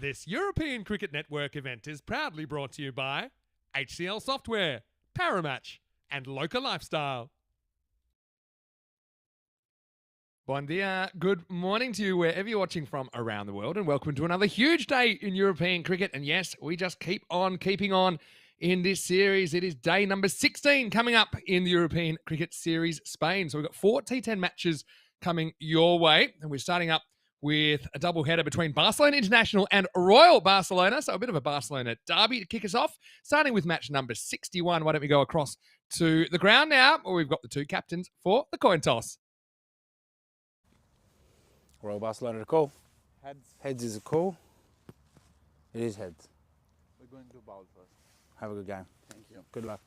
This European Cricket Network event is proudly brought to you by HCL Software, Paramatch, and Local Lifestyle. Bon dia, good morning to you wherever you're watching from around the world, and welcome to another huge day in European cricket. And yes, we just keep on keeping on in this series. It is day number 16 coming up in the European Cricket Series Spain. So we've got 4 T10 matches coming your way, and we're starting up with a double header between Barcelona International and Royal Barcelona. So a bit of a Barcelona derby to kick us off, starting with match number 61. Why don't we go across to the ground now, where we've got the two captains for the coin toss. Royal Barcelona to call. Heads. Heads is a call. It is heads. We're going to bowl first. Have a good game. Thank you. Good luck.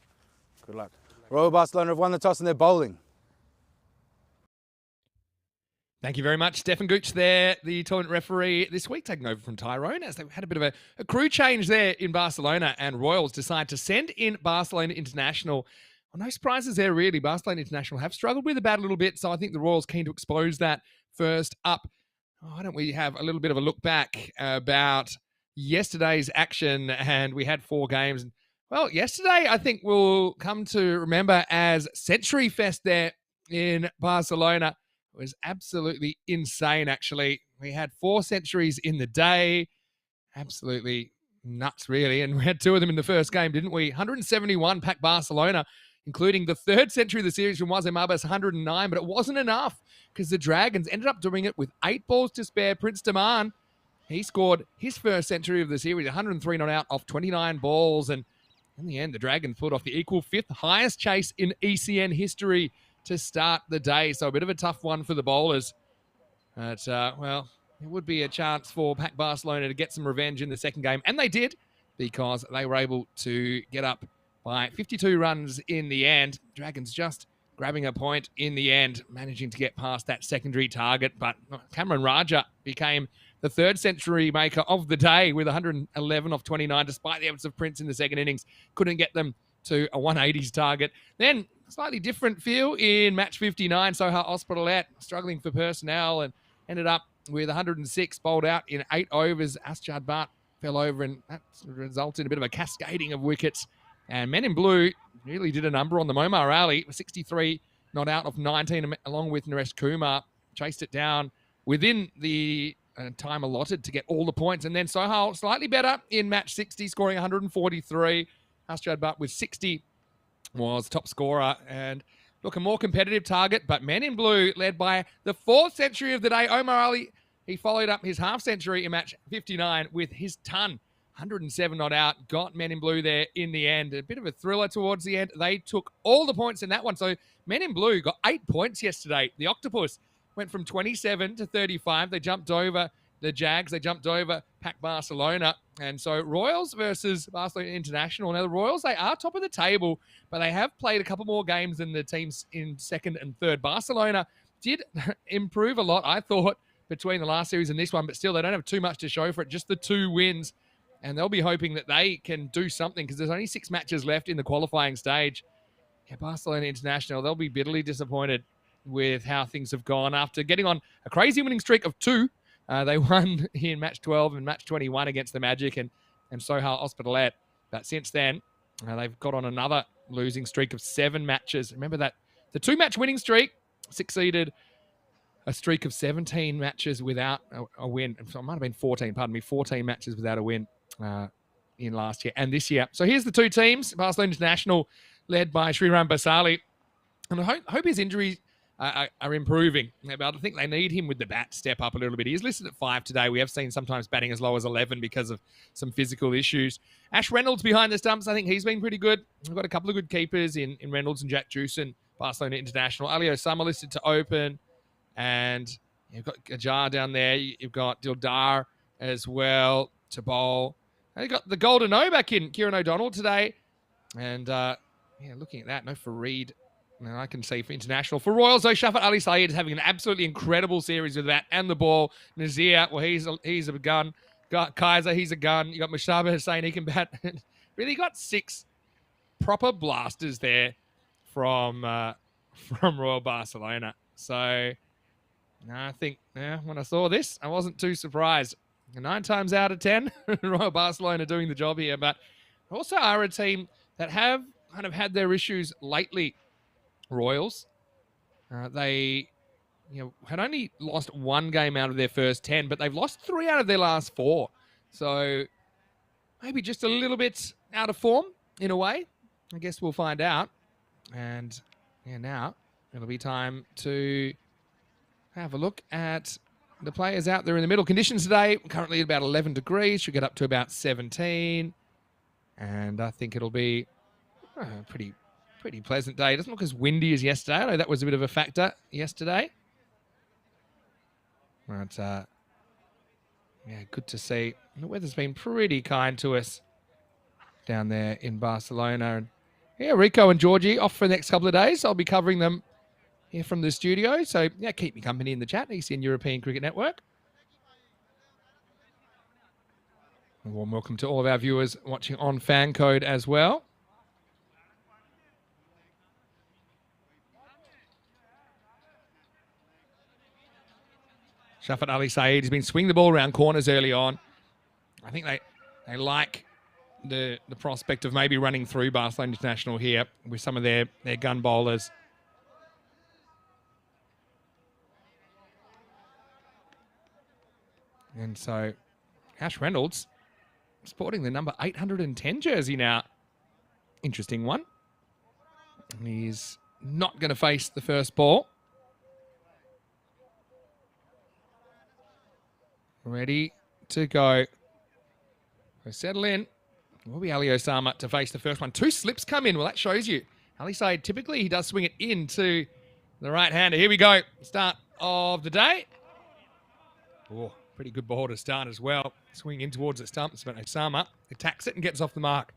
Good luck. Royal Barcelona have won the toss and they're bowling. Thank you very much, Stefan Gooch there, the tournament referee this week, taking over from Tyrone, as they had a bit of a crew change there in Barcelona, and Royals decide to send in Barcelona International. Well, no surprises there, really. Barcelona International have struggled with the bat a little bit, so I think the Royals keen to expose that. First up, why don't we have a little bit of a look back about yesterday's action, and we had 4 games. Well, yesterday I think we'll come to remember as Century Fest there in Barcelona. It was absolutely insane, actually. We had 4 centuries in the day. Absolutely nuts, really. And we had 2 of them in the first game, didn't we? 171 packed Barcelona, including the 3rd century of the series from Wazir Mabas, 109. But it wasn't enough because the Dragons ended up doing it with 8 balls to spare. Prince Daman, he scored his first century of the series, 103 not out off 29 balls. And in the end, the Dragons pulled off the equal 5th highest chase in ECN history to start the day. So a bit of a tough one for the bowlers. But, well, it would be a chance for Pac Barcelona to get some revenge in the second game. And they did, because they were able to get up by 52 runs in the end. Dragons just grabbing a point in the end, managing to get past that secondary target. But Cameron Raja became the 3rd century maker of the day with 111 off 29, despite the efforts of Prince in the second innings. Couldn't get them to a 180s target. Then slightly different feel in match 59. Sohail Ospitalet struggling for personnel and ended up with 106 bowled out in 8 overs. Asjad Bhatt fell over, and that resulted in a bit of a cascading of wickets. And Men in Blue really did a number on the Momar Ali. 63 not out of 19, along with Naresh Kumar. Chased it down within the time allotted to get all the points. And then Sohail slightly better in match 60, scoring 143. Asjad Bhatt with 60 was top scorer, and look, a more competitive target, but Men in Blue led by the 4th century of the day. Omar Ali, he followed up his half century in match 59 with his ton. 107 not out, got Men in Blue there in the end. A bit of a thriller towards the end. They took all the points in that one. So Men in Blue got 8 points yesterday. The Octopus went from 27 to 35. They jumped over the Jags. They jumped over Pac Barcelona. And so Royals versus Barcelona International. Now, the Royals, they are top of the table, but they have played a couple more games than the teams in 2nd and 3rd. Barcelona did improve a lot, I thought, between the last series and this one, but still, they don't have too much to show for it, just the 2 wins. And they'll be hoping that they can do something, because there's only 6 matches left in the qualifying stage. Yeah, Barcelona International, they'll be bitterly disappointed with how things have gone after getting on a crazy winning streak of 2. They won in match 12 and match 21 against the Magic and Sohail Ospitalet. But since then, they've got on another losing streak of 7 matches. Remember that the 2-match winning streak succeeded a streak of 17 matches without a win. So it might have been 14, 14 matches without a win in last year and this year. So here's the 2 teams. Barcelona International led by Sriram Basali. And I hope his injuries are improving. But I think they need him with the bat to step up a little bit. He's listed at 5 today. We have seen sometimes batting as low as 11 because of some physical issues. Ash Reynolds behind the stumps. I think he's been pretty good. We've got a couple of good keepers in Reynolds and Jack Jewson, Barcelona International. Ali Osama listed to open. And you've got Gajar down there. You've got Dildar as well to bowl. And you've got the Golden O back in, Kieran O'Donnell today. And, looking at that, no Fareed. Now I can see for International. For Royals, though, Shafat Ali Saeed is having an absolutely incredible series with that and the ball. Nazir, well, he's a gun. Got Kaiser, he's a gun. You got Mushtaba Hussain, he can bat. Really got 6 proper blasters there from Royal Barcelona. So I think when I saw this, I wasn't too surprised. And 9 times out of 10, Royal Barcelona doing the job here, but also are a team that have kind of had their issues lately. Royals, they had only lost 1 game out of their first 10, but they've lost 3 out of their last 4. So maybe just a little bit out of form in a way. I guess we'll find out. And now it'll be time to have a look at the players out there in the middle. Conditions today, currently at about 11 degrees. Should get up to about 17. And I think it'll be a pretty pleasant day. It doesn't look as windy as yesterday. I know that was a bit of a factor yesterday. But, good to see. The weather's been pretty kind to us down there in Barcelona. And Rico and Georgie off for the next couple of days. I'll be covering them here from the studio. So, keep me company in the chat, ECN European Cricket Network. A warm welcome to all of our viewers watching on Fan Code as well. Shafat Ali Saeed has been swinging the ball around corners early on. I think they like the prospect of maybe running through Barcelona International here with some of their gun bowlers. And so Ash Reynolds sporting the number 810 jersey now. Interesting one. He's not going to face the first ball. Ready to go. So settle in. It will be Ali Osama to face the first one. 2 slips come in. Well, that shows you. Ali Said, typically he does swing it into the right-hander. Here we go. Start of the day. Oh, pretty good ball to start as well. Swing in towards the stump. But Osama attacks it and gets off the mark.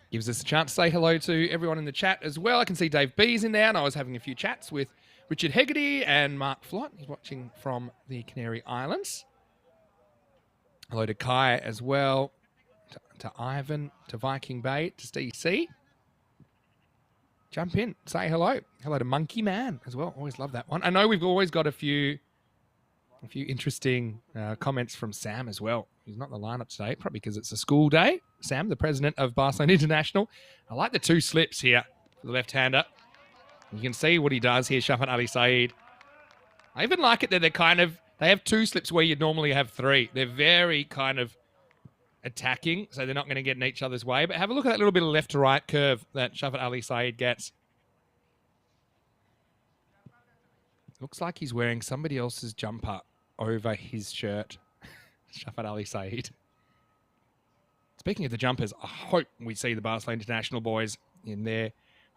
Gives us a chance to say hello to everyone in the chat as well. I can see Dave B's in there, and I was having a few chats with Richard Hegarty and Mark Flott. He's watching from the Canary Islands. Hello to Kai as well, to Ivan, to Viking Bay, to Steve C. Jump in, say hello. Hello to Monkey Man as well. Always love that one. I know we've always got a few interesting comments from Sam as well. He's not in the lineup today, probably because it's a school day. Sam, the president of Barcelona International. I like the 2 slips here for the left-hander. You can see what he does here, Shafat Ali Saeed. I even like it that they have 2 slips where you'd normally have 3. They're very kind of attacking, so they're not going to get in each other's way. But have a look at that little bit of left to right curve that Shafat Ali Saeed gets. Looks like he's wearing somebody else's jumper over his shirt. Shafat Ali Saeed. Speaking of the jumpers, I hope we see the Barcelona International boys in there.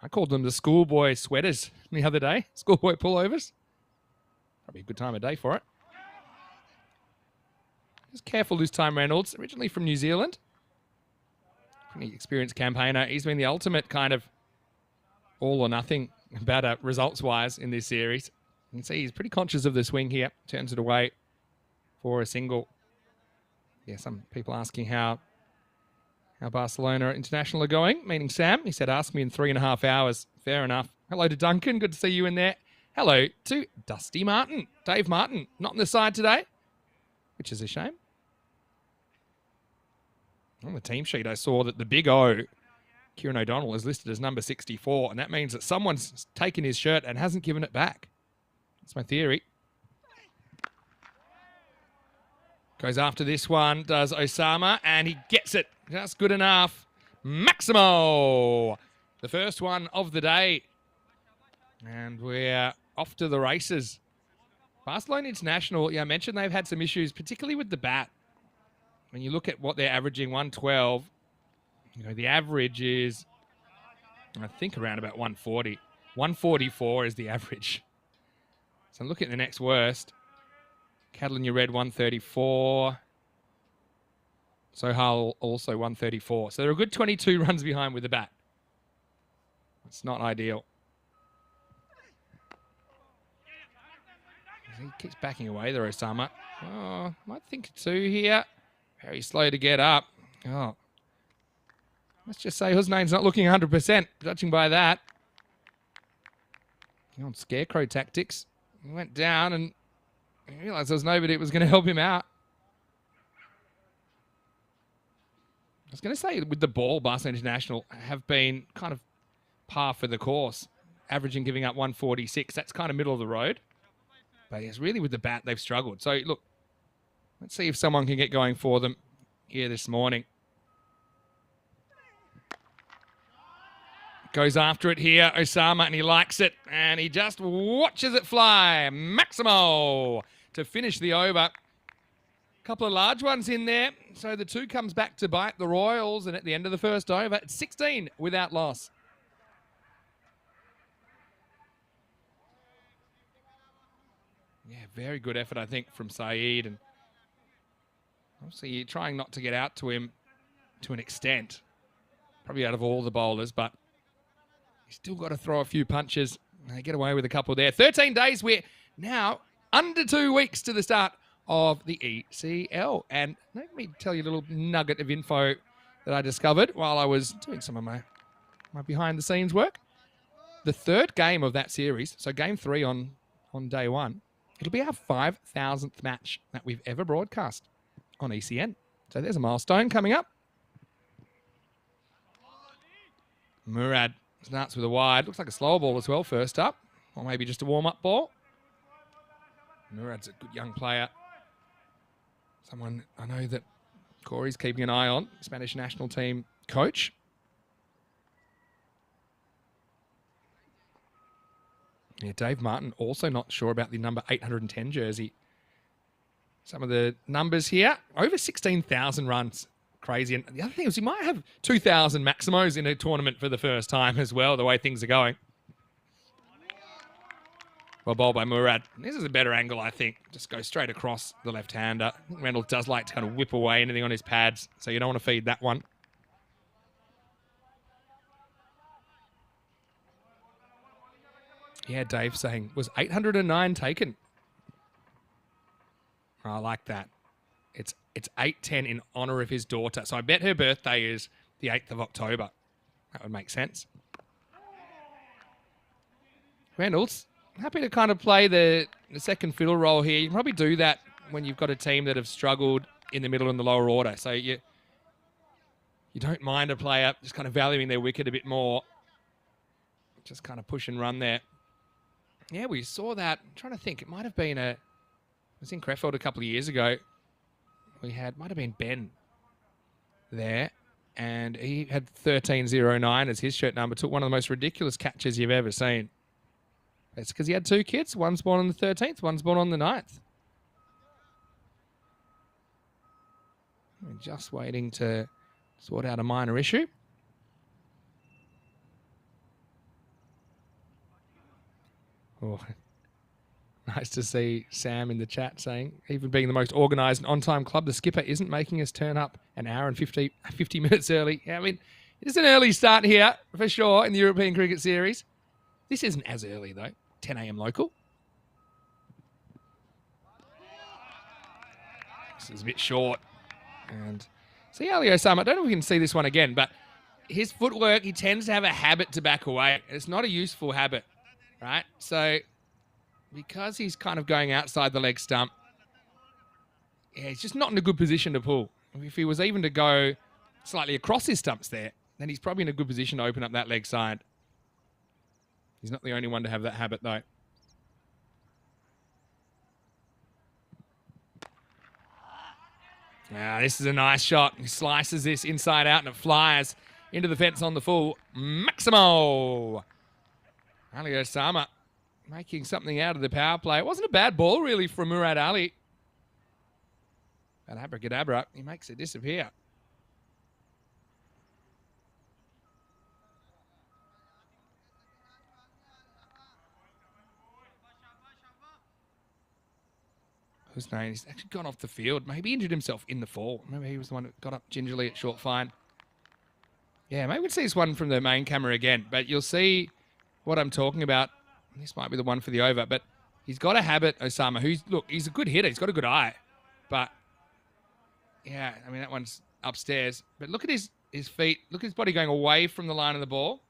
I called them the schoolboy sweaters the other day. Schoolboy pullovers. Probably a good time of day for it. Just careful this time, Reynolds. Originally from New Zealand. Pretty experienced campaigner. He's been the ultimate kind of all or nothing batter results-wise in this series. You can see he's pretty conscious of the swing here. Turns it away for a single. Yeah, some people asking how Barcelona International are going, meaning Sam. He said, ask me in 3.5 hours. Fair enough. Hello to Duncan. Good to see you in there. Hello to Dusty Martin. Dave Martin, not on the side today, which is a shame. On the team sheet, I saw that the big O, Kieran O'Donnell, is listed as number 64, and that means that someone's taken his shirt and hasn't given it back. That's my theory. Goes after this one, does Osama, and he gets it. Just good enough. Maximo, the first one of the day. And we're off to the races. Barcelona International, I mentioned they've had some issues, particularly with the bat. When you look at what they're averaging, 112, the average is, I think, around about 140. 144 is the average. So look at the next worst. Catalan Red 134. Sohal also 134. So they're a good 22 runs behind with the bat. It's not ideal. He keeps backing away there, Osama. Oh, might think 2 here. Very slow to get up. Oh. Let's just say Husnain's not looking 100%, judging by that. On scarecrow tactics. He went down and he realised there was nobody that was going to help him out. I was going to say, with the ball, Barcelona International have been kind of par for the course, averaging giving up 146. That's kind of middle of the road. But it's really with the bat they've struggled. So, look, let's see if someone can get going for them here this morning. Goes after it here, Osama, and he likes it. And he just watches it fly. Maximo to finish the over. Couple of large ones in there. So the 2 comes back to bite the Royals. And at the end of the first over, it's 16 without loss. Yeah, very good effort, I think, from Saeed. And obviously you're trying not to get out to him to an extent. Probably out of all the bowlers, but he's still got to throw a few punches. And they get away with a couple there. 13 days. We're now under 2 weeks to the start of the ECL. And let me tell you a little nugget of info that I discovered while I was doing some of my behind-the-scenes work. The 3rd game of that series, so game 3 on day 1, it'll be our 5,000th match that we've ever broadcast on ECN. So there's a milestone coming up. Murad starts with a wide. Looks like a slower ball as well first up. Or maybe just a warm-up ball. Murad's a good young player. Someone I know that Corey's keeping an eye on. Spanish national team coach. Yeah, Dave Martin also not sure about the number 810 jersey. Some of the numbers here. Over 16,000 runs. Crazy. And the other thing is he might have 2,000 Maximos in a tournament for the first time as well, the way things are going. Well, bowled by Murad. This is a better angle, I think. Just go straight across the left-hander. I think Reynolds does like to kind of whip away anything on his pads, so you don't want to feed that one. Yeah, Dave saying, was 809 taken? Oh, I like that. It's 810 in honour of his daughter. So I bet her birthday is the 8th of October. That would make sense. Reynolds, happy to kind of play the second fiddle role here. You can probably do that when you've got a team that have struggled in the middle and the lower order. So you don't mind a player just kind of valuing their wicket a bit more. Just kind of push and run there. Yeah, we saw that. I'm trying to think. It might have been it was in Crefeld a couple of years ago. Might have been Ben there. And he had 1309 as his shirt number. Took one of the most ridiculous catches you've ever seen. It's because he had 2 kids. One's born on the 13th, one's born on the 9th. We're just waiting to sort out a minor issue. Oh, nice to see Sam in the chat saying, even being the most organised and on-time club, the skipper isn't making us turn up an hour and 50 minutes early. Yeah, I mean, it is an early start here for sure in the European Cricket Series. This isn't as early, though. 10 a.m. local. This is a bit short. And see Ali Osama, I don't know if we can see this one again, but his footwork, he tends to have a habit to back away. It's not a useful habit, right? So because he's kind of going outside the leg stump, yeah, he's just not in a good position to pull. If he was even to go slightly across his stumps there, then he's probably in a good position to open up that leg side. He's not the only one to have that habit, though. Now, this is a nice shot. He slices this inside out and it flies into the fence on the full. Maximo! Ali Osama making something out of the power play. It wasn't a bad ball, really, from Murad Ali. But abracadabra, he makes it disappear. Husnain, he's actually gone off the field. Maybe injured himself in the fall. Maybe he was the one that got up gingerly at short fine. Yeah, maybe we'll see this one from the main camera again. But you'll see what I'm talking about. This might be the one for the over. But he's got a habit, Osama. He's a good hitter. He's got a good eye. But, yeah, I mean, that one's upstairs. But look at his feet. Look at his body going away from the line of the ball.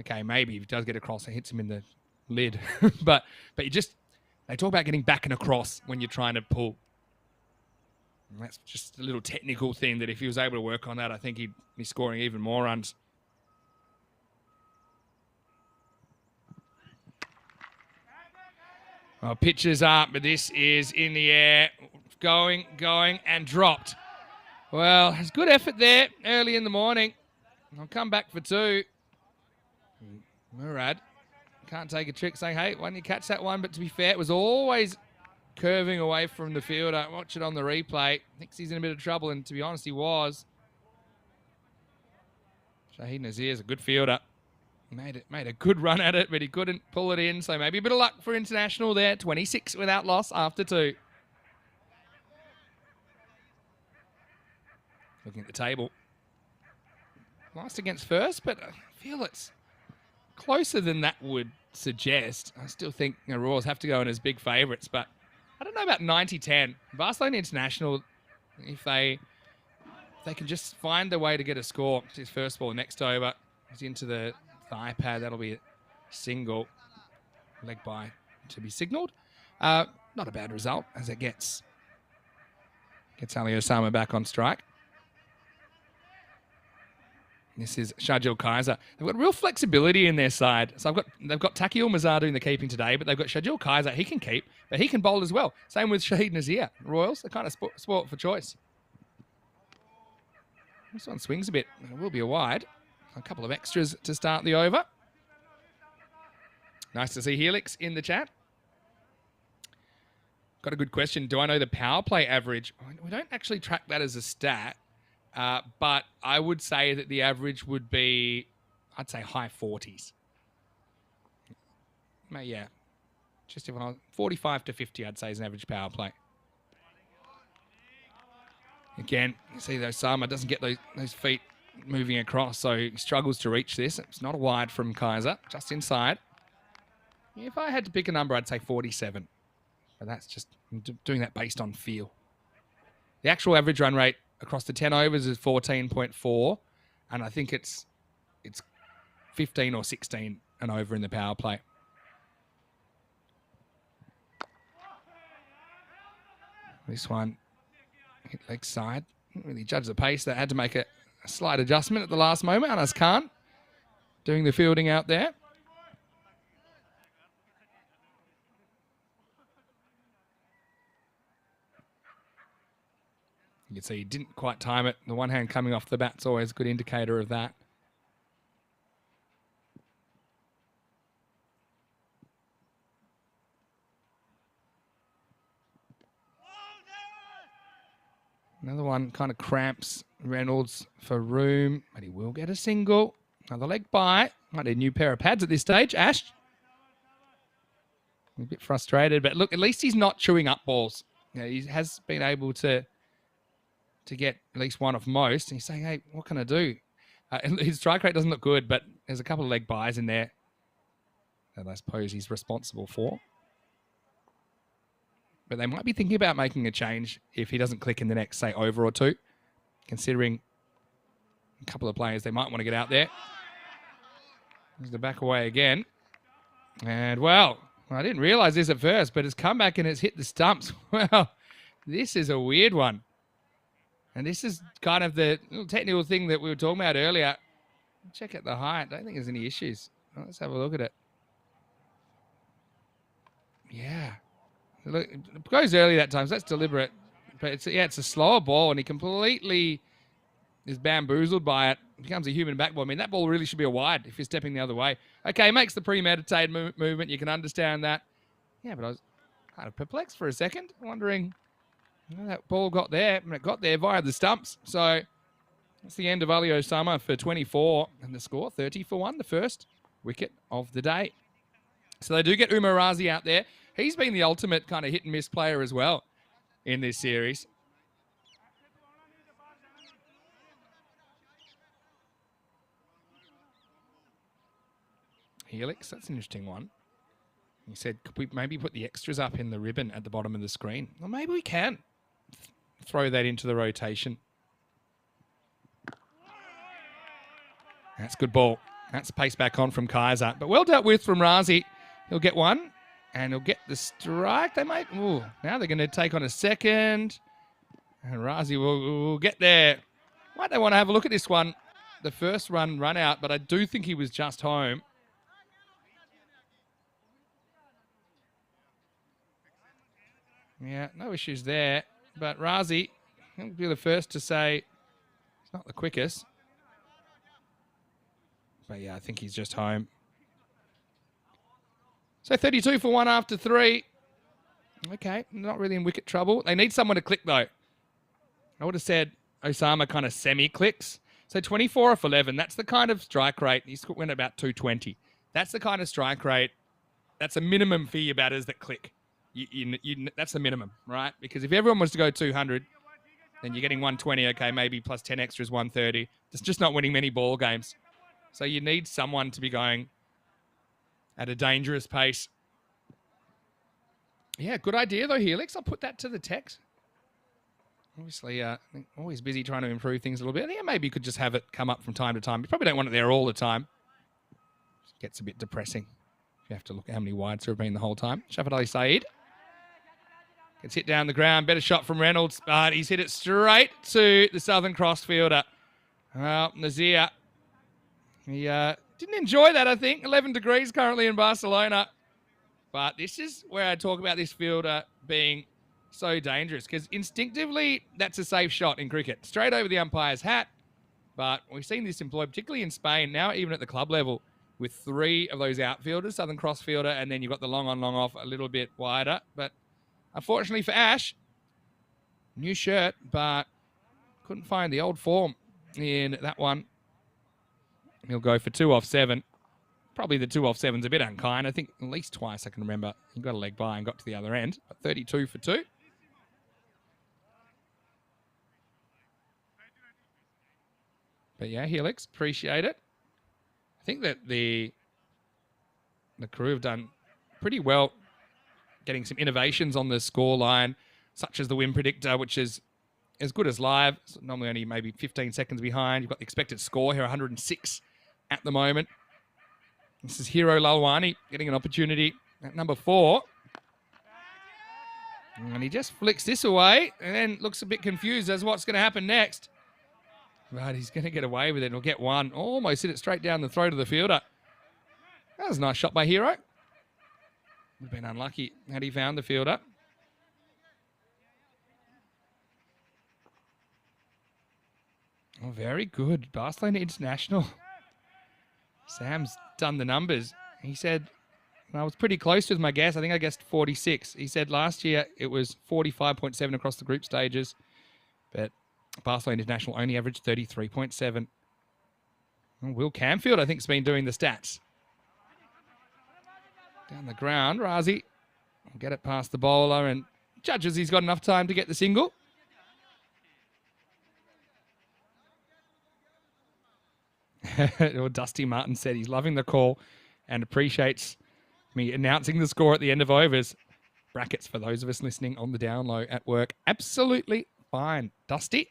Okay, maybe if he does get across and hits him in the lid. but they talk about getting back and across when you're trying to pull. And that's just a little technical thing that if he was able to work on that, I think he'd be scoring even more runs. Well, pitches up, but this is in the air. Going, and dropped. Well, it's good effort there early in the morning. I'll come back for two. Murad can't take a trick saying, hey, why didn't you catch that one? But to be fair, it was always curving away from the fielder. Watch it on the replay. Thinks he's in a bit of trouble, and to be honest, he was. Shahid Nazir's a good fielder. Made a good run at it, but he couldn't pull it in. So maybe a bit of luck for International there. 26 without loss after two. Looking at the table. Last against first, but I feel it's closer than that would suggest. I still think the Royals have to go in as big favourites, but I don't know about 90-10. Barcelona International, if they can just find a way to get a score. It's his first ball next over. He's into the thigh pad. That'll be a single. Leg by to be signalled. Not a bad result as it gets Ali Osama back on strike. This is Shajil Kaiser. They've got real flexibility in their side. So they've got Takiul Mazar doing the keeping today, but they've got Shajil Kaiser. He can keep, but he can bowl as well. Same with Shahid Nazir. Royals, they're kind of sport for choice. This one swings a bit. It will be a wide. A couple of extras to start the over. Nice to see Helix in the chat. Got a good question. Do I know the power play average? We don't actually track that as a stat. But I would say that the average would be, I'd say high 40s. Yeah. Just if 45 to 50, I'd say is an average power play. Again, you see though, Sama doesn't get those feet moving across, so he struggles to reach this. It's not a wide from Kaiser, just inside. If I had to pick a number, I'd say 47. But that's just, I'm doing that based on feel. The actual average run rate across the 10 overs is 14.4, and I think it's 15 or 16 and over in the power play. This one hit leg side. Didn't really judge the pace. They had to make a slight adjustment at the last moment. Anas Khan doing the fielding out there. You can see he didn't quite time it. The one hand coming off the bat's always a good indicator of that. Another one kind of cramps Reynolds for room, but he will get a single. Another leg by. Might need a new pair of pads at this stage. Ash. A bit frustrated, but look, at least he's not chewing up balls. You know, he has been able to get at least one of most. And he's saying, hey, what can I do? His strike rate doesn't look good, but there's a couple of leg buys in there that I suppose he's responsible for. But they might be thinking about making a change if he doesn't click in the next, say, over or two, considering a couple of players they might want to get out there. There's the back away again. And, well, I didn't realise this at first, but it's come back and it's hit the stumps. Well, this is a weird one. And this is kind of the little technical thing that we were talking about earlier. Check out the height. I don't think there's any issues. Let's have a look at it. Yeah. Look, it goes early that time, so that's deliberate. But it's a slower ball, and he completely is bamboozled by it. It becomes a human back ball. I mean, that ball really should be a wide if you're stepping the other way. Okay, makes the premeditated movement. You can understand that. Yeah, but I was kind of perplexed for a second, wondering how that ball got there. And it got there via the stumps. So that's the end of Ali Osama for 24. And the score, 30 for 1, the first wicket of the day. So they do get Umar Razi out there. He's been the ultimate kind of hit and miss player as well in this series. Helix, that's an interesting one. He said, could we maybe put the extras up in the ribbon at the bottom of the screen? Well, maybe we can throw that into the rotation. That's good ball. That's pace back on from Kaiser. But well dealt with from Razi. He'll get one, and he'll get the strike. They might. Ooh, now they're going to take on a second. And Razi will get there. Might they want to have a look at this one? The first run out, but I do think he was just home. Yeah, no issues there. But Razi, he'll be the first to say it's not the quickest. But yeah, I think he's just home. So 32 for 1 after 3. Okay, not really in wicket trouble. They need someone to click, though. I would have said Osama kind of semi-clicks. So 24 off 11, that's the kind of strike rate. He went about 220. That's the kind of strike rate. That's a minimum for your batters that click. That's the minimum, right? Because if everyone was to go 200, then you're getting 120. Okay, maybe plus 10 extras, 130. It's just not winning many ball games. So you need someone to be going at a dangerous pace. Yeah, good idea, though, Helix. I'll put that to the text. Obviously, always busy trying to improve things a little bit. I think maybe you could just have it come up from time to time. You probably don't want it there all the time. It gets a bit depressing. You have to look at how many wides there have been the whole time. Shafat Ali Saeed gets hit down the ground. Better shot from Reynolds, but he's hit it straight to the Southern Cross fielder. Well, Nazir, he didn't enjoy that, I think. 11 degrees currently in Barcelona. But this is where I talk about this fielder being so dangerous, because instinctively, that's a safe shot in cricket. Straight over the umpire's hat. But we've seen this employed, particularly in Spain, now even at the club level, with 3 of those outfielders, Southern Cross fielder, and then you've got the long on, long off a little bit wider. But unfortunately for Ash, new shirt, but couldn't find the old form in that one. He'll go for 2 off 7. Probably the 2 off 7's a bit unkind. I think at least twice I can remember he got a leg by and got to the other end. But 32 for 2. But yeah, Helix, appreciate it. I think that the crew have done pretty well getting some innovations on the score line, such as the win predictor, which is as good as live. So normally only maybe 15 seconds behind. You've got the expected score here, 106 at the moment. This is Hero Lalwani getting an opportunity at number 4. And he just flicks this away and then looks a bit confused as to what's going to happen next. But he's going to get away with it. He'll get one. Almost hit it straight down the throat of the fielder. That was a nice shot by Hero. Would have been unlucky had he found the fielder. Oh, very good. Barcelona International. Sam's done the numbers. He said, I was pretty close with my guess. I think I guessed 46. He said last year it was 45.7 across the group stages. But Barcelona International only averaged 33.7. Will Camfield, I think, has been doing the stats. Down the ground, Razi will get it past the bowler and judges he's got enough time to get the single. Dusty Martin said he's loving the call and appreciates me announcing the score at the end of overs. Brackets for those of us listening on the down low at work. Absolutely fine. Dusty.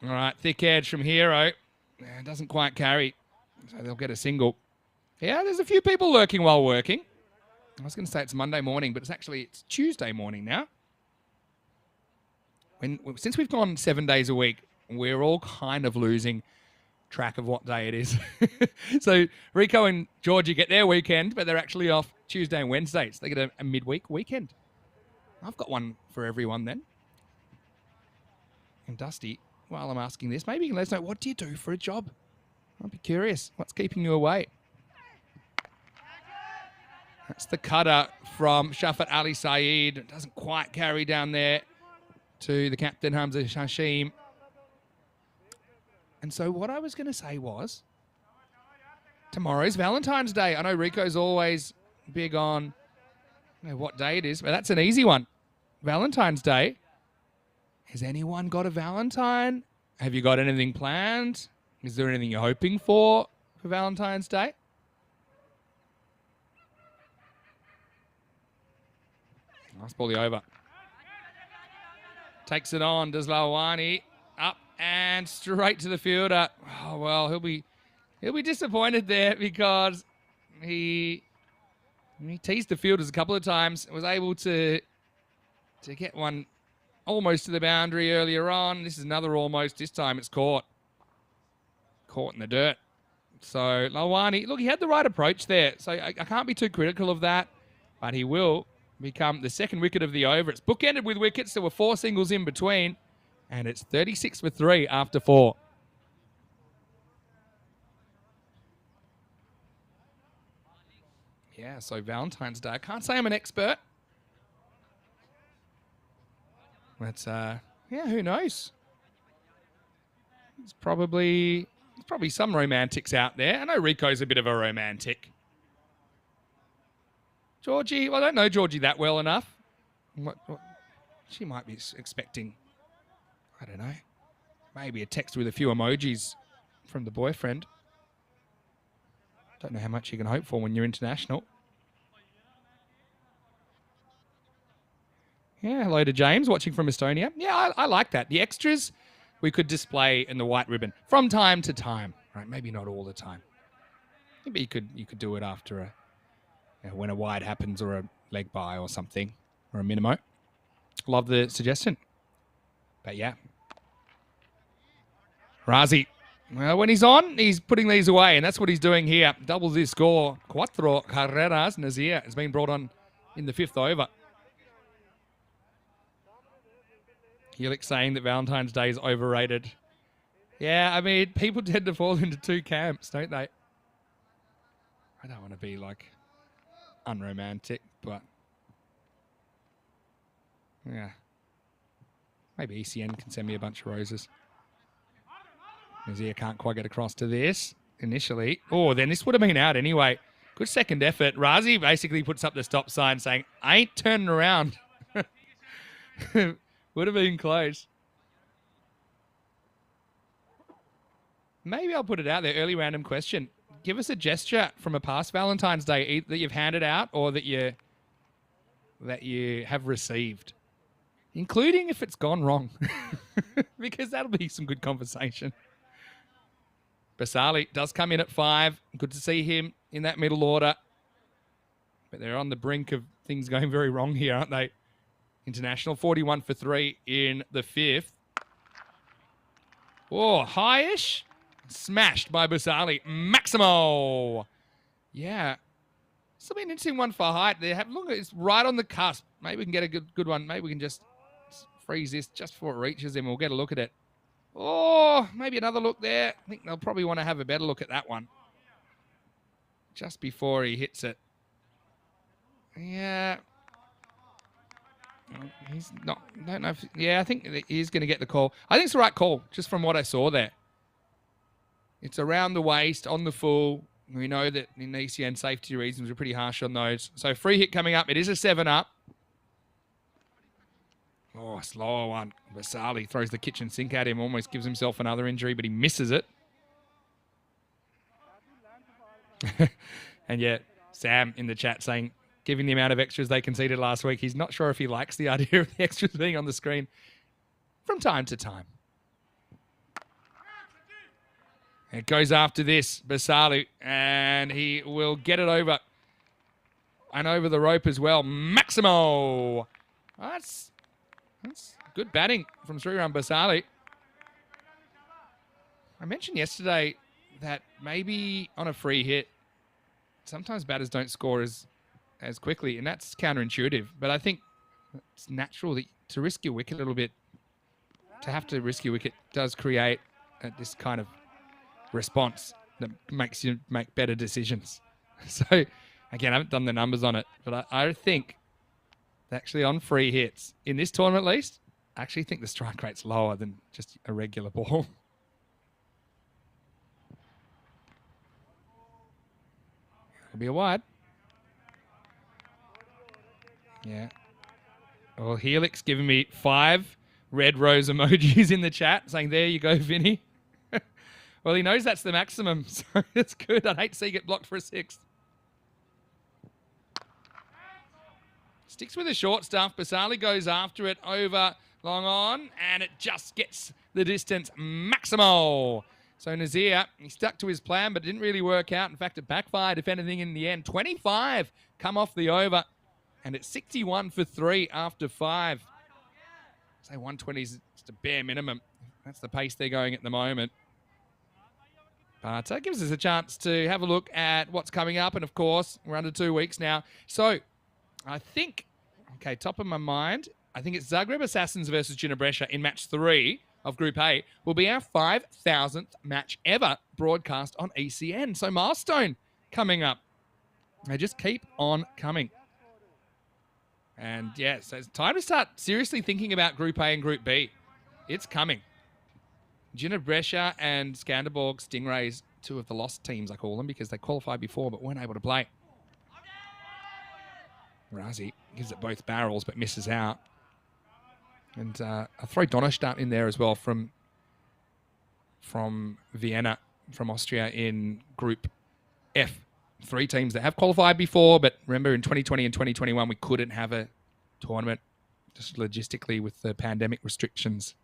All right, thick edge from Hero. Doesn't quite carry, so they'll get a single. Yeah, there's a few people lurking while working. I was going to say it's Monday morning, but it's Tuesday morning now. Since we've gone 7 days a week, we're all kind of losing track of what day it is. So Rico and Georgia get their weekend, but they're actually off Tuesday and Wednesday. So they get a midweek weekend. I've got one for everyone then. And Dusty, while I'm asking this, maybe you can let us know, what do you do for a job? I'd be curious. What's keeping you away? That's the cutter from Shafat Ali Saeed. It doesn't quite carry down there to the captain, Hamza Hashim. And so what I was going to say was, tomorrow's Valentine's Day. I know Rico's always big on what day it is, but that's an easy one. Valentine's Day. Has anyone got a Valentine? Have you got anything planned? Is there anything you're hoping for Valentine's Day? Nice ball over. Takes it on, does Lawani. Up and straight to the fielder. Oh, well, he'll be He'll be disappointed there because he teased the fielders a couple of times, was able to get one almost to the boundary earlier on. This is another almost. This time it's caught. Caught in the dirt. So Lawani, look, he had the right approach there. So I can't be too critical of that, but he will become the second wicket of the over. It's bookended with wickets. There were 4 singles in between, and it's 36 for 3 after 4. Yeah, so Valentine's Day. I can't say I'm an expert. But, yeah, who knows? There's probably some romantics out there. I know Rico's a bit of a romantic. Georgie, well, I don't know Georgie that well enough. What she might be expecting, I don't know, maybe a text with a few emojis from the boyfriend. Don't know how much you can hope for when you're international. Yeah, hello to James, watching from Estonia. Yeah, I like that. The extras we could display in the white ribbon from time to time. Right, maybe not all the time. Maybe you could do it after when a wide happens or a leg by or something, or a minimo. Love the suggestion. But yeah. Razi. Well, when he's on, he's putting these away, and that's what he's doing here. Doubles his score. Cuatro carreras. Nazir has been brought on in the 5th over. Helix saying that Valentine's Day is overrated. Yeah, I mean, people tend to fall into 2 camps, don't they? I don't want to be, like, unromantic, but yeah. Maybe ECN can send me a bunch of roses. Nazir can't quite get across to this initially. Oh, then this would have been out anyway. Good second effort. Razi basically puts up the stop sign saying, I ain't turning around. Would have been close. Maybe I'll put it out there. Early random question. Give us a gesture from a past Valentine's Day that you've handed out or that you have received, including if it's gone wrong, because that'll be some good conversation. Basali does come in at 5. Good to see him in that middle order, but they're on the brink of things going very wrong here, aren't they? International 41 for 3 in the 5th. Oh, high-ish. Smashed by Basali. Maximo. Yeah. This will be an interesting one for height. They have, look, it's right on the cusp. Maybe we can get a good one. Maybe we can just freeze this just before it reaches him. We'll get a look at it. Oh, maybe another look there. I think they'll probably want to have a better look at that one. Just before he hits it. Yeah. He's not, I don't know if, yeah, I think he's going to get the call. I think it's the right call, just from what I saw there. It's around the waist, on the full. We know that in ECN safety reasons, we're pretty harsh on those. So free hit coming up. It is a 7-up. Oh, slower one. Basali throws the kitchen sink at him, almost gives himself another injury, but he misses it. And yet, Sam in the chat saying, given the amount of extras they conceded last week, he's not sure if he likes the idea of the extras being on the screen from time to time. It goes after this, Basali, and he will get it over and over the rope as well. Maximo! That's good batting from Sriram Basali. I mentioned yesterday that maybe on a free hit, sometimes batters don't score as quickly, and that's counterintuitive. But I think it's natural that to risk your wicket a little bit, to have to risk your wicket does create this kind of response that makes you make better decisions. So, again, I haven't done the numbers on it, but I think actually on free hits, in this tournament at least, I actually think the strike rate's lower than just a regular ball. It'll be a wide. Yeah. Well, Helix giving me 5 red rose emojis in the chat saying, there you go, Vinny. Well, he knows that's the maximum, so it's good. I'd hate to see you get blocked for a 6th. Sticks with the short stuff. Basali goes after it over long on, and it just gets the distance. Maximo. So Nazir, he stuck to his plan, but it didn't really work out. In fact, it backfired, if anything, in the end. 25 come off the over, and it's 61 for 3 after 5. Say 120 is just a bare minimum. That's the pace they're going at the moment. But it gives us a chance to have a look at what's coming up. And, of course, we're under 2 weeks now. So I think, okay, top of my mind, I think it's Zagreb Assassins versus Ginebrescia in match 3 of Group A will be our 5,000th match ever broadcast on ECN. So milestone coming up. They just keep on coming. And, yeah, so it's time to start seriously thinking about Group A and Group B. It's coming. Ginebrescia and Skanderborg Stingrays, 2 of the lost teams, I call them, because they qualified before but weren't able to play. Razi gives it both barrels but misses out. And I'll throw Donnerstadt in there as well from Vienna, from Austria in Group F. 3 teams that have qualified before, but remember in 2020 and 2021 we couldn't have a tournament just logistically with the pandemic restrictions.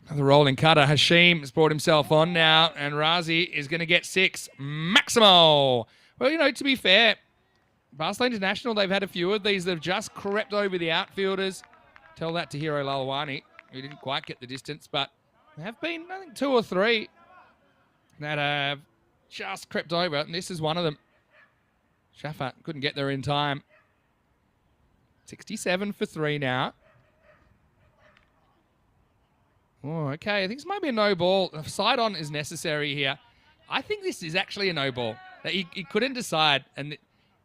Another rolling cutter. Hashim has brought himself on now, and Razi is going to get 6. Maximo! Well, you know, to be fair, Barcelona International, they've had a few of these that have just crept over the outfielders. Tell that to Hiro Lalwani, who didn't quite get the distance, but there have been, I think, 2 or 3 that have just crept over, and this is one of them. Shaffat couldn't get there in time. 67 for 3 now. Oh, okay. I think this might be a no ball. Side on is necessary here. I think this is actually a no ball. He couldn't decide, and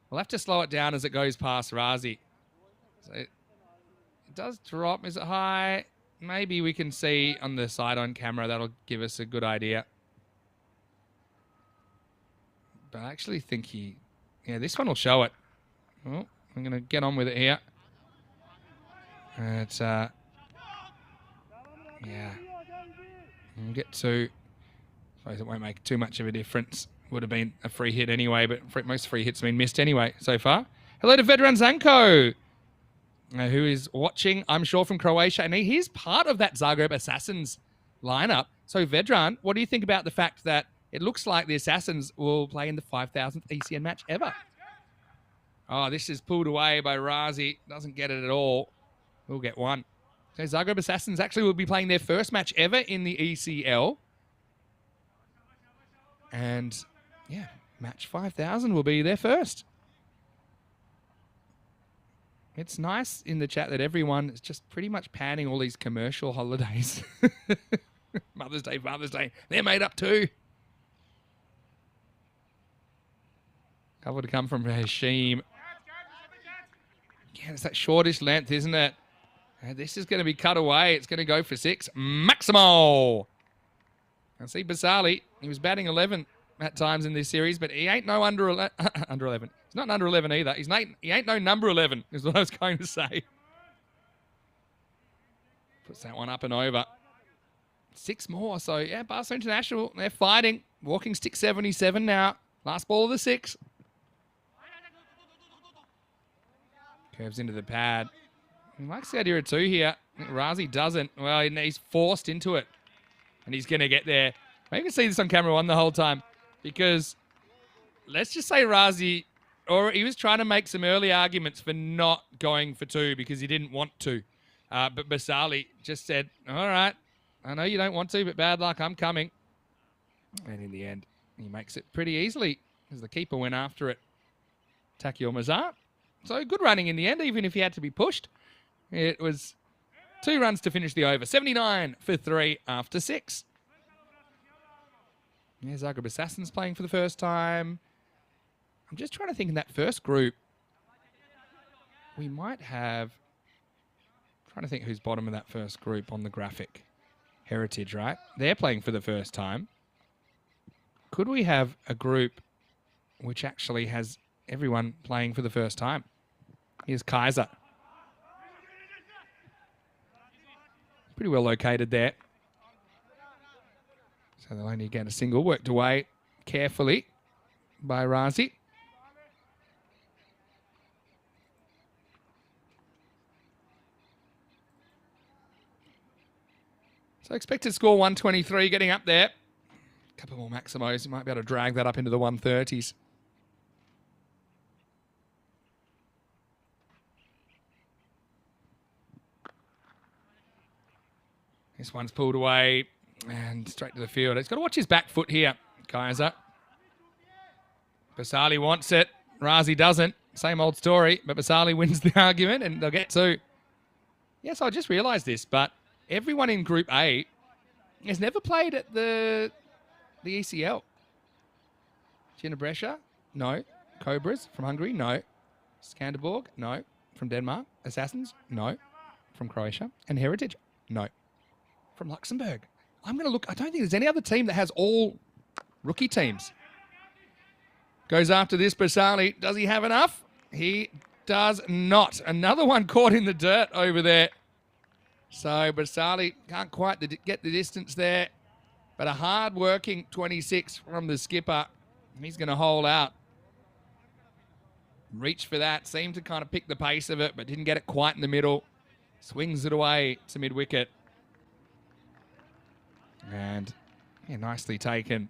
we'll have to slow it down as it goes past Razi. So it does drop. Is it high? Maybe we can see on the side on camera. That'll give us a good idea. But I actually think this one will show it. Oh, I'm going to get on with it here. It's, yeah. We'll get to, I suppose it won't make too much of a difference. Would have been a free hit anyway, but most free hits have been missed anyway so far. Hello to Vedran Zanko, who is watching, I'm sure, from Croatia. And he's part of that Zagreb Assassins lineup. So, Vedran, what do you think about the fact that it looks like the Assassins will play in the 5,000th ECN match ever? Oh, this is pulled away by Razi. Doesn't get it at all. We'll get 1. So Zagreb Assassins actually will be playing their first match ever in the ECL. And, yeah, match 5,000 will be their first. It's nice in the chat that everyone is just pretty much panning all these commercial holidays. Mother's Day, Father's Day. They're made up too. Cover to come from Hashim. Yeah, it's that shortish length, isn't it? And this is going to be cut away. It's going to go for 6. Maximo! I see Basali. He was batting 11 at times in this series, but he ain't no under 11. Under 11. He's not under 11 either. He ain't no number 11, is what I was going to say. Puts that one up and over. 6 more. So, yeah, Barcelona International, they're fighting. Walking stick 77 now. Last ball of the 6. Curves into the pad. He likes the idea of 2 here. Razi doesn't. Well, he's forced into it. And he's going to get there. You can see this on camera 1 the whole time. Because let's just say Razi, or he was trying to make some early arguments for not going for 2 because he didn't want to. But Basali just said, all right, I know you don't want to, but bad luck, I'm coming. And in the end, he makes it pretty easily as the keeper went after it. Takio Mazar. So good running in the end, even if he had to be pushed. It was 2 runs to finish the over. 79 for 3 after 6. Yeah, Zagreb Assassins playing for the first time. I'm just trying to think in that first group. We might have... trying to think who's bottom of that first group on the graphic. Heritage, right? They're playing for the first time. Could we have a group which actually has everyone playing for the first time? Here's Kaiser. Pretty well located there. So they'll only get a single, worked away carefully by Razi. So expected score 123, getting up there. A couple more Maximos. You might be able to drag that up into the 130s. This one's pulled away and straight to the field. He's got to watch his back foot here, Kaiser. Basali wants it. Razi doesn't. Same old story, but Basali wins the argument and they'll get two. Yes, I just realised this, but everyone in Group A has never played at the ECL. Gina Brescia? No. Cobras from Hungary? No. Skanderborg? No. From Denmark? Assassins? No. From Croatia? And Heritage? No. From Luxembourg? I'm going to look. I don't think there's any other team that has all rookie teams. Goes after this, Basali. Does he have enough? He does not. Another one caught in the dirt over there. So Basali can't quite get the distance there. But a hard-working 26 from the skipper. He's going to hold out. Reach for that. Seemed to kind of pick the pace of it, but didn't get it quite in the middle. Swings it away to mid-wicket. And yeah, nicely taken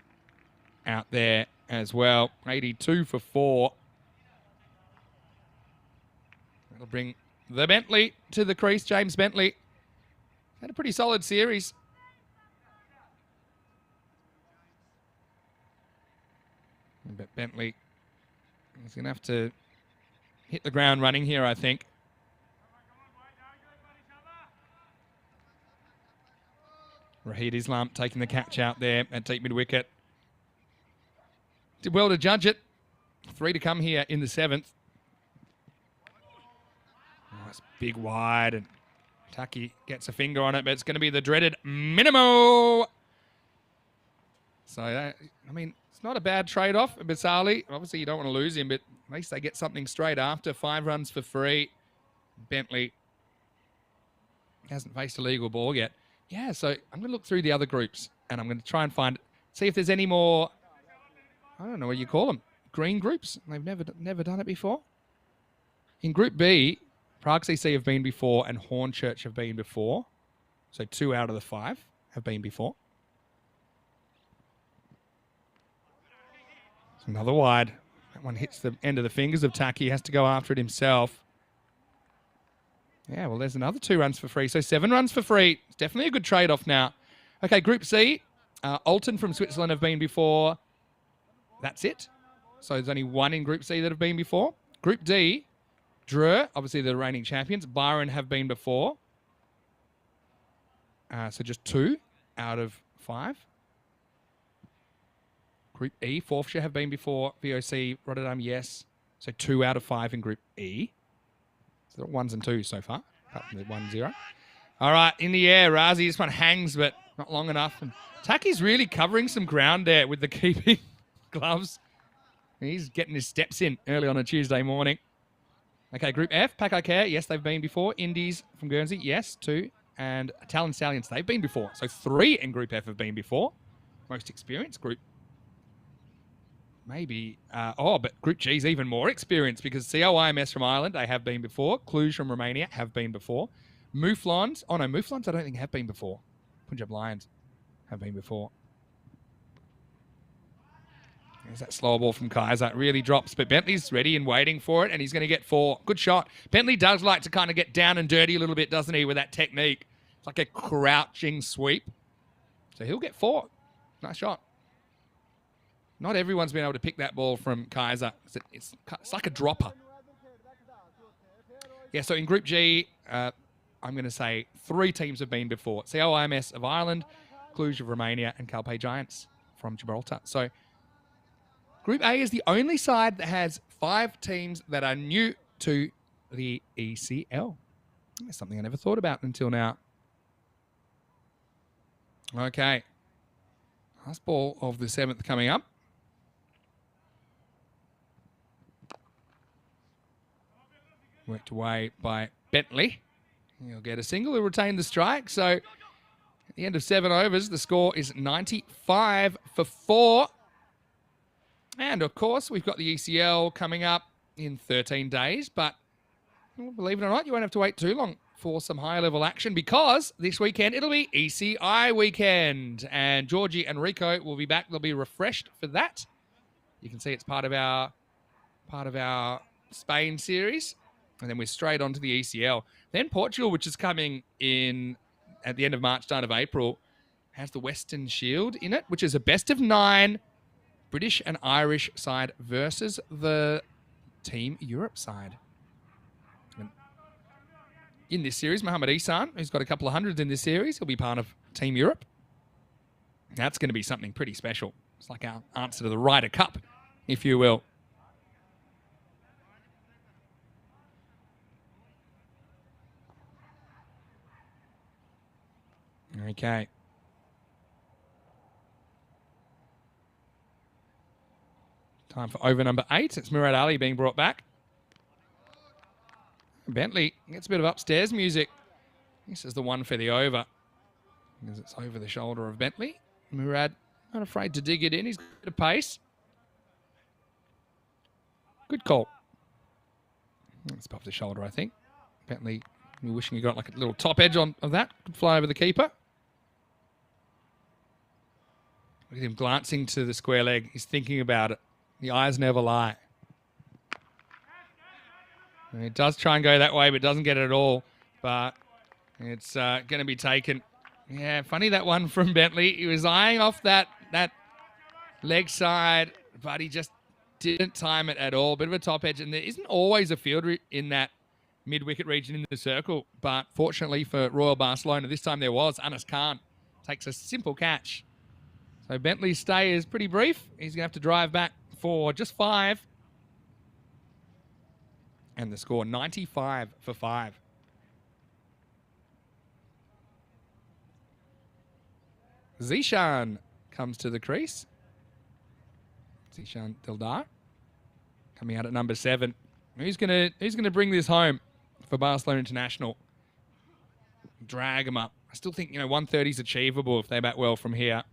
out there as well. 82 for 4. That'll bring the Bentley to the crease. James Bentley had a pretty solid series. But Bentley is going to have to hit the ground running here, I think. Rahid Islam taking the catch out there at deep mid-wicket. Did well to judge it. 3 to come here in the 7th. Nice big wide, and Taki gets a finger on it, but it's going to be the dreaded Minimo. So, I mean, it's not a bad trade-off. Basali, obviously you don't want to lose him, but at least they get something straight after. 5 runs for free. Bentley hasn't faced a legal ball yet. Yeah, so I'm going to look through the other groups, and I'm going to try and see if there's any more, I don't know what you call them, green groups. They've never done it before. In Group B, Prague CC have been before and Hornchurch have been before. So 2 out of the 5 have been before. It's another wide. That one hits the end of the fingers of Taki. He has to go after it himself. Yeah, well, there's another 2 runs for free. So 7 runs for free. It's definitely a good trade-off now. Okay, Group C. Alton from Switzerland have been before. That's it. So there's only 1 in Group C that have been before. Group D. Dreux, obviously the reigning champions. Byron have been before. So just 2 out of 5. Group E. Forfshire have been before. VOC, Rotterdam, yes. So 2 out of 5 in Group E. So 1s and 2s so far, apart from the 1-0. All right, in the air, Razi. This one hangs, but not long enough. And Taki's really covering some ground there with the keeping gloves. He's getting his steps in early on a Tuesday morning. Okay, Group F, Pakai Care. Yes, they've been before. Indies from Guernsey. Yes, 2. And Talon Stallions, they've been before. So 3 in Group F have been before. Most experienced group. Maybe. But Group G is even more experienced because COIMS from Ireland, they have been before. Cluj from Romania have been before. Mouflons. Oh, no, Mouflons I don't think have been before. Punjab Lions have been before. There's that slow ball from Kaiser. It really drops, but Bentley's ready and waiting for it, and he's going to get 4. Good shot. Bentley does like to kind of get down and dirty a little bit, doesn't he, with that technique. It's like a crouching sweep. So he'll get 4. Nice shot. Not everyone's been able to pick that ball from Kaiser. It's like a dropper. Yeah, so in Group G, I'm going to say 3 teams have been before. COIMS of Ireland, Cluj of Romania, and Calpe Giants from Gibraltar. So Group A is the only side that has 5 teams that are new to the ECL. That's something I never thought about until now. Okay. Last ball of the 7th coming up. Worked away by Bentley. He'll get a single. He'll retain the strike. So at the end of 7 overs, the score is 95 for 4. And, of course, we've got the ECL coming up in 13 days. But, well, believe it or not, you won't have to wait too long for some high-level action because this weekend it'll be ECI weekend. And Georgie and Rico will be back. They'll be refreshed for that. You can see it's part of our Spain series. And then we're straight on to the ECL. Then Portugal, which is coming in at the end of March, start of April, has the Western Shield in it, which is a best of 9 British and Irish side versus the Team Europe side. And in this series, Mohamed Isan, who's got a couple of hundreds in this series, he'll be part of Team Europe. That's going to be something pretty special. It's like our answer to the Ryder Cup, if you will. Okay. Time for over number 8. It's Murad Ali being brought back. Bentley gets a bit of upstairs music. This is the one for the over. Because it's over the shoulder of Bentley. Murad not afraid to dig it in. He's got a bit of pace. Good call. It's above the shoulder, I think. Bentley, you're wishing you got like a little top edge of that. Could fly over the keeper. Look at him glancing to the square leg. He's thinking about it. The eyes never lie. And it does try and go that way, but doesn't get it at all. But it's going to be taken. Yeah, funny that one from Bentley. He was eyeing off that leg side, but he just didn't time it at all. Bit of a top edge. And there isn't always a fielder in that mid-wicket region in the circle. But fortunately for Royal Barcelona, this time there was. Anas Khan takes a simple catch. So Bentley's stay is pretty brief. He's going to have to drive back for just 5. And the score, 95 for 5. Zishan comes to the crease. Zishan Dildar coming out at number 7. Who's gonna bring this home for Barcelona International? Drag him up. I still think 130 is achievable if they bat well from here.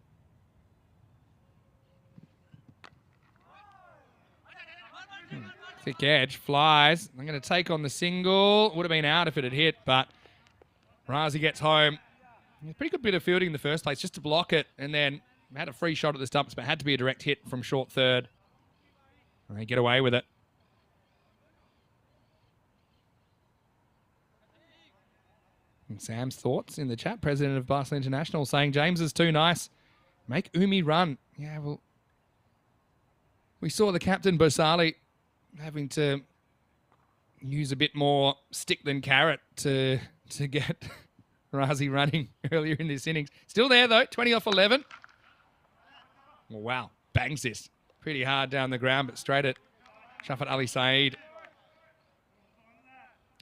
Thick edge, flies. I'm going to take on the single. Would have been out if it had hit, but Razi gets home. A pretty good bit of fielding in the first place just to block it, and then had a free shot at the stumps, but had to be a direct hit from short third. And they get away with it. And Sam's thoughts in the chat, president of Barcelona International, saying James is too nice. Make Umi run. Yeah, well, we saw the captain, Bosali, having to use a bit more stick than carrot to get Razi running earlier in this innings. Still there, though. 20 off 11. Oh, wow. Bangs this. Pretty hard down the ground, but straight at Shafat Ali Saeed.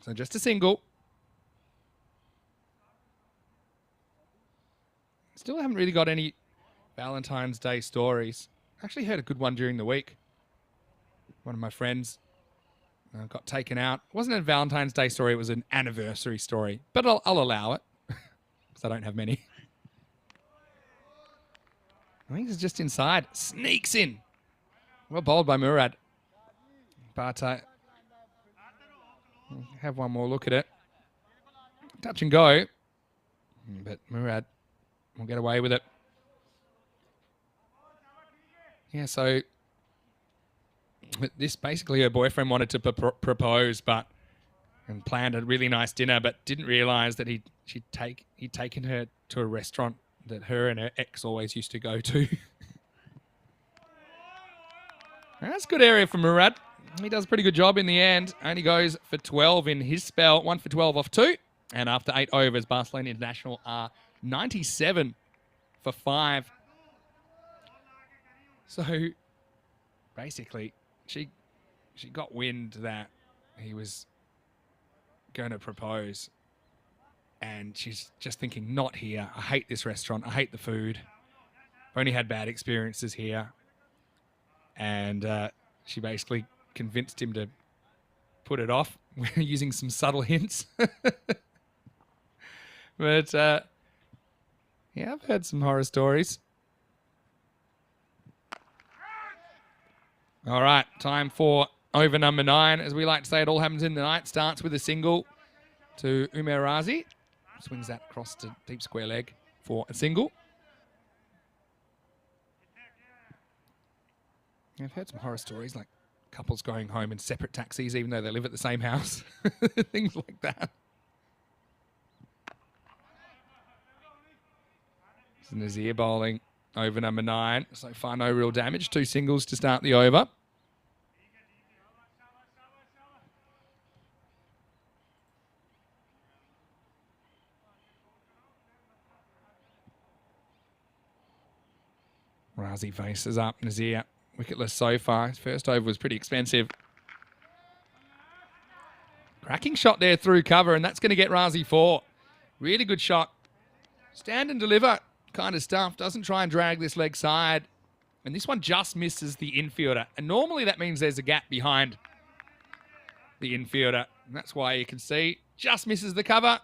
So just a single. Still haven't really got any Valentine's Day stories. Actually heard a good one during the week. One of my friends got taken out. It wasn't a Valentine's Day story. It was an anniversary story. But I'll allow it because I don't have many. I think it's just inside. Sneaks in. Well bowled by Murad. But have one more look at it. Touch and go. But Murad will get away with it. Yeah, so this basically her boyfriend wanted to propose, and planned a really nice dinner, but didn't realise that he'd taken her to a restaurant that her and her ex always used to go to. That's a good area for Murad. He does a pretty good job in the end. Only goes for 12 in his spell. 1 for 12 off 2. And after 8 overs, Barcelona International are 97 for 5. So basically, she got wind that he was going to propose. And she's just thinking, not here. I hate this restaurant. I hate the food. I've only had bad experiences here. And she basically convinced him to put it off using some subtle hints. But, yeah, I've heard some horror stories. All right, time for over number 9. As we like to say, it all happens in the night. Starts with a single. to Umer Razi. Swings that across to deep square leg for a single. I've heard some horror stories like couples going home in separate taxis even though they live at the same house. Things like that. Nazir bowling over number 9. So far, no real damage. 2 singles to start the over. Razi faces up. Nazir wicketless so far. His first over was pretty expensive. Cracking shot there through cover, and that's going to get Razi 4. Really good shot. Stand and deliver kind of stuff. Doesn't try and drag this leg side. And this one just misses the infielder. And normally that means there's a gap behind the infielder. And that's why you can see just misses the cover.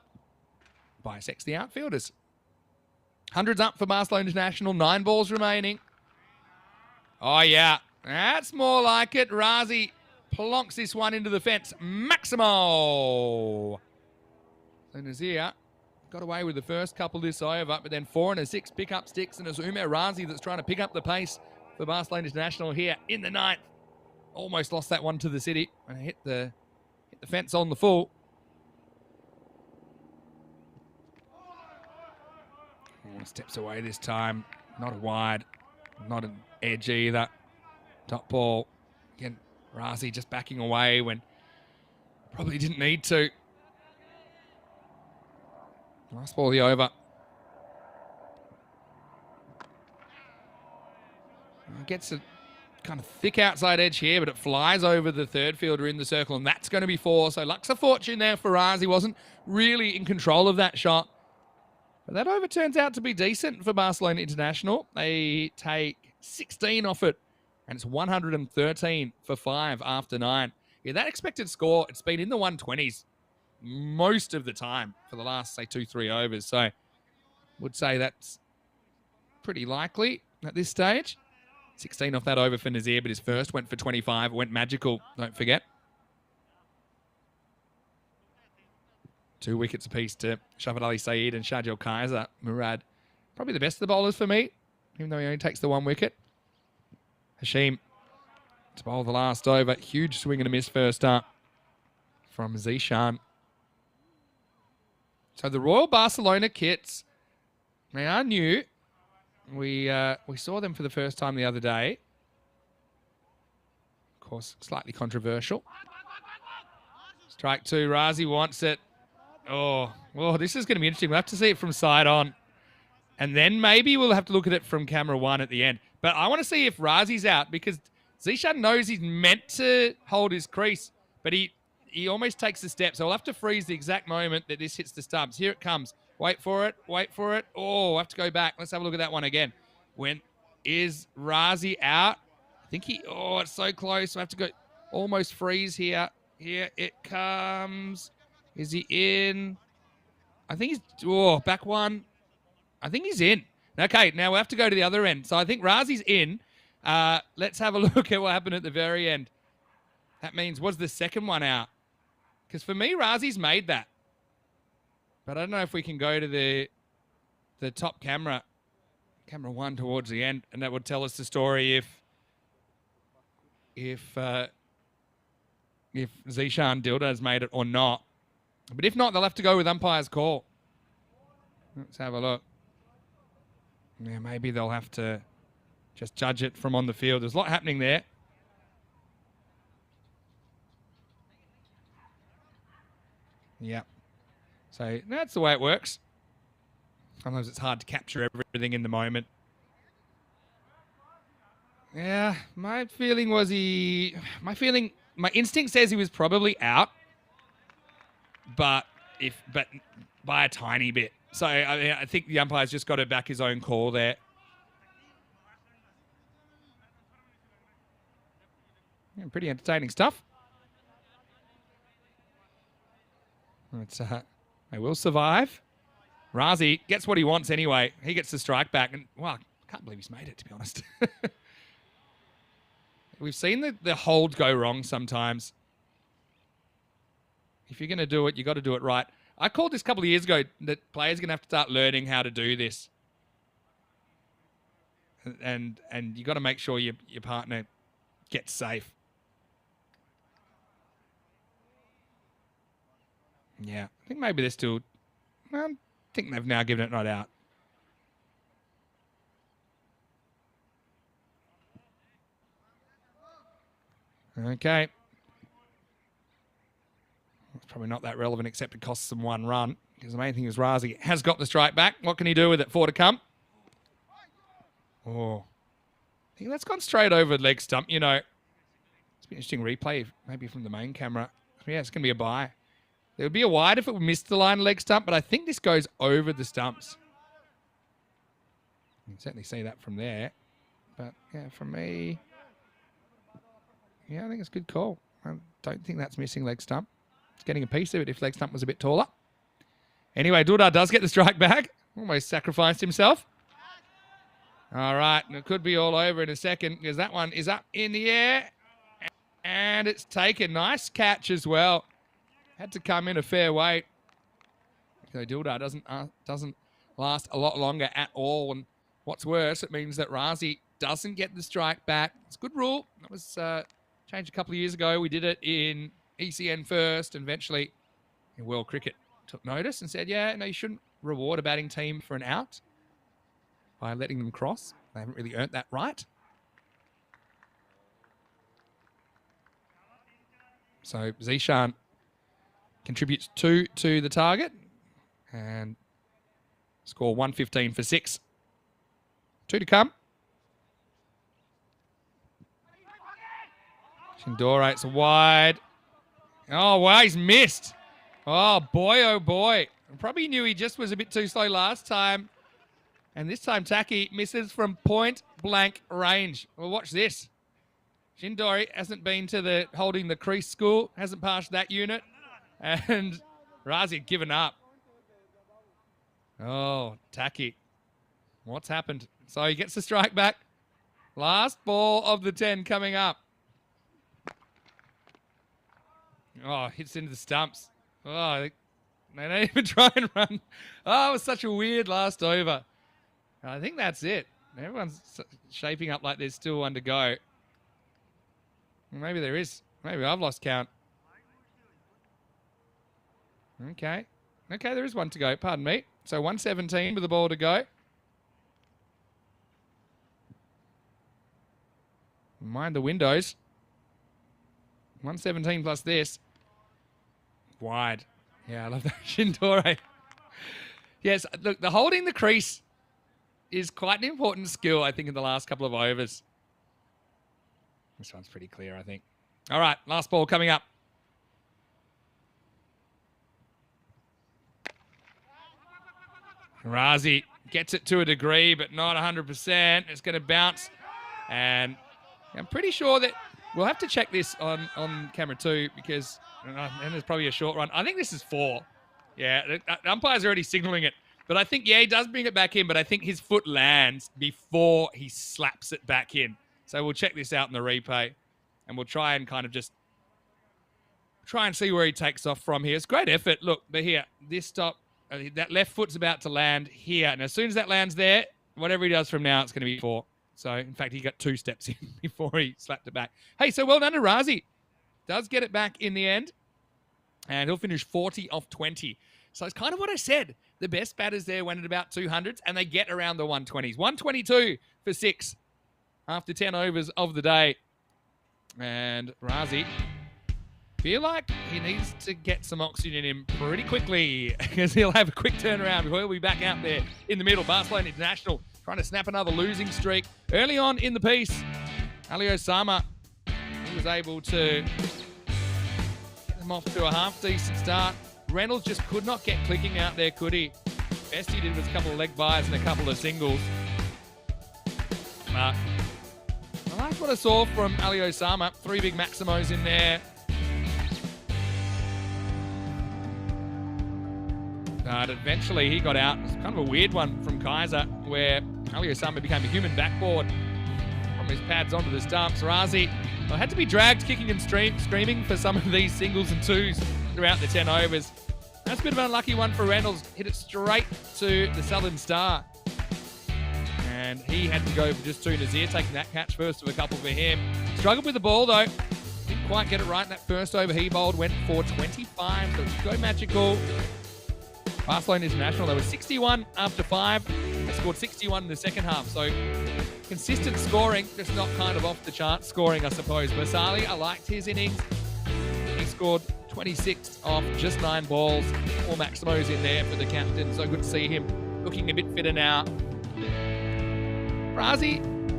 Bisects the outfielders. 100's up for Barcelona International. 9 balls remaining. Oh, yeah. That's more like it. Razi plonks this one into the fence. Maximo. So Nazir got away with the first couple this over, but then 4 and a 6 pick up sticks, and it's Umer Razi that's trying to pick up the pace for Barcelona International here in the 9th. Almost lost that one to the city and hit the fence on the full. Steps away this time. Not a wide, not an edge either. Top ball. Again, Razi just backing away when probably didn't need to. Last ball, the over. Gets a kind of thick outside edge here, but it flies over the third fielder in the circle, and that's going to be 4. So Lux of fortune there for Razi. Wasn't really in control of that shot. But that over turns out to be decent for Barcelona International. They take 16 off it, and it's 113 for 5 after 9. Yeah, that expected score, it's been in the 120s most of the time for the last, say, 2-3 overs. So would say that's pretty likely at this stage. 16 off that over for Nazir, but his first went for 25. Went magical, don't forget. 2 wickets apiece to Shafat Ali Saeed and Shajil Kaiser. Murad, probably the best of the bowlers for me, even though he only takes the 1 wicket. Hashim to bowl the last over. Huge swing and a miss first up from Zishan. So the Royal Barcelona kits, they are new. We saw them for the first time the other day. Of course, slightly controversial. Strike 2, Razi wants it. Oh, this is going to be interesting. We'll have to see it from side on. And then maybe we'll have to look at it from camera 1 at the end. But I want to see if Razi's out, because Zishan knows he's meant to hold his crease, but he almost takes the step. So we'll have to freeze the exact moment that this hits the stumps. Here it comes. Wait for it. Wait for it. Oh, I have to go back. Let's have a look at that one again. When is Razi out? I think it's so close. I have to go almost freeze here. Here it comes. Is he in? I think he's, back one. I think he's in. Okay, now we have to go to the other end. So I think Razi's in. Let's have a look at what happened at the very end. That means, was the second one out? Because for me, Razi's made that. But I don't know if we can go to the top camera 1 towards the end, and that would tell us the story if Zishan Dilda has made it or not. But if not, they'll have to go with umpire's call. Let's have a look. Yeah, maybe they'll have to just judge it from on the field. There's a lot happening there. Yeah. So that's the way it works. Sometimes it's hard to capture everything in the moment. Yeah, my instinct says he was probably out, but by a tiny bit. So I think the umpire's just got to back his own call there. Yeah, pretty entertaining stuff. They will survive. Razi gets what he wants anyway. He gets the strike back. And, I can't believe he's made it, to be honest. We've seen the hold go wrong sometimes. If you're going to do it, you've got to do it right. I called this a couple of years ago that players are going to have to start learning how to do this. And you got to make sure your partner gets safe. Yeah, I think maybe they're still... I think they've now given it not out. Okay. It's probably not that relevant except it costs them 1 run. Because the main thing is Razi has got the strike back. What can he do with it? 4 to come. Oh. I think that's gone straight over the leg stump. You know, it's been an interesting replay, maybe from the main camera. Yeah, it's going to be a bye. There would be a wide if it missed the line leg stump, but I think this goes over the stumps. You can certainly see that from there. But, yeah, from me... Yeah, I think it's a good call. I don't think that's missing leg stump. It's getting a piece of it if leg stump was a bit taller. Anyway, Durdar does get the strike back. Almost sacrificed himself. All right, and it could be all over in a second because that one is up in the air. And it's taken. Nice catch as well. Had to come in a fair weight. So Dildar doesn't last a lot longer at all. And what's worse, it means that Razi doesn't get the strike back. It's a good rule. That was changed a couple of years ago. We did it in ECN first, and eventually in World Cricket took notice and said, yeah, no, you shouldn't reward a batting team for an out by letting them cross. They haven't really earned that right. So Zishan contributes 2 to the target and score 115 for 6. 2 to come. Shindora, it's wide. Oh, wow, he's missed. Oh, boy, oh, boy. I probably knew he just was a bit too slow last time. And this time, Taki misses from point-blank range. Well, watch this. Shindori hasn't been to the holding the crease school, hasn't passed that unit. And Razi had given up. Oh, Taki. What's happened? So he gets the strike back. Last ball of the 10 coming up. Oh, hits into the stumps. Oh, they don't even try and run. Oh, it was such a weird last over. I think that's it. Everyone's shaping up like there's still one to go. Maybe there is. Maybe I've lost count. Okay. Okay, there is one to go. Pardon me. So 117 with the ball to go. Mind the windows. 117 plus this. Wide. Yeah, I love that. Shindore. Yes, look, the holding the crease is quite an important skill, I think, in the last couple of overs. This one's pretty clear, I think. All right, last ball coming up. Razi gets it to a degree, but not 100%. It's going to bounce. And I'm pretty sure that we'll have to check this on camera too, because and there's probably a short run. I think this is 4. Yeah, the umpire's already signaling it. But I think, yeah, he does bring it back in, but I think his foot lands before he slaps it back in. So we'll check this out in the replay, and we'll try and kind of just try and see where he takes off from here. It's great effort. Look, but here, this stop, that left foot's about to land here. And as soon as that lands there, whatever he does from now, it's going to be 4. So, in fact, he got 2 steps in before he slapped it back. Hey, so well done to Razi. Does get it back in the end. And he'll finish 40 off 20. So it's kind of what I said. The best batters there went at about 200s, and they get around the 120s. 122 for 6 after 10 overs of the day. And Razi, feel like he needs to get some oxygen in him pretty quickly, because he'll have a quick turnaround before he'll be back out there in the middle. Barcelona International trying to snap another losing streak. Early on in the piece, Ali Osama, he was able to get them off to a half-decent start. Reynolds just could not get clicking out there, could he? Best he did was a couple of leg byes and a couple of singles. But I like what I saw from Ali Osama. 3 big Maximos in there. But eventually he got out. It was kind of a weird one from Kaiser, where Ali Osama became a human backboard from his pads onto the stumps. Razi had to be dragged kicking and screaming for some of these singles and twos throughout the 10 overs. That's a bit of an unlucky one for Reynolds. Hit it straight to the Southern Star. And he had to go for just 2. Nazir taking that catch first of a couple for him. Struggled with the ball, though. Didn't quite get it right in that first over. He bowled, went for 25. So it's go magical. Barcelona International, they were 61 after 5. They scored 61 in the second half. So consistent scoring, just not kind of off the chart scoring, I suppose. Basali, I liked his innings. He scored 26 off just 9 balls. 4 Maximos in there for the captain. So good to see him looking a bit fitter now. Razi,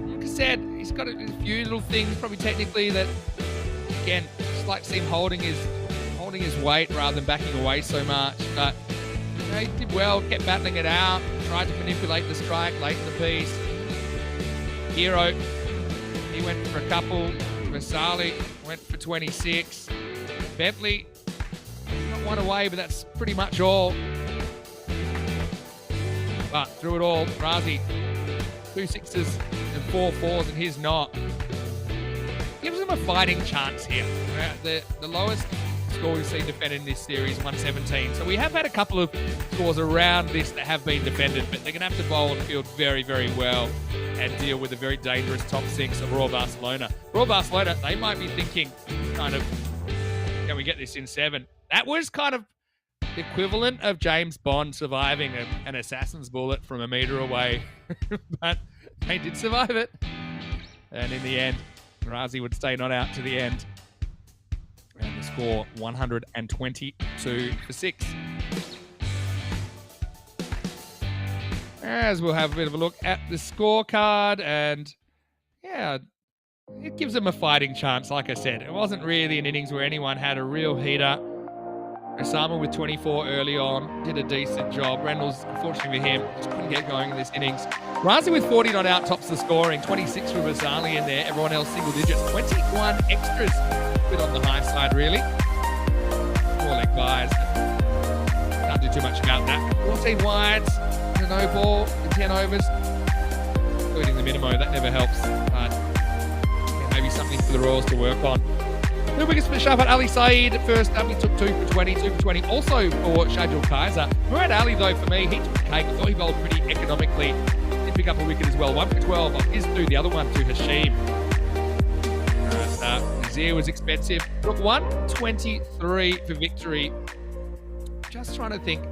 like I said, he's got a few little things, probably technically, that, again, just like to see him holding his weight rather than backing away so much. But he did well, kept battling it out, tried to manipulate the strike late in the piece. Hero, he went for a couple. Vasali went for 26. Bentley, not one away, but that's pretty much all. But through it all, Razi, 2 6s and 4 4s, and he's not. Gives them a fighting chance here. The lowest score we've seen defended in this series, 117. So we have had a couple of scores around this that have been defended, but they're going to have to bowl and field very, very well and deal with a very dangerous top 6 of Royal Barcelona. Royal Barcelona, they might be thinking kind of, can we get this in 7? That was kind of the equivalent of James Bond surviving an assassin's bullet from a metre away. But they did survive it. And in the end, Razi would stay not out to the end. And the score 122 for 6. As we'll have a bit of a look at the scorecard, and yeah, it gives them a fighting chance. Like I said, it wasn't really an innings where anyone had a real heater. Osama with 24 early on did a decent job. Reynolds, unfortunately for him, just couldn't get going in this innings. Razi with 40 not out tops the scoring. 26 for Vasali in there. Everyone else single digits. 21 extras. A bit on the high side, really. 4 leg buys. Can't do too much about that. 14 wides. And a no ball in 10 overs. Including the minimo. That never helps. But yeah, maybe something for the Royals to work on. The biggest split shot at Ali Saeed. First up, he took 2 for 20, 2 for 20. Also for Shadul Kaiser. Murad Ali, though, for me, he took the cake. I thought he bowled pretty economically. Did pick up a wicket as well. 1 for 12 off his 2, the other one to Hashim. Nazir was expensive. Took 123 for victory. Just trying to think,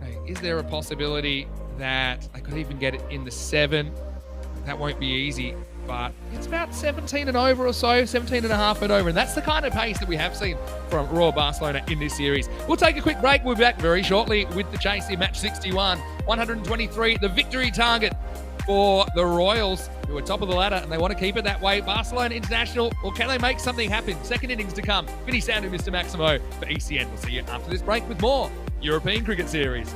hey, is there a possibility that I could even get it in the 7? That won't be easy. But it's about 17 and over or so, 17 and a half and over. And that's the kind of pace that we have seen from Royal Barcelona in this series. We'll take a quick break. We'll be back very shortly with the chase in match 61. 123, the victory target for the Royals, who are top of the ladder, and they want to keep it that way. Barcelona International, or can they make something happen? Second innings to come. Vinny Sandu, Mr. Maximo for ECN. We'll see you after this break with more European Cricket Series.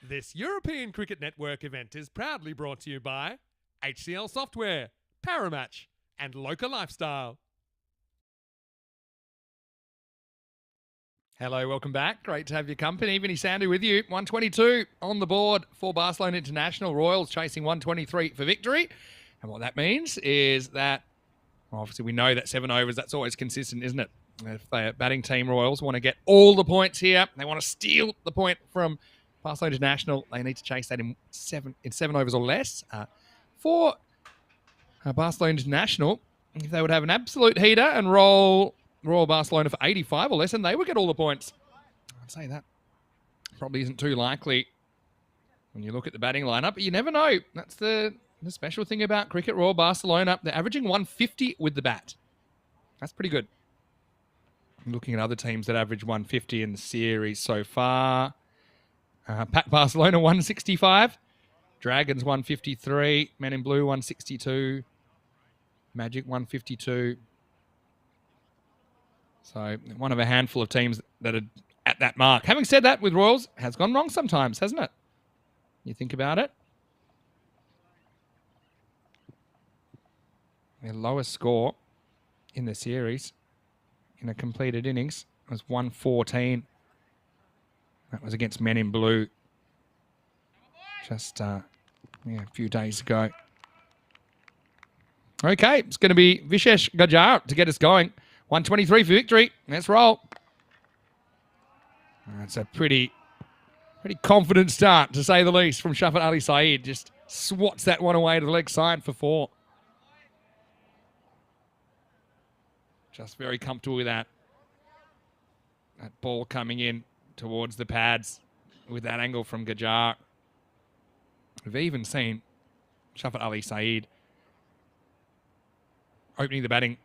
This European Cricket Network event is proudly brought to you by HCL Software, Paramatch, and Local Lifestyle. Hello, welcome back. Great to have your company. Vinny Sandu with you. 122 on the board for Barcelona International. Royals chasing 123 for victory. And what that means is that, well, obviously we know that 7 overs, that's always consistent, isn't it? If the batting team Royals want to get all the points here, they want to steal the point from Barcelona International, they need to chase that in seven overs or less. For Barcelona International, if they would have an absolute heater and roll Royal Barcelona for 85 or less, and they would get all the points. I'd say that probably isn't too likely when you look at the batting lineup, but you never know. That's the special thing about cricket. Royal Barcelona, they're averaging 150 with the bat. That's pretty good. I'm looking at other teams that average 150 in the series so far. Pat Barcelona 165, Dragons 153, Men in Blue 162, Magic 152. So one of a handful of teams that are at that mark. Having said that, with Royals, has gone wrong sometimes, hasn't it? You think about it. Their lowest score in the series in a completed innings was 114. That was against Men in Blue just a few days ago. Okay, it's going to be Vishesh Gajar to get us going. 123 for victory. Let's roll. That's a pretty confident start, to say the least, from Shafat Ali Saeed. Just swats that one away to the leg side for 4. Just very comfortable with that. That ball coming in towards the pads with that angle from Gajar. We've even seen Shafat Ali Saeed opening the batting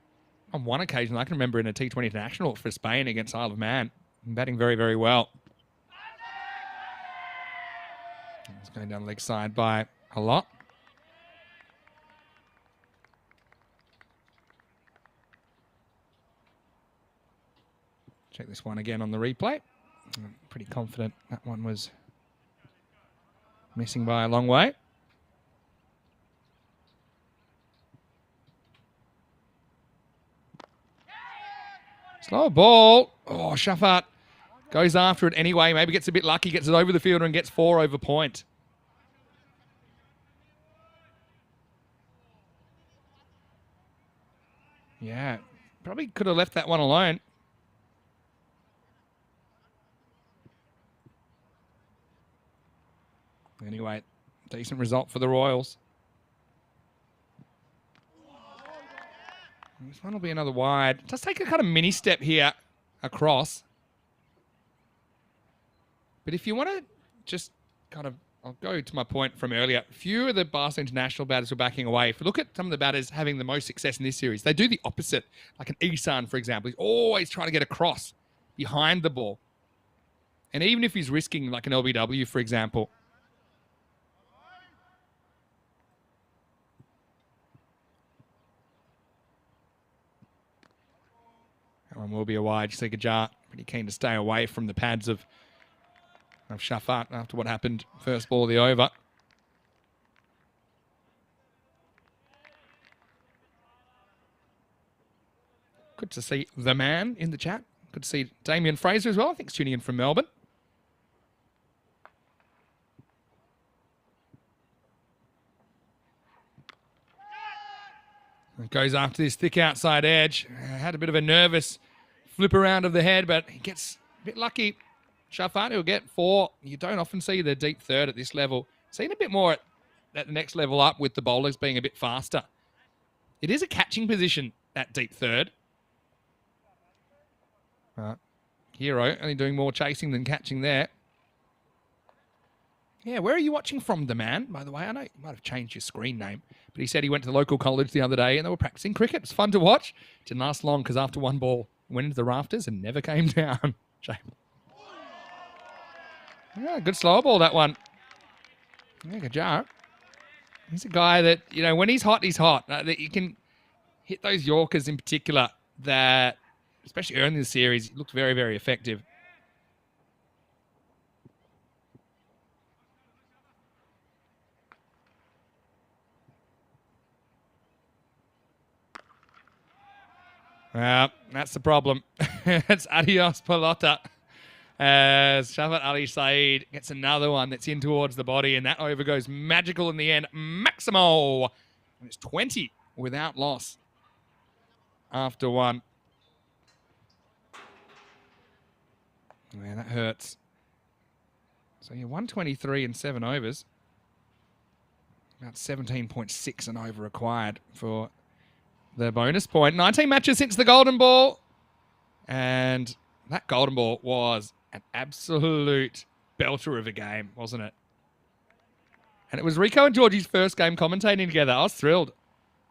on one occasion. I can remember in a T20 International for Spain against Isle of Man. Batting very, very well. It's going down the leg side by a lot. Check this one again on the replay. I'm pretty confident that one was missing by a long way. Slow ball. Oh, Shafat goes after it anyway. Maybe gets a bit lucky, gets it over the fielder and gets 4 over point. Yeah, probably could have left that one alone. Anyway, decent result for the Royals. This one will be another wide. Just take a kind of mini step here across. But if you want to just kind of, I'll go to my point from earlier. Few of the Barcelona International batters were backing away. If you look at some of the batters having the most success in this series, they do the opposite. Like an Isan, for example. He's always trying to get across behind the ball. And even if he's risking like an LBW, for example, that one will be a wide. You see Gajar pretty keen to stay away from the pads of Shafat after what happened first ball of the over. Good to see the man in the chat. Good to see Damien Fraser as well. I think he's tuning in from Melbourne. It goes after this thick outside edge. Had a bit of a nervous flip around of the head, but he gets a bit lucky. Shafat will get 4. You don't often see the deep third at this level. Seen a bit more at the next level up with the bowlers being a bit faster. It is a catching position, that deep third. Hero only doing more chasing than catching there. Yeah, where are you watching from, the man? By the way, I know you might have changed your screen name, but he said he went to the local college the other day and they were practicing cricket. It's fun to watch. Didn't last long because after one ball, went into the rafters and never came down. Shame. Yeah, good slow ball, that one. Yeah, Gajar. He's a guy that, you know, when he's hot, he's hot. That you can hit those Yorkers in particular that, especially early in the series, looked very, very effective. Well, that's the problem. It's adios pelota. As Shafat Ali Saeed gets another one that's in towards the body, and that over goes magical in the end. Maximo. And it's 20 without loss after one. Man, that hurts. So you're 123 and 7 overs. About 17.6 and over required for the bonus point. 19 matches since the golden ball. And that golden ball was an absolute belter of a game, wasn't it? And it was Rico and Georgie's first game commentating together. I was thrilled.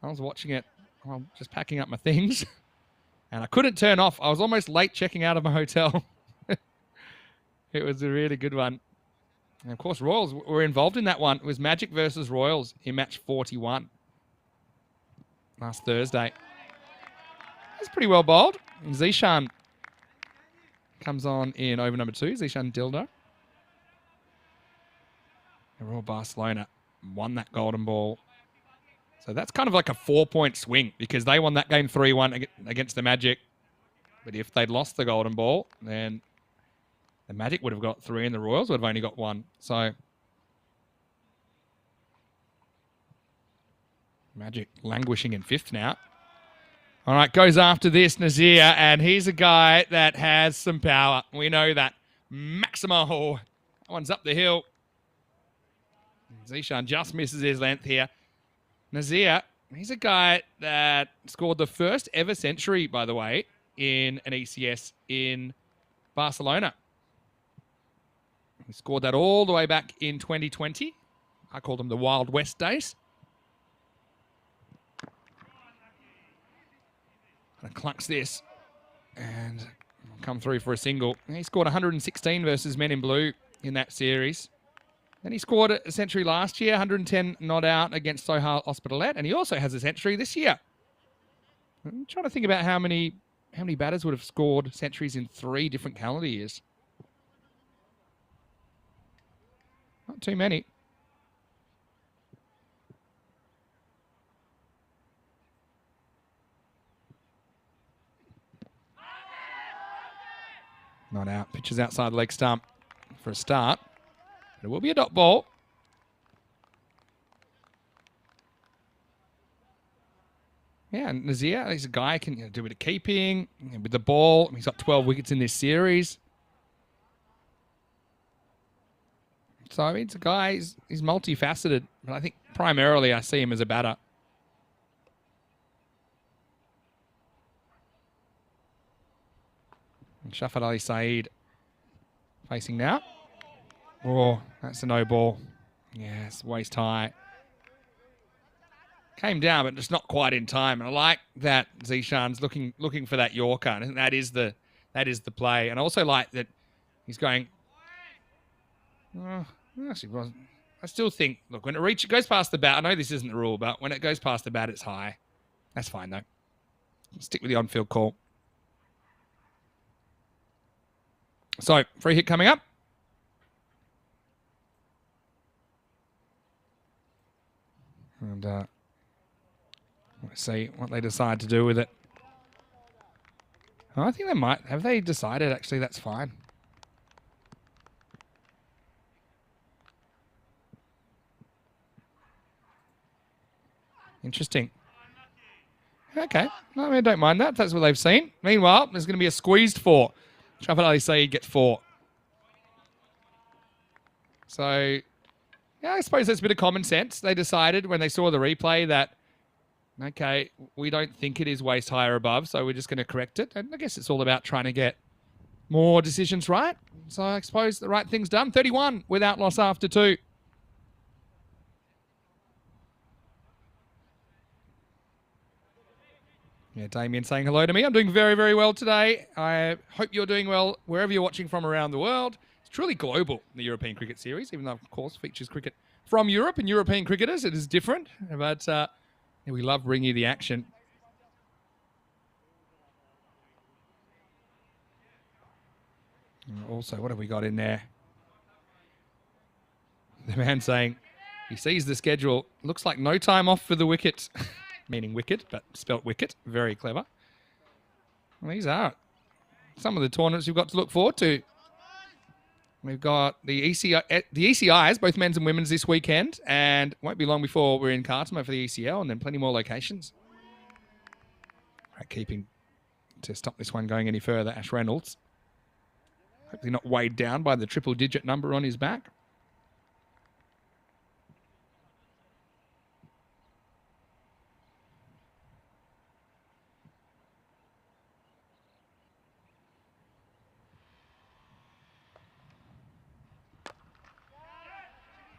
I was watching it while just packing up my things. And I couldn't turn off. I was almost late checking out of my hotel. It was a really good one. And of course, Royals were involved in that one. It was Magic versus Royals in match 41 last Thursday. That's pretty well bowled. And Zishan comes on in over number 2, Zishan Dildo. And Royal Barcelona won that golden ball. So that's kind of like a 4-point swing because they won that game 3-1 against the Magic. But if they'd lost the golden ball, then the Magic would have got 3 and the Royals would have only got 1. So Magic languishing in 5th now. All right, goes after this, Nazir, and he's a guy that has some power. We know that. Maximo. That one's up the hill. Zishan just misses his length here. Nazir, he's a guy that scored the first ever century, by the way, in an ECS in Barcelona. He scored that all the way back in 2020. I called them the Wild West days. And clunks this and come through for a single. He scored 116 versus Men in Blue in that series. Then he scored a century last year, 110 not out against Sohail Hospitalet, and he also has a century this year. I'm trying to think about how many batters would have scored centuries in 3 different calendar years. Not too many. Not out. Pitches outside leg stump for a start. But it will be a dot ball. Yeah, and Nazir, he's a guy who can do a bit of keeping with the ball. He's got 12 wickets in this series. So, I mean, it's a guy, he's multifaceted. But I think primarily I see him as a batter. And Shafat Ali Saeed facing now. Oh, that's a no ball. Yes, waist high. Came down, but just not quite in time. And I like that Zishan's looking for that Yorker. I think that is the play. And I also like that he's going. Actually, wasn't. I still think. Look, when it goes past the bat. I know this isn't the rule, but when it goes past the bat, it's high. That's fine though. Stick with the on-field call. So, free hit coming up. And let's see what they decide to do with it. Oh, I think they might. Have they decided, actually, that's fine? Interesting. Okay. No, I mean, I don't mind that. That's what they've seen. Meanwhile, there's going to be a squeezed 4. Shafat Ali Saeed gets 4. So, yeah, I suppose that's a bit of common sense. They decided when they saw the replay that, okay, we don't think it is waist high or above, so we're just going to correct it. And I guess it's all about trying to get more decisions right. So I suppose the right thing's done. 31 without loss after 2. Yeah, Damien saying hello to me. I'm doing very, very well today. I hope you're doing well wherever you're watching from around the world. It's truly global, the European Cricket Series, even though, of course, features cricket from Europe and European cricketers. It is different, but we love bringing you the action. Also, what have we got in there? The man saying he sees the schedule. Looks like no time off for the wicket. Meaning wicket, but spelt wicket. Very clever. Well, these are some of the tournaments we've got to look forward to. We've got the ECIs, both men's and women's, this weekend, and it won't be long before we're in Cartama for the ECL, and then plenty more locations. Right, keeping to stop this one going any further, Ash Reynolds. Hopefully not weighed down by the triple-digit number on his back.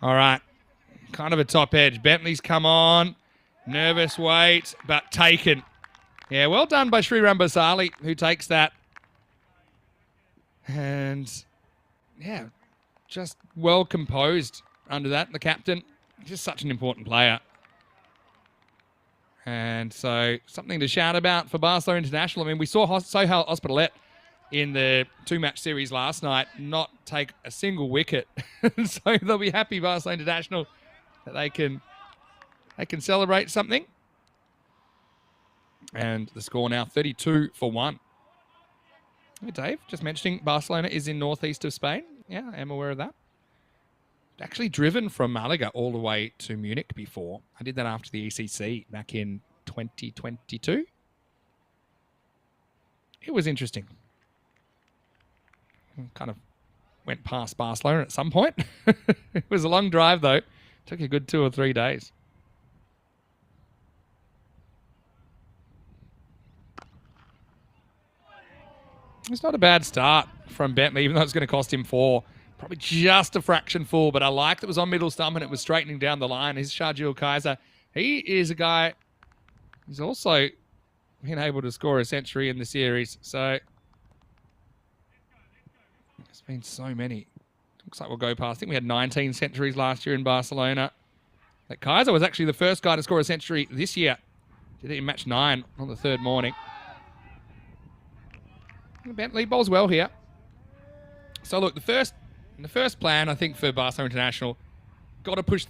All right, kind of a top edge. Bentley's come on. Nervous wait, but taken. Yeah, well done by Sriram Basali, who takes that. And, yeah, just well composed under that. The captain, just such an important player. And so something to shout about for Barcelona International. I mean, we saw Sohail Hospitalet in the two-match series last night not take a single wicket. So they'll be happy, Barcelona International, that they can celebrate something. And the score now 32-1. Hey, Dave, just mentioning Barcelona is in northeast of Spain. Yeah, I am aware of that. Actually driven from Malaga all the way to Munich before. I did that after the ECC back in 2022. It was interesting. Kind of went past Barcelona at some point. It was a long drive, though. Took a good 2 or 3 days. It's not a bad start from Bentley, even though it's going to cost him 4. Probably just a fraction full, but I liked it was on middle stump and it was straightening down the line. He's Sharjeel Kaiser. He is a guy who's also been able to score a century in the series. So there's been so many. Looks like we'll go past. I think we had 19 centuries last year in Barcelona. That Kaiser was actually the first guy to score a century this year. Did it in match 9 on the third morning. Bentley bowls well here. So look, the first plan I think for Barcelona International, got to push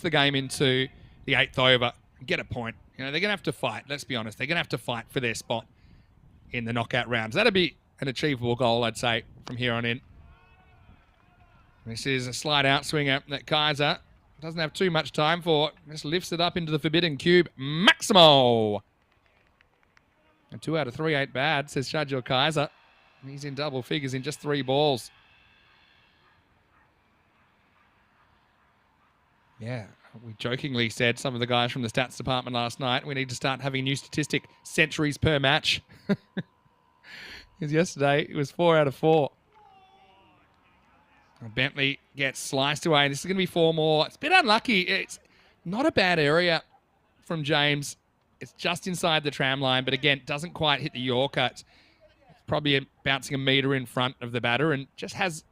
the game into the 8th over, get a point. You know, they're gonna have to fight. Let's be honest, they're gonna have to fight for their spot in the knockout rounds. That'd be an achievable goal, I'd say, from here on in. This is a slide out swinger that Kaiser doesn't have too much time for. Just lifts it up into the forbidden cube. Maximo. And 2 out of 3 ain't bad, says Sharjeel Kaiser. He's in double figures in just 3 balls. Yeah, we jokingly said, some of the guys from the stats department last night, we need to start having a new statistic, centuries per match. Because yesterday it was 4 out of 4. Bentley gets sliced away. This is going to be 4 more. It's a bit unlucky. It's not a bad area from James. It's just inside the tram line, but again, doesn't quite hit the Yorker. It's probably bouncing a metre in front of the batter and just has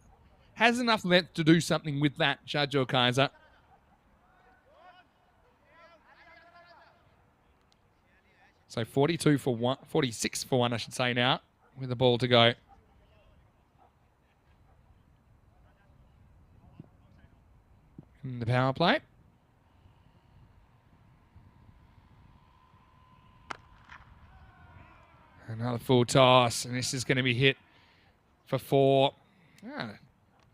enough length to do something with that, Sharjeel Kaiser. So 46 for 1, I should say now, with the ball to go. In the power play. Another full toss, and this is going to be hit for 4.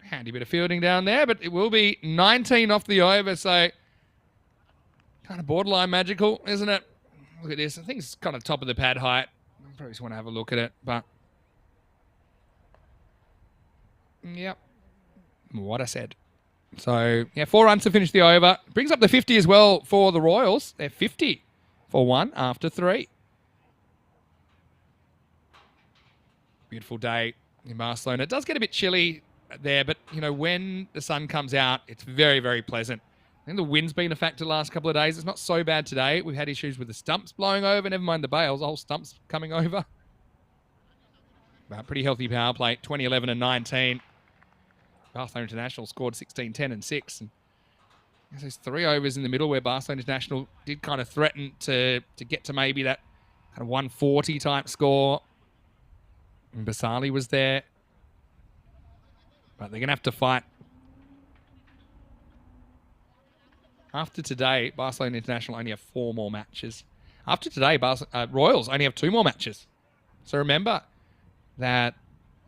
Handy bit of fielding down there, but it will be 19 off the over, so kind of borderline magical, isn't it? Look at this. I think it's kind of top of the pad height. I probably just want to have a look at it, but yep, what I said. So, yeah, 4 runs to finish the over. Brings up the 50 as well for the Royals. They're 50 for 1 after 3. Beautiful day in Barcelona. It does get a bit chilly there, but, you know, when the sun comes out, it's very, very pleasant. I think the wind's been a factor the last couple of days. It's not so bad today. We've had issues with the stumps blowing over. Never mind the bales. The whole stumps coming over. But pretty healthy power play. 20, 11 and 19. Barcelona International scored 16, 10 and 6. And there's 3 overs in the middle where Barcelona International did kind of threaten to get to maybe that kind of 140 type score. And Basali was there. But they're going to have to fight. After today, Barcelona International only have 4 more matches. After today, Royals only have 2 more matches. So remember that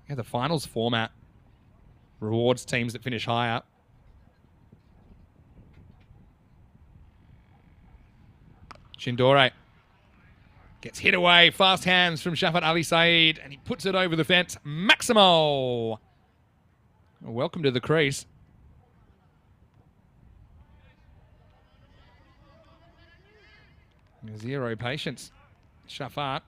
the finals format rewards teams that finish higher. Shindore gets hit away. Fast hands from Shafat Ali Saeed, and he puts it over the fence. Maximo. Welcome to the crease. Zero patience. Shafat.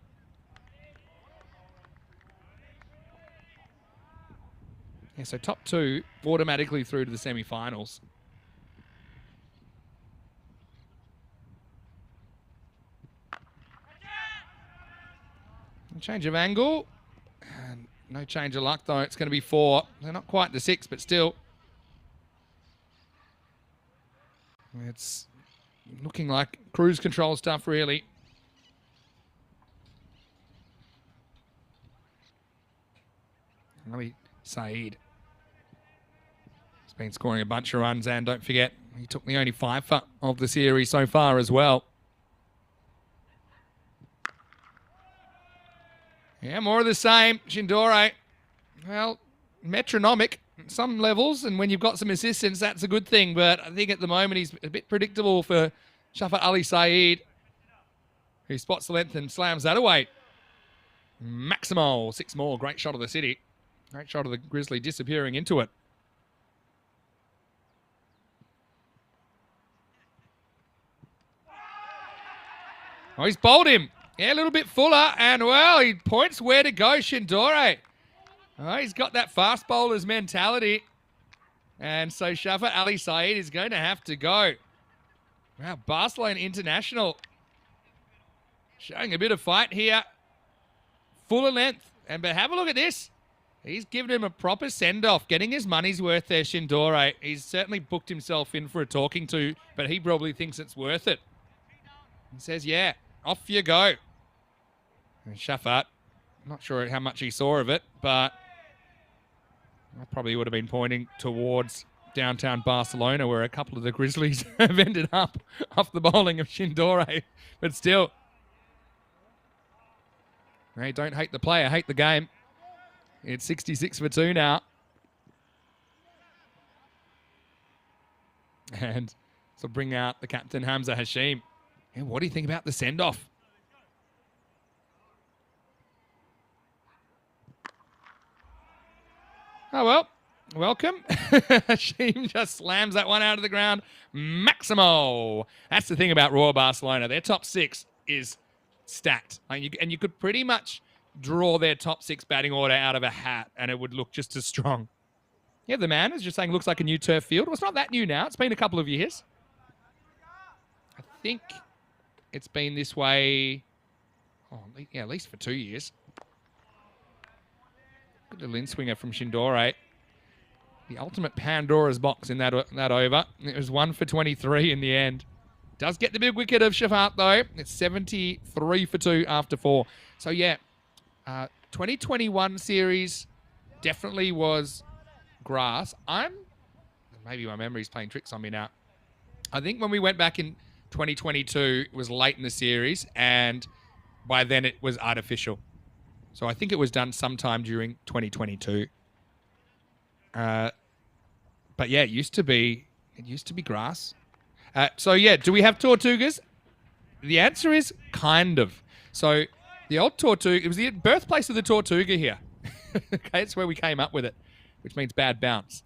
Yeah, so top two automatically through to the semi-finals. Change of angle. And no change of luck, though. It's going to be 4. They're not quite the 6, but still. It's looking like cruise control stuff, really. Ali Saeed has been scoring a bunch of runs, and don't forget, he took the only 5 of the series so far as well. Yeah, more of the same. Shindore, well, metronomic at some levels, and when you've got some assistance, that's a good thing. But I think at the moment he's a bit predictable for Shafat Ali Saeed, who spots the length and slams that away. Maximo, 6 more. Great shot of the city. Great shot of the Grizzly disappearing into it. Oh, he's bowled him. Yeah, a little bit fuller, and well, he points where to go, Shindore. Oh, he's got that fast bowler's mentality. And so Shafat Ali Saeed is going to have to go. Wow, Barcelona International showing a bit of fight here. Fuller length, but have a look at this. He's given him a proper send-off, getting his money's worth there, Shindore. He's certainly booked himself in for a talking to, but he probably thinks it's worth it. He says, yeah, off you go. And Shafat, not sure how much he saw of it, but I probably would have been pointing towards downtown Barcelona, where a couple of the Grizzlies have ended up off the bowling of Shindore. But still, hey, don't hate the player, hate the game. It's 66 for 2 now. And this will bring out the captain, Hamza Hashim. And what do you think about the send-off? Oh, well, welcome. Hashim just slams that one out of the ground. Maximo. That's the thing about Royal Barcelona. Their top 6 is stacked. And you could pretty much draw their top 6 batting order out of a hat, and it would look just as strong. Yeah, the man is just saying looks like a new turf field. Well, it's not that new now. It's been a couple of years. I think it's been this way, at least for 2 years. Good little in-swinger from Shindore. The ultimate Pandora's box in that over. It was 1 for 23 in the end. Does get the big wicket of Shafat, though. It's 73 for 2 after 4. So, yeah, 2021 series definitely was grass. Maybe my memory's playing tricks on me now. I think when we went back in 2022, it was late in the series, and by then it was artificial. So I think it was done sometime during 2022. But yeah, it used to be grass. So yeah, do we have Tortugas? The answer is kind of. So the old Tortuga, it was the birthplace of the Tortuga here. Okay, it's where we came up with it, which means bad bounce.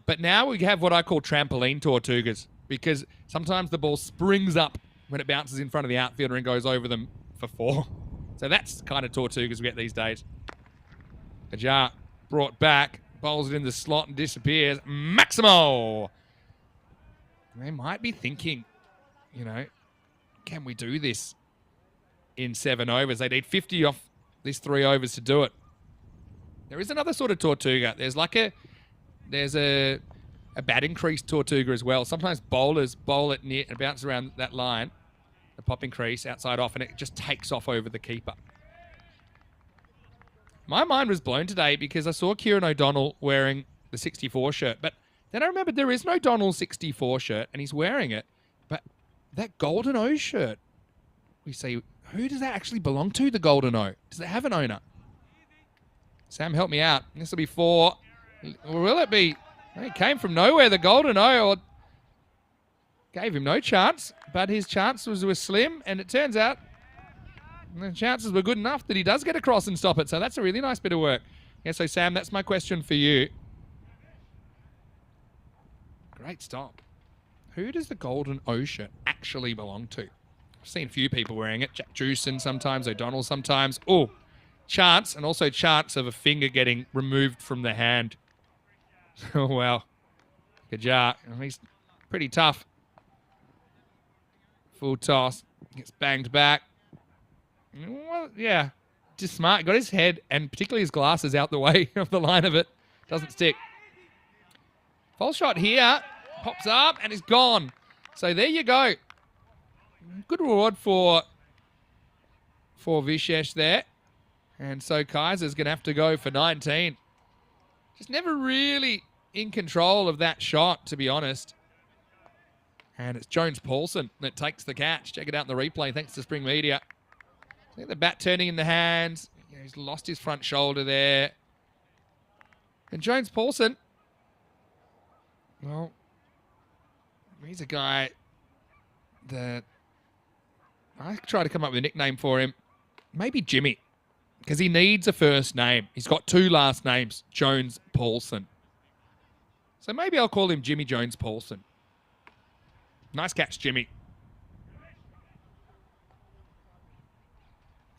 But now we have what I call trampoline Tortugas, because sometimes the ball springs up when it bounces in front of the outfielder and goes over them for 4. So that's the kind of Tortugas we get these days. Ajar brought back, bowls it in the slot and disappears. Maximo! They might be thinking, can we do this in 7 overs? They need 50 off these 3 overs to do it. There is another sort of Tortuga. There's a batting crease Tortuga as well. Sometimes bowlers bowl it near and bounce around that line, the popping crease outside off, and it just takes off over the keeper. My mind was blown today because I saw Kieran O'Donnell wearing the 64 shirt, but then I remembered there is no O'Donnell 64 shirt, and he's wearing it. But that golden O shirt, we see, Who does that actually belong to, the Golden O? Does it have an owner? Sam, help me out. This will be 4. Will it be? It came from nowhere, the Golden O, or gave him no chance, but his chance was slim, and it turns out the chances were good enough that he does get across and stop it. So that's a really nice bit of work. Yeah, so Sam, that's my question for you. Great stop. Who does the Golden O shirt actually belong to? I've seen a few people wearing it. Jack Jewson sometimes, O'Donnell sometimes. Oh, chance, and also chance of a finger getting removed from the hand. Oh, well. Kajar, he's pretty tough. Full toss. Gets banged back. Well, yeah, just smart. Got his head and particularly his glasses out the way of the line of it. Doesn't stick. False shot here. Pops up and is gone. So there you go. Good reward for Vishesh there. And so Kaiser's going to have to go for 19. Just never really in control of that shot, to be honest. And it's Jones-Paulson that takes the catch. Check it out in the replay. Thanks to Spring Media. See the bat turning in the hands. He's lost his front shoulder there. And Jones-Paulson, well, he's a guy that I try to come up with a nickname for him. Maybe Jimmy, because he needs a first name. He's got 2 last names, Jones-Paulson. So maybe I'll call him Jimmy Jones-Paulson. Nice catch, Jimmy.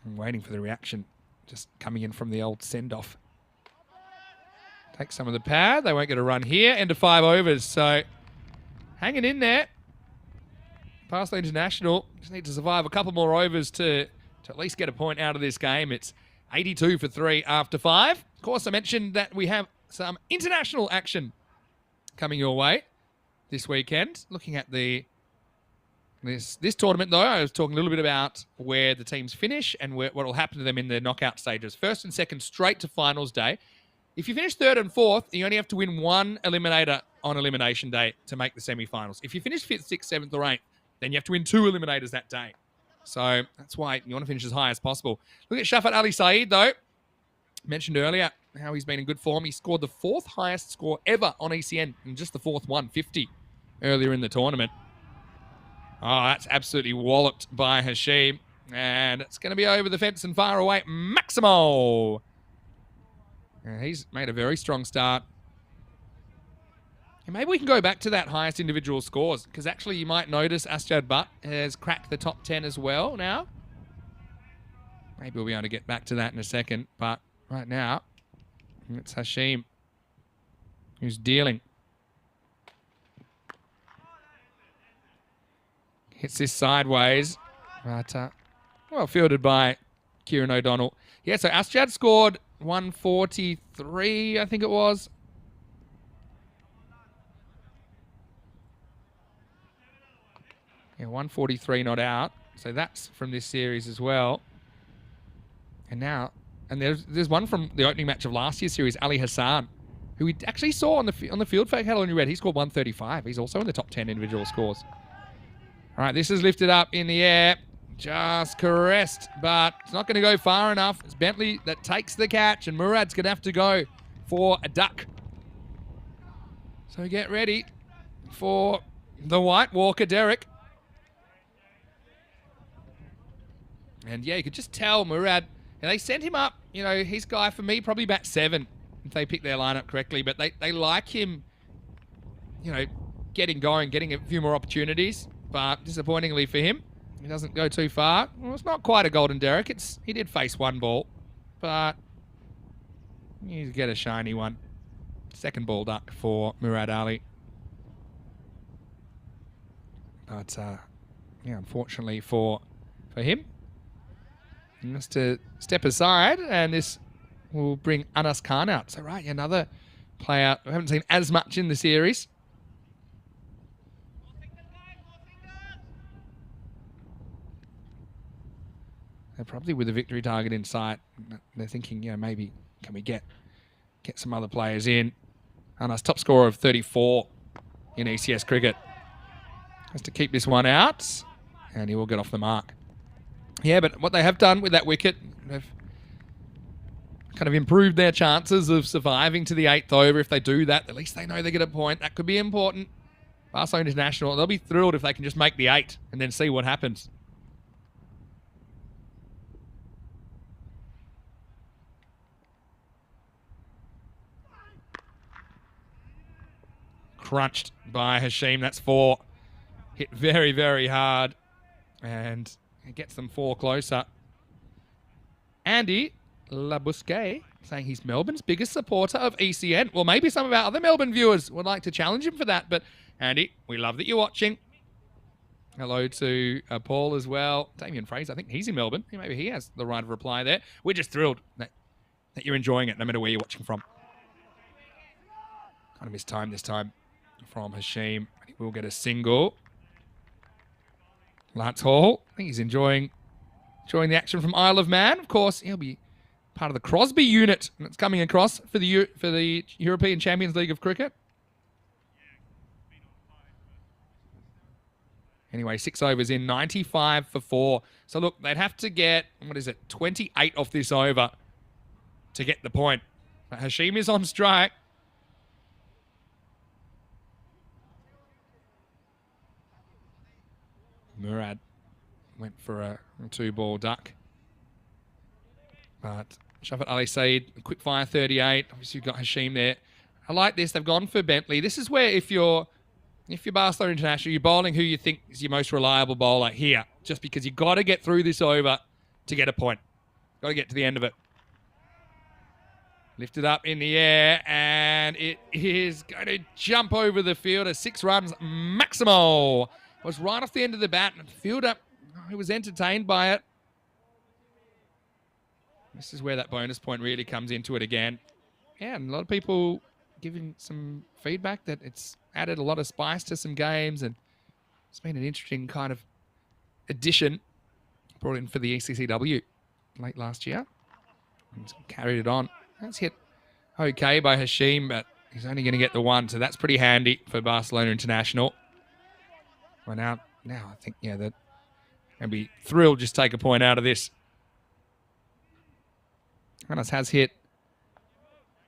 I'm waiting for the reaction. Just coming in from the old send-off. Take some of the pad. They won't get a run here. End of 5 overs. So hanging in there. Parsley International just need to survive a couple more overs to at least get a point out of this game. It's 82 for 3 after 5. Of course, I mentioned that we have some international action coming your way this weekend. Looking at this tournament, though, I was talking a little bit about where the teams finish and what will happen to them in the knockout stages. First and second straight to finals day. If you finish 3rd and 4th, you only have to win 1 eliminator on elimination day to make the semi-finals. If you finish 5th, 6th, 7th, or 8th, then you have to win 2 eliminators that day. So that's why you want to finish as high as possible. Look at Shafat Ali Saeed, though. Mentioned earlier how he's been in good form. He scored the 4th highest score ever on ECN and just the 4th one, 50, earlier in the tournament. Oh, that's absolutely walloped by Hashim. And it's going to be over the fence and far away. Maximo! He's made a very strong start. And maybe we can go back to that highest individual scores, because actually you might notice Asjad Butt has cracked the top 10 as well now. Maybe we'll be able to get back to that in a second. But right now, it's Hashim who's dealing. Hits this sideways. But, well, fielded by Kieran O'Donnell. Yeah, so Asjad scored 143, I think it was. Yeah, 143 not out. So that's from this series as well. And now, and there's one from the opening match of last year's series, Ali Hassan, who we actually saw on the field for Catalonian Red. He scored 135. He's also in the top 10 individual scores. All right, this is lifted up in the air. Just caressed, but it's not going to go far enough. It's Bentley that takes the catch, and Murad's going to have to go for a duck. So get ready for the White Walker, Derek. And yeah, you could just tell Murad, and they sent him up, you know, his guy for me, probably bat 7, if they pick their lineup correctly, but they like him, you know, getting going, getting a few more opportunities, but disappointingly for him, he doesn't go too far. Well, it's not quite a golden Derek. He did face 1 ball, but you get a shiny one. Second ball duck for Murad Ali. But, yeah, unfortunately for him, he has to step aside, and this will bring Anas Khan out. So, right, another player we haven't seen as much in the series. They're probably with a victory target in sight. They're thinking, you know, maybe can we get some other players in. Anas, top scorer of 34 in ECS cricket. Has to keep this one out, and he will get off the mark. Yeah, but what they have done with that wicket, they've kind of improved their chances of surviving to the 8th over. If they do that, at least they know they get a point. That could be important. Barcelona International, they'll be thrilled if they can just make the 8 and then see what happens. Crunched by Hashim. That's 4. Hit very, very hard. And it gets them 4 closer. Andy Labusque saying he's Melbourne's biggest supporter of ECN. Well, maybe some of our other Melbourne viewers would like to challenge him for that. But Andy, we love that you're watching. Hello to Paul as well. Damien Fraser, I think he's in Melbourne. Maybe he has the right of reply there. We're just thrilled that you're enjoying it, no matter where you're watching from. Kind of missed time this time from Hashim. He will get a single. Lance Hall, I think he's enjoying the action from Isle of Man. Of course, he'll be part of the Crosby unit that's coming across for the European Champions League of Cricket. Anyway, 6 overs in, 95 for 4. So look, they'd have to get, 28 off this over to get the point. But Hashim is on strike. Murad went for a 2-ball duck. But Shafat Ali Said, quick fire 38. Obviously, you've got Hashim there. I like this. They've gone for Bentley. This is where if you're Barcelona International, you're bowling who you think is your most reliable bowler here. Just because you've got to get through this over to get a point. Got to get to the end of it. Lifted up in the air, and it is going to jump over the fielder. 6 runs, Maximo. Was right off the end of the bat, and the fielder, he was entertained by it. This is where that bonus point really comes into it again. Yeah, and a lot of people giving some feedback that it's added a lot of spice to some games, and it's been an interesting kind of addition brought in for the ECCW late last year. And carried it on. That's hit okay by Hashim, but he's only going to get the 1, so that's pretty handy for Barcelona International. Well, now I think, yeah, that can be thrilled just take a point out of this. Hannes has hit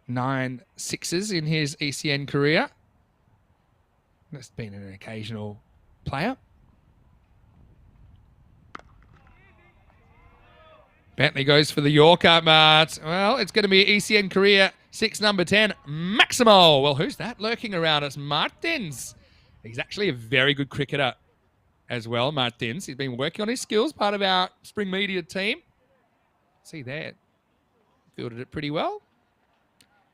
9 sixes in his ECN career. That's been an occasional player. Bentley goes for the Yorker, but, well, it's going to be ECN career 6, number 10, Maximo. Well, who's that lurking around us? Martins. He's actually a very good cricketer as well, Martins. He's been working on his skills, part of our spring media team. See there. Fielded it pretty well.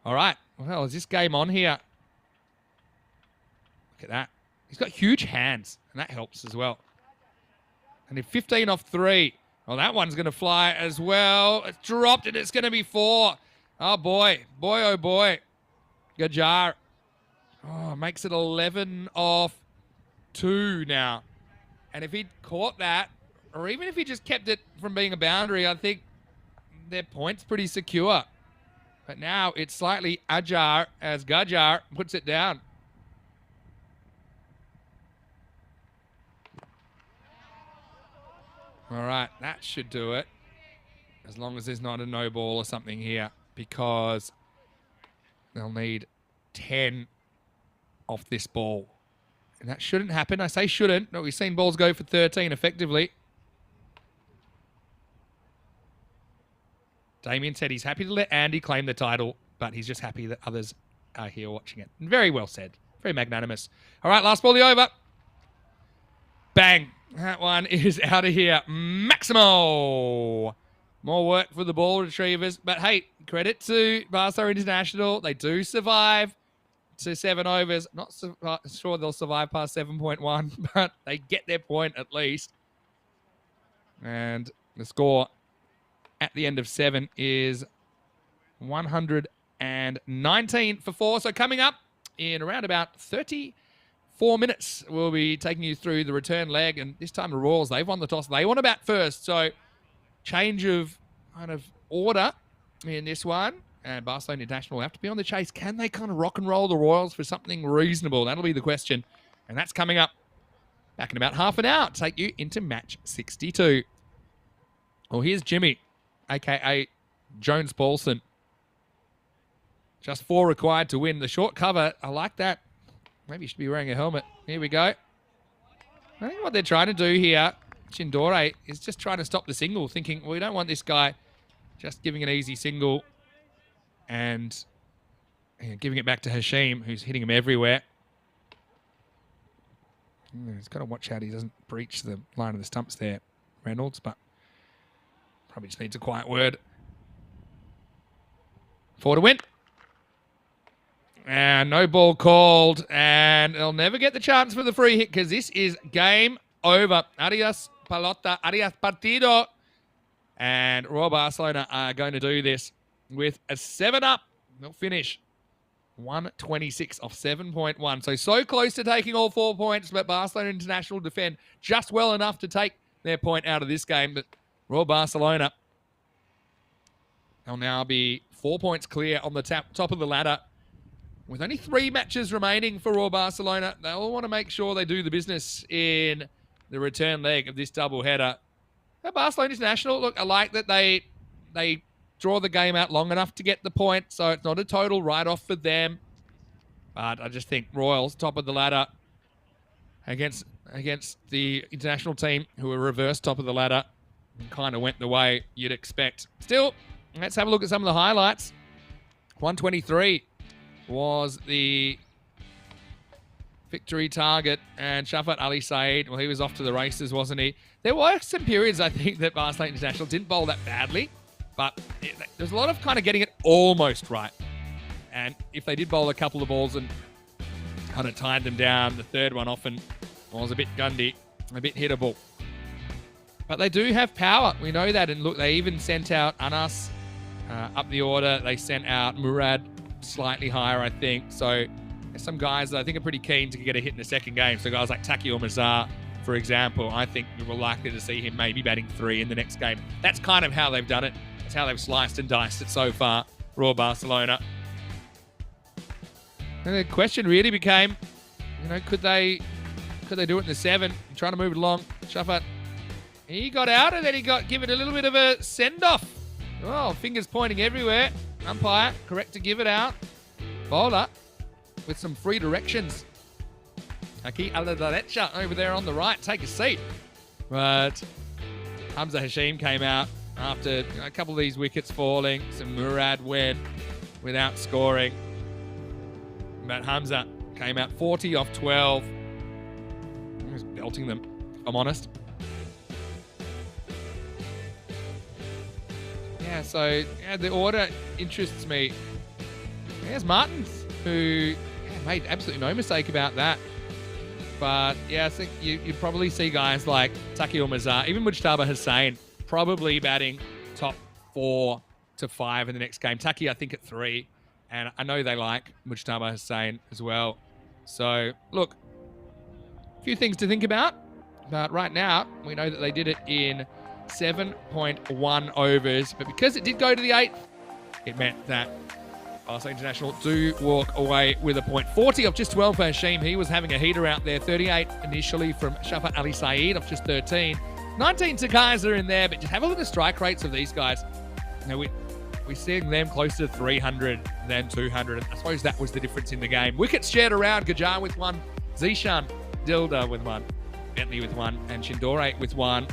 All right. Well, is this game on here? Look at that. He's got huge hands, and that helps as well. And in 15 off 3. Well, that one's going to fly as well. It's dropped, and it's going to be 4. Oh, boy. Boy, oh, boy. Gajar. Oh, makes it 11 off 2 now. And if he'd caught that, or even if he just kept it from being a boundary, I think their point's pretty secure. But now it's slightly ajar as Gajar puts it down. All right, that should do it. As long as there's not a no ball or something here, because they'll need 10 off this ball. And that shouldn't happen. I say shouldn't, but we've seen balls go for 13 effectively. Damien said he's happy to let Andy claim the title, but he's just happy that others are here watching it. Very well said. Very magnanimous. All right, last ball, the over. Bang. That one is out of here. Maximo. More work for the ball retrievers. But, hey, credit to Barcelona International. They do survive to 7 overs. Not sure they'll survive past 7.1, but they get their point at least. And the score at the end of 7 is 119 for 4. So coming up in around about 34 minutes, we'll be taking you through the return leg. And this time the Royals, they've won the toss. They want to bat first. So change of kind of order in this one. And Barcelona International will have to be on the chase. Can they kind of rock and roll the Royals for something reasonable? That'll be the question. And that's coming up back in about half an hour to take you into match 62. Well, here's Jimmy, a.k.a. Jones Paulson. Just 4 required to win. The short cover, I like that. Maybe you should be wearing a helmet. Here we go. I think what they're trying to do here, Shindore, is just trying to stop the single, thinking, well, we don't want this guy just giving an easy single and giving it back to Hashim, who's hitting him everywhere. He's got to watch out he doesn't breach the line of the stumps there, Reynolds, but probably just needs a quiet word. 4 to win. And no ball called, and they'll never get the chance for the free hit because this is game over. Adios, pelota, adios, partido. And Royal Barcelona are going to do this with a 7-up. They'll finish 126 off 7.1. So close to taking all 4 points, but Barcelona International defend just well enough to take their point out of this game. But Royal Barcelona, they'll now be 4 points clear on the top of the ladder. With only 3 matches remaining for Royal Barcelona, they'll want to make sure they do the business in the return leg of this doubleheader. Barcelona International, look, I like that they draw the game out long enough to get the point, so it's not a total write-off for them. But I just think Royals, top of the ladder, against the international team, who are reverse top of the ladder, kind of went the way you'd expect. Still, let's have a look at some of the highlights. 123 was the victory target, and Shafat Ali Saeed, well, he was off to the races, wasn't he? There were some periods, I think, that Barcelona International didn't bowl that badly, but there's a lot of kind of getting it almost right. And if they did bowl a couple of balls and kind of tied them down, the third one often was a bit gundy, a bit hittable. But they do have power. We know that. And look, they even sent out Anas up the order. They sent out Murad slightly higher, I think. So there's some guys that I think are pretty keen to get a hit in the second game. So guys like Taki or Mazar, for example, I think we're likely to see him maybe batting 3 in the next game. That's kind of how they've done it. That's how they've sliced and diced it so far, Royal Barcelona. And the question really became, could they do it in the 7? I'm trying to move it along. Shafat, he got out and then he got given a little bit of a send-off. Oh, fingers pointing everywhere. Umpire, correct to give it out. Bowler with some free directions. Aki Aladarecha over there on the right. Take a seat. But Hamza Hashim came out after a couple of these wickets falling. Some Murad went without scoring. But Hamza came out 40 off 12. He was belting them, if I'm honest. Yeah, so the order interests me. There's Martins, who made absolutely no mistake about that. But yeah, I think you'd probably see guys like Taki or Mazar, even Mujtaba Hussain, probably batting top 4 to 5 in the next game. Taki, I think, at 3. And I know they like Mujtaba Hussain as well. So, look, a few things to think about. But right now, we know that they did it in 7.1 overs. But because it did go to the 8th, it meant that Barcelona International do walk away with a point. 40 off just 12 for Hashim. He was having a heater out there. 38 initially from Shafat Ali Saeed off just 13. 19 to Kaiser in there. But just have a look at the strike rates of these guys. We're seeing them closer to 300 than 200. And I suppose that was the difference in the game. Wickets shared around. Gajar with 1. Zishan Dilda with 1. Bentley with 1. And Shindore with 1.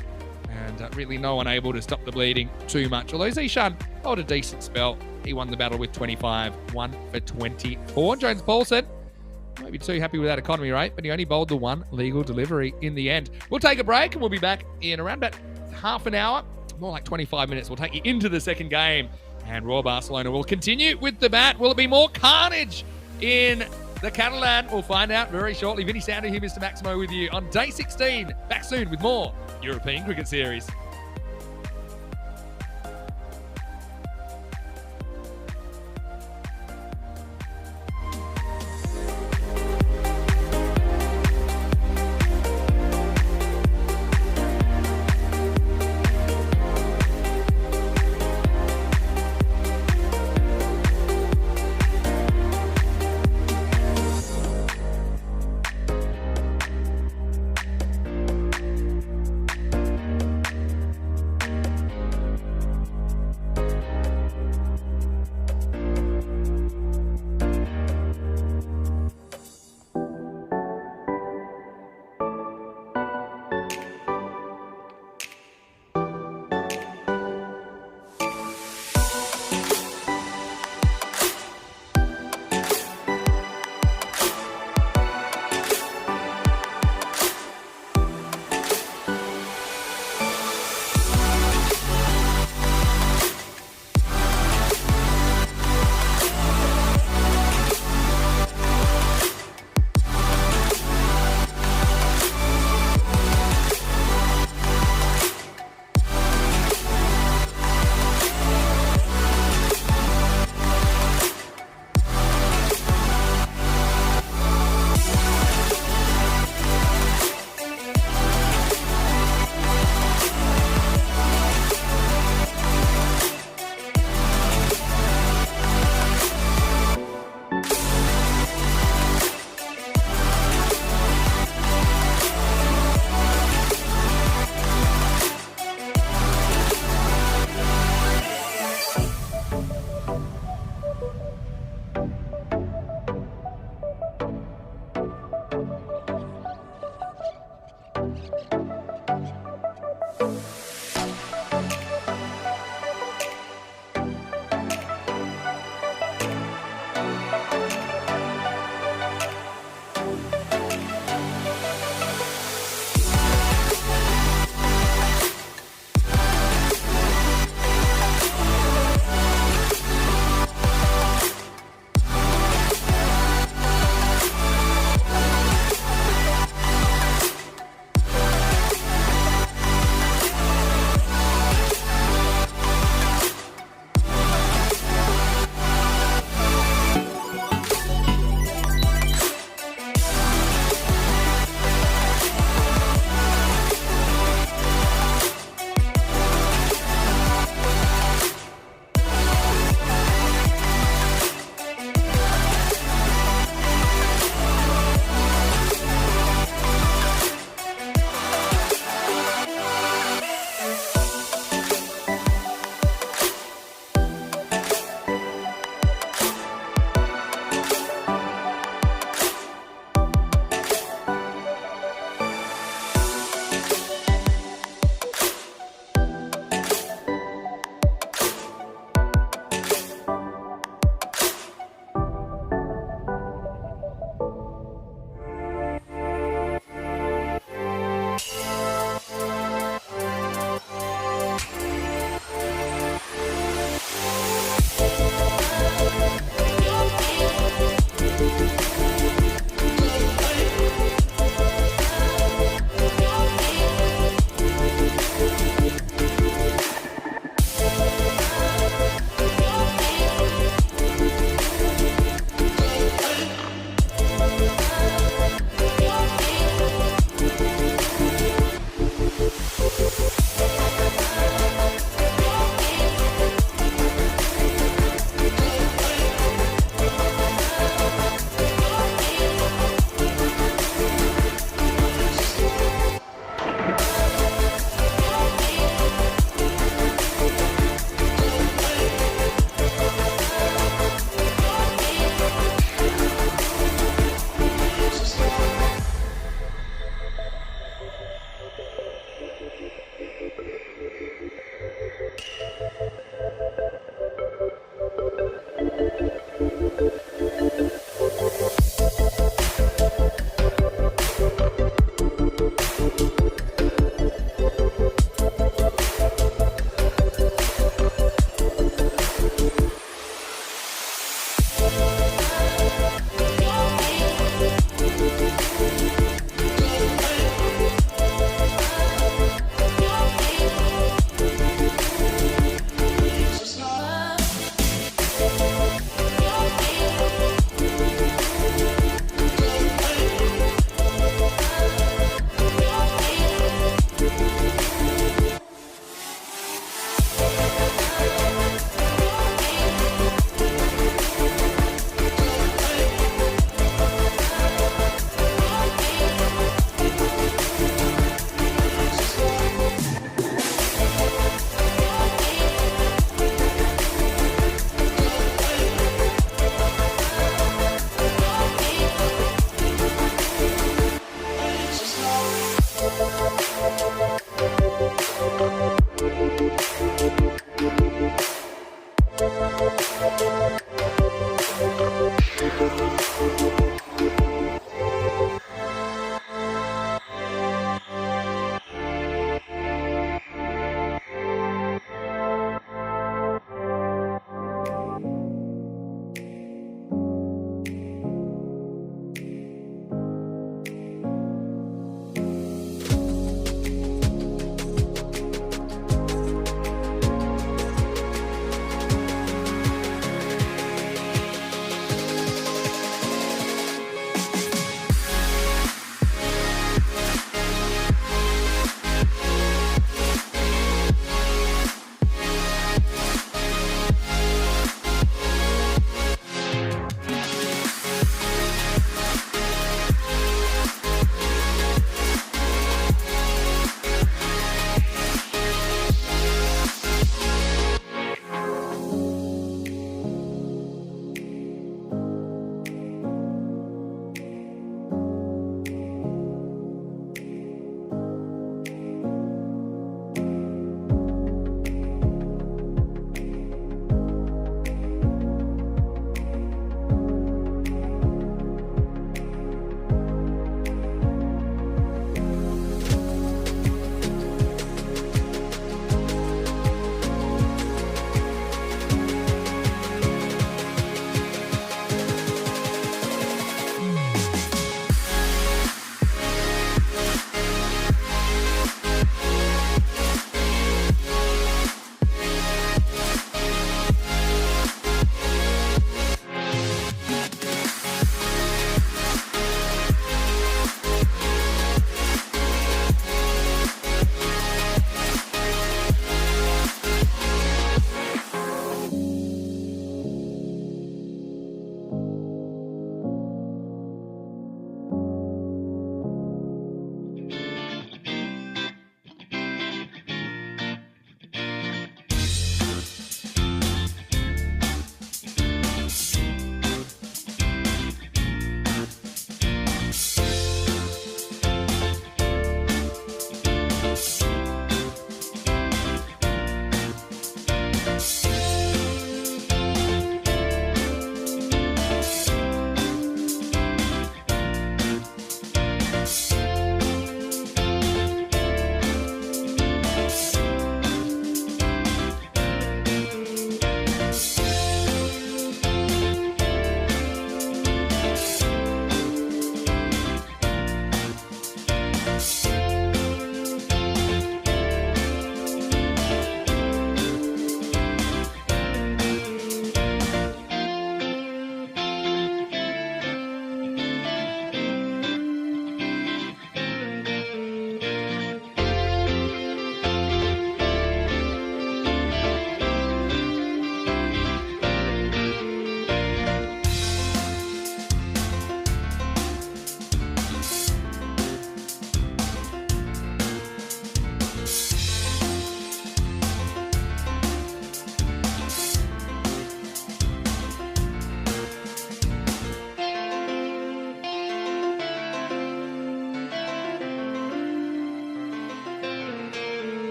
And really no one able to stop the bleeding too much. Although Zishan held a decent spell. He won the battle with 25. 1 for 24. Jones Paulson, might be too happy with that economy rate, but he only bowled the 1 legal delivery in the end. We'll take a break and we'll be back in around about half an hour. More like 25 minutes. We'll take you into the second game. And Royal Barcelona will continue with the bat. Will it be more carnage in the Catalan? We'll find out very shortly. Vinny Sounder here, Mr. Maximo, with you on day 16. Back soon with more European Cricket Series.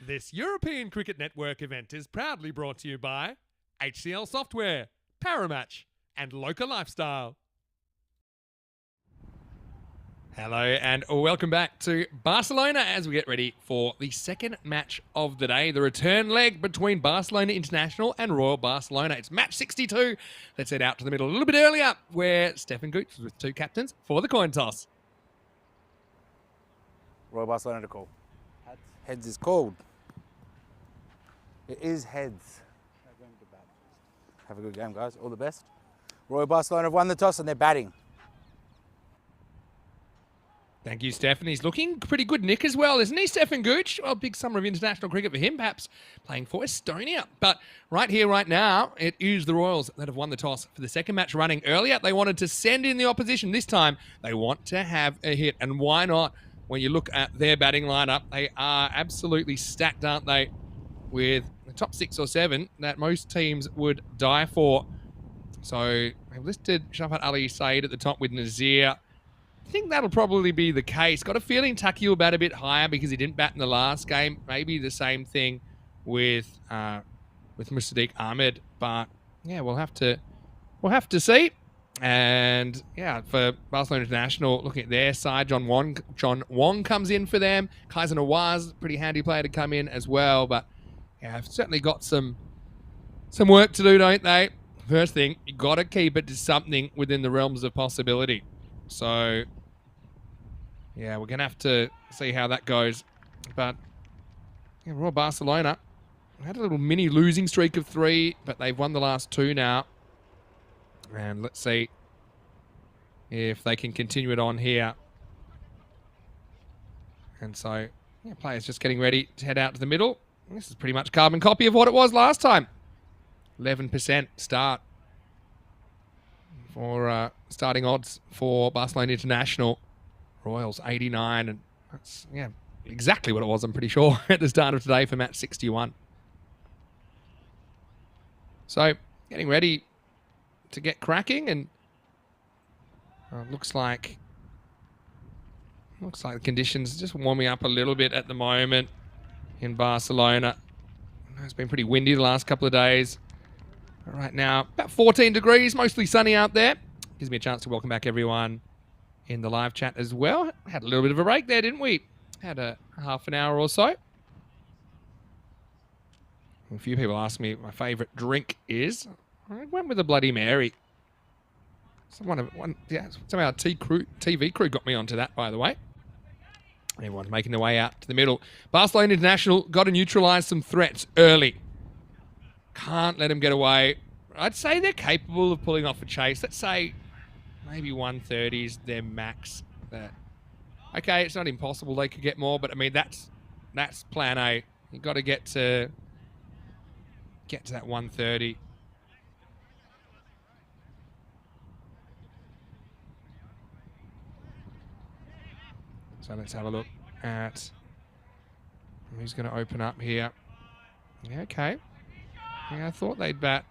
This European Cricket Network event is proudly brought to you by HCL Software, Paramatch, and Local Lifestyle. Hello and welcome back to Barcelona as we get ready for the second match of the day, the return leg between Barcelona International and Royal Barcelona. It's match 62. Let's head out to the middle a little bit earlier where Stefan Gooch was with two captains for the coin toss. Royal Barcelona to call. Heads. Heads is called. It is heads. They're going to bat first. Have a good game, guys. All the best. Royal Barcelona have won the toss and they're batting. Thank you, Stefan. He's looking pretty good, Nick, as well, isn't he, Stefan Gooch? Well, big summer of international cricket for him, perhaps playing for Estonia. But right here, right now, it is the Royals that have won the toss for the second match running. Earlier, they wanted to send in the opposition. This time, they want to have a hit. And why not? When you look at their batting lineup, they are absolutely stacked, aren't they? With the top 6 or 7 that most teams would die for. So they've listed Shafat Ali Saeed at the top with Nazir. I think that'll probably be the case. Got a feeling Taki will bat a bit higher because he didn't bat in the last game. Maybe the same thing with Mustadik Ahmed, but yeah, we'll have to see. And yeah, for Barcelona International, looking at their side, John Wong comes in for them. Kaiser Nawaz, pretty handy player to come in as well. But yeah, I've certainly got some work to do, don't they? First thing, you got to keep it to something within the realms of possibility. So yeah, we're going to have to see how that goes. But yeah, Royal Barcelona had a little mini losing streak of 3, but they've won the last 2 now. And let's see if they can continue it on here. And so, yeah, players just getting ready to head out to the middle. This is pretty much carbon copy of what it was last time. 11% start for starting odds for Barcelona International. Royals 89, and that's exactly what it was, I'm pretty sure, at the start of today for match 61. So getting ready to get cracking, and looks like the conditions just warming up a little bit at the moment in Barcelona. It's been pretty windy the last couple of days. Right now, about 14 degrees, mostly sunny out there. Gives me a chance to welcome back everyone in the live chat as well. Had a little bit of a break there, didn't we? Had a half an hour or so. A few people asked me what my favourite drink is. I went with a Bloody Mary. Somehow our TV crew got me onto that, by the way. Everyone's making their way out to the middle. Barcelona International got to neutralise some threats early. Can't let them get away. I'd say they're capable of pulling off a chase. Let's say maybe 130's their max. Okay, it's not impossible they could get more, but I mean that's plan A. You've got to get to that 130. So let's have a look at who's going to open up here. Yeah, okay. Yeah, I thought they'd bat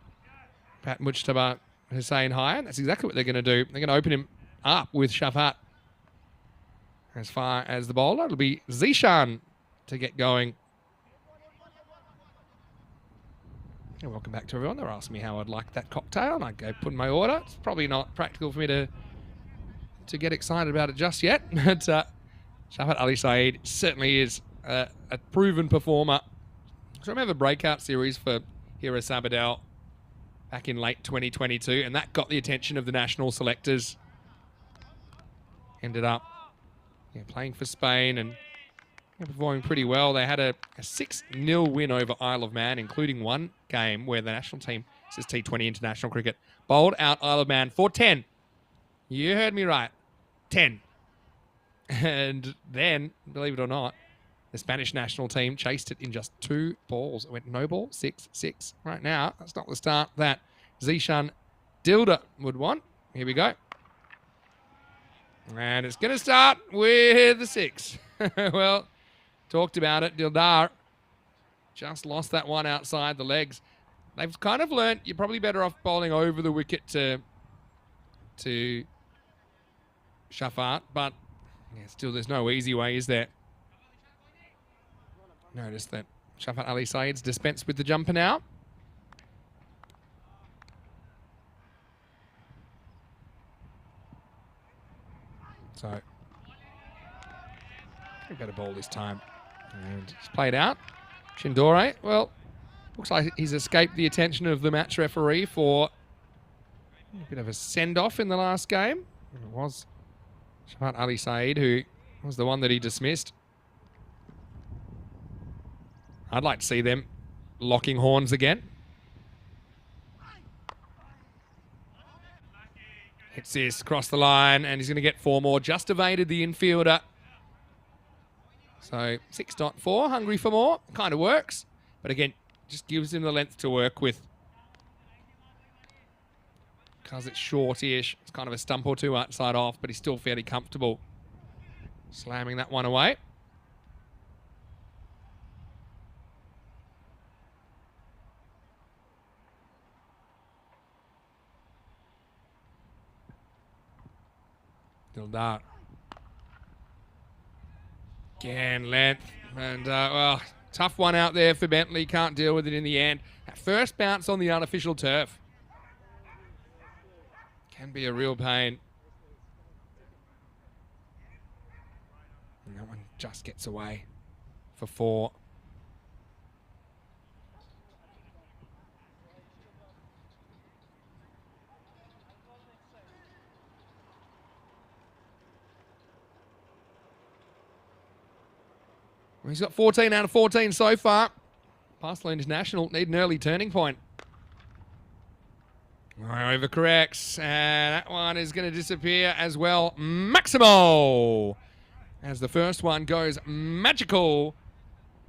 Mujtaba Hussain high, and that's exactly what they're going to do. They're going to open him up with Shafat. As far as the bowler, it'll be Zishan to get going. And welcome back to everyone. They were asking me how I'd like that cocktail, and I go put in my order. It's probably not practical for me to get excited about it just yet, but Shafat Ali Saeed certainly is a proven performer. So I have a breakout series for Hira Sabadell back in late 2022, and that got the attention of the national selectors. Ended up playing for Spain and performing pretty well. They had a 6-0 win over Isle of Man, including one game where the national team, this is T20 international cricket, bowled out Isle of Man for 10. You heard me right, 10. And then, believe it or not, the Spanish national team chased it in just 2 balls. It went no ball, 6-6. Right now, that's not the start that Zishan Dilda would want. Here we go. And it's going to start with the 6. Well, talked about it. Dildar just lost that one outside the legs. They've kind of learnt you're probably better off bowling over the wicket to Shafat, but still there's no easy way, is there? Notice that Shafat Ali Saeed's dispensed with the jumper now. So, a better ball this time. And it's played out. Shindore, well, looks like he's escaped the attention of the match referee for a bit of a send-off in the last game. And it was Shafat Ali Saeed who was the one that he dismissed. I'd like to see them locking horns again. Hits this across the line, and he's going to get 4 more. Just evaded the infielder. So 6.4, hungry for more. Kind of works. But again, just gives him the length to work with. Because it's short-ish. It's kind of a stump or two outside off, but he's still fairly comfortable. Slamming that one away. Dart. Again, length. And, well, tough one out there for Bentley. Can't deal with it in the end. That first bounce on the artificial turf can be a real pain. And that one just gets away for 4. He's got 14 out of 14 so far. Barcelona International need an early turning point. Overcorrects, and that one is going to disappear as well. Maximo! As the first one goes magical.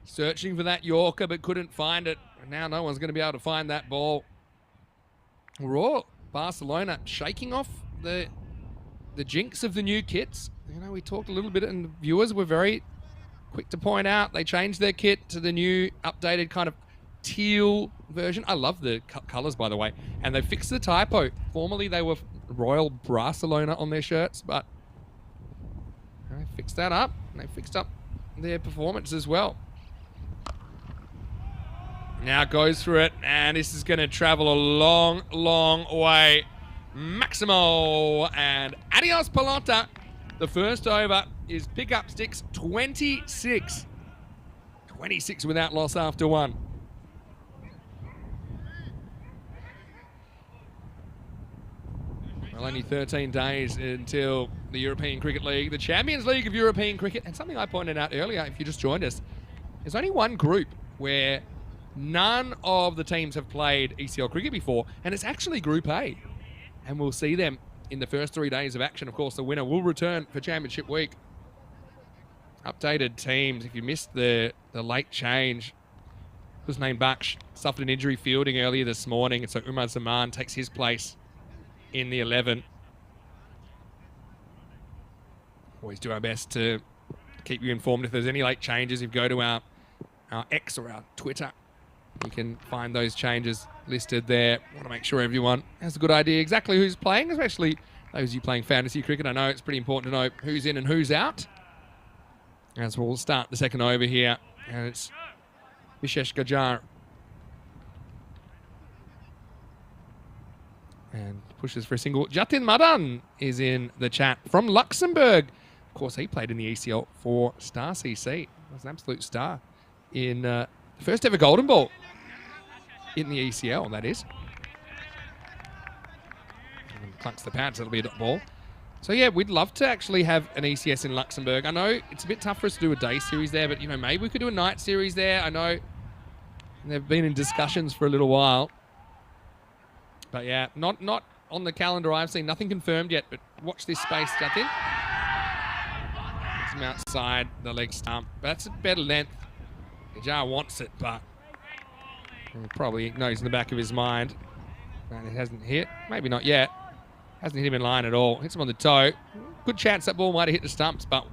Searching for that Yorker, but couldn't find it. And now no one's going to be able to find that ball. Raw Barcelona shaking off the jinx of the new kits. You know, we talked a little bit, and the viewers were very quick to point out they changed their kit to the new updated kind of teal version. I love the colours, by the way. And they fixed the typo. Formerly, they were Royal Barcelona on their shirts, but they fixed that up. And they fixed up their performance as well. Now goes through it, and this is going to travel a long, long way. Maximo and adios pelota. The first over is pick-up sticks 26. 26 without loss after 1. Well, only 13 days until the European Cricket League, the Champions League of European Cricket. And something I pointed out earlier, if you just joined us, there's only one group where none of the teams have played ECL cricket before, and it's actually Group A. And we'll see them in the first 3 days of action. Of course, the winner will return for Championship Week. Updated teams. If you missed the late change, Husnain Baksh suffered an injury fielding earlier this morning, and so Umar Zaman takes his place in the 11. Always do our best to keep you informed if there's any late changes. If you go to our X or our Twitter, you can find those changes listed there. Want to make sure everyone has a good idea exactly who's playing, especially those of you playing fantasy cricket. I know it's pretty important to know who's in and who's out. As we'll start the second over here, and it's Vishesh Gajar. And pushes for a single. Jatin Madan is in the chat from Luxembourg. Of course, he played in the ECL for Star CC. Was an absolute star in the first ever Golden Ball in the ECL, that is. And clunks the pads, it'll be a dot ball. So yeah, we'd love to actually have an ECS in Luxembourg. I know it's a bit tough for us to do a day series there, but you know, maybe we could do a night series there. I know they've been in discussions for a little while. But yeah, not on the calendar I've seen. Nothing confirmed yet, but watch this space, Jatin. It's him outside the leg stump. That's a better length. Gajar wants it, but he probably knows in the back of his mind that it hasn't hit. Maybe not yet. Hasn't hit him in line at all. Hits him on the toe. Good chance that ball might have hit the stumps, but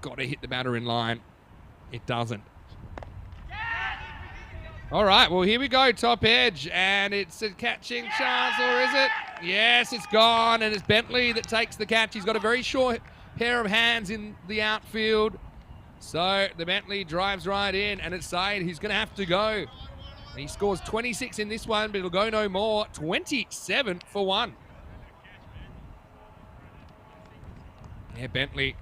got to hit the batter in line. It doesn't. All right, well, here we go, top edge, and it's a catching chance, or is it? Yes, it's gone, and it's Bentley that takes the catch. He's got a very short pair of hands in the outfield. So the Bentley drives right in, and it's Said who's going to have to go. And he scores 26 in this one, but it'll go no more. 27 for 1. Yeah, Bentley.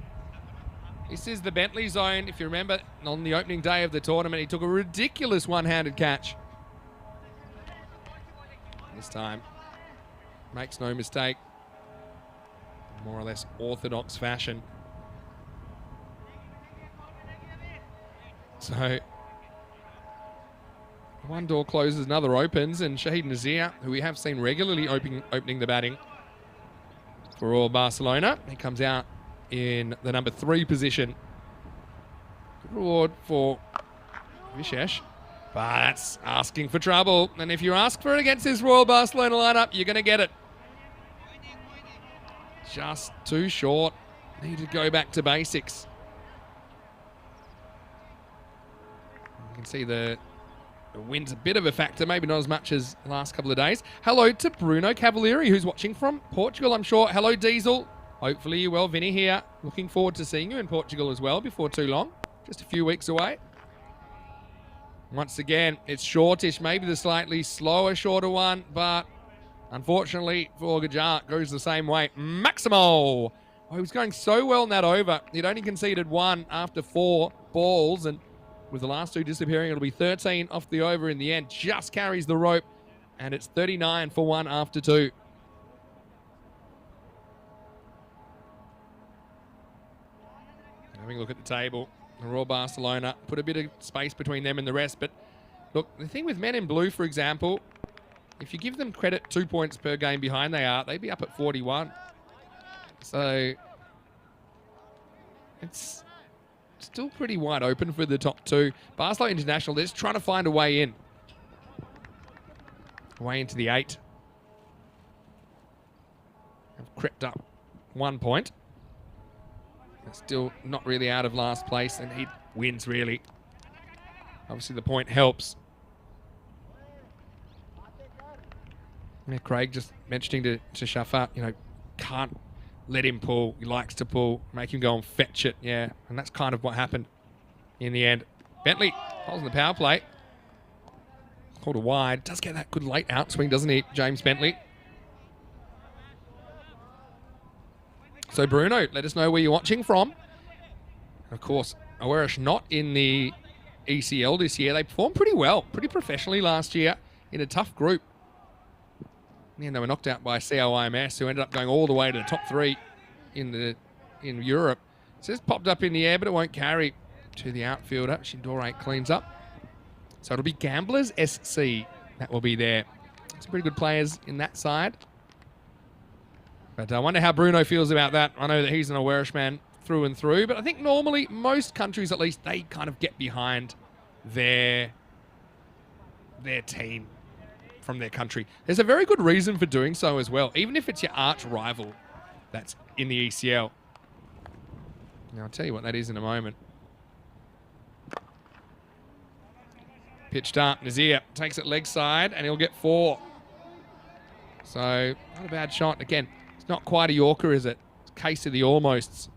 This is the Bentley zone. If you remember, on the opening day of the tournament, he took a ridiculous one-handed catch. This time, makes no mistake. More or less orthodox fashion. So, one door closes, another opens, and Shahid Nazir, who we have seen regularly opening the batting for Royal Barcelona, he comes out in the number 3 position. Good reward for Vishesh, but that's asking for trouble. And if you ask for it against this Royal Barcelona lineup, you're going to get it. Just too short. Need to go back to basics. You can see the wind's a bit of a factor, maybe not as much as the last couple of days. Hello to Bruno Cavalieri, who's watching from Portugal, I'm sure. Hello, Diesel. Hopefully you're well. Vinny here. Looking forward to seeing you in Portugal as well before too long. Just a few weeks away. Once again, it's shortish, maybe the slightly slower, shorter one, but unfortunately for Gajar, goes the same way. Maximo! Oh, he was going so well in that over. He'd only conceded 1 after 4 balls, and with the last 2 disappearing, it'll be 13 off the over in the end. Just carries the rope, and it's 39 for 1 after 2. Having a look at the table, Royal Barcelona put a bit of space between them and the rest. But look, the thing with men in blue, for example, if you give them credit 2 points per game behind they'd be up at 41. So it's still pretty wide open for the top 2. Barcelona International, they're just trying to find a way in. Way into the 8. Have crept up 1 point. Still not really out of last place, and he wins, really. Obviously, the point helps. Yeah, Craig just mentioning to Shafat, can't let him pull. He likes to pull. Make him go and fetch it. Yeah, and that's kind of what happened in the end. Bentley holds in the power play. Called a wide. Does get that good late outswing, doesn't he, James Bentley? So, Bruno, let us know where you're watching from. Of course, Awarish not in the ECL this year. They performed pretty well, pretty professionally last year in a tough group. And they were knocked out by COIMS, who ended up going all the way to the top 3 in Europe. So it's popped up in the air, but it won't carry to the outfielder. Shindore cleans up. So it'll be Gamblers SC that will be there. Some pretty good players in that side. But I wonder how Bruno feels about that. I know that he's an Awarish man through and through, but I think normally most countries, at least, they kind of get behind their team from their country. There's a very good reason for doing so as well, even if it's your arch rival that's in the ECL. Now, I'll tell you what that is in a moment. Pitched up, Nazir takes it leg side, and he'll get 4. So, not a bad shot. Again, it's not quite a Yorker, is it? It's a case of the almosts.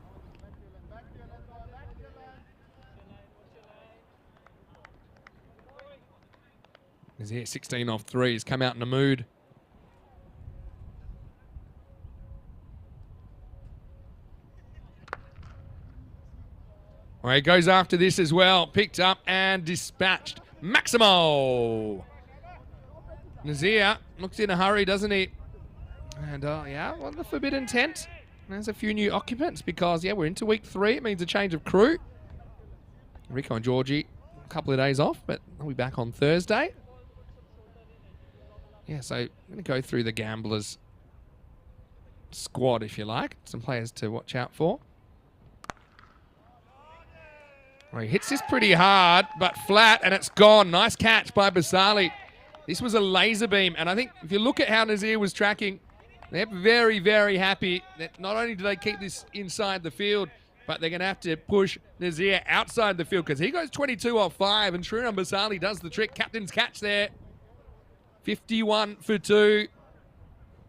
Nazir 16 off 3. He's come out in a mood. Well, he goes after this as well. Picked up and dispatched. Maximo! Nazir looks in a hurry, doesn't he? And, yeah, well, the forbidden tent. There's a few new occupants because, yeah, we're into week 3. It means a change of crew. Rico and Georgie, a couple of days off, but they'll be back on Thursday. Yeah, so I'm going to go through the Gamblers squad, if you like. Some players to watch out for. Well, he hits this pretty hard, but flat, and it's gone. Nice catch by Basali. This was a laser beam, and I think if you look at how Nazir was tracking, they're very, very happy that not only do they keep this inside the field, but they're going to have to push Nazir outside the field because he goes 22 off 5, and Shrunam Basali does the trick. Captain's catch there. 51 for 2.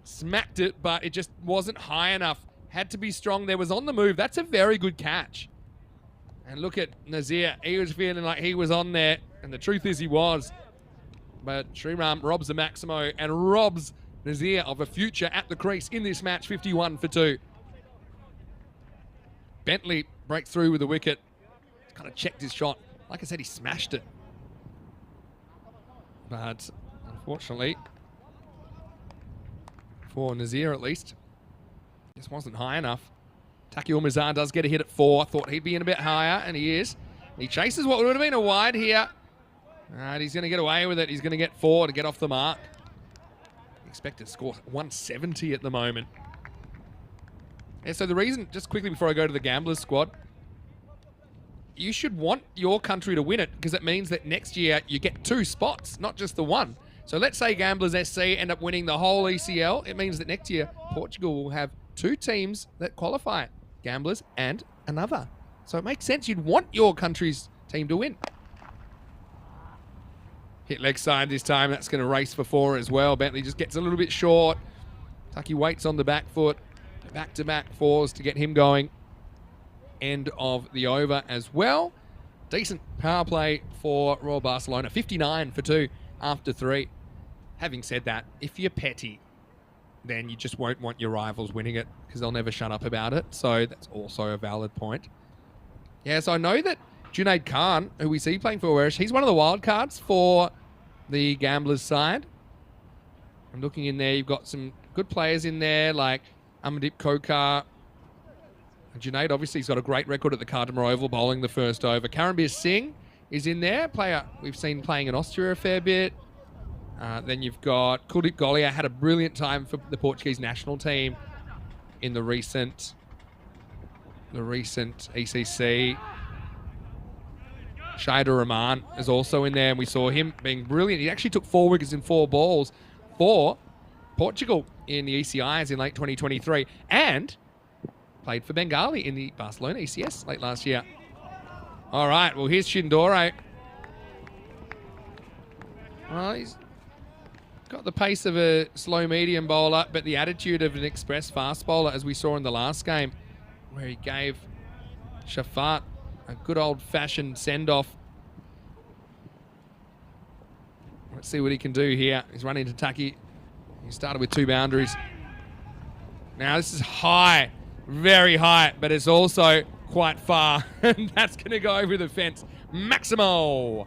Smacked it, but it just wasn't high enough. Had to be strong there. Was on the move. That's a very good catch. And look at Nazir. He was feeling like he was on there. And the truth is he was. But Sriram robs the Maximo and robs Nazir of a future at the crease in this match, 51 for 2. Bentley breaks through with the wicket. Kind of checked his shot. Like I said, he smashed it. But unfortunately, for Nazir at least, just wasn't high enough. Taki Umazar does get a hit at 4. Thought he'd be in a bit higher, and he is. He chases what would have been a wide here. And he's going to get away with it. He's going to get 4 to get off the mark. Expected score 170 at the moment. Yeah, so the reason, just quickly before I go to the Gamblers squad, you should want your country to win it because it means that next year you get 2 spots, not just the 1. So let's say Gamblers SC end up winning the whole ECL. It means that next year Portugal will have 2 teams that qualify, Gamblers and another. So it makes sense you'd want your country's team to win. Hit leg side this time. That's going to race for 4 as well. Bentley just gets a little bit short. Taki waits on the back foot. Back-to-back 4s to get him going. End of the over as well. Decent power play for Royal Barcelona. 59 for 2 after 3. Having said that, if you're petty, then you just won't want your rivals winning it because they'll never shut up about it. So that's also a valid point. Yeah, so I know that Junaid Khan, who we see playing for Warish, he's one of the wild cards for the Gamblers side. I'm looking in there. You've got some good players in there like Amandeep Kokar. Junaid obviously has got a great record at the Cardamore Oval, bowling the first over. Karambir Singh is in there, player we've seen playing in Austria a fair bit. Then you've got Kuldeep Golia, had a brilliant time for the Portuguese national team in the recent ECC. Shahidul Rahman is also in there, and we saw him being brilliant. He actually took 4 wickets in 4 balls for Portugal in the ECIs in late 2023, and played for Bengali in the Barcelona ECS late last year. All right, well, here's Shindore. Well, he's got the pace of a slow medium bowler, but the attitude of an express fast bowler, as we saw in the last game, where he gave Shafat a good old-fashioned send-off. Let's see what he can do here. He's running to Taki. He started with 2 boundaries. Now, this is high, very high, but it's also quite far. And that's going to go over the fence. Maximo.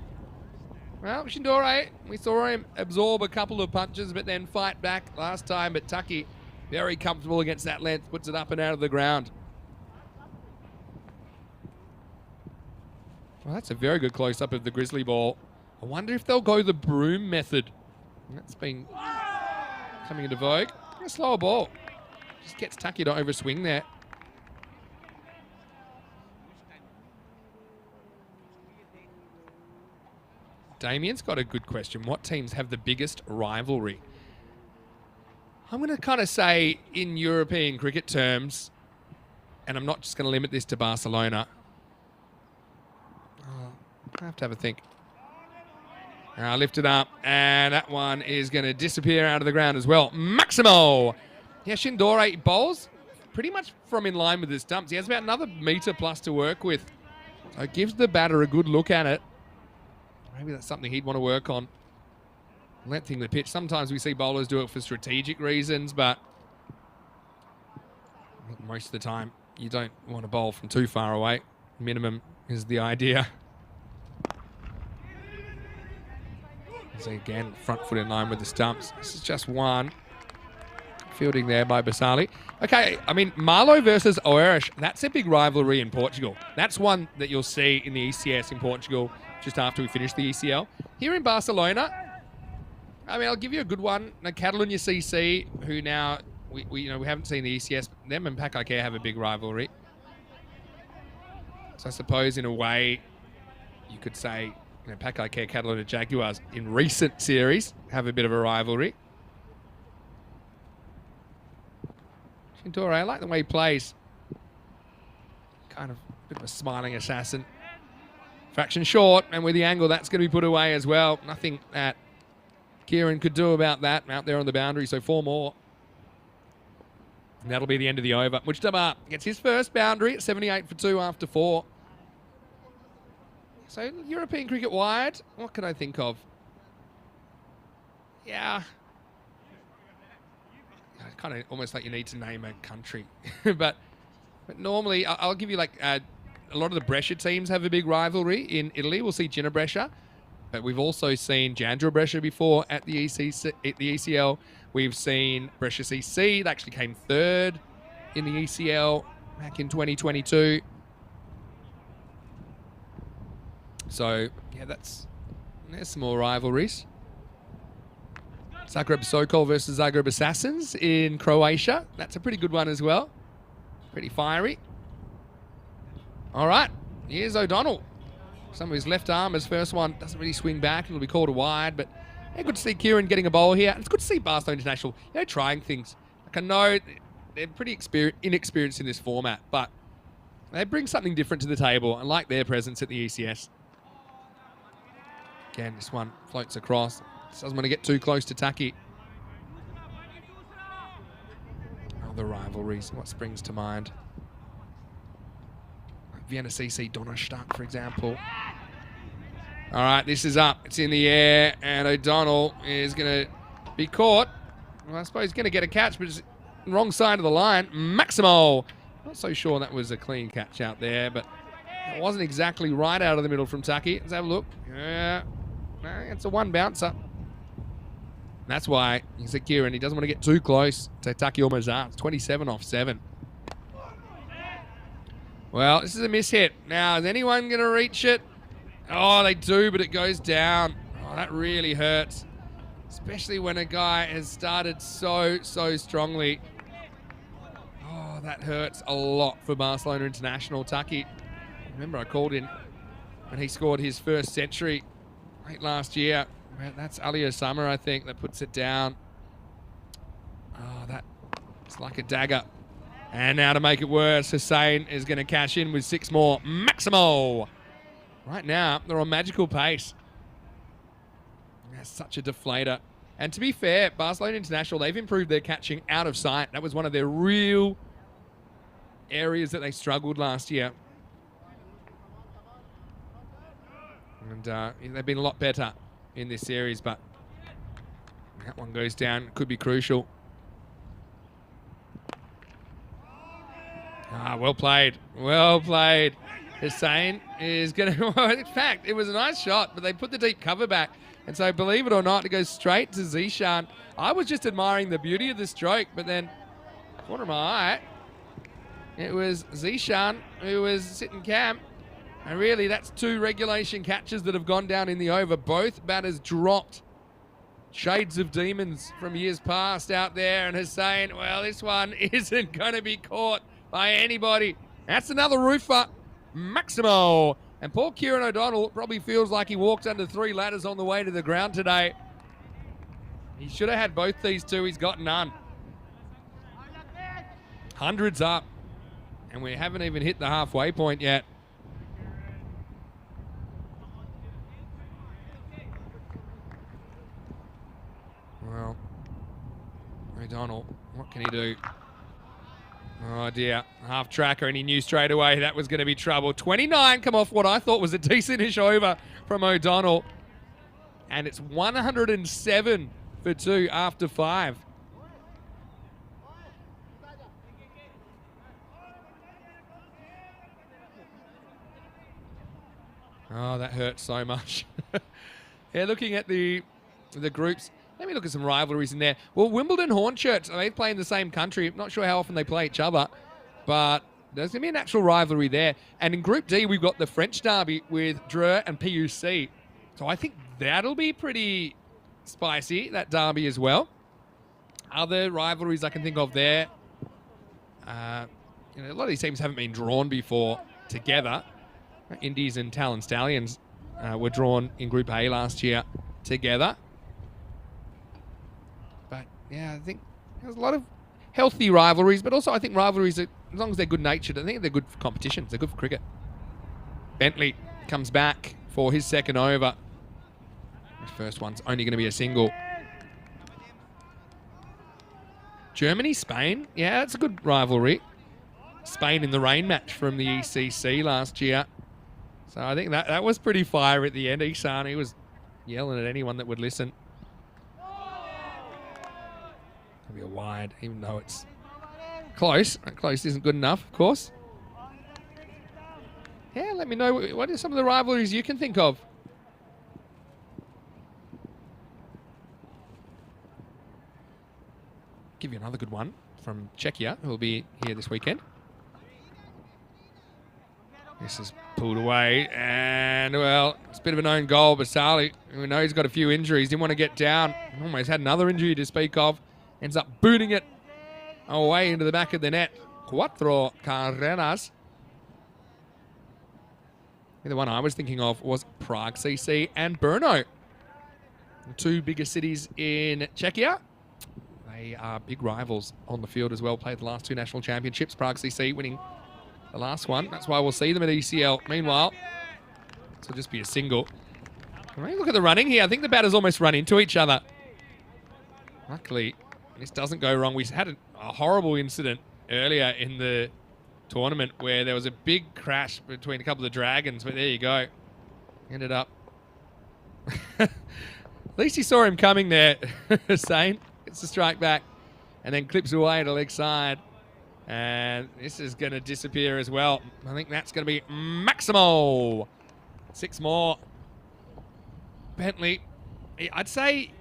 Well, Shindore, we saw him absorb a couple of punches, but then fight back last time. But Taki, very comfortable against that length, puts it up and out of the ground. Well, that's a very good close-up of the Grizzly ball. I wonder if they'll go the broom method. That's been coming into vogue. A slower ball. Just gets Taki to overswing there. Damien's got a good question. What teams have the biggest rivalry? I'm going to kind of say in European cricket terms, and I'm not just going to limit this to Barcelona. I have to have a think. Lift it up, and that one is going to disappear out of the ground as well. Maximo! Yeah, Shindore bowls pretty much from in line with his stumps. He has about another metre plus to work with. So it gives the batter a good look at it. Maybe that's something he'd want to work on. Lengthening the pitch. Sometimes we see bowlers do it for strategic reasons, but I think most of the time you don't want to bowl from too far away. Minimum is the idea. So again, front foot in line with the stumps. This is just one. Fielding there by Basali. Okay, I mean, Marlow versus Oeiras, that's a big rivalry in Portugal. That's one that you'll see in the ECS in Portugal just after we finish the ECL. Here in Barcelona, I mean, I'll give you a good one. Now, Catalunya CC, who now, we haven't seen the ECS, but them and Pakai have a big rivalry. So I suppose in a way, you could say, Pakai Catalunya Jaguars in recent series have a bit of a rivalry. Shindore, I like the way he plays. Kind of a bit of a smiling assassin. Fraction short, and with the angle, that's going to be put away as well. Nothing that Kieran could do about that out there on the boundary, so 4 more. And that'll be the end of the over. Mujtaba gets his first boundary at 78 for 2 after 4. So European cricket wide, what can I think of? Yeah. Kind of almost like you need to name a country. but normally, I'll give you like a lot of the Brescia teams have a big rivalry in Italy. We'll see Gina Brescia. But we've also seen Jandra Brescia before at the ECL. We've seen Brescia CC. They actually came third in the ECL back in 2022. So, yeah, there's some more rivalries. Zagreb Sokol versus Zagreb Assassins in Croatia. That's a pretty good one as well. Pretty fiery. All right, here's O'Donnell. Some of his left arm, his first one, doesn't really swing back. It'll be called a wide, but yeah, good to see Kieran getting a bowl here. And it's good to see Barcelona International, trying things. Like I know they're pretty inexperienced in this format, but they bring something different to the table. I like their presence at the ECS. Again, this one floats across. Doesn't want to get too close to Taki. Other rivalries, what springs to mind? Like Vienna CC Donnerstadt, for example. All right, this is up. It's in the air, and O'Donnell is going to be caught. Well, I suppose he's going to get a catch, but it's wrong side of the line. Maximo. Not so sure that was a clean catch out there, but it wasn't exactly right out of the middle from Taki. Let's have a look. Yeah, it's a one bouncer. That's why he said Kieran, he doesn't want to get too close to Taki Omazar. It's 27 off 7. Well, this is a miss hit. Now, is anyone going to reach it? Oh, they do, but it goes down. Oh, that really hurts. Especially when a guy has started so strongly. Oh, that hurts a lot for Barcelona International. Taki, remember I called in when he scored his first century late last year. That's Ali Osama, I think, that puts it down. Oh, it's like a dagger. And now to make it worse, Hussein is going to cash in with 6 more. Maximo! Right now, they're on magical pace. That's such a deflator. And to be fair, Barcelona International, they've improved their catching out of sight. That was one of their real areas that they struggled last year. And they've been a lot better in this series, but that one goes down. Could be crucial. Well played. Well played. Hussein is going to... In fact, it was a nice shot, but they put the deep cover back. And so, believe it or not, it goes straight to Zishan. I was just admiring the beauty of the stroke, but then, corner of my eye, it was Zishan who was sitting camp. And really, that's 2 regulation catches that have gone down in the over. Both batters dropped. Shades of demons from years past out there. And Hussein, well, this one isn't going to be caught by anybody. That's another roofer. Maximo. And poor Kieran O'Donnell probably feels like he walked under 3 ladders on the way to the ground today. He should have had both these 2. He's got none. Hundreds up. And we haven't even hit the halfway point yet. Well, O'Donnell, what can he do? Oh dear, half tracker, and he knew straight away that was going to be trouble. 29 come off what I thought was a decent-ish over from O'Donnell. And it's 107 for 2 after 5. Oh, that hurts so much. Yeah, looking at the groups, let me look at some rivalries in there. Well, Wimbledon Hornchurch, they play in the same country. I'm not sure how often they play each other, but there's going to be a natural rivalry there. And in Group D, we've got the French derby with Dreux and PUC. So I think that'll be pretty spicy, that derby as well. Other rivalries I can think of there. A lot of these teams haven't been drawn before together. Indies and Talon Stallions were drawn in Group A last year together. But yeah, I think there's a lot of healthy rivalries, but also I think rivalries, as long as they're good-natured, I think they're good for competitions. They're good for cricket. Bentley comes back for his second over. His first one's only going to be a single. Germany, Spain. Yeah, that's a good rivalry. Spain in the rain match from the ECC last year. So I think that was pretty fire at the end. Isan, he was yelling at anyone that would listen. It'll be a wide, even though it's close. Close isn't good enough, of course. Yeah, let me know what are some of the rivalries you can think of. Give you another good one from Czechia, who will be here this weekend. This is pulled away, and, well, it's a bit of an own goal. Basali, we know he's got a few injuries, didn't want to get down. Almost had another injury to speak of. Ends up booting it away into the back of the net. Cuatro Carreras. The one I was thinking of was Prague CC and Brno. The two biggest cities in Czechia. They are big rivals on the field as well. Played the last two national championships. Prague CC winning the last one. That's why we'll see them at ECL. Meanwhile, this will just be a single. Look at the running here. I think the batters almost run into each other. Luckily, this doesn't go wrong. We had a horrible incident earlier in the tournament where there was a big crash between a couple of dragons, but there you go. Ended up. At least he saw him coming there. Hussein gets the strike back and then clips away to leg side. And this is going to disappear as well. I think that's going to be Maximo. 6 more. Bentley, I'd say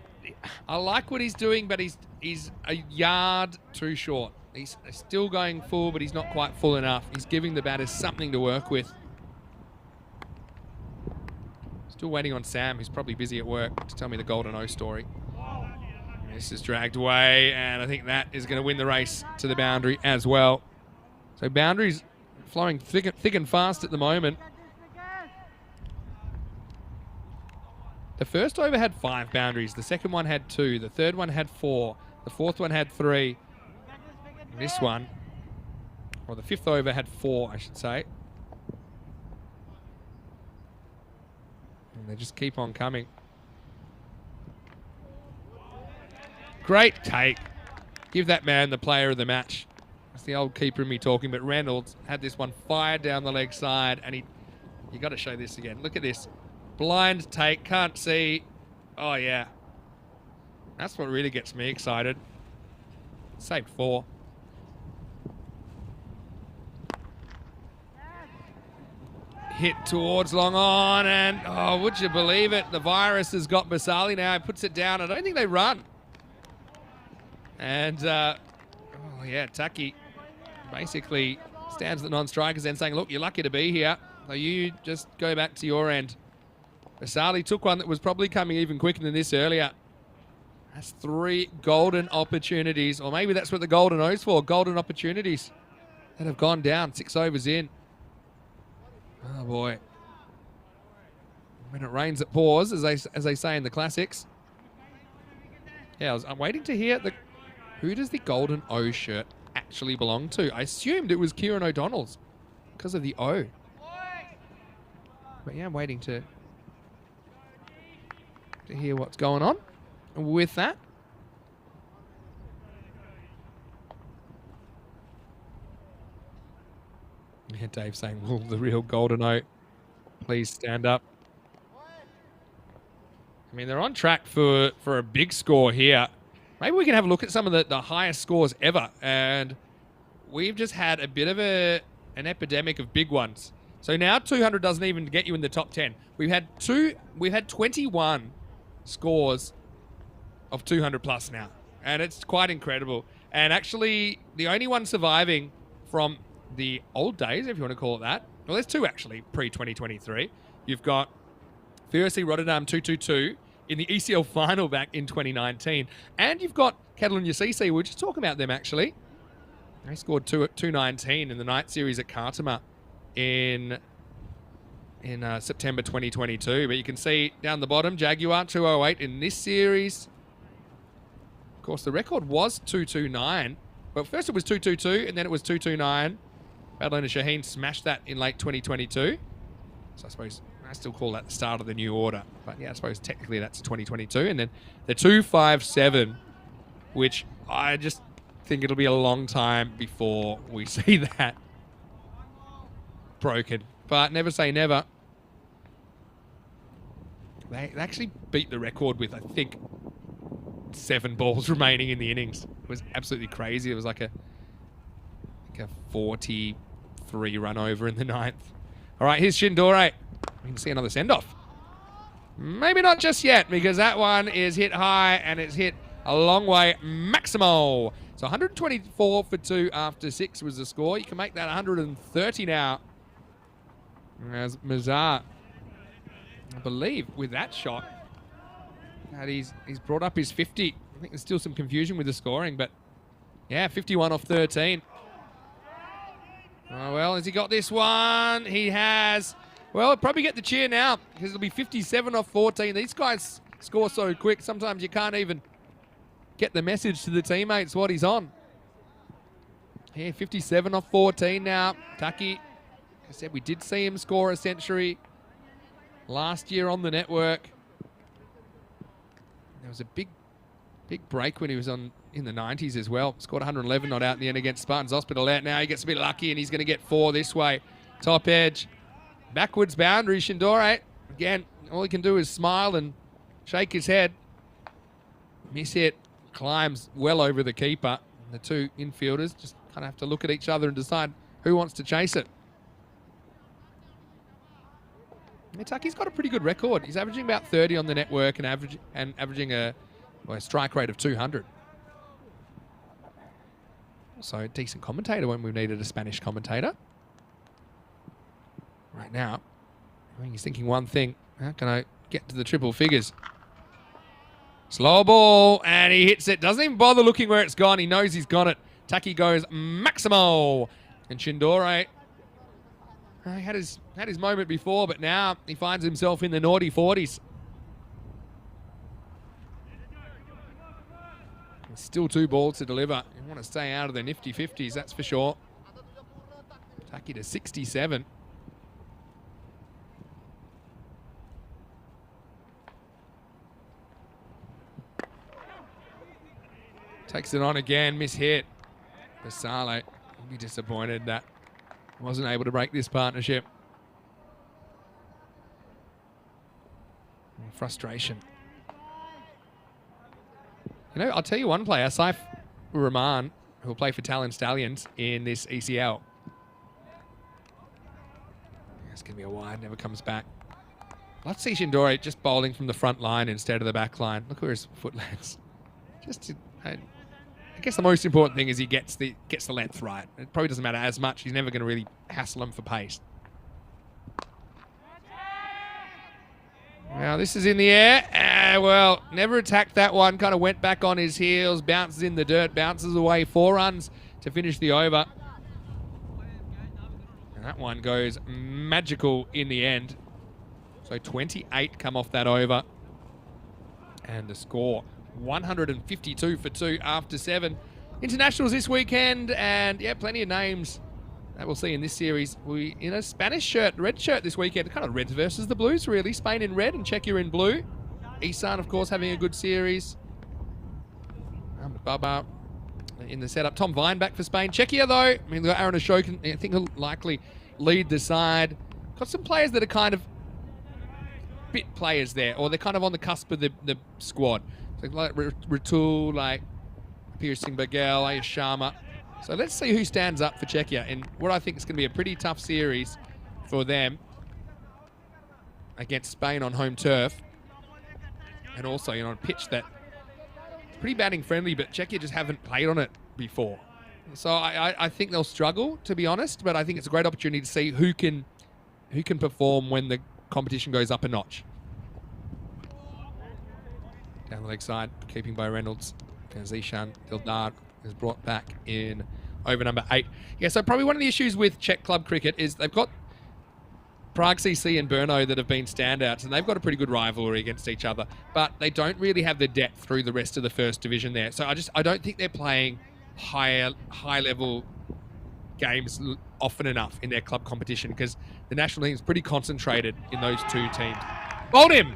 I like what he's doing, but he's a yard too short. He's still going full, but he's not quite full enough. He's giving the batters something to work with. Still waiting on Sam, who's probably busy at work, to tell me the Golden O story. This is dragged away, and I think that is going to win the race to the boundary as well. So boundaries flowing thick and fast at the moment. The first over had 5 boundaries. The second one had 2. The third one had 4. The fourth one had 3. This one, or the 5th over had 4, I should say. And they just keep on coming. Great take. Give that man the player of the match. That's the old keeper in me talking, but Reynolds had this one fired down the leg side, and you got to show this again. Look at this. Blind take, can't see. Oh, yeah. That's what really gets me excited. Saved 4. Hit towards long on, and oh, would you believe it? The virus has got Basali now. He puts it down. I don't think they run. And, oh yeah, Taki basically stands the non-strikers and saying, look, you're lucky to be here. So you just go back to your end. Basali took one that was probably coming even quicker than this earlier. That's 3 golden opportunities, or maybe that's what the Golden O's for, golden opportunities that have gone down 6 overs in. Oh boy. When it rains, it pours, as they say in the classics. Yeah, I'm waiting to hear who does the Golden O shirt actually belong to? I assumed it was Kieran O'Donnell's because of the O. But yeah, I'm waiting to hear what's going on with that. Yeah, Dave saying, will the real Golden O please stand up? I mean, they're on track for a big score here. Maybe we can have a look at some of the highest scores ever. And we've just had a bit of an epidemic of big ones. So now 200 doesn't even get you in the top 10. We've had 21 scores of 200 plus now. And it's quite incredible. And actually, the only one surviving from the old days, if you want to call it that. Well, there's 2 actually, pre-2023. You've got VOC Rotterdam 222 in the ECL final back in 2019. And you've got Catalan UCC. We were just talking about them, actually. They scored 219 in the night series at Kartama in September 2022. But you can see down the bottom, Jaguar 208 in this series. Of course, the record was 229. But first it was 222, and then it was 229. Badalona Shaheen smashed that in late 2022. So I suppose I still call that the start of the new order. But yeah, I suppose technically that's 2022. And then the 257, which I just think it'll be a long time before we see that broken. But never say never. They actually beat the record with, I think, 7 balls remaining in the innings. It was absolutely crazy. It was like a 43 run over in the 9th. All right, here's Shindore. We can see another send-off. Maybe not just yet, because that one is hit high and it's hit a long way. Maximo. So 124 for 2 after 6 was the score. You can make that 130 now. As Mazar, I believe, with that shot, that he's brought up his 50. I think there's still some confusion with the scoring, but yeah, 51 off 13. Oh, well, has he got this one? He has. Well, he'll probably get the cheer now because it'll be 57 off 14. These guys score so quick, sometimes you can't even get the message to the teammates what he's on. Yeah, 57 off 14 now. Taki, like I said, we did see him score a century last year on the network. There was a big break when he was in the 90s as well. Scored 111 not out in the end against Spartans Hospital. Out now, he gets a bit lucky and he's going to get 4 this way. Top edge. Backwards boundary, Shindore. Again, all he can do is smile and shake his head. Miss hit. Climbs well over the keeper. The 2 infielders just kind of have to look at each other and decide who wants to chase it. Taki's got a pretty good record. He's averaging about 30 on the network and averaging a strike rate of 200. So a decent commentator when we needed a Spanish commentator. Right now, I think he's thinking one thing. How can I get to the triple figures? Slow ball, and he hits it. Doesn't even bother looking where it's gone. He knows he's got it. Taki goes Maximo. And Shindore, he had his moment before, but now he finds himself in the naughty 40s. There's still 2 balls to deliver. You want to stay out of the nifty 50s, that's for sure. Taki to 67. Takes it on again, miss-hit. Basale will be disappointed that wasn't able to break this partnership. Frustration. You know, I'll tell you one player, Saif Rahman, who will play for Talon Stallions in this ECL. It's going to be a wide, never comes back. Let's see Shindore just bowling from the front line instead of the back line. Look where his foot lands. I guess the most important thing is he gets the length right. It probably doesn't matter as much. He's never going to really hassle him for pace. Now this is in the air. Well, never attacked that one. Kind of went back on his heels. Bounces in the dirt. Bounces away. 4 runs to finish the over. And that one goes magical in the end. So 28 come off that over. And the score, 152 for 2 after 7. Internationals this weekend, and yeah, plenty of names that we'll see in this series. We in a Spanish shirt, red shirt this weekend, kind of Reds versus the Blues really. Spain in red and Czechia in blue. Isan, of course, having a good series. Baba in the setup. Tom Vine back for Spain. Czechia, though, I mean, they've got Aaron Ashokan, I think he'll likely lead the side. Got some players that are kind of bit players there, or they're kind of on the cusp of the squad. So like Ratul, like Piercing Bagel, Ayush Sharma. So let's see who stands up for Czechia in what I think is going to be a pretty tough series for them against Spain on home turf. And also, you know, on a pitch that is pretty batting friendly, but Czechia just haven't played on it before. So I think they'll struggle, to be honest, but I think it's a great opportunity to see who can perform when the competition goes up a notch. Down the leg side, keeping by Reynolds. Zishan Dildar is brought back in over number 8. Yeah, so probably one of the issues with Czech club cricket is they've got Prague CC and Brno that have been standouts, and they've got a pretty good rivalry against each other, but they don't really have the depth through the rest of the first division there. So I don't think they're playing high level games often enough in their club competition, because the national team is pretty concentrated in those 2 teams. Bowled him!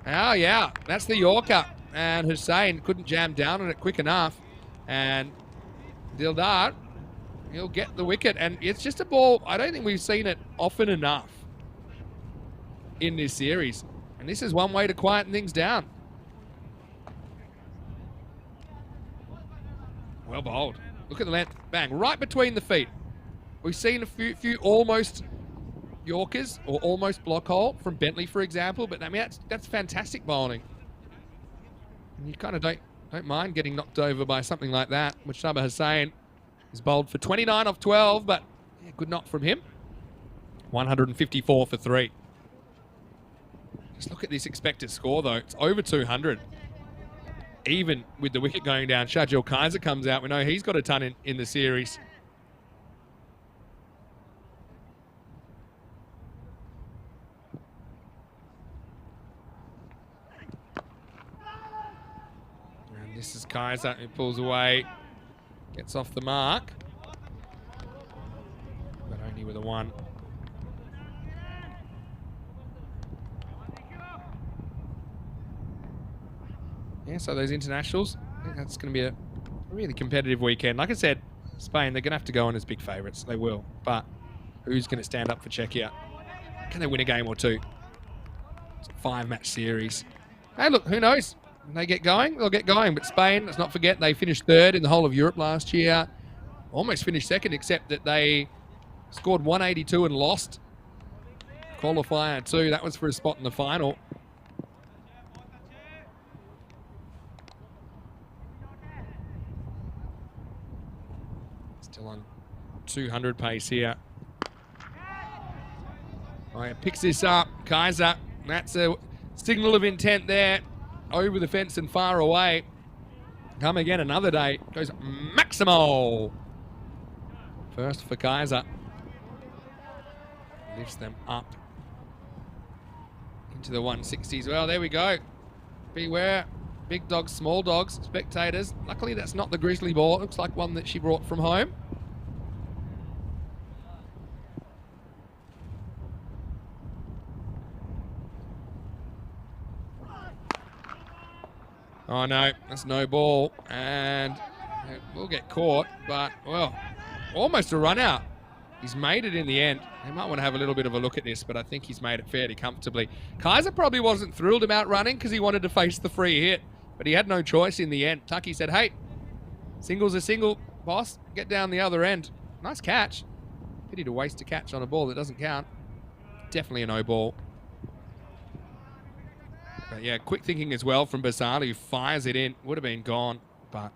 Oh yeah, that's the Yorker. And Hussein couldn't jam down on it quick enough. And Dildar, he'll get the wicket. And it's just a ball, I don't think we've seen it often enough in this series. And this is one way to quieten things down. Well bowled. Look at the length. Bang. Right between the feet. We've seen a few almost Yorkers or almost block hole from Bentley, for example. But I mean, that's fantastic bowling. And you kind of don't mind getting knocked over by something like that, which Shaba Hussain is bowled for 29 off 12, but yeah, good knock from him. 154 for 3. Just look at this expected score, though. It's over 200. Even with the wicket going down, Shajil Kaiser comes out. We know he's got a ton in the series. And this is Kaiser who pulls away, gets off the mark, but only with a 1. Yeah, so those internationals, I think that's going to be a really competitive weekend. Like I said, Spain, they're going to have to go on as big favourites. They will. But who's going to stand up for Czechia? Can they win a game or two? It's a 5-match series. Hey, look, who knows? When they get going, they'll get going. But Spain, let's not forget, they finished 3rd in the whole of Europe last year. Almost finished 2nd, except that they scored 182 and lost qualifier 2. That was for a spot in the final. Still on 200 pace here. Oh, yeah, picks this up. Kaiser. That's a signal of intent there. Over the fence and far away. Come again another day. Goes Maximo. First for Kaiser. Lifts them up into the 160s. Well, there we go. Beware. Big dogs, small dogs, spectators. Luckily, that's not the grizzly ball. It looks like one that she brought from home. Oh, no. That's no ball. And it will get caught. But, well, almost a run out. He's made it in the end. They might want to have a little bit of a look at this, but I think he's made it fairly comfortably. Kaiser probably wasn't thrilled about running because he wanted to face the free hit. But he had no choice in the end. Tucky said, hey, single's a single, boss. Get down the other end. Nice catch. Pity to waste a catch on a ball that doesn't count. Definitely a no ball. But yeah, quick thinking as well from Basali, who fires it in. Would have been gone, but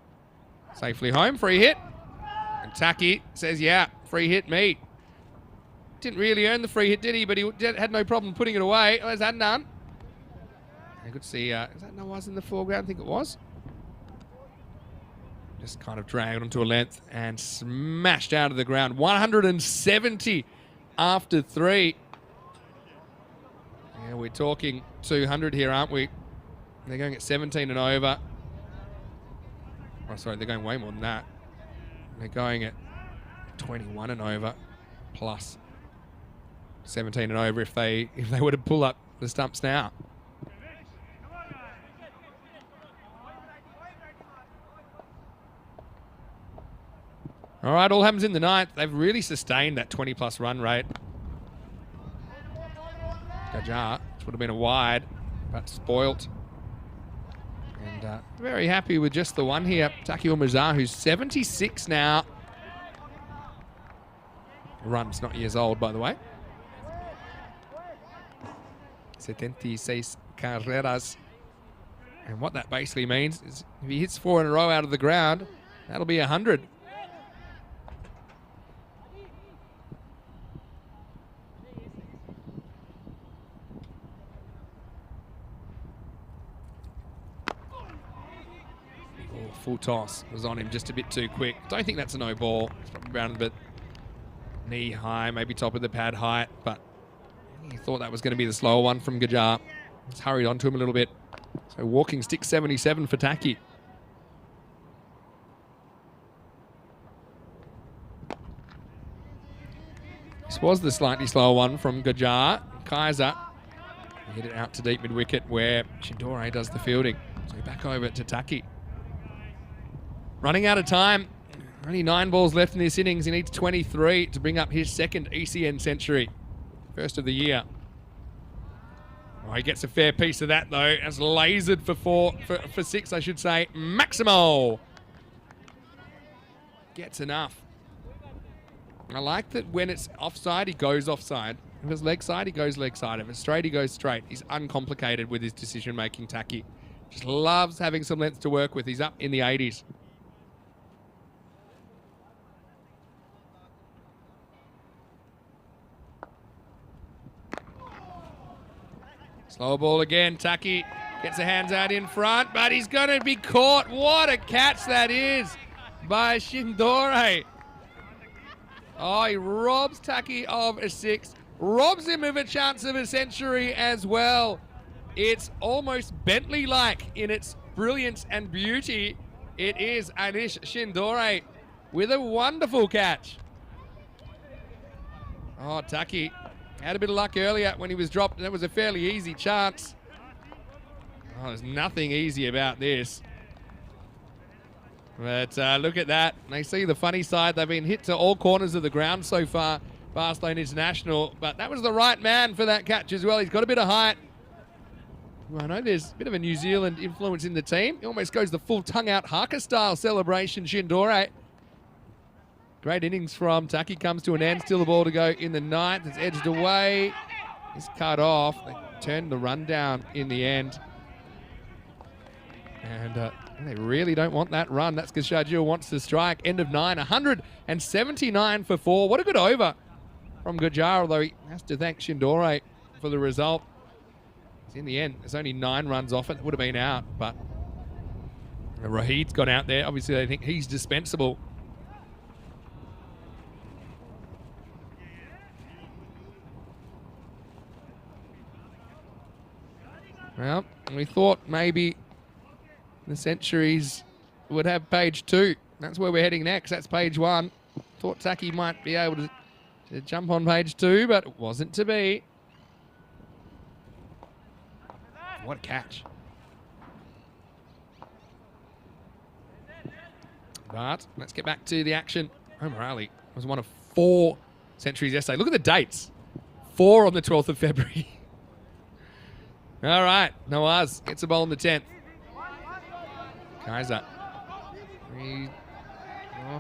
safely home. Free hit. And Tucky says, yeah, free hit me. Didn't really earn the free hit, did he? But he had no problem putting it away. Oh, is that none? I could see, is that Nawaz in the foreground? I think it was. Just kind of dragged onto a length and smashed out of the ground. 170 after 3. Yeah, we're talking 200 here, aren't we? They're going at 17 and over. Oh, sorry, they're going way more than that. They're going at 21 and over, plus 17 and over if they were to pull up the stumps now. All right, all happens in the ninth. They've really sustained that 20-plus run rate. Gajar, which would have been a wide, but spoilt. And very happy with just the one here. Taki Umazar, who's 76 now. Run's not years old, by the way. 76 carreras. And what that basically means is if he hits 4 in a row out of the ground, that'll be 100. Full toss was on him just a bit too quick. Don't think that's a no ball. It's probably around a bit knee high, maybe top of the pad height, but he thought that was going to be the slower one from Gajar. Just hurried onto him a little bit. So walking stick 77 for Taki. This was the slightly slower one from Gajar. Kaiser hit it out to deep mid-wicket where Shindore does the fielding. So back over to Taki. Running out of time. Only 9 balls left in this innings. He needs 23 to bring up his second ECN century. First of the year. Oh, he gets a fair piece of that, though. That's lasered for 6, I should say. Maximo gets enough. I like that when it's offside, he goes offside. If it's leg side, he goes leg side. If it's straight, he goes straight. He's uncomplicated with his decision-making, Taki. Just loves having some length to work with. He's up in the 80s. Slow ball again. Taki gets the hands out in front, but he's going to be caught. What a catch that is by Shindore. Oh, he robs Taki of a 6. Robs him of a chance of a century as well. It's almost Bentley-like in its brilliance and beauty. It is Anish Shindore with a wonderful catch. Oh, Taki had a bit of luck earlier when he was dropped. That was a fairly easy chance. Oh, there's nothing easy about this. But look at that. They see the funny side. They've been hit to all corners of the ground so far, Barcelona International. But that was the right man for that catch as well. He's got a bit of height. Well, I know there's a bit of a New Zealand influence in the team. He almost goes the full tongue-out haka-style celebration, Shindore. Great innings from Taki. Comes to an end. Still the ball to go in the 9th. It's edged away. It's cut off. They turned the run down in the end. And they really don't want that run. That's because Sharjeel wants to strike. End of 9. 179 for 4. What a good over from Gujar, although he has to thank Shindore for the result. In the end, there's only 9 runs off it. Would have been out, but Rahid's gone out there. Obviously, they think he's dispensable. Well, we thought maybe the centuries would have page 2. That's where we're heading next. That's page 1. Thought Taki might be able to jump on page 2, but it wasn't to be. What a catch. But let's get back to the action. Omar Ali was one of 4 centuries yesterday. Look at the dates. 4 on the 12th of February. All right. Nawaz gets a ball on the 10th. Kaiser.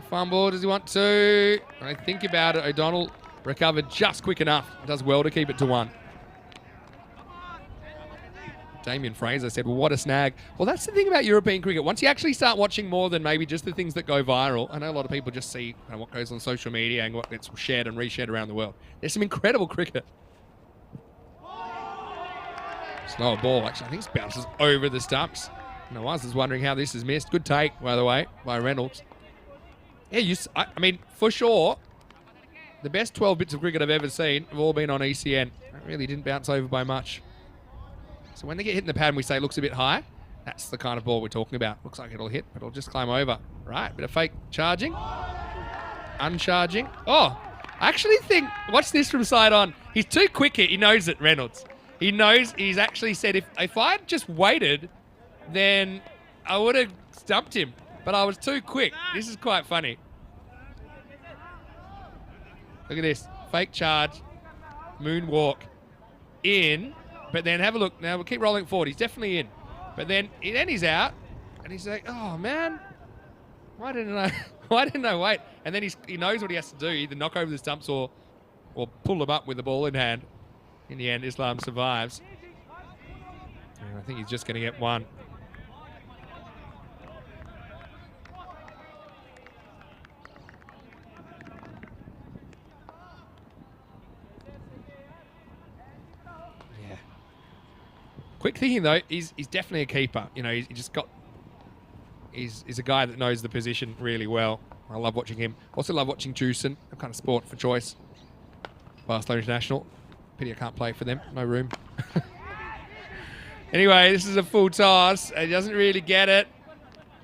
Fumble. Does he want to? I think about it. O'Donnell recovered just quick enough. Does well to keep it to 1. Damien Fraser said, well, what a snag. Well, that's the thing about European cricket. Once you actually start watching more than maybe just the things that go viral, I know a lot of people just see what goes on social media and what gets shared and reshared around the world. There's some incredible cricket. Slower ball, actually. I think it bounces over the stumps. Nawaz is wondering how this is missed. Good take, by the way, by Reynolds. Yeah, I mean, for sure, the best 12 bits of cricket I've ever seen have all been on ECN. It really didn't bounce over by much. So when they get hit in the pad and we say looks a bit high, that's the kind of ball we're talking about. Looks like it'll hit, but it'll just climb over. Right, bit of fake charging. Uncharging. Oh, I actually think, watch this from side on. He's too quick here. He knows it, Reynolds. He knows, he's actually said, if I'd just waited, then I would have stumped him. But I was too quick. This is quite funny. Look at this. Fake charge. Moonwalk. In. But then have a look. Now we'll keep rolling forward. He's definitely in. But then he's out. And he's like, oh, man. Why didn't I wait? And then he knows what he has to do. Either knock over the stumps or pull them up with the ball in hand. In the end, Islam survives. And I think he's just going to get 1. Quick thinking though, he's definitely a keeper. You know, he's just got. He's a guy that knows the position really well. I love watching him. Also love watching Jewson. I'm kind of sport for choice. Barcelona International. Pity I can't play for them. No room. Anyway, this is a full toss. He doesn't really get it.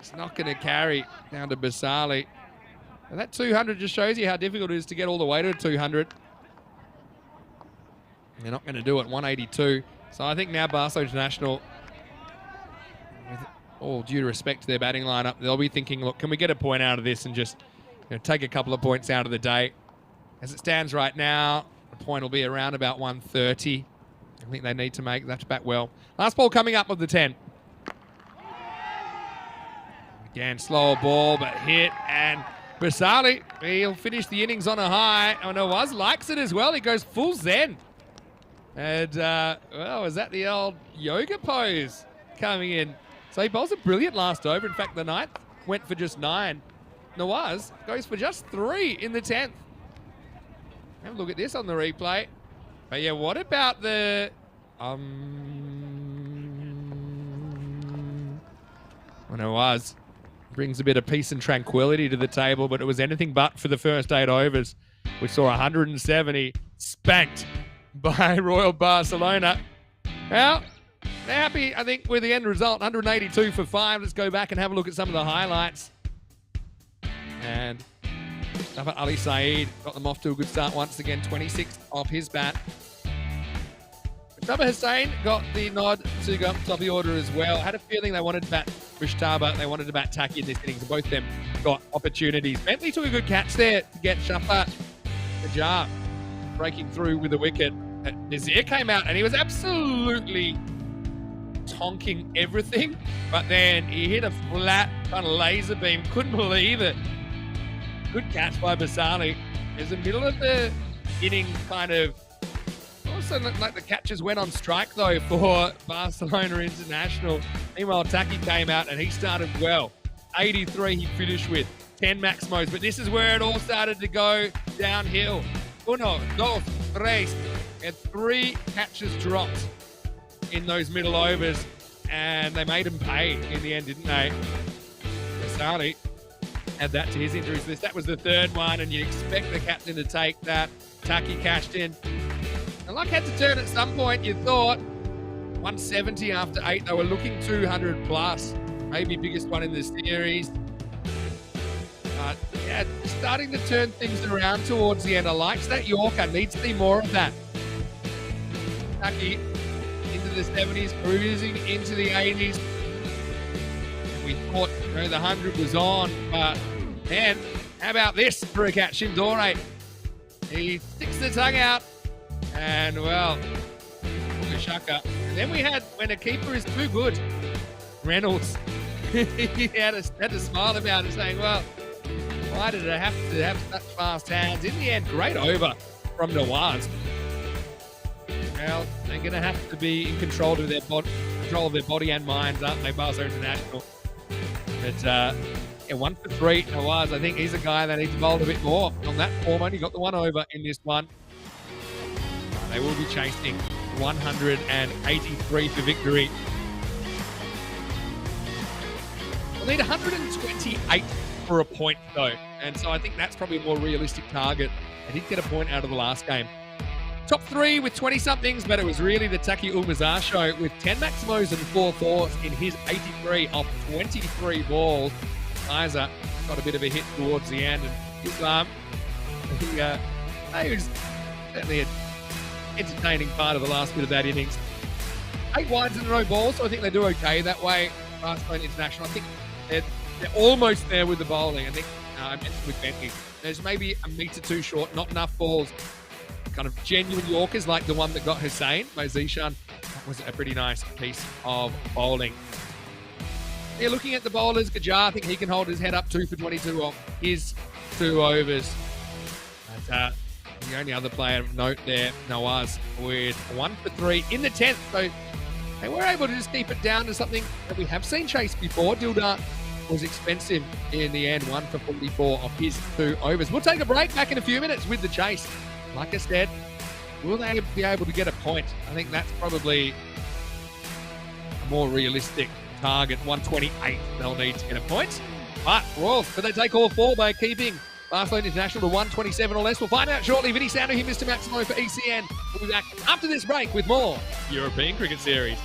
It's not going to carry down to Basali. And that 200 just shows you how difficult it is to get all the way to a 200. They're not going to do it. 182. So I think now Barcelona International, with all due respect to their batting lineup, they'll be thinking, look, can we get a point out of this and just take a couple of points out of the day? As it stands right now, the point will be around about 130. I think they need to make that back well. Last ball coming up of the 10. Again, slower ball, but hit. And Basali, he'll finish the innings on a high. Oh, no, likes it as well. He goes full zen. And, well, is that the old yoga pose coming in? So he bowls a brilliant last over. In fact, the 9th went for just 9. Nawaz goes for just 3 in the 10th. Have a look at this on the replay. But yeah, what about the... Nawaz brings a bit of peace and tranquility to the table, but it was anything but for the first 8 overs. We saw 170 spanked by Royal Barcelona. Well, they're happy, I think, with the end result. 182 for 5. Let's go back and have a look at some of the highlights. And Mustafa Ali Saeed got them off to a good start once again. 26 off his bat. Mustafa Hussain got the nod to go up top of the order as well. Had a feeling they wanted to bat Mushtaba, they wanted to bat Taki in this innings, and both of them got opportunities. Bentley took a good catch there to get Shafa Najjar breaking through with a wicket. Nazir came out and he was absolutely tonking everything, but then he hit a flat kind of laser beam. Couldn't believe it. Good catch by Basali. There's the middle of the inning kind of... Also looked like the catches went on strike, though, for Barcelona International. Meanwhile, Taki came out and he started well. 83 he finished with. 10 Maximos. But this is where it all started to go downhill. Uno, dos, tres. And 3 catches dropped in those middle overs. And they made him pay in the end, didn't they? Basali add that to his injuries list. That was the 3rd one, and you'd expect the captain to take that. Taki cashed in. And luck had to turn at some point, you thought. 170 after 8. They were looking 200 plus. Maybe biggest one in the series. But yeah, starting to turn things around towards the end. I liked that Yorker. Needs to be more of that. Taki into the 70s, cruising into the 80s. We thought the 100 was on, but man, how about this for a catch? Shindore. He sticks the tongue out, and well, Shaka. And then we had, when a keeper is too good, Reynolds. He had to smile about it, saying, well, why did it have to have such fast hands? In the end, great over from Nawaz. Well, they're going to have to be in control of their body and minds, aren't they, Barcelona International? But yeah, 1 for 3. Nawaz, I think he's a guy that needs to bowl a bit more on that form. Only got the 1 over in this one. They will be chasing 183 for victory. They'll need 128 for a point, though. And so I think that's probably a more realistic target. They did get a point out of the last game. Top 3 with 20-somethings, but it was really the Taki Umazar show with 10 Maximos and 4 fours in his 83 off 23 balls. Isa got a bit of a hit towards the end, and Islam, he was certainly an entertaining part of the last bit of that innings. 8 wides in a row balls, so I think they do okay that way. Barcelona International, I think they're almost there with the bowling. I think I mentioned with Bentley, there's maybe a metre too short, not enough balls. Kind of genuine Yorkers like the one that got Hussain, Mozishan. That was a pretty nice piece of bowling. Yeah, looking at the bowlers, Gajar, I think he can hold his head up 2 for 22 off his 2 overs. But the only other player of note there, Nawaz, with 1 for 3 in the 10th. So they were able to just keep it down to something that we have seen chase before. Dildar was expensive in the end, 1 for 44 off his 2 overs. We'll take a break, back in a few minutes with the chase. Like I said, will they be able to get a point? I think that's probably a more realistic target. 128 they'll need to get a point. But Royals, could they take all 4 by keeping Barcelona International to 127 or less? We'll find out shortly. Vinny Sando here, Mr. Maximo for ECN. We'll be back after this break with more European Cricket Series.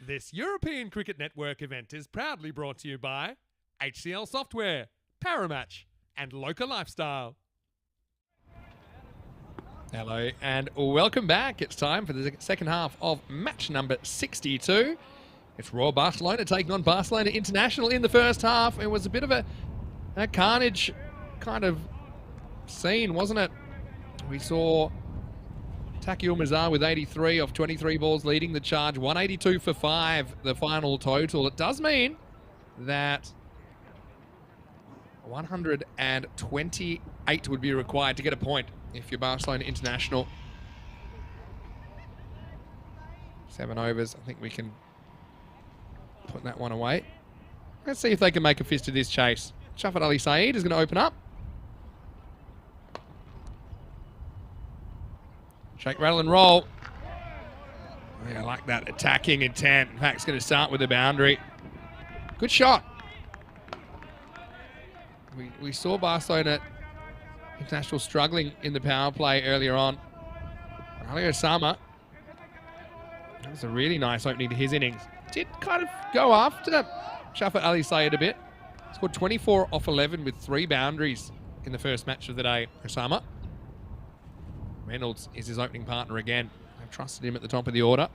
This European Cricket Network event is proudly brought to you by HCL Software, Paramatch, and Local Lifestyle. Hello and welcome back. It's time for the second half of match number 62. It's Royal Barcelona taking on Barcelona International in the first half. It was a bit of a carnage kind of scene, wasn't it? We saw Taki Umazar with 83 off 23 balls leading the charge. 182 for 5, the final total. It does mean that 128 would be required to get a point if you're Barcelona International. 7 overs. I think we can put that one away. Let's see if they can make a fist of this chase. Shafat Ali Saeed is going to open up. Shake, rattle and roll. Yeah, I like that attacking intent. In fact, it's going to start with a boundary. Good shot. We saw Barcelona International struggling in the power play earlier on. Ali Osama. That was a really nice opening to his innings. Did kind of go after Shafat Ali Saeed a bit. Scored 24 off 11 with 3 boundaries in the first match of the day, Osama. Reynolds is his opening partner again. I've trusted him at the top of the order.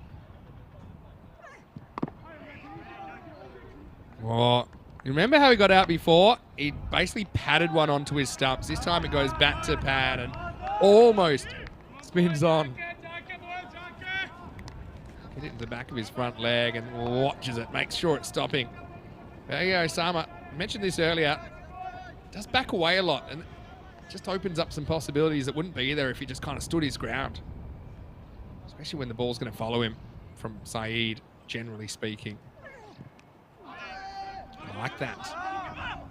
Oh, you remember how he got out before? He basically padded one onto his stumps. This time it goes back to pad and almost spins on. Get it in the back of his front leg and watches it. Makes sure it's stopping. There you go, Osama. I mentioned this earlier. Does back away a lot and just opens up some possibilities that wouldn't be there if he just kind of stood his ground. Especially when the ball's going to follow him from Saeed, generally speaking. I like that.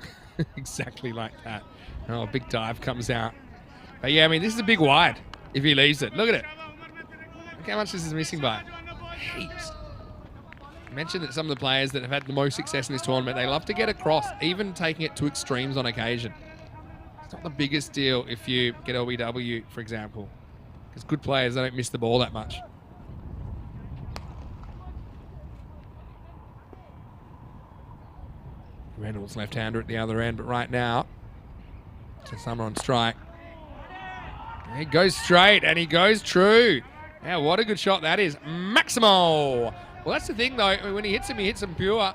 Exactly like that. Oh, a big dive comes out. But yeah, I mean, this is a big wide if he leaves it. Look at it. Look how much this is missing by. Heaps. I mentioned that some of the players that have had the most success in this tournament, they love to get across, even taking it to extremes on occasion. It's not the biggest deal if you get LBW, for example, because good players, they don't miss the ball that much. Reynolds left-hander at the other end, but right now, to Summer on strike. He goes straight and he goes true. Yeah, what a good shot that is. Maximo! Well, that's the thing, though. When he hits him pure.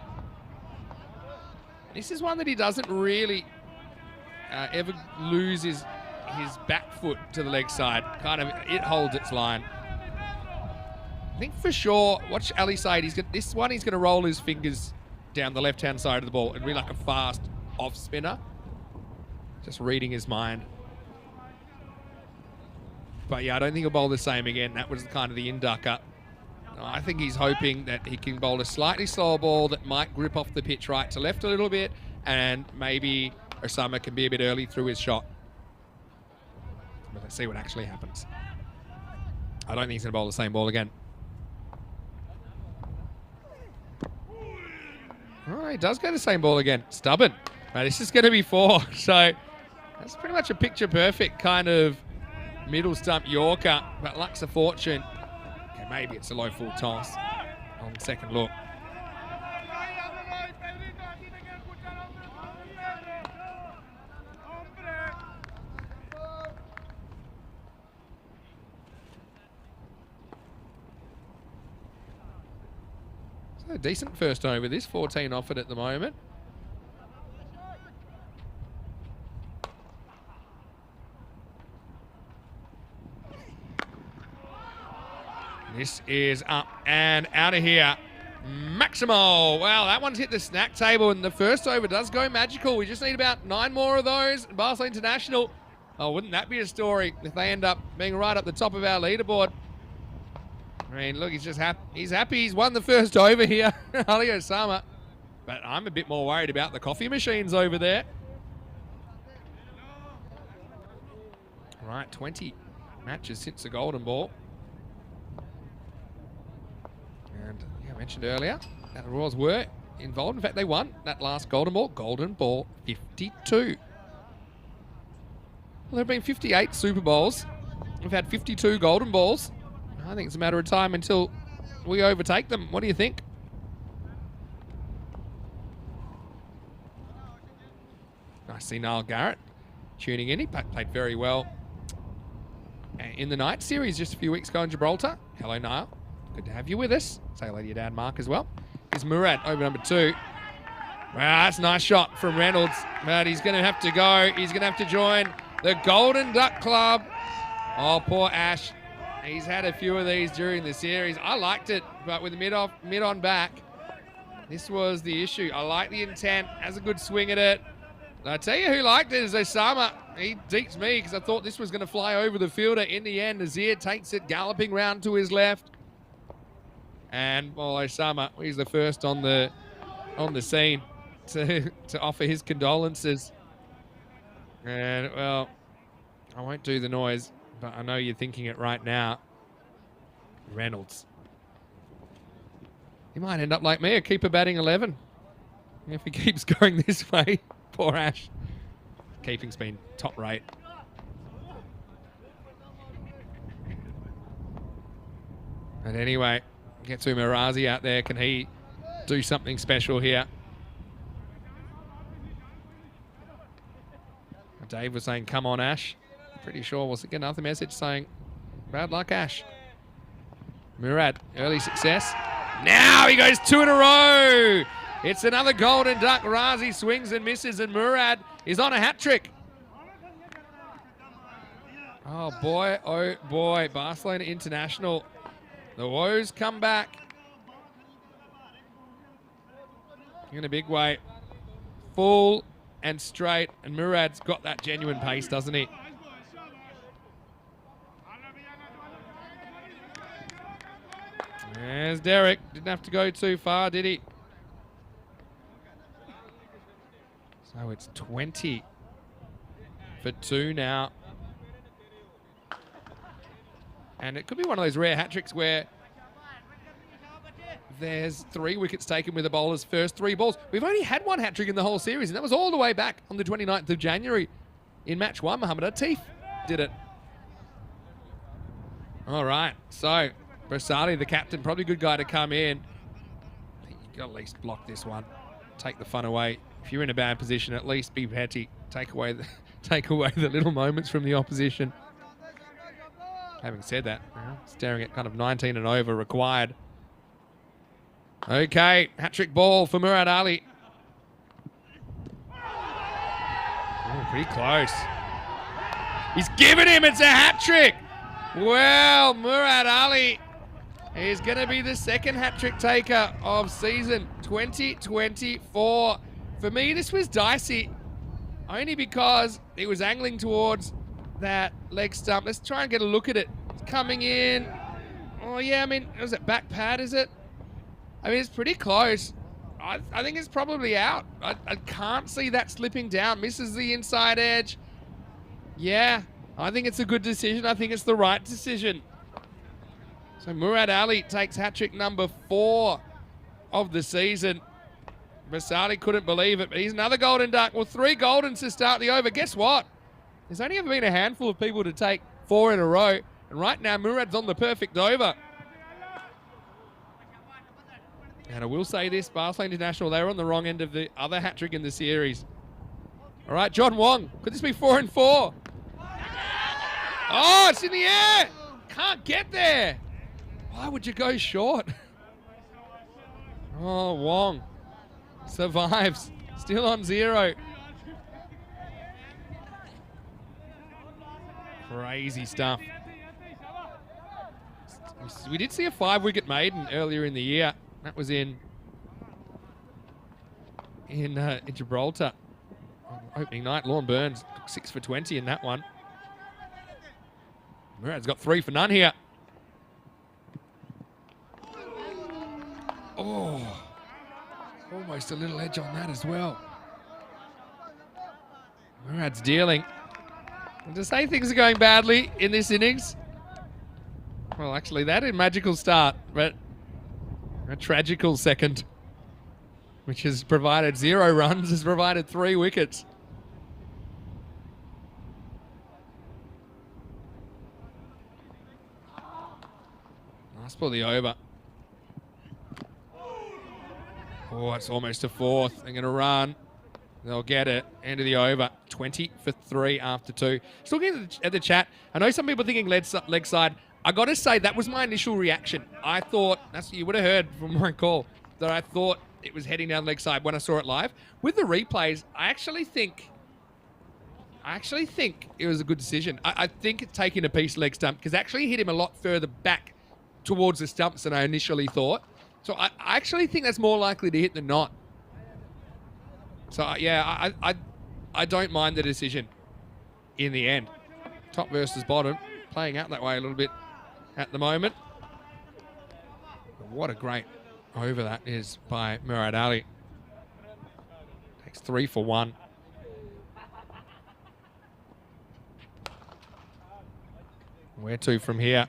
This is one that he doesn't really ever lose his back foot to the leg side. Kind of, it holds its line. I think for sure, watch Ali Saeed. This one, he's going to roll his fingers down the left-hand side of the ball and be like a fast off-spinner. Just reading his mind. But yeah, I don't think he'll bowl the same again. That was kind of the inducker. I think he's hoping that he can bowl a slightly slower ball that might grip off the pitch right to left a little bit, and maybe Osama can be a bit early through his shot. But let's see what actually happens. I don't think he's going to bowl the same ball again. Oh, he does go the same ball again. Stubborn. Now, this is going to be 4. So that's pretty much a picture-perfect kind of middle stump Yorker. But luck's a fortune. Okay, maybe it's a low full toss on the second look. So a decent first over this. 14 offered at the moment. This is up and out of here. Maximo. Well, that one's hit the snack table, and the first over does go magical. We just need about 9 more of those. Barcelona International. Oh, wouldn't that be a story if they end up being right up the top of our leaderboard? I mean, look, he's just happy. He's happy he's won the first over here, Ali Osama. But I'm a bit more worried about the coffee machines over there. All right, 20 matches since the golden ball. And yeah, I mentioned earlier that the Royals were involved. In fact, they won that last golden ball. Golden ball 52. Well, there have been 58 Super Bowls. We've had 52 golden balls. I think it's a matter of time until we overtake them. What do you think? see Niall Garrett tuning in. He played very well in the night series just a few weeks ago in Gibraltar. Hello, Niall. Good to have you with us. Say hello to your dad, Mark, as well. Here's Murad over number 2. Wow, that's a nice shot from Reynolds. But he's going to have to go. He's going to have to join the Golden Duck Club. Oh, poor Ash. He's had a few of these during the series. I liked it, but with mid on back, this was the issue. I like the intent. Has a good swing at it. I tell you who liked it is Osama. He deeps me because I thought this was going to fly over the fielder. In the end, Nazir takes it galloping round to his left. And, well, Osama, he's the first on the scene to offer his condolences. And, well, I won't do the noise, but I know you're thinking it right now. Reynolds. He might end up like me, a keeper batting 11. If he keeps going this way, poor Ash. Keeping's been top rate. But anyway, get to Mirazi out there. Can he do something special here? Dave was saying, come on, Ash. Pretty sure we'll get another message saying, bad luck, Ash. Murad, early success. Now he goes 2 in a row. It's another Golden Duck. Razi swings and misses, and Murad is on a hat trick. Oh boy, Barcelona International. The woes come back in a big way. Full and straight, and Murad's got that genuine pace, doesn't he? There's Derek. Didn't have to go too far, did he? So it's 20 for 2 now. And it could be one of those rare hat tricks where there's 3 wickets taken with the bowler's first 3 balls. We've only had 1 hat trick in the whole series, and that was all the way back on the 29th of January in match 1. Mohamed Atif did it. All right, so Bersali, the captain, probably a good guy to come in. I think you got to at least block this one. Take the fun away. If you're in a bad position, at least be petty. Take away the little moments from the opposition. Having said that, staring at kind of 19 and over required. Okay, hat-trick ball for Murad Ali. Oh, pretty close. He's given him, it's a hat-trick. Well, Murad Ali is going to be the second hat-trick taker of season 2024. For me, this was dicey, only because it was angling towards that leg stump. Let's try and get a look at it. It's coming in. Oh, yeah, I mean, was it back pad, is it? I mean, it's pretty close. I think it's probably out. I can't see that slipping down. Misses the inside edge. Yeah, I think it's a good decision. I think it's the right decision. So Murad Ali takes hat-trick number 4 of the season. Basali couldn't believe it, but he's another Golden Duck. Well, 3 Goldens to start the over. Guess what? There's only ever been a handful of people to take 4 in a row. And right now, Murad's on the perfect over. And I will say this, Barcelona International, they were on the wrong end of the other hat-trick in the series. All right, John Wong. Could this be 4 and 4? Oh, it's in the air. Can't get there. Why would you go short? Oh, Wong survives. Still on 0. Crazy stuff. We did see a 5-wicket maiden earlier in the year. That was in Gibraltar. Opening night, Lorne Burns took 6 for 20 in that one. Murad's got 3 for none here. Oh, almost a little edge on that as well. Murad's dealing. And to say things are going badly in this innings, well, actually, that is a magical start, but a tragical second, which has provided 0 runs, has provided 3 wickets. Nice for the over. Oh, it's almost a 4th. They're going to run. They'll get it. End of the over. 20 for 3 after 2. Just looking at the chat, I know some people thinking leg side. I got to say, that was my initial reaction. I thought, that's what you would have heard from my call, that I thought it was heading down leg side when I saw it live. With the replays, I actually think it was a good decision. I think taking a piece leg stump, because actually hit him a lot further back towards the stumps than I initially thought. So I actually think that's more likely to hit than not. So, yeah, I don't mind the decision in the end. Top versus bottom, playing out that way a little bit at the moment. But what a great over that is by Murad Ali. Takes 3 for 1. Where to from here?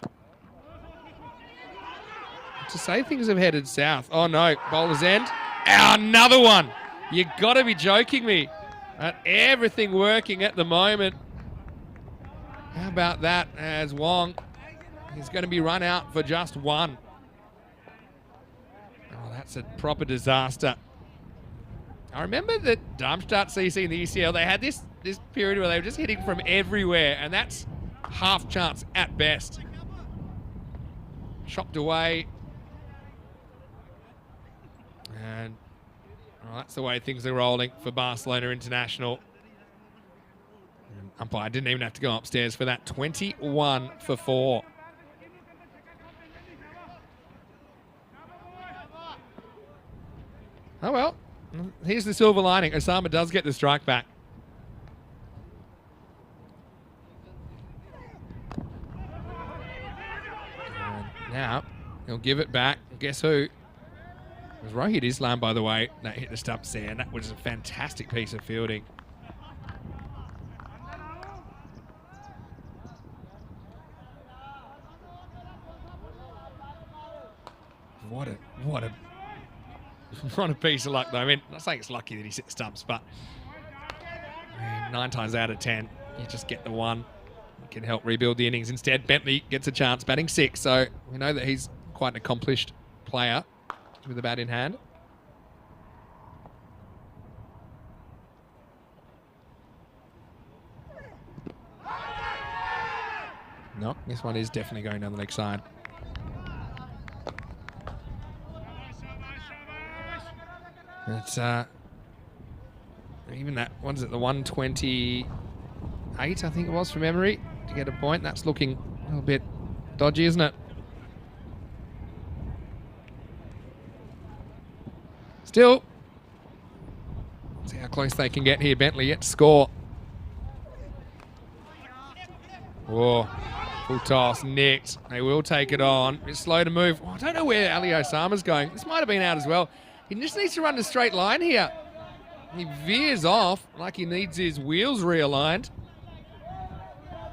To say things have headed south. Oh, no. Bowler's end. Another one. You got to be joking me. Everything working at the moment. How about that as Wong? He's going to be run out for just 1. Oh, that's a proper disaster. I remember that Darmstadt CC in the ECL, they had this period where they were just hitting from everywhere, and that's half chance at best. Chopped away. And well, that's the way things are rolling for Barcelona International. And umpire didn't even have to go upstairs for that. 21 for 4. Oh, well. Here's the silver lining. Osama does get the strike back. And now he'll give it back. Guess who? It was Rohit Islam, by the way, that hit the stumps there, and that was a fantastic piece of fielding. What a piece of luck, though. I mean, I'm not saying it's lucky that he hit the stumps, but I mean, 9 times out of 10, you just get the 1. You can help rebuild the innings. Instead, Bentley gets a chance, batting 6, so we know that he's quite an accomplished player with the bat in hand. No, this one is definitely going down the leg side. It's even that, what is it, the 128, I think it was from memory, to get a point. That's looking a little bit dodgy, isn't it? Still, see how close they can get here. Bentley yet to score. Whoa, full toss, nicked. They will take it on. It's slow to move. Oh, I don't know where Ali Osama's going. This might have been out as well. He just needs to run a straight line here. He veers off like he needs his wheels realigned.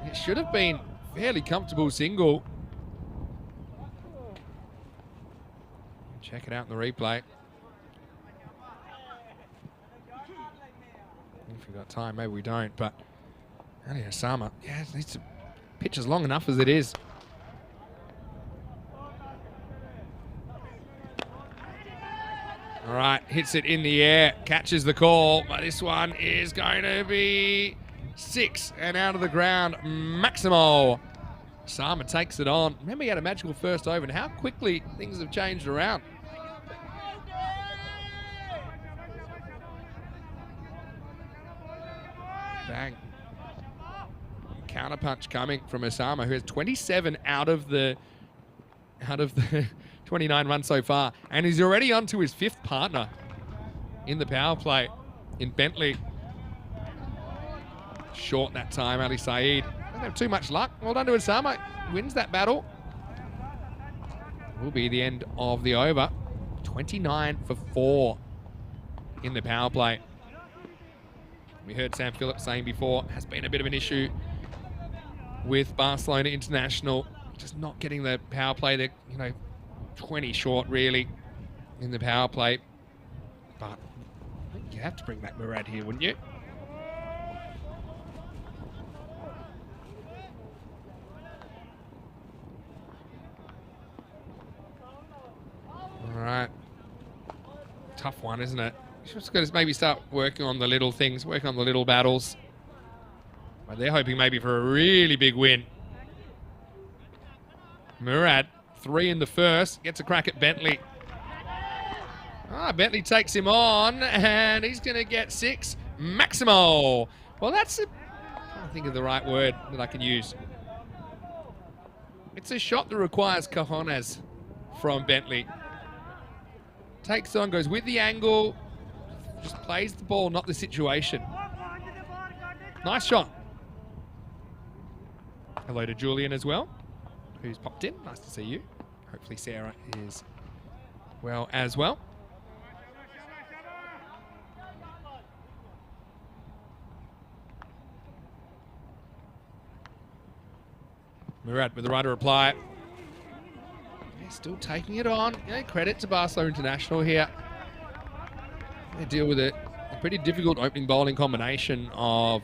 It should have been fairly comfortable single. Check it out in the replay. If we've got time, maybe we don't, but Ali Osama, yeah, needs to pitch as long enough as it is. All right, hits it in the air, catches the call, but this one is going to be 6 and out of the ground. Maximo. Sama takes it on. Remember, he had a magical first over, and how quickly things have changed around. Bang. Counterpunch coming from Osama, who has 27 out of the 29 runs so far, and he's already on to his 5th partner in the power play in Bentley. Short that time, Ali Saeed. Doesn't have too much luck. Well done to Osama. Wins that battle. Will be the end of the over. 29 for 4 in the power play. We heard Sam Phillips saying before, has been a bit of an issue with Barcelona International, just not getting the power play. They're, 20 short really in the power play. But I think you have to bring back Murad here, wouldn't you? All right. Tough one, isn't it? Just got to maybe start working on the little things, working on the little battles. But they're hoping maybe for a really big win. Murad, 3 in the first, gets a crack at Bentley. Bentley takes him on, and he's going to get 6. Maximo. Well, that's a... I can't think of the right word that I can use. It's a shot that requires cojones from Bentley. Takes on, goes with the angle, just plays the ball, not the situation. Nice shot. Hello to Julian as well, who's popped in. Nice to see you. Hopefully Sarah is well as well. Murad with the right to reply. Yeah, still taking it on. Credit to Barcelona International here. They deal with a pretty difficult opening bowling combination of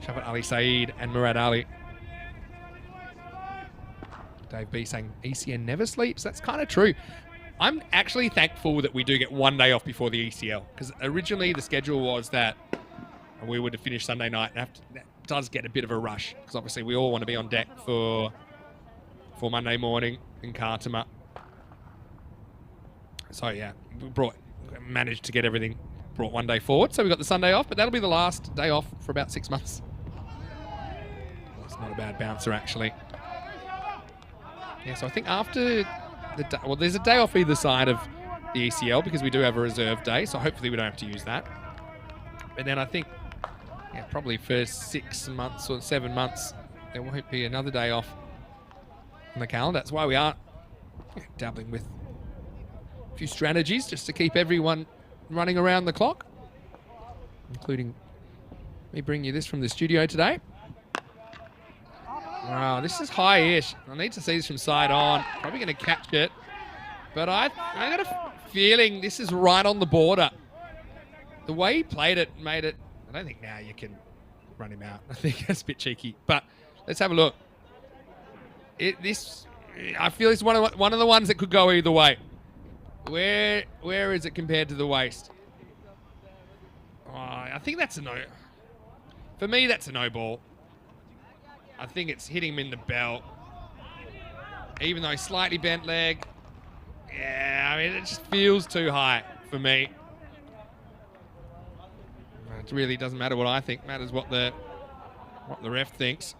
Shafat Ali Saeed and Murad Ali. Dave B saying ECN never sleeps. That's kind of true. I'm actually thankful that we do get 1 day off before the ECL, because originally the schedule was that we would have finished Sunday night. And that does get a bit of a rush, because obviously we all want to be on deck for Monday morning in Khartoum. So yeah, we managed to get everything brought 1 day forward. So we got the Sunday off, but that'll be the last day off for about 6 months. It's not a bad bouncer, actually. Yeah, so I think after the there's a day off either side of the ECL, because we do have a reserve day, so hopefully we don't have to use that. But then I think, yeah, probably for 6 months or 7 months, there won't be another day off on the calendar. That's why we are dabbling with a few strategies just to keep everyone running around the clock, including me bringing you this from the studio today. Wow, this is high-ish. I need to see this from side on. Probably going to catch it. But I got a feeling this is right on the border. The way he played it made it... I don't think now you can run him out. I think that's a bit cheeky. But let's have a look. I feel it's one of the ones that could go either way. Where is it compared to the waist? Oh, I think that's a no. For me, that's a no ball. I think it's hitting him in the belt. Even though he's slightly bent leg. Yeah, I mean, it just feels too high for me. It really doesn't matter what I think. It matters what the ref thinks.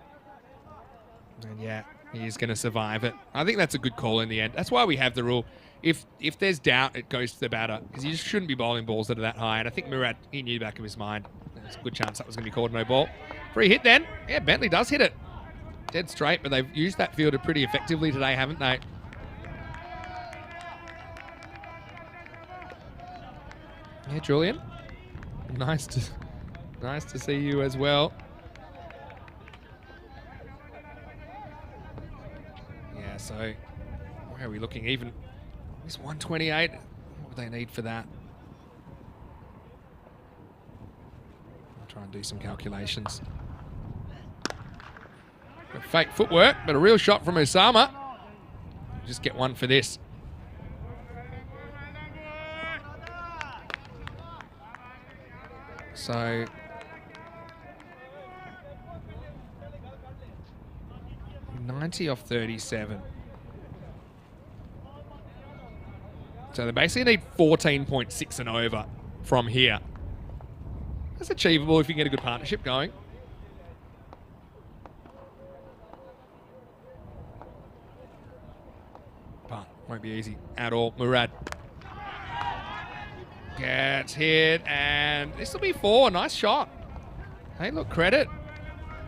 And yeah, he is going to survive it. I think that's a good call in the end. That's why we have the rule. If there's doubt, it goes to the batter, because you just shouldn't be bowling balls that are that high. And I think Murad, he knew back of his mind there's a good chance that was going to be called no ball. Free hit then. Yeah, Bentley does hit it. Dead straight, but they've used that fielder pretty effectively today, haven't they? Yeah, Julian. Nice to see you as well. Yeah, so where are we looking? Even this 128. What would they need for that? I'll try and do some calculations. Fake footwork, but a real shot from Osama. Just get one for this. So $90 off 37. So they basically need 14.6 and over from here. That's achievable if you get a good partnership going. But won't be easy at all. Murad gets hit, and this will be 4. Nice shot. Hey, look, credit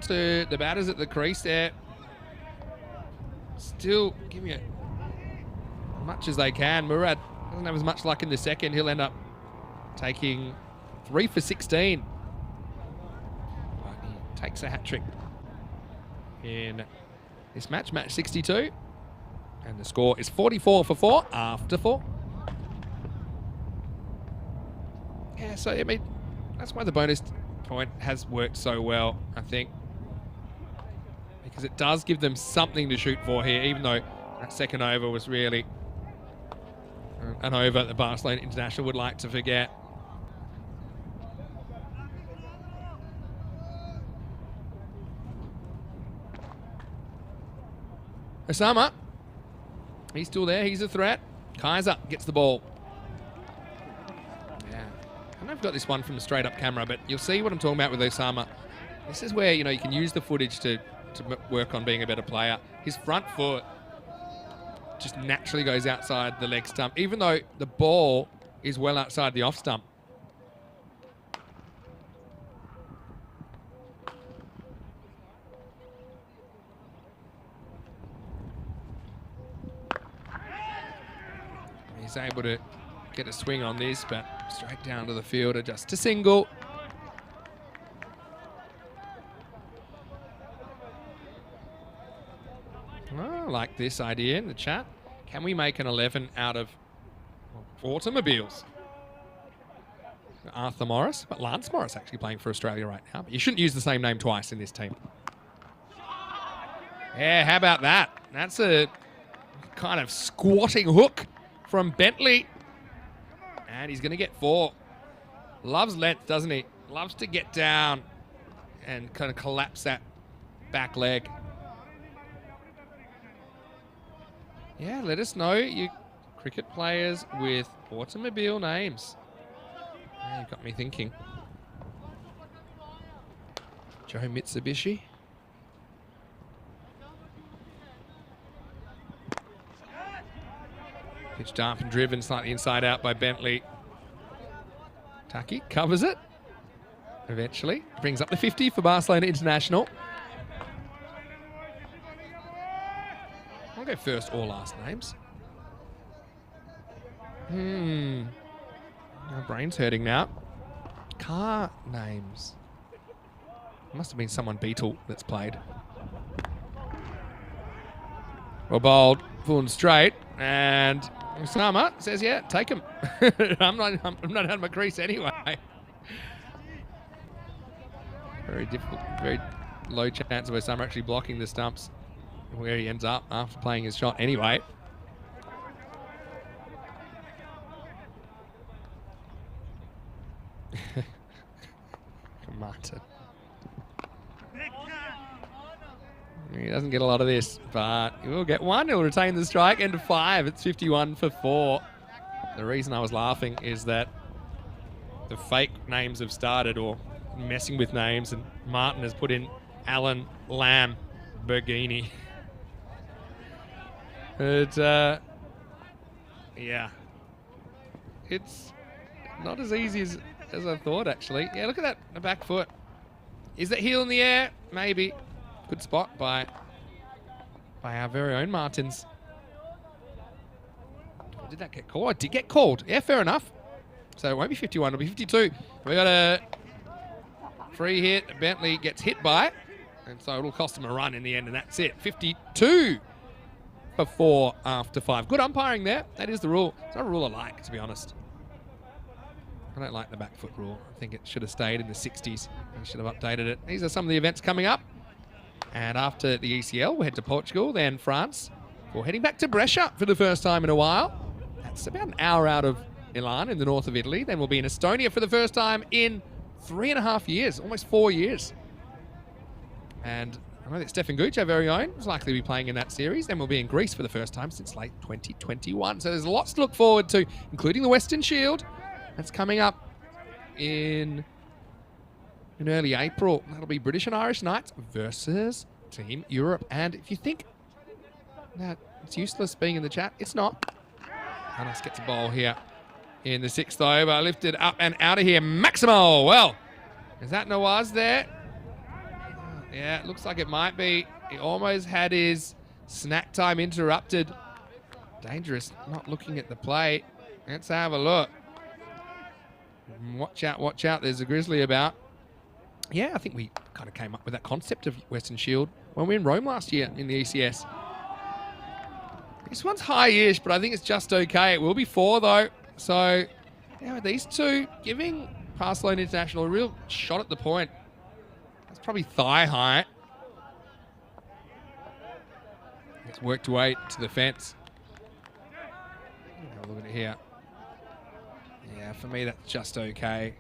to the batters at the crease there. Still giving it as much as they can. Murad doesn't have as much luck in the second. He'll end up taking 3 for 16. But he takes a hat trick in this match, match 62. And the score is 44 for 4 after 4. Yeah, so, I mean, that's why the bonus point has worked so well, I think. Because it does give them something to shoot for here, even though that second over was really an over that Barcelona International would like to forget. Osama. He's still there. He's a threat. Kaiser gets the ball. Yeah. I don't know if I've got this one from the straight up camera, but you'll see what I'm talking about with Osama. This is where, you can use the footage to work on being a better player. His front foot just naturally goes outside the leg stump, even though the ball is well outside the off stump. He's able to get a swing on this, but straight down to the fielder, just a single. Oh, I like this idea in the chat. Can we make an 11 out of automobiles? Arthur Morris, but Lance Morris actually playing for Australia right now. But you shouldn't use the same name twice in this team. Yeah, how about that? That's a kind of squatting hook from Bentley. And he's going to get 4. Loves length, doesn't he? Loves to get down and kind of collapse that back leg. Yeah, let us know, you cricket players with automobile names. Yeah, you've got me thinking. Joe Mitsubishi. Pitched up and driven slightly inside out by Bentley. Taki covers it. Eventually. Brings up the 50 for Barcelona International. I'll go first or last names. My brain's hurting now. Car names. Must have been someone Beetle that's played. Well bowled, full and straight, and Osama says, "Yeah, take him." I'm not out of my crease anyway. Very difficult, very low chance of Osama actually blocking the stumps where he ends up after playing his shot anyway. Martin. He doesn't get a lot of this, but he will get 1. He'll retain the strike. End of 5. It's 51 for 4. The reason I was laughing is that the fake names have started, or messing with names, and Martin has put in Alan Lamb Bergini. But, yeah. It's not as easy as I thought, actually. Yeah, look at that, the back foot. Is that heel in the air? Maybe. Good spot by our very own Martins. Did that get called? It did get called. Yeah, fair enough. So it won't be 51, it'll be 52. We got a free hit. Bentley gets hit by it, and so it'll cost him a run in the end, and that's it. 52 for 4 after 5. Good umpiring there. That is the rule. It's not a rule I like, to be honest. I don't like the back foot rule. I think it should have stayed in the 60s. We should have updated it. These are some of the events coming up. And after the ECL, we'll head to Portugal, then France. We're heading back to Brescia for the first time in a while. That's about an hour out of Milan in the north of Italy. Then we'll be in Estonia for the first time in 3.5 years, almost 4 years. And I know that Stefan Gooch, our very own, is likely to be playing in that series. Then we'll be in Greece for the first time since late 2021. So there's lots to look forward to, including the Western Shield. That's coming up in early April. That'll be British and Irish Knights versus Team Europe. And if you think that it's useless being in the chat, it's not. Hannes gets a bowl here in the 6th over. Lifted up and out of here. Maximo. Well, is that Nawaz there? Yeah, it looks like it might be. He almost had his snack time interrupted. Dangerous, not looking at the plate. Let's have a look. Watch out, watch out. There's a grizzly about. Yeah, I think we kind of came up with that concept of Western Shield when we were in Rome last year in the ECS. This one's high-ish, but I think it's just okay. It will be 4, though. So, yeah, with these two giving Barcelona International a real shot at the point. That's probably thigh height. It's worked away to the fence. Have a look at it here. Yeah, for me, that's just okay.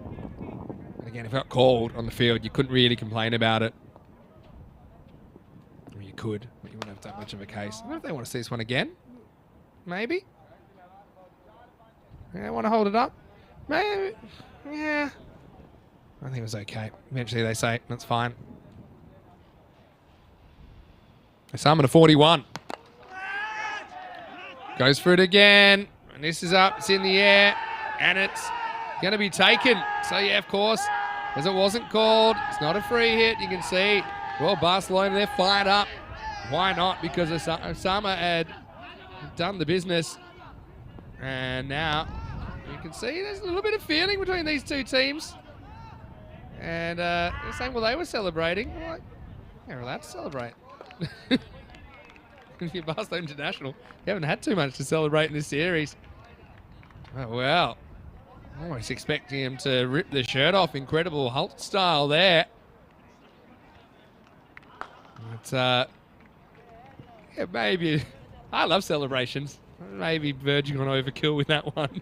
And again, if it got called on the field, you couldn't really complain about it. You could, but you wouldn't have that much of a case. I wonder if they want to see this one again. Maybe. They want to hold it up. Maybe. Yeah. I think it was okay. Eventually they say, that's fine. They summon a 41. Goes for it again. And this is up. It's in the air. And it's going to be taken. So, yeah, of course, because it wasn't called. It's not a free hit. You can see, well, Barcelona, they're fired up. Why not? Because Osama had done the business. And now you can see there's a little bit of feeling between these two teams. And they're saying, well, they were celebrating. Well, you're allowed to celebrate. If you're Barcelona International, you haven't had too much to celebrate in this series. Oh, well. Almost expecting him to rip the shirt off. Incredible Hulk style there. But, yeah, maybe. I love celebrations. Maybe verging on overkill with that one.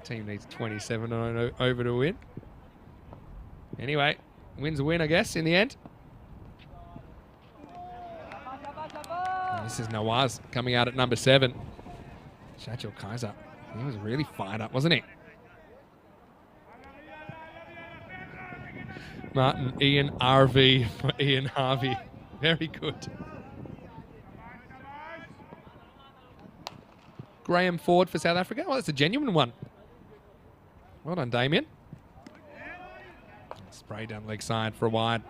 The team needs 27 over to win. Anyway, win's a win, I guess, in the end. And this is Nawaz coming out at number 7. Shachel Kaiser. He was really fired up, wasn't he? Martin Ian RV for Ian Harvey. Very good. Graham Ford for South Africa. Well, that's a genuine one. Well done, Damien. Spray down leg side for a wide.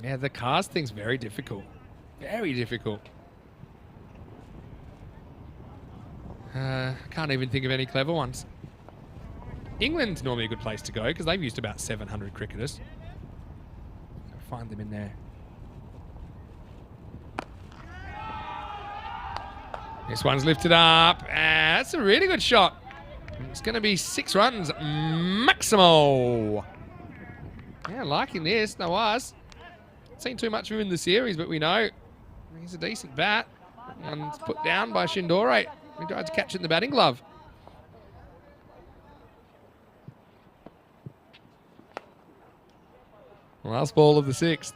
Yeah, the cars thing's very difficult. Very difficult. Can't even think of any clever ones. England's normally a good place to go because they've used about 700 cricketers. Find them in there. This one's lifted up. That's a really good shot. It's going to be 6 runs. Maximo. Yeah, liking this. Nawaz. Seen too much of him in the series, but we know he's a decent bat. And it's put down by Shindore. He tried to catch it in the batting glove. Last ball of the 6th.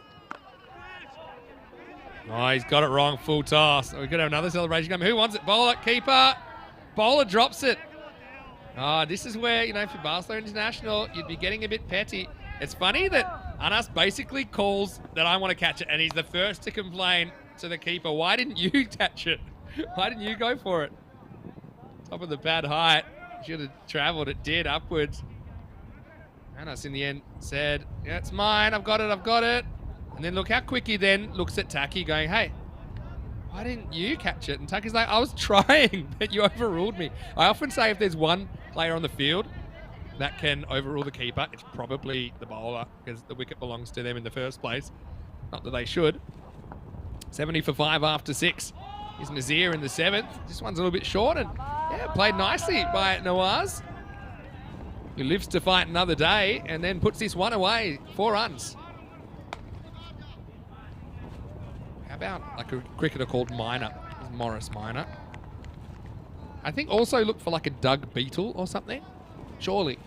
Oh, he's got it wrong. Full toss. We could have another celebration coming. Who wants it? Bowler, keeper. Bowler drops it. Oh, this is where, you know, for Barcelona International, you'd be getting a bit petty. It's funny that Anas basically calls that I want to catch it, and he's the first to complain to the keeper. Why didn't you catch it? Why didn't you go for it? Top of the bad height. Should have travelled. It did upwards. Anas in the end said, yeah, it's mine. I've got it. I've got it. And then look how quick he then looks at Taki going, hey, why didn't you catch it? And Taki's like, I was trying, but you overruled me. I often say if there's one player on the field that can overrule the keeper, it's probably the bowler because the wicket belongs to them in the first place. Not that they should. 70 for 5 after 6. Here's Nazir in the 7th. This one's a little bit short and, yeah, played nicely by Nawaz, who lives to fight another day and then puts this one away. 4 runs. How about like a cricketer called Minor? Morris Minor. I think also look for like a Doug Beetle or something. Surely.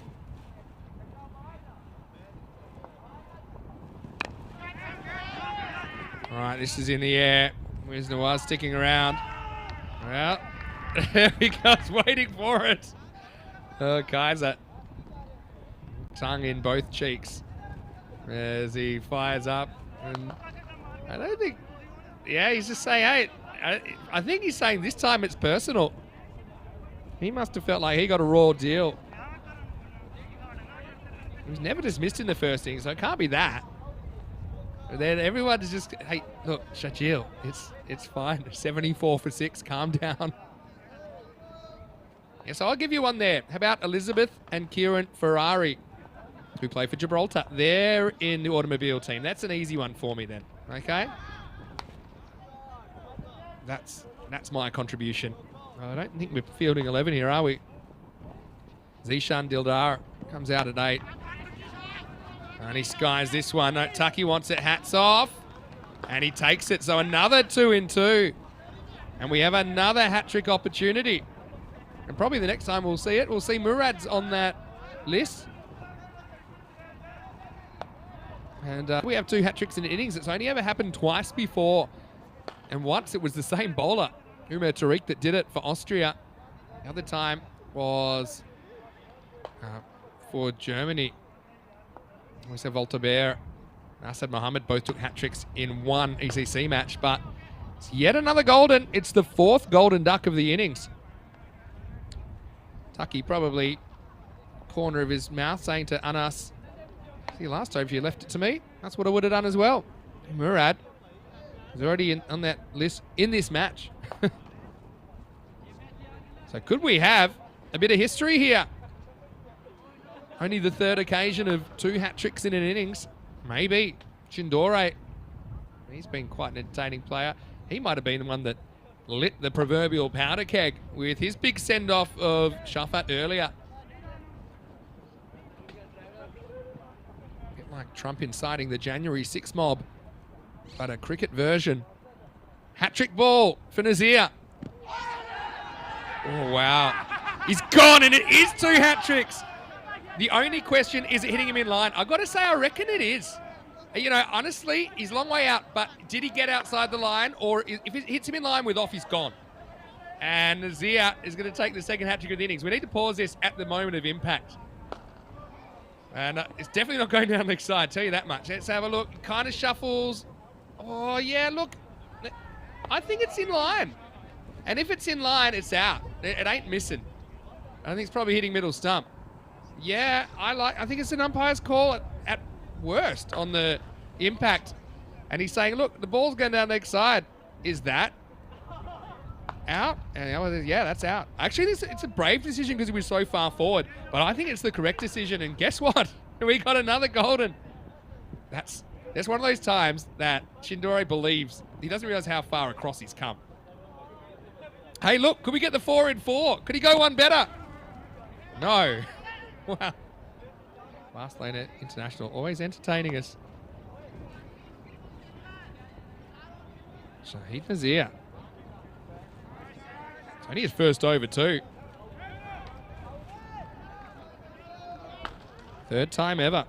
All right, this is in the air. Where's Nawaz sticking around? Well, there he goes, waiting for it. Oh, Kaiser. Tongue in both cheeks as he fires up. And I don't think... Yeah, he's just saying, hey, I think he's saying this time it's personal. He must have felt like he got a raw deal. He was never dismissed in the first inning, so it can't be that. And then everyone is just, hey, look, Shachil, it's fine. 74 for 6, calm down. Yeah, so I'll give you one there. How about Elizabeth and Kieran Ferrari, who play for Gibraltar? They're in the automobile team. That's an easy one for me then, okay? That's my contribution. I don't think we're fielding 11 here, are we? Zishan Dildar comes out at 8. And he skies this one. No, Tucky wants it. Hats off. And he takes it. So another 2 in 2. And we have another hat-trick opportunity. And probably the next time we'll see it, we'll see Murad's on that list. And we have 2 hat-tricks in innings. It's only ever happened twice before. And once it was the same bowler, Umar Tariq, that did it for Austria. The other time was for Germany. We said Voltaire and Asad Mohammed both took hat-tricks in one ECC match, but it's yet another golden. It's the 4th golden duck of the innings. Tucky probably corner of his mouth saying to Anas, see, last time if you left it to me, that's what I would have done as well. Murad is already on that list in this match. So could we have a bit of history here? Only the 3rd occasion of 2 hat-tricks in an innings. Maybe. Chindore, he's been quite an entertaining player. He might have been the one that lit the proverbial powder keg with his big send-off of Shafat earlier. A bit like Trump inciting the January 6 mob, but a cricket version. Hat-trick ball for Nazir. Oh, wow. He's gone, and it is 2 hat-tricks. The only question, is it hitting him in line? I've got to say, I reckon it is. You know, honestly, he's a long way out, but did he get outside the line? Or if it hits him in line with off, he's gone. And Nazir is going to take the 2nd hat-trick of the innings. We need to pause this at the moment of impact. And it's definitely not going down the side, I'll tell you that much. Let's have a look. It kind of shuffles. Oh, yeah, look. I think it's in line. And if it's in line, it's out. It ain't missing. I think it's probably hitting middle stump. Yeah, I think it's an umpire's call at worst on the impact. And he's saying, look, the ball's going down the next side. Is that out? And yeah, that's out. Actually, it's a brave decision because he was so far forward. But I think it's the correct decision. And guess what? We got another golden. That's one of those times that Chindore believes he doesn't realize how far across he's come. Hey, look, could we get the 4 in 4? Could he go one better? No. Wow. Barcelona International, always entertaining us. Shahid Nazir. It's only his first over too. 3rd time ever.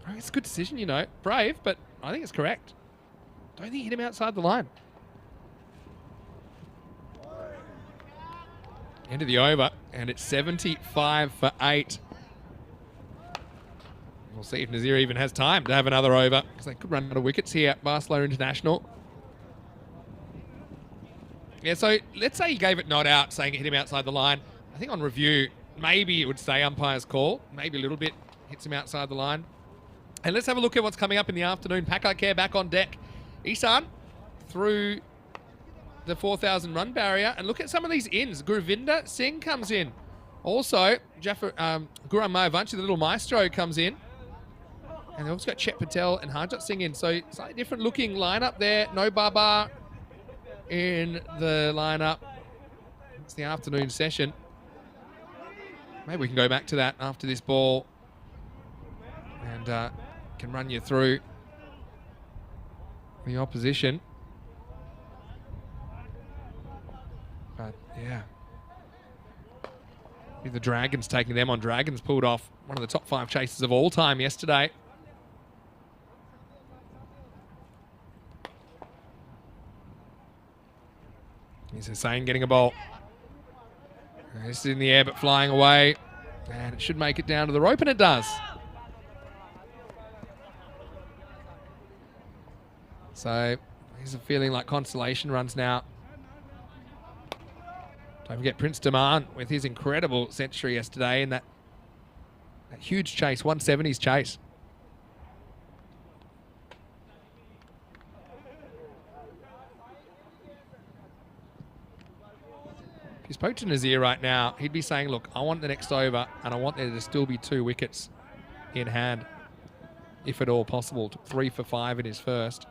Oh, it's a good decision, you know. Brave, but I think it's correct. Don't think he hit him outside the line. End of the over, and it's 75 for 8. We'll see if Nazir even has time to have another over, because they could run out of wickets here at Barcelona International. Yeah, so let's say he gave it not out, saying it hit him outside the line. I think on review, maybe it would say umpire's call. Maybe a little bit hits him outside the line. And let's have a look at what's coming up in the afternoon. Pakar back on deck. Isan through the 4,000 run barrier. And look at some of these ins. Gurvinder Singh comes in. Also, Guram Mayavanshi, the little maestro, comes in. And they've also got Chet Patel and Harjot Singh in. So slightly different looking lineup there. No Baba in the lineup. It's the afternoon session. Maybe we can go back to that after this ball. And can run you through the opposition. But yeah, the Dragons taking them on. Dragons pulled off one of the top 5 chases of all time yesterday. Here's Hussain getting a ball. This is in the air but flying away. And it should make it down to the rope, and it does. So here's a feeling like consolation runs now. Don't forget Prince Daman with his incredible century yesterday in that huge chase, 170s chase. If you spoke to Nazir right now, he'd be saying, look, I want the next over and I want there to still be 2 wickets in hand, if at all possible. Took 3 for 5 in his first.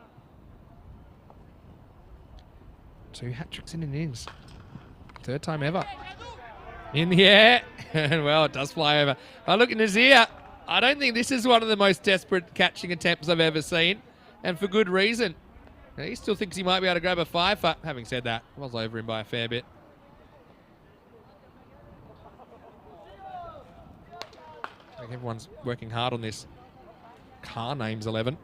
2 hat-tricks in innings. 3rd time ever. In the air. And well, it does fly over. But look at Nazir. I don't think this is one of the most desperate catching attempts I've ever seen. And for good reason. Now, he still thinks he might be able to grab a 5 for. Having said that, I was over him by a fair bit. I think everyone's working hard on this. car names 11.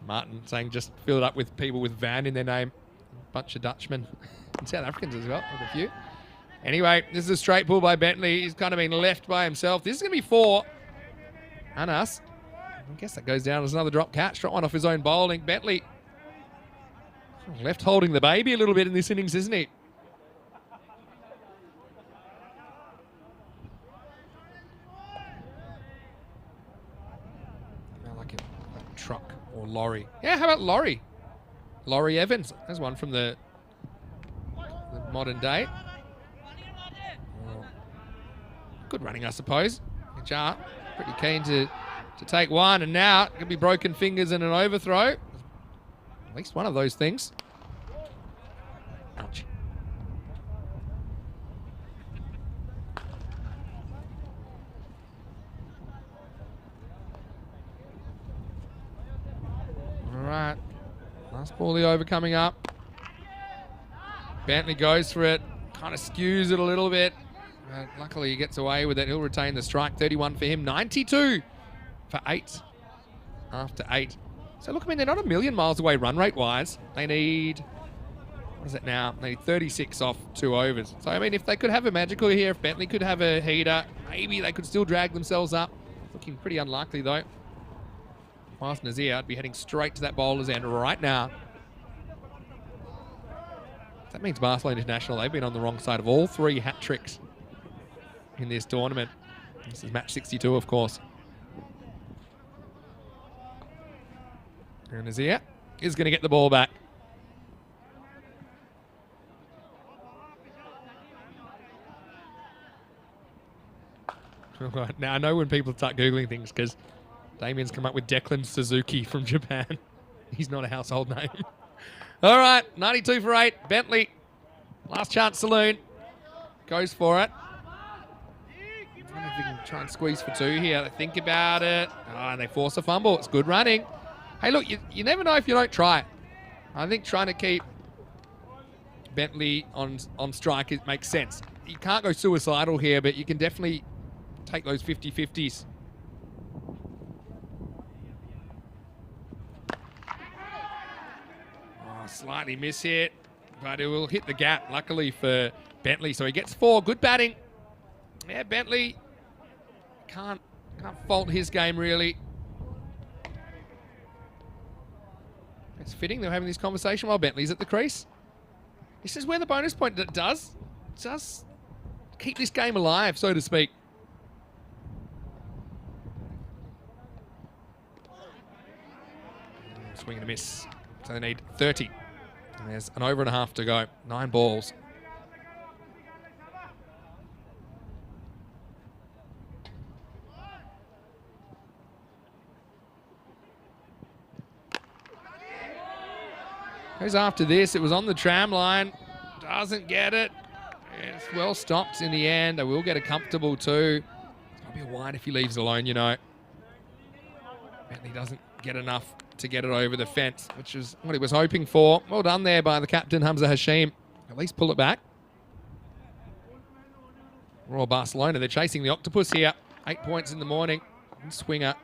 Martin saying just fill it up with people with van in their name. A bunch of Dutchmen and South Africans as well, with a few. Anyway, this is a straight pull by Bentley. He's kind of been left by himself. This is going to be 4. And us. I guess that goes down as another drop catch. Drop one off his own bowling. Bentley left holding the baby a little bit in this innings, isn't he? I like a truck or lorry. Yeah, how about lorry? Laurie Evans. There's one from the modern day. Good running, I suppose. Jar pretty keen to take one, and now it could be broken fingers and an overthrow. At least one of those things. Ouch. All right. Last ball of the over coming up. Bentley goes for it. Kind of skews it a little bit. Luckily, he gets away with it. He'll retain the strike. 31 for him. 92 for 8 after 8. So, look, I mean, they're not a million miles away run rate-wise. They need, what is it now? They need 36 off 2 overs. So, I mean, if they could have a magical here, if Bentley could have a heater, maybe they could still drag themselves up. Looking pretty unlikely, though. If I was Nazir, I'd be heading straight to that bowler's end right now. That means Barcelona International, they've been on the wrong side of all 3 hat tricks in this tournament. This is match 62, of course. And Nazir is going to get the ball back. Now, I know when people start Googling things because Damien's come up with Declan Suzuki from Japan. He's not a household name. All right, 92 for 8. Bentley, last chance saloon. Goes for it. I wonder if we can try and squeeze for 2 here. They think about it. Oh, and they force a fumble. It's good running. Hey, look, you never know if you don't try it. I think trying to keep Bentley on strike, it makes sense. You can't go suicidal here, but you can definitely take those 50-50s. Oh, slightly miss hit, but it will hit the gap, luckily for Bentley. So he gets 4. Good batting. Yeah, Bentley can't fault his game, really. It's fitting they're having this conversation while Bentley's at the crease. This is where the bonus point does keep this game alive, so to speak. Swing and a miss. So they need 30. And there's an over and a half to go. 9 balls. Goes after this. It was on the tram line. Doesn't get it. It's well stopped in the end. They will get a comfortable 2. It's going to be a wide if he leaves alone, you know. Bentley doesn't get enough to get it over the fence, which is what he was hoping for. Well done there by the captain, Hamza Hashim. At least pull it back. Royal Barcelona, they're chasing the octopus here. 8 points in the morning. And Swinger.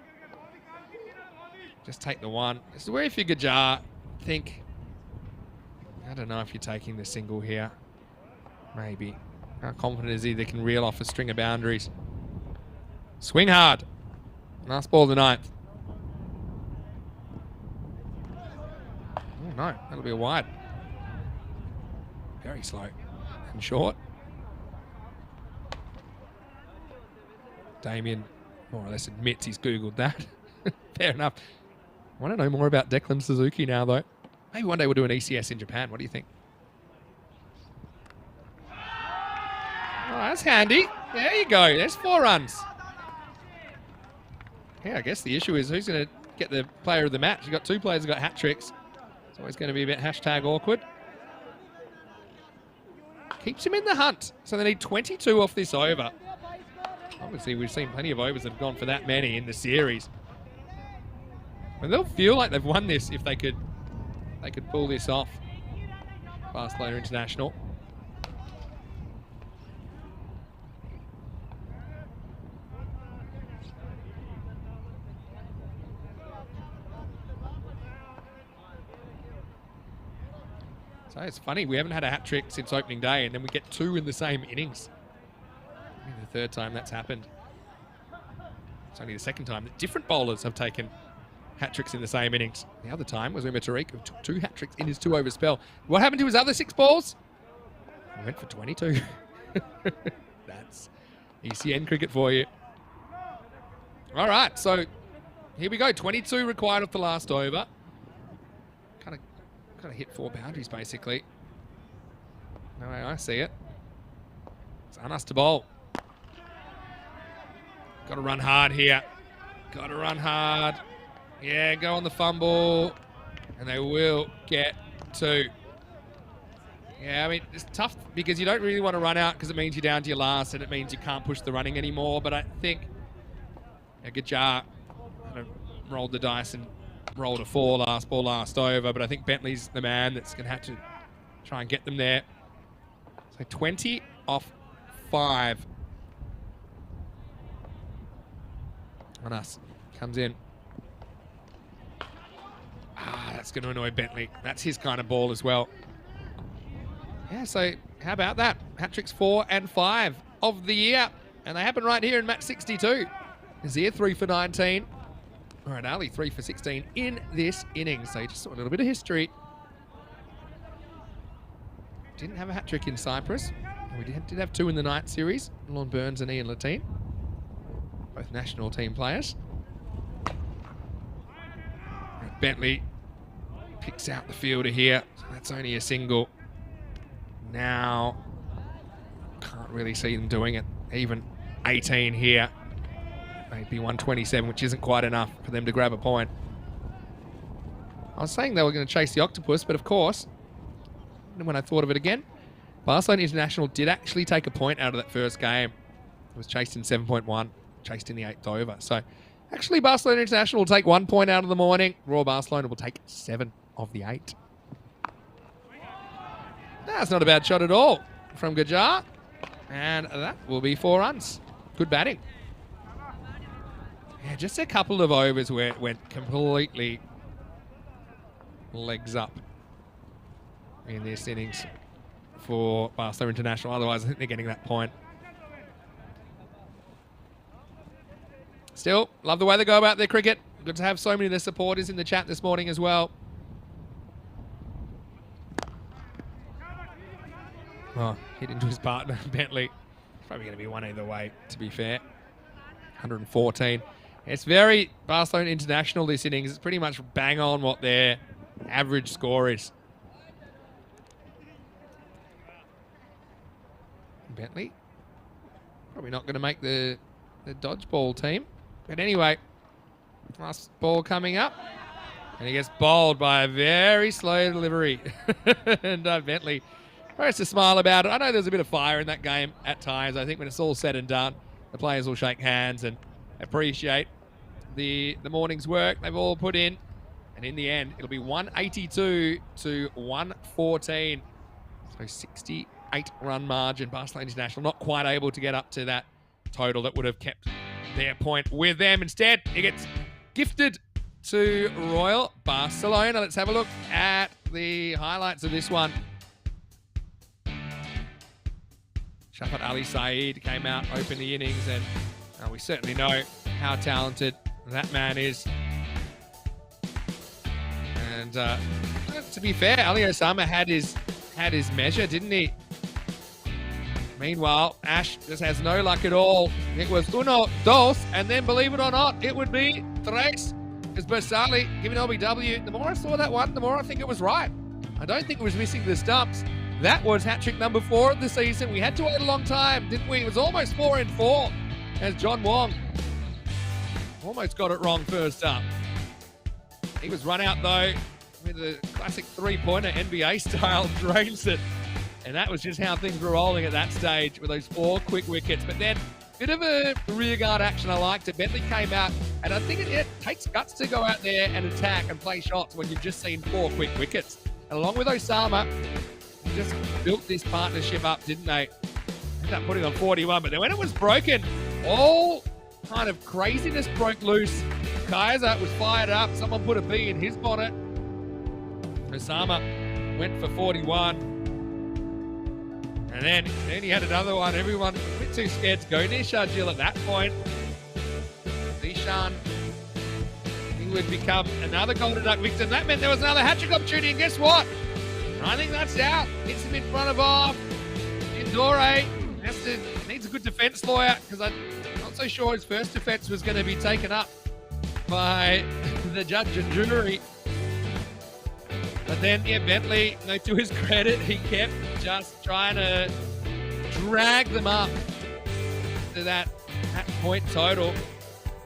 Just take the 1. This is where if you Gajar think, I don't know if you're taking the single here. Maybe. How confident is he they can reel off a string of boundaries? Swing hard. Last ball of the 9th. Oh no, that'll be a wide. Very slow and short. Damien more or less admits he's Googled that. Fair enough. I want to know more about Declan Suzuki now, though. Maybe one day we'll do an ECS in Japan. What do you think? Oh, that's handy. There you go. There's 4 runs. Yeah, I guess the issue is who's going to get the player of the match. You've got 2 players who've got hat tricks. It's always going to be a bit hashtag awkward. Keeps him in the hunt. So they need 22 off this over. Obviously, we've seen plenty of overs that have gone for that many in the series. And they'll feel like they've won this if they could pull this off. Barcelona International. So it's funny, we haven't had a hat trick since opening day, and then we get 2 in the same innings. Maybe the third time that's happened. It's only the second time that different bowlers have taken hat tricks in the same innings. The other time was Umar Tariq, who took 2 hat tricks in his 2 over spell. What happened to his other 6 balls? He went for 22. That's ECN cricket for you. All right, so here we go. 22 required off the last over. Kind of hit 4 boundaries, basically. No way I see it. It's on us to bowl. Got to run hard here. Got to run hard. Yeah, go on the fumble. And they will get 2. Yeah, I mean, it's tough because you don't really want to run out because it means you're down to your last and it means you can't push the running anymore. But I think Gajar rolled the dice and rolled a 4 last ball, last over. But I think Bentley's the man that's going to have to try and get them there. So 20 off 5. On us. Comes in. That's going to annoy Bentley. That's his kind of ball as well. Yeah, so how about that? Hat-tricks 4 and 5 of the year. And they happen right here in match 62. Nazir 3 for 19. All right, Ali 3 for 16 in this innings. So just a little bit of history. Didn't have a hat-trick in Cyprus. We did have 2 in the night series. Lon Burns and Ian Latine. Both national team players. Bentley picks out the fielder here. So that's only a single. Now, can't really see them doing it. Even 18 here. Maybe 127, which isn't quite enough for them to grab a point. I was saying they were going to chase the octopus, but of course, when I thought of it again, Barcelona International did actually take a point out of that first game. It was chased in 7.1, chased in the 8th over. So actually, Barcelona International will take 1 point out of the morning. Royal Barcelona will take 7 of the 8. That's not a bad shot at all from Gajar. And that will be 4 runs. Good batting. Yeah, just a couple of overs where it went completely legs up in this innings for Barcelona International. Otherwise, I think they're getting that point. Still, love the way they go about their cricket. Good to have so many of their supporters in the chat this morning as well. Oh, hit into his partner, Bentley. Probably going to be one either way, to be fair. 114. It's very Barcelona International this innings. It's pretty much bang on what their average score is. Bentley, probably not going to make the dodgeball team. But anyway, last ball coming up. And he gets bowled by a very slow delivery. And Bentley tries to smile about it. I know there's a bit of fire in that game at times. I think when it's all said and done, the players will shake hands and appreciate the morning's work they've all put in. And in the end, it'll be 182 to 114. So 68-run margin. Barcelona International not quite able to get up to that total that would have kept their point with them. Instead, it gets gifted to Royal Barcelona. Let's have a look at the highlights of this one. Shafat Ali Saeed came out, opened the innings, and we certainly know how talented that man is. And to be fair, Ali Osama had his measure, didn't he? Meanwhile, Ash just has no luck at all. It was uno, dos, and then believe it or not, it would be tres. Because Bersali giving LBW. The more I saw that one, the more I think it was right. I don't think it was missing the stumps. That was hat-trick number 4 of the season. We had to wait a long time, didn't we? It was almost 4 and 4 as John Wong almost got it wrong first up. He was run out, though, with a classic three-pointer NBA style, drains it. And that was just how things were rolling at that stage with those 4 quick wickets. But then, bit of a rearguard action. I liked it. Bentley came out, and I think it takes guts to go out there and attack and play shots when you've just seen 4 quick wickets. And along with Osama, they just built this partnership up, didn't they? Ended up putting on 41, but then when it was broken, all kind of craziness broke loose. Kaiser was fired up. Someone put a bee in his bonnet. Osama went for 41. And then he had another one. Everyone a bit too scared to go near Sharjil at that point. Zishan, he would become another Golden Duck victim. That meant there was another hat-trick opportunity, and guess what? I think that's out. Hits him in front of off. Indore needs a good defence lawyer, because I'm not so sure his first defence was going to be taken up by the judge and jury. But then, yeah, Bentley, to his credit, he kept just trying to drag them up to that point total.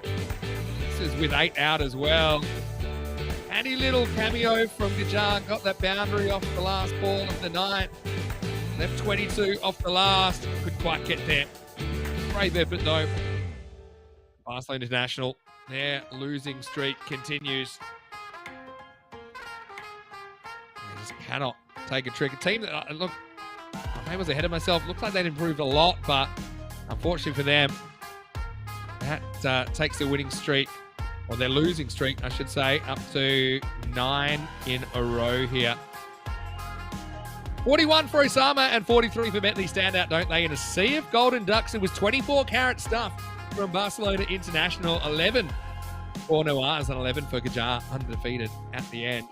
This is with 8 out as well. Handy little cameo from Gajar, got that boundary off the last ball of the night. Left 22 off the last. Couldn't quite get there. Brave effort though. Barcelona International, their losing streak continues. They just cannot take a trick. A team that, look, I was ahead of myself. Looks like they'd improved a lot, but unfortunately for them, that takes their winning streak, or their losing streak, I should say, up to 9 in a row here. 41 for Osama and 43 for Bentley stand out, don't they? In a sea of Golden Ducks, it was 24-carat stuff from Barcelona International, 11 for Noirs and 11 for Gajar, undefeated at the end.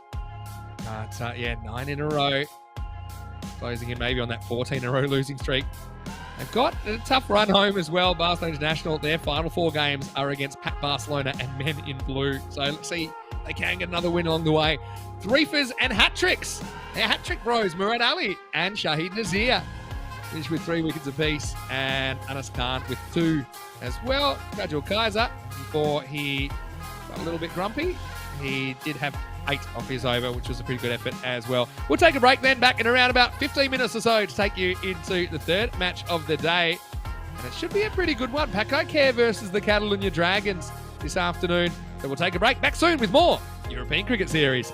But yeah, 9 in a row, closing in maybe on that 14 in a row losing streak. They've got a tough run home as well, Barcelona International. Their final 4 games are against Pat Barcelona and Men in Blue. So let's see if they can get another win along the way. Threefers and hat-tricks. They're hat-trick bros, Murad Ali and Shahid Nazir. Finished with 3 wickets apiece, and Anas Khan with 2 as well. Rajul Kaiser, before he got a little bit grumpy, he did have 8 off his over, which was a pretty good effort as well. We'll take a break then, back in around about 15 minutes or so to take you into the 3rd match of the day. And it should be a pretty good one. Paco Care versus the Catalunya Dragons this afternoon. So we'll take a break. Back soon with more European Cricket Series.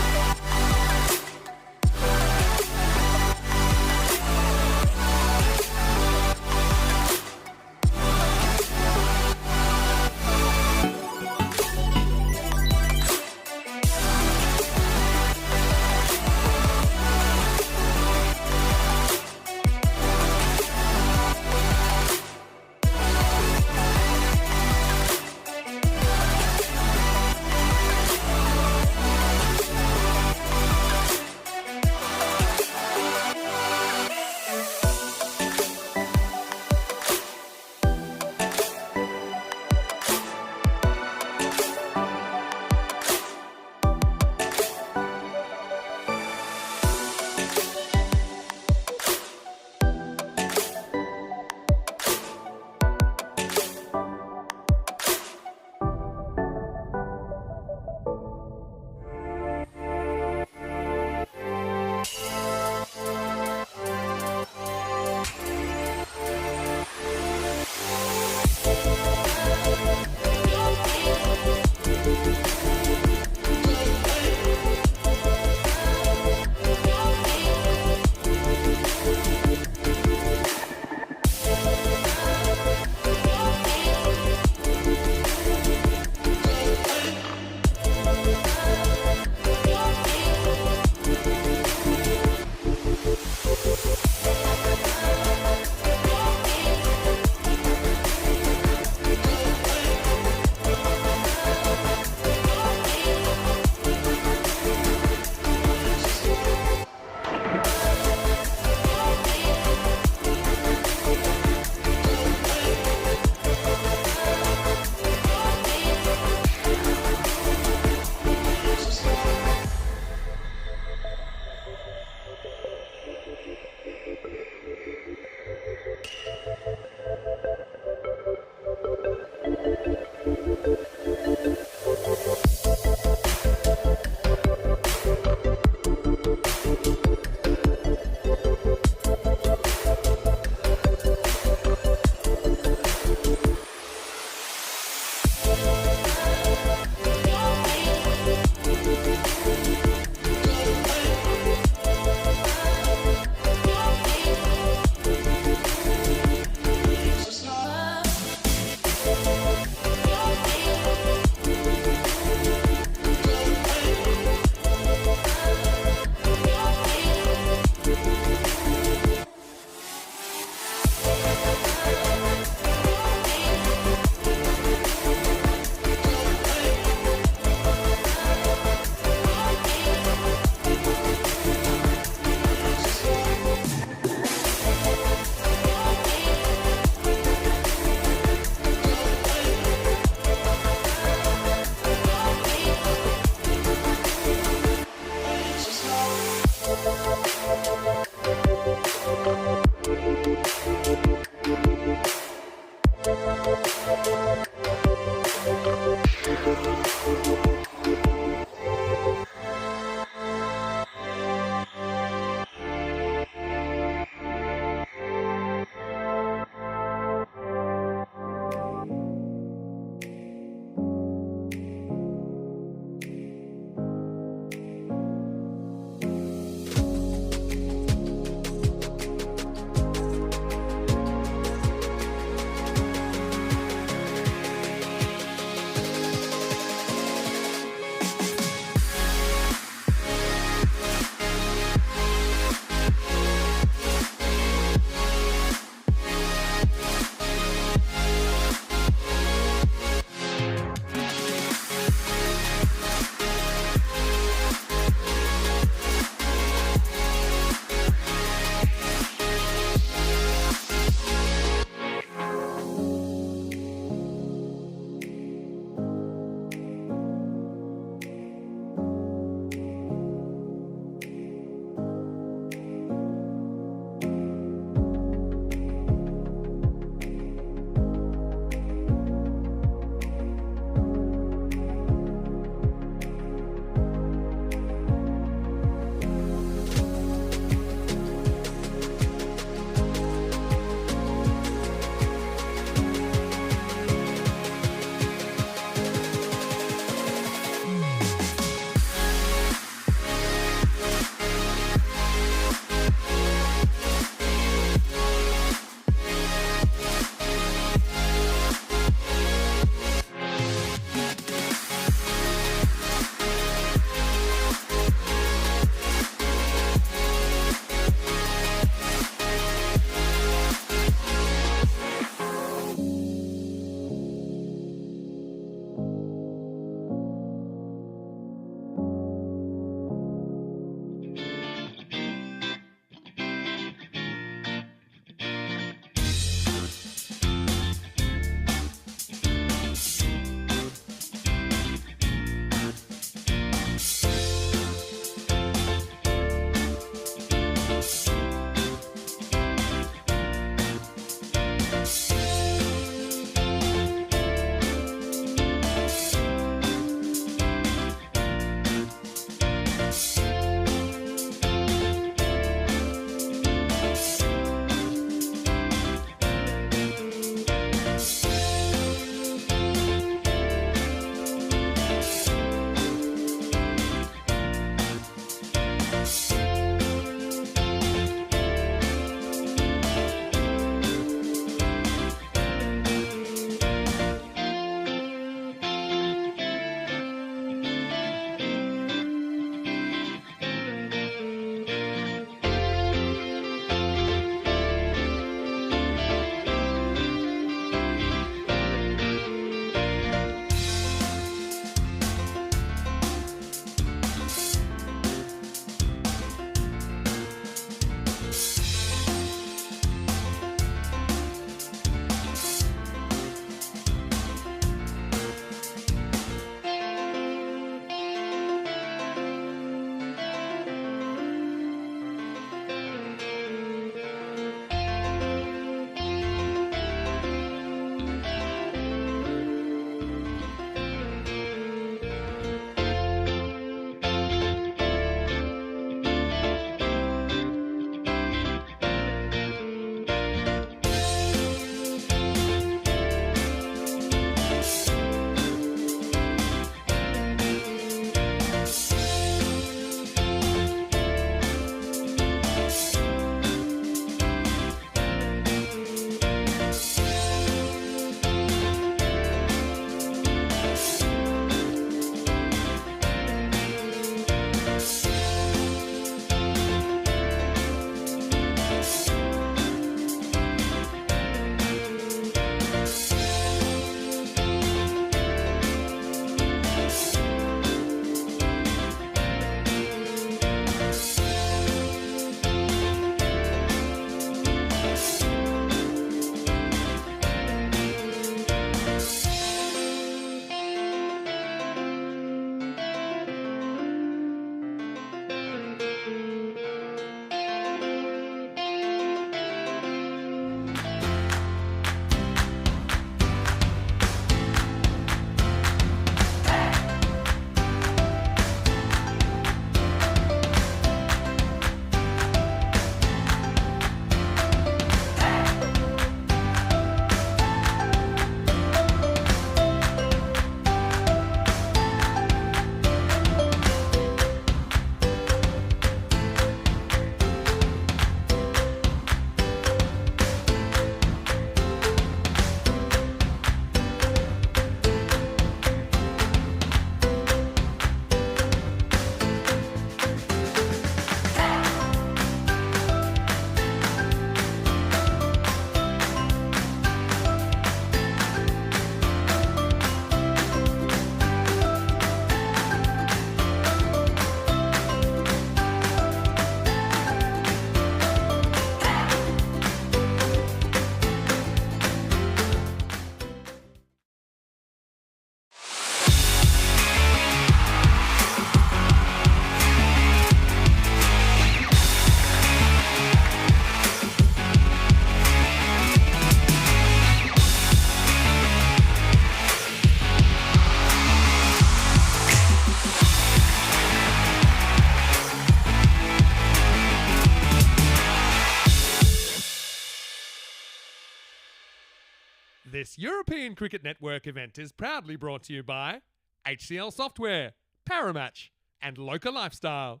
This European Cricket Network event is proudly brought to you by HCL Software, Paramatch, and Local Lifestyle.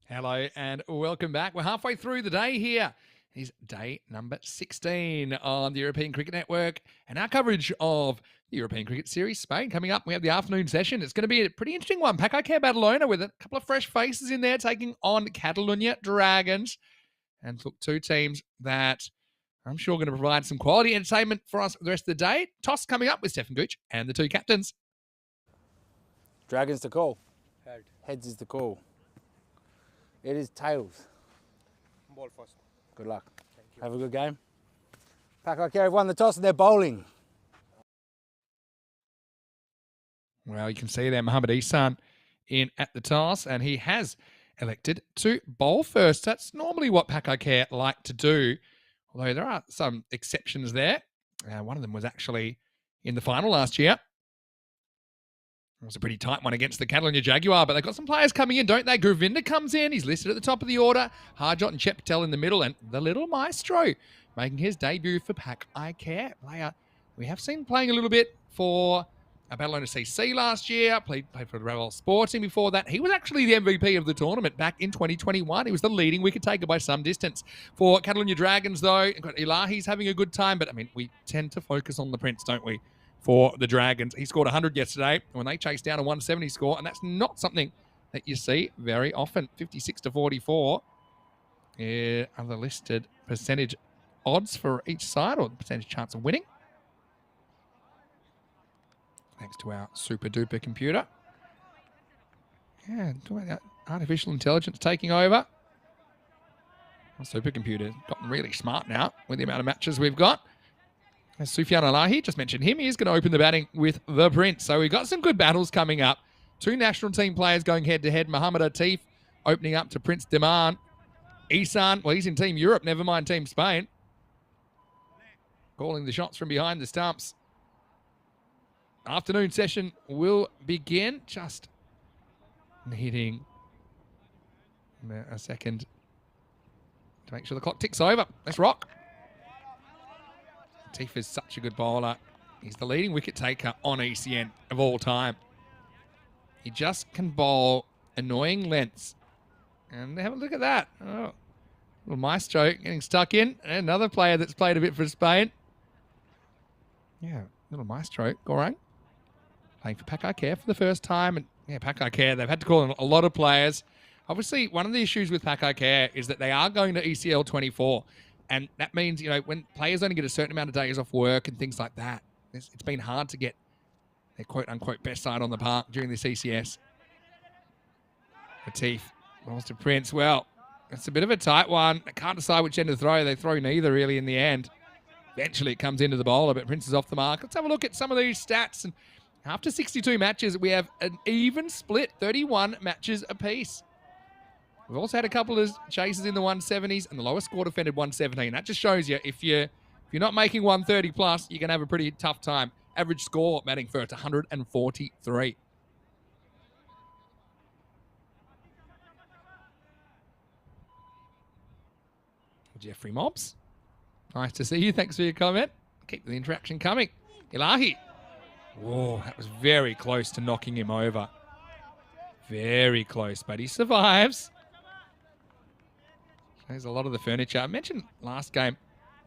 Hello and welcome back. We're halfway through the day here. It is day number 16 on the European Cricket Network, and our coverage of the European Cricket Series Spain coming up. We have the afternoon session. It's going to be a pretty interesting one. Pack Badalona with a couple of fresh faces in there taking on Catalunya Dragons. And look, two teams that I'm sure going to provide some quality entertainment for us the rest of the day. Toss coming up with Stefan Gooch and the two captains. Dragons to call. Head. Heads is the call. It is tails. Ball first. Good luck. Thank you. Have a good game. Pack have won the toss and they're bowling. Well, you can see there Mohamed Ihsan in at the toss, and he has elected to bowl first. That's normally what Pack like to do, although there are some exceptions there. One of them was actually in the final last year. It was a pretty tight one against the Catalunya Jaguar, but they've got some players coming in, don't they? Gurvinder comes in. He's listed at the top of the order. Harjot and Chet Patel in the middle, and the little maestro making his debut for Pack Player we have seen playing a little bit for Badalona CC last year, played for the Ravel Sporting before that. He was actually the MVP of the tournament back in 2021. He was the leading wicket taker by some distance. For Catalunya Dragons, though, Ilahi's having a good time, but I mean, we tend to focus on the Prince, don't we? For the Dragons, he scored 100 yesterday when they chased down a 170 score, and that's not something that you see very often. 56 to 44 are the listed percentage odds for each side, or the percentage chance of winning. Thanks to our super duper computer. Yeah, talking about artificial intelligence taking over. Our supercomputer's gotten really smart now with the amount of matches we've got. As Sufyan Alahi, just mentioned him, he is going to open the batting with the Prince. So we've got some good battles coming up. Two national team players going head-to-head. Mohamed Atif opening up to Prince Deman. Ihsan, well, he's in Team Europe, never mind Team Spain. Calling the shots from behind the stumps. Afternoon session will begin. Just needing a second to make sure the clock ticks over. Let's rock. Atif is such a good bowler. He's the leading wicket taker on ECN of all time. He just can bowl annoying lengths. And have a look at that. Oh, little maestro getting stuck in. And another player that's played a bit for Spain. Yeah, little maestro, Gorang. Playing for Pack for the first time. And yeah, Pack they've had to call in a lot of players. Obviously, one of the issues with Pack is that they are going to ECL 24. And that means, you know, when players only get a certain amount of days off work and things like that, it's been hard to get their quote-unquote best side on the park during this ECS. Atif balls to Prince. Well, it's a bit of a tight one. They can't decide which end to throw. They throw neither, really, in the end. Eventually, it comes into the bowler, but Prince is off the mark. Let's have a look at some of these stats. And after 62 matches, we have an even split, 31 matches apiece. We've also had a couple of chases in the 170s, and the lowest score defended 117. That just shows you if you're not making 130 plus, you're going to have a pretty tough time. Average score batting first, 143. Jeffrey Mobbs, nice to see you. Thanks for your comment. Keep the interaction coming. Ilahi. Whoa, that was very close to knocking him over. Very close, but he survives. There's a lot of the furniture. I mentioned last game,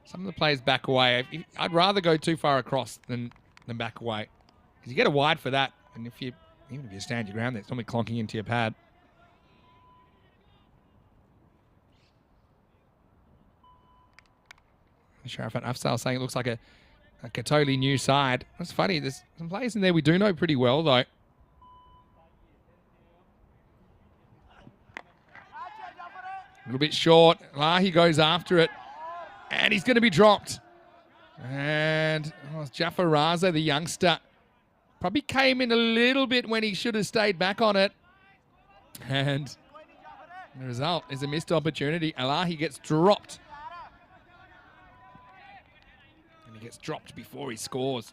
some of the players back away. I'd rather go too far across than back away. Because you get a wide for that. And even if you stand your ground, it's normally clonking into your pad. Sharafat Afsal saying it looks like a totally new side. That's funny. There's some players in there we do know pretty well, though. A little bit short. Lahi goes after it. And he's going to be dropped. And Jafar Raza, the youngster, probably came in a little bit when he should have stayed back on it. And the result is a missed opportunity. Alahi gets dropped. And he gets dropped before he scores.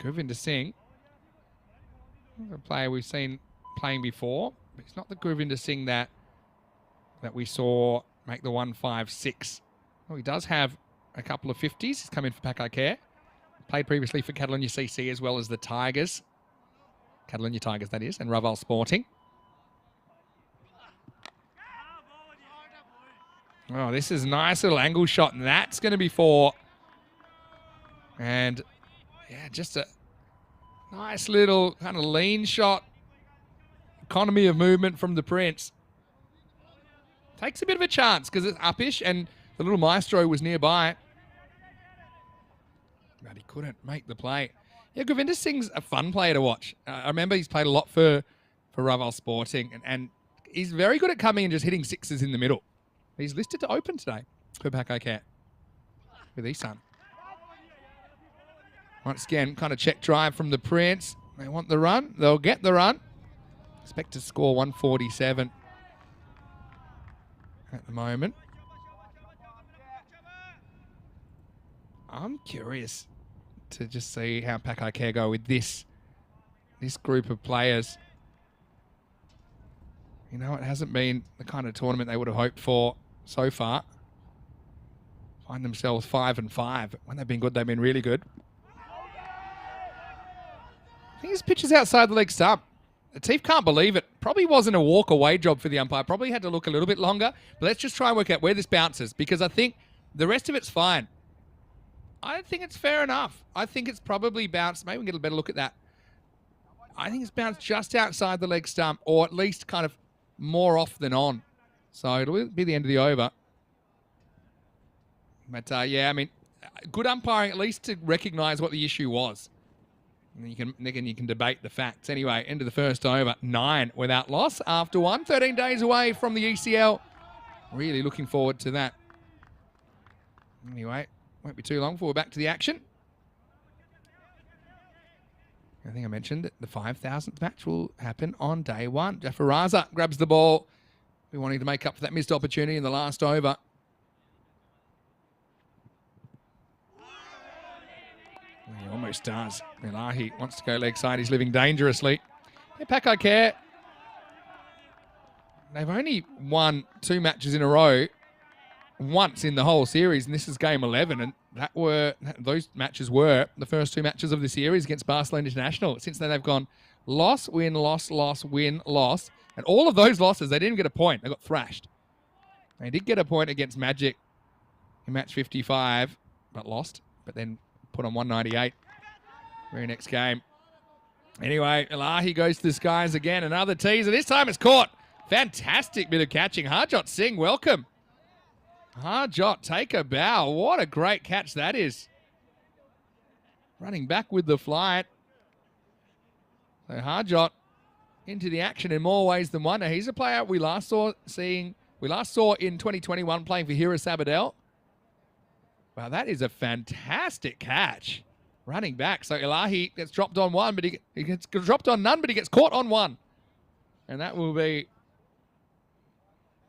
Govinder Singh, a player we've seen playing before, but it's not the Govinder Singh that we saw make the 156. Well, he does have a couple of 50s. He's come in for Pakai Care. Played previously for Catalonia CC as well as the Tigers. Catalonia Tigers, that is, and Raval Sporting. Oh, this is a nice little angle shot, and that's going to be 4. And, yeah, just a nice little kind of lean shot. Economy of movement from the Prince. Takes a bit of a chance because it's uppish, and the little maestro was nearby. But he couldn't make the play. Yeah, Govinder Singh's a fun player to watch. I remember he's played a lot for Raval Sporting, and he's very good at coming and just hitting sixes in the middle. He's listed to open today for Pakai Cat with Isan. Once again, kind of check drive from the Prince. They want the run. They'll get the run. Expect to score 147 at the moment. I'm curious to just see how Pakai Care go with this group of players. You know, it hasn't been the kind of tournament they would have hoped for so far. Find themselves 5-5. When they've been good, they've been really good. I think his pitch is outside the leg stump. Latif can't believe it. Probably wasn't a walk away job for the umpire. Probably had to look a little bit longer. But let's just try and work out where this bounces, because I think the rest of it's fine. I think it's fair enough. I think it's probably bounced. Maybe we can get a better look at that. I think it's bounced just outside the leg stump, or at least kind of more off than on. So it'll be the end of the over. But, yeah, I mean, good umpiring at least to recognise what the issue was. And you can debate the facts. Anyway, end of the first over. 9 without loss after 1. 13 days away from the ECL. Really looking forward to that. Anyway, won't be too long before we're back to the action. I think I mentioned that the 5,000th match will happen on day 1. Jafar Raza grabs the ball. We're wanting to make up for that missed opportunity in the last over. He almost does. Ilahi wants to go leg side. He's living dangerously. Yeah, Pakai Care. They've only won 2 matches in a row once in the whole series, and this is game 11. And those matches were the first 2 matches of the series against Barcelona International. Since then, they've gone loss, win, loss, loss, win, loss. And all of those losses, they didn't get a point. They got thrashed. They did get a point against Magic in match 55, but lost. But then put on 198. Very next game. Anyway, Ilahi goes to the skies again. Another teaser. This time it's caught. Fantastic bit of catching. Harjot Singh, welcome. Harjot, take a bow. What a great catch that is. Running back with the flight. So Harjot into the action in more ways than one. Now, he's a player we last saw in 2021 playing for Hira Sabadell. Wow, that is a fantastic catch. Running back. So Ilahi gets dropped on one, but he gets dropped on none, but he gets caught on one. And that will be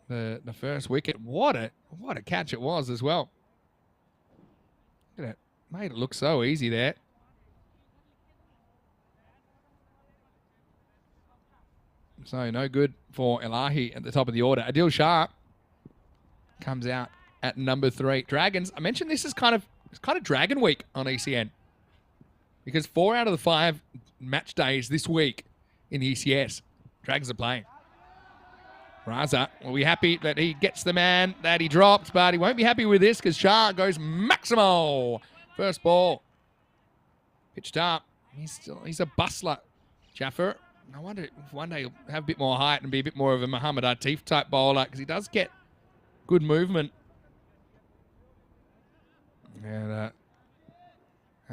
the first wicket. What a catch it was as well. Look at it. Made it look so easy there. So no good for Ilahi at the top of the order. Adil Shah comes out at number 3. Dragons. I mentioned this is kind of Dragon Week on ECN, because 4 out of the 5 match days this week in the ECS, Dragons are playing. Raza will be happy that he gets the man that he dropped, but he won't be happy with this because Shah goes Maximo. First ball. Pitched up. He's a bustler. Jaffer. I wonder if one day he'll have a bit more height and be a bit more of a Muhammad Atif type bowler, because he does get good movement. And that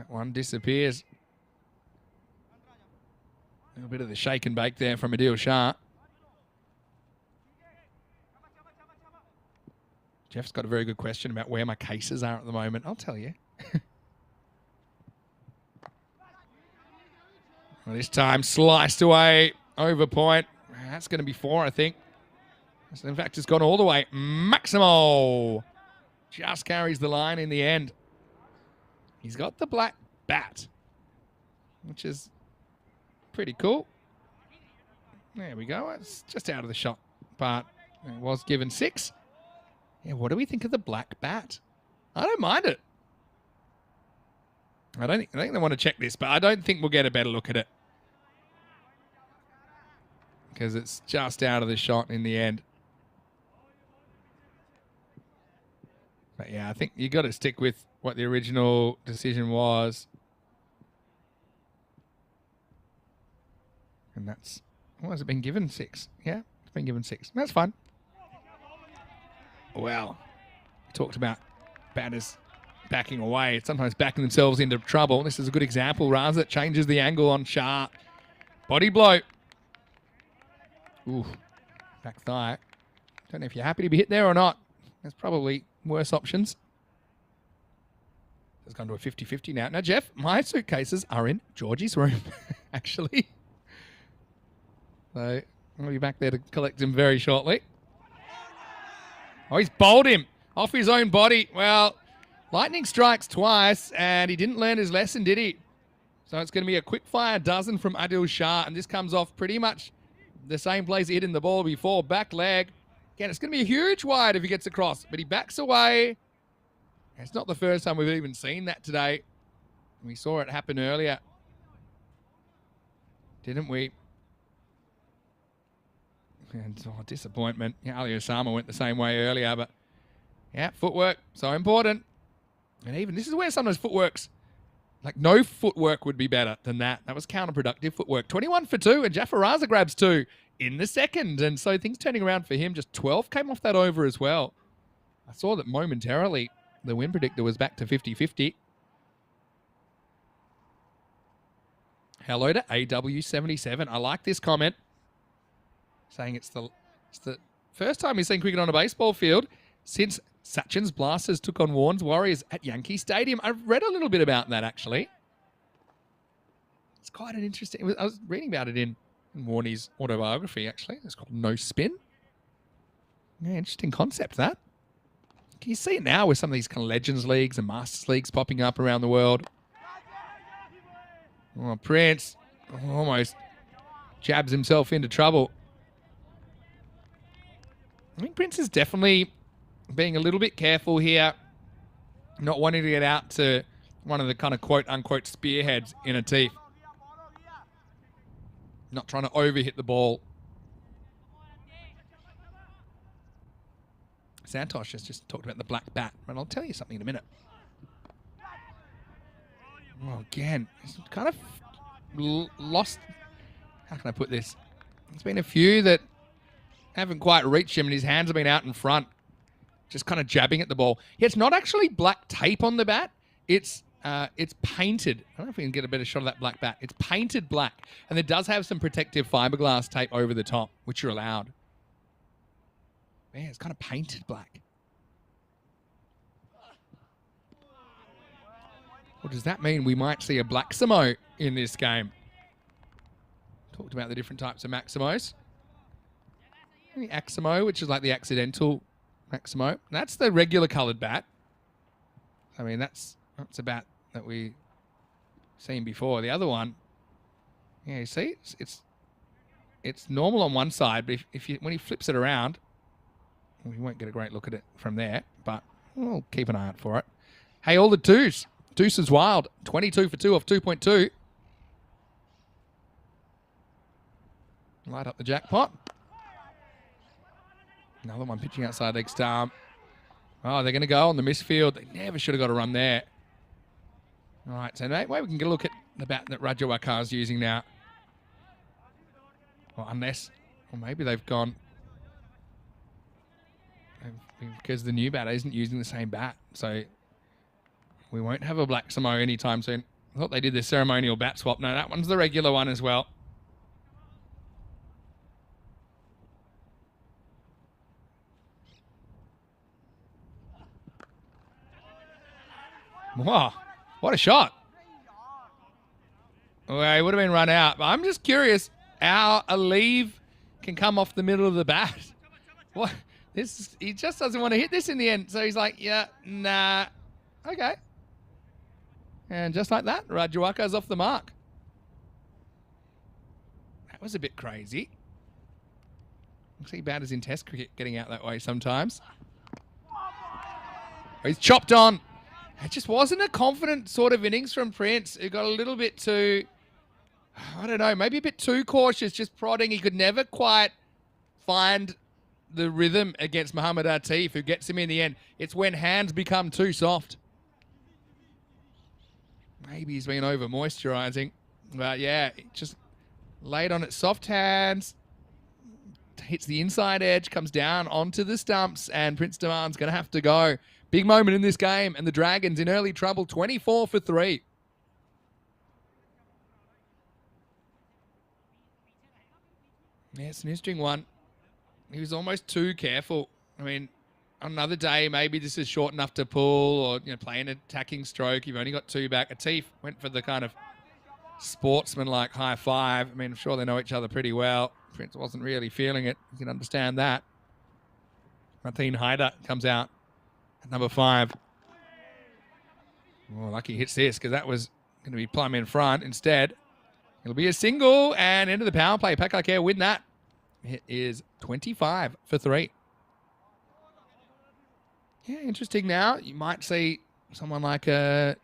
one disappears. A little bit of the shake and bake there from Adil Shah. Jeff's got a very good question about where my cases are at the moment. I'll tell you. Well, this time sliced away over point. That's going to be 4, I think. So in fact, it's gone all the way. Maximo just carries the line in the end. He's got the black bat. which is pretty cool. There we go. It's just out of the shot, but it was given 6. Yeah, what do we think of the black bat? I don't mind it. I think they want to check this, but I don't think we'll get a better look at it because it's just out of the shot in the end. But yeah, I think you got to stick with what the original decision was. And that's, what has it been given? 6. Yeah, it's been given 6. That's fine. Well, we talked about batters backing away, sometimes backing themselves into trouble. This is a good example. Raza changes the angle on Sharp. Body blow. Ooh, back thigh. Don't know if you're happy to be hit there or not. There's probably worse options. It's gone to a 50-50 now. Now, Jeff, my suitcases are in Georgie's room, actually. So I'll be back there to collect them very shortly. Oh, he's bowled him off his own body. Well, lightning strikes twice, and he didn't learn his lesson, did he? So it's going to be a quick fire dozen from Adil Shah, and this comes off pretty much the same place he hit in the ball before. Back leg. Again, it's going to be a huge wide if he gets across, but he backs away. It's not the first time we've even seen that today. We saw it happen earlier, didn't we? And disappointment. Yeah, Ali Osama went the same way earlier, but yeah, footwork, so important. And even this is where sometimes footwork's, like no footwork would be better than that. That was counterproductive footwork. 21 for 2, and Jafar Raza grabs 2 in the second. And so things turning around for him. Just 12 came off that over as well. I saw that momentarily the win predictor was back to 50-50. Hello to AW77. I like this comment. Saying it's the first time he's seen cricket on a baseball field since Sachin's Blasters took on Warren's Warriors at Yankee Stadium. I've read a little bit about that, actually. It's quite an interesting... I was reading about it in Warnie's autobiography, actually. It's called No Spin. Yeah, interesting concept, that. Can you see it now with some of these kind of Legends Leagues and Masters Leagues popping up around the world? Oh, Prince almost jabs himself into trouble. I think Prince is definitely being a little bit careful here, not wanting to get out to one of the kind of quote-unquote spearheads in a teeth. Not trying to overhit the ball. Santosh has just talked about the black bat, and I'll tell you something in a minute. Oh, again, he's kind of lost... How can I put this? There's been a few that haven't quite reached him, and his hands have been out in front, just kind of jabbing at the ball. Yeah, it's not actually black tape on the bat. It's painted. I don't know if we can get a better shot of that black bat. It's painted black, and it does have some protective fiberglass tape over the top, which you're allowed. Yeah, it's kind of painted black. Well, does that mean we might see a black Samo in this game? Talked about the different types of Maximos. The Aximo, which is like the accidental Maximo. That's the regular coloured bat. I mean, that's a bat that we've seen before. The other one, yeah, you see, it's normal on one side, but when he flips it around, we won't get a great look at it from there, but we'll keep an eye out for it. Hey, all the twos. Deuce is wild. 22 for 2 off 2.2. Light up the jackpot. Another one pitching outside leg stump. Oh, they're going to go on the misfield. They never should have got a run there. All right, so maybe we can get a look at the bat that Rajawakar is using now. Well, unless, or maybe they've gone, because the new batter isn't using the same bat. So we won't have a black Samo anytime soon. I thought they did the ceremonial bat swap. No, that one's the regular one as well. Wow, what a shot. Well, he would have been run out. But I'm just curious how a leave can come off the middle of the bat. What? He just doesn't want to hit this in the end. So he's like, yeah, nah. Okay. And just like that, Rajawakar's off the mark. was a bit crazy. I see batters in Test cricket getting out that way sometimes. He's chopped on. It just wasn't a confident sort of innings from Prince. It got a little bit too, I don't know, maybe a bit too cautious, just prodding. He could never quite find the rhythm against Muhammad Atif, who gets him in the end. It's when hands become too soft. Maybe he's been over moisturizing. But yeah, just laid on its soft hands. Hits the inside edge, comes down onto the stumps, and Prince Demand's going to have to go. Big moment in this game, and the Dragons in early trouble, 24 for 3. Yeah, it's an interesting one. He was almost too careful. I mean, on another day, maybe this is short enough to pull or play an attacking stroke. You've only got 2 back. Atif went for the kind of sportsman-like high five. I mean, I'm sure they know each other pretty well. Prince wasn't really feeling it. You can understand that. Martin Haider comes out at number 5. Oh, lucky hits this because that was going to be plumb in front. Instead, it'll be a single and into the power play. Pakakare win that. It is 25 for 3. Yeah, interesting now. You might see someone like Gurung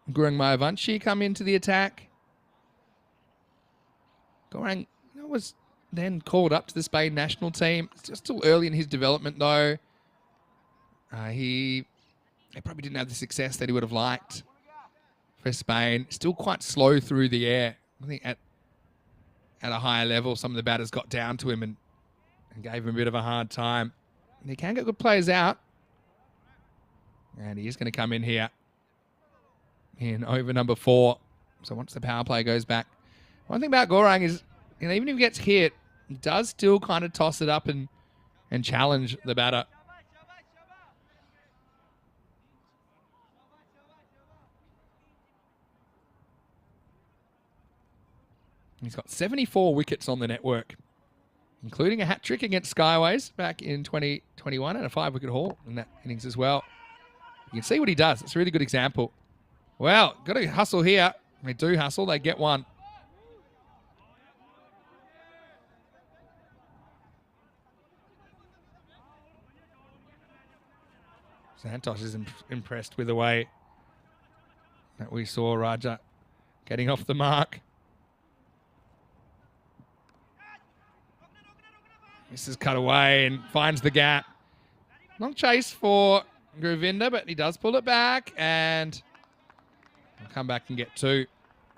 Mayavanshi come into the attack. Gurung was then called up to the Spain national team. It's just still early in his development, though. He probably didn't have the success that he would have liked for Spain. Still quite slow through the air. I think at a higher level, some of the batters got down to him and gave him a bit of a hard time. And he can get good players out. And he is going to come in here in over number 4. So once the power play goes back. One thing about Gurung is, even if he gets hit, he does still kind of toss it up and challenge the batter. He's got 74 wickets on the network, including a hat-trick against Skyways back in 2021 and a 5-wicket haul in that innings as well. You can see what he does. It's a really good example. Well, got to hustle here. They do hustle. They get one. Santosh is impressed with the way that we saw Raja getting off the mark. This is cut away and finds the gap. Long chase for Govinda, but he does pull it back and will come back and get 2.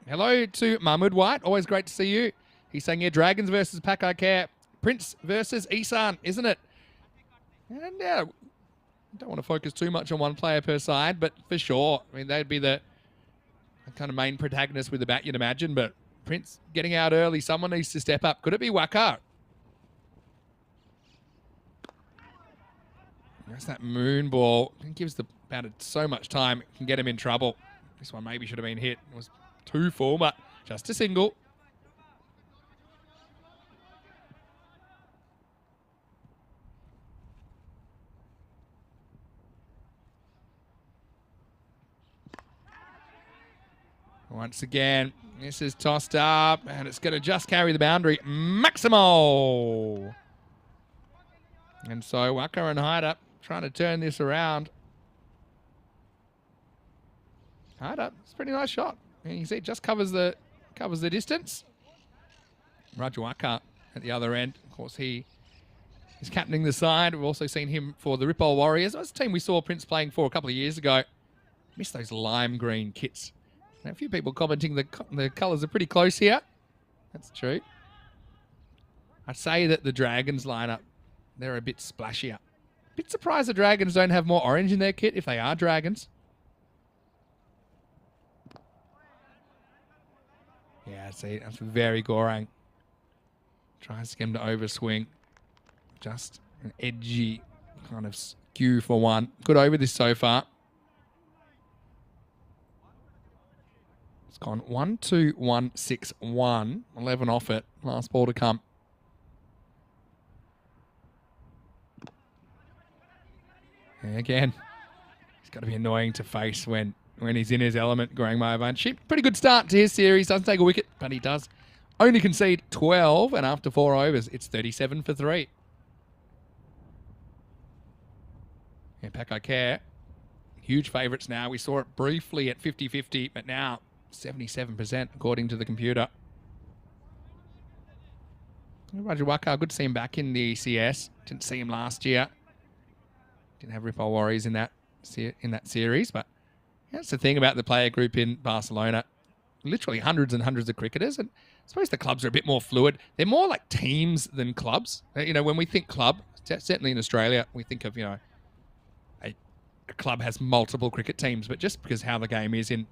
Hello to Mahmood White. Always great to see you. He's saying here, Dragons versus Pakakare. Prince versus Isan, isn't it? And yeah, don't want to focus too much on one player per side, but for sure, I mean, they'd be the kind of main protagonist with the bat, you'd imagine, but Prince getting out early, someone needs to step up. Could it be Waka? That's that moon ball. It gives the batter so much time. It can get him in trouble. This one maybe should have been hit. It was too full, but just a single. Once again, this is tossed up, and it's going to just carry the boundary. Maximo! And so Waka and Haider trying to turn this around. Haider, it's a pretty nice shot. And you can see it just covers the distance. Raju Waka at the other end. Of course, he is captaining the side. We've also seen him for the Ripoll Warriors. That's a team we saw Prince playing for a couple of years ago. Missed those lime green kits. Now, a few people commenting the colours are pretty close here. That's true. I'd say that the Dragons lineup, they're a bit splashier. Bit surprised the Dragons don't have more orange in their kit if they are Dragons. Yeah, see, that's very Gurung. Tries to get him to overswing. Just an edgy kind of skew for one. Good over this so far. It's gone 1-2-1-6-1. 11 off it. Last ball to come. And again, it's got to be annoying to face when he's in his element, Gurung Mayavanshi. Pretty good start to his series. Doesn't take a wicket, but he does only concede 12, and after 4 overs, it's 37 for 3. Yeah, Paco Care, huge favourites now. We saw it briefly at 50-50, but now 77% according to the computer. Roger Waka, good to see him back in the ECS. Didn't see him last year. Didn't have Ripple Warriors in that series, but that's the thing about the player group in Barcelona. Literally hundreds and hundreds of cricketers, and I suppose the clubs are a bit more fluid. They're more like teams than clubs. You know, when we think club, certainly in Australia, we think of, you know, a club has multiple cricket teams, but just because how the game is in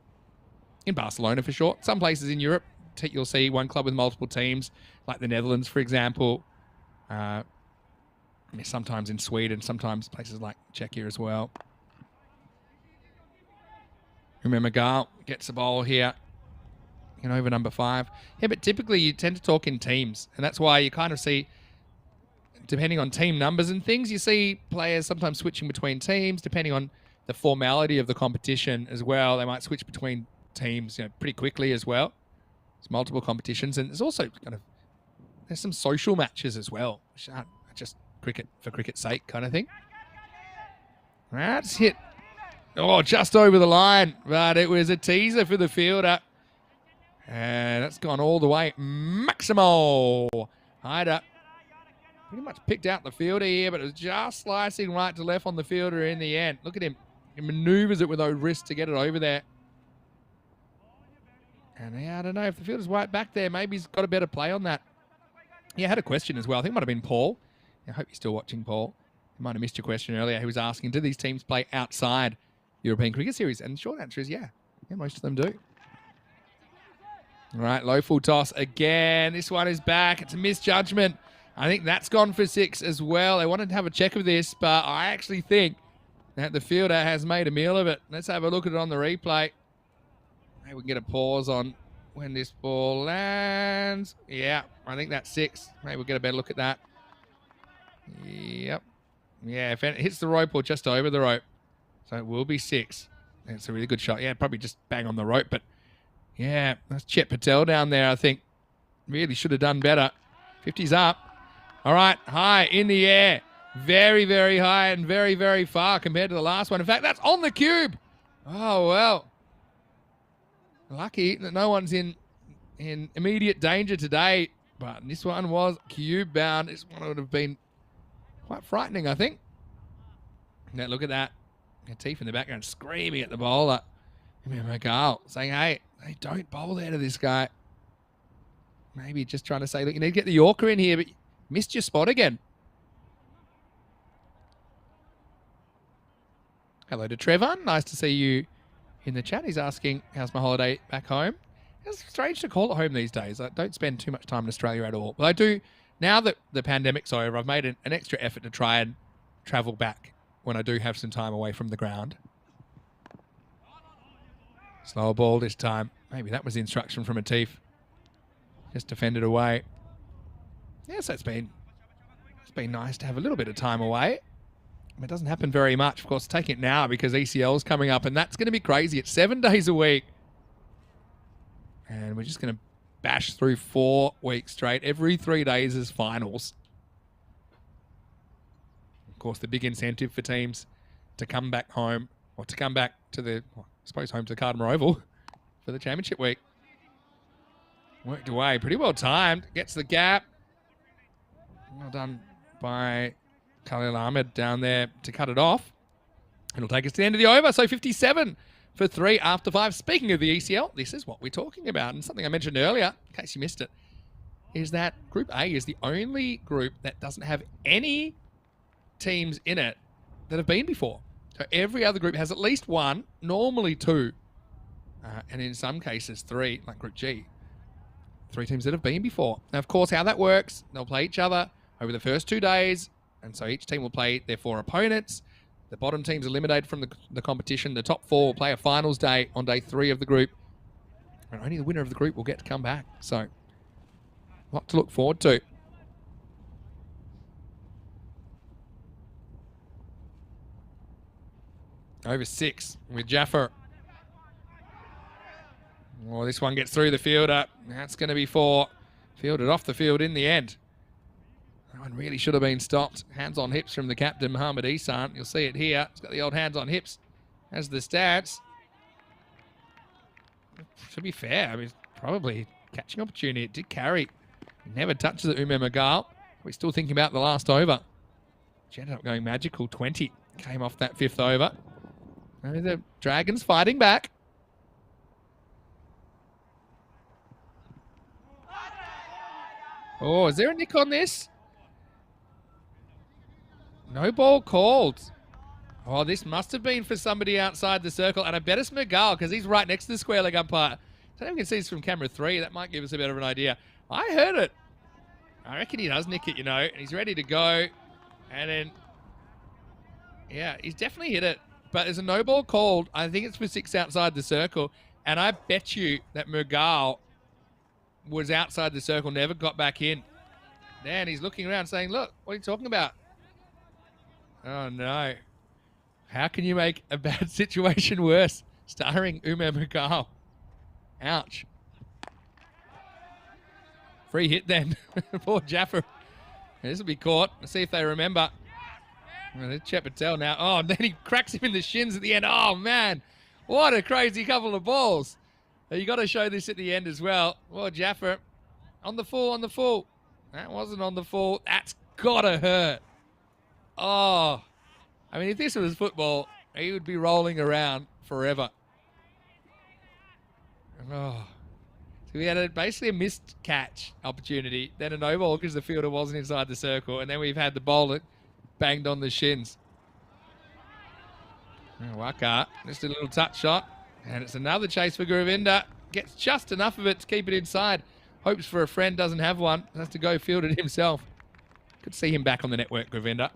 Barcelona for sure. Some places in Europe, you'll see one club with multiple teams, like the Netherlands, for example. Sometimes in Sweden, sometimes places like Czechia as well. Remember, Gal gets the ball here, you know, over number 5. Yeah, but typically you tend to talk in teams, and that's why you kind of see, depending on team numbers and things, you see players sometimes switching between teams, depending on the formality of the competition as well. They might switch between teams, you know, pretty quickly as well. There's multiple competitions, and there's also there's some social matches as well, which aren't just cricket for cricket's sake kind of thing. That's hit. Oh, just over the line, but it was a teaser for the fielder. And that's gone all the way. Maximo Hyder pretty much picked out the fielder here, but it was just slicing right to left on the fielder in the end. Look at him. He maneuvers it with those wrists to get it over there. And yeah, I don't know if the fielder's right back there. Maybe he's got a better play on that. Yeah, I had a question as well. I think it might have been Paul. I hope you're still watching, Paul. You might have missed your question earlier. He was asking, do these teams play outside European Cricket Series? And the short answer is yeah. Yeah, most of them do. All right, low full toss again. This one is back. It's a misjudgment. I think that's gone for 6 as well. They wanted to have a check of this, but I actually think that the fielder has made a meal of it. Let's have a look at it on the replay. Maybe we can get a pause on when this ball lands. Yeah, I think that's 6. Maybe we'll get a better look at that. Yep. Yeah, if it hits the rope or just over the rope. So it will be 6. It's a really good shot. Yeah, probably just bang on the rope, but yeah, that's Chet Patel down there, I think. Really should have done better. 50's up. All right, high in the air. Very, very high and very, very far compared to the last one. In fact, that's on the cube. Oh, well. Lucky that no one's in immediate danger today. But this one was cube bound. This one would have been quite frightening, I think. Now, look at that. Teeth in the background screaming at the bowler. McGall saying, hey, don't bowl there to this guy. Maybe just trying to say, look, you need to get the Yorker in here, but you missed your spot again. Hello to Trevor. Nice to see you in the chat. He's asking, how's my holiday back home? It's strange to call it home these days. I don't spend too much time in Australia at all. But I do, now that the pandemic's over, I've made an extra effort to try and travel back when I do have some time away from the ground. Slower ball this time. Maybe that was the instruction from Atif. Just defended away. Yes, it's been nice to have a little bit of time away. It doesn't happen very much. Of course, take it now because ECL is coming up, and that's going to be crazy. It's 7 days a week. And we're just going to bash through 4 weeks straight. Every 3 days is finals. Of course, the big incentive for teams to come back home, or to come back to the, I suppose, home to the Cardamar Oval for the championship week. Worked away. Pretty well timed. Gets the gap. Well done by Khalil Ahmed down there to cut it off. It'll take us to the end of the over. So 57 for 3 after 5. Speaking of the ECL, this is what we're talking about. And something I mentioned earlier, in case you missed it, is that Group A is the only group that doesn't have any teams in it that have been before. So every other group has at least 1, normally 2, and in some cases 3, like Group G. 3 teams that have been before. Now, of course, how that works, they'll play each other over the first 2 days, and so each team will play their 4 opponents. The bottom teams eliminated from the competition. The top 4 will play a finals day on day 3 of the group, and only the winner of the group will get to come back. So, a lot to look forward to. Over 6 with Jaffer. Oh, this one gets through the fielder. That's going to be 4. Fielded off the field in the end. That one really should have been stopped. Hands on hips from the captain, Mohamed Isan. You'll see it here. He's got the old hands on hips as the stats. To be fair, I mean, probably catching opportunity. It did carry. He never touches it, Ume Magal. We're still thinking about the last over. She ended up going magical 20. Came off that 5th over. And the Dragons fighting back. Oh, is there a nick on this? No ball called. Oh, this must have been for somebody outside the circle. And I bet it's Magal because he's right next to the square leg umpire. I don't know if we can see this from camera 3. That might give us a bit of an idea. I heard it. I reckon he does nick it, you know. And he's ready to go. And then, yeah, he's definitely hit it. But there's a no ball called. I think it's for 6 outside the circle. And I bet you that Magal was outside the circle, never got back in. Then he's looking around saying, look, what are you talking about? Oh, no. How can you make a bad situation worse? Starring Ume Magal. Ouch. Free hit then. Poor Jaffa. This will be caught. Let's see if they remember. Well, there's Chet Patel now. Oh, and then he cracks him in the shins at the end. Oh, man. What a crazy couple of balls. You got to show this at the end as well. Well, Jaffa, on the full, on the full. That wasn't on the full. That's got to hurt. Oh, I mean, if this was football, he would be rolling around forever. Oh, so we had basically a missed catch opportunity, then a no ball because the fielder wasn't inside the circle, and then we've had the bowler banged on the shins. Oh, Waka, just a little touch shot. And it's another chase for Guravinda. Gets just enough of it to keep it inside. Hopes for a friend, doesn't have one. Has to go field it himself. Could see him back on the network, Guravinda.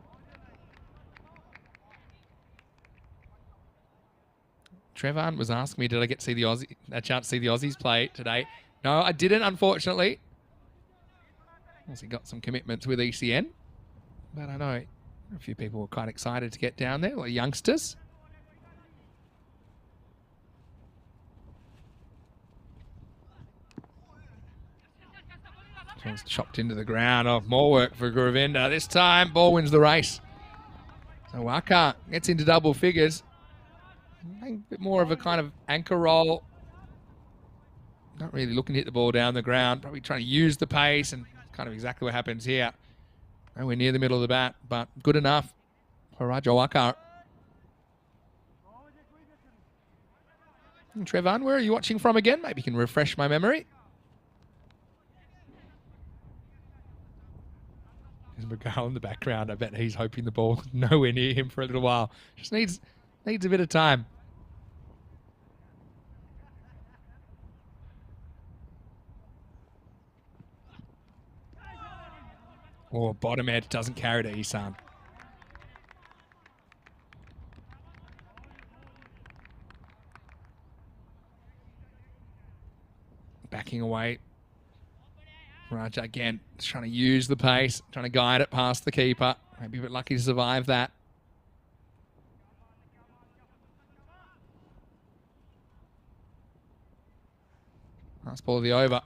Trevan was asking me, did I get to see a chance to see the Aussies play today? No, I didn't, unfortunately. Also got some commitments with ECN. But I know a few people were quite excited to get down there, like youngsters. It's chopped into the ground. Oh, more work for Guravinda. This time, ball wins the race. So Waka gets into double figures. A bit more of a kind of anchor roll. Not really looking to hit the ball down the ground. Probably trying to use the pace, and kind of exactly what happens here. Nowhere near the middle of the bat, but good enough for Raja Waka. And Trevan, where are you watching from again? Maybe you can refresh my memory. There's Magal in the background. I bet he's hoping the ball nowhere near him for a little while. Just needs a bit of time. Oh, bottom edge doesn't carry to Isan. Backing away. Raja again, just trying to use the pace, trying to guide it past the keeper. Maybe a bit lucky to survive that. Last ball of the over.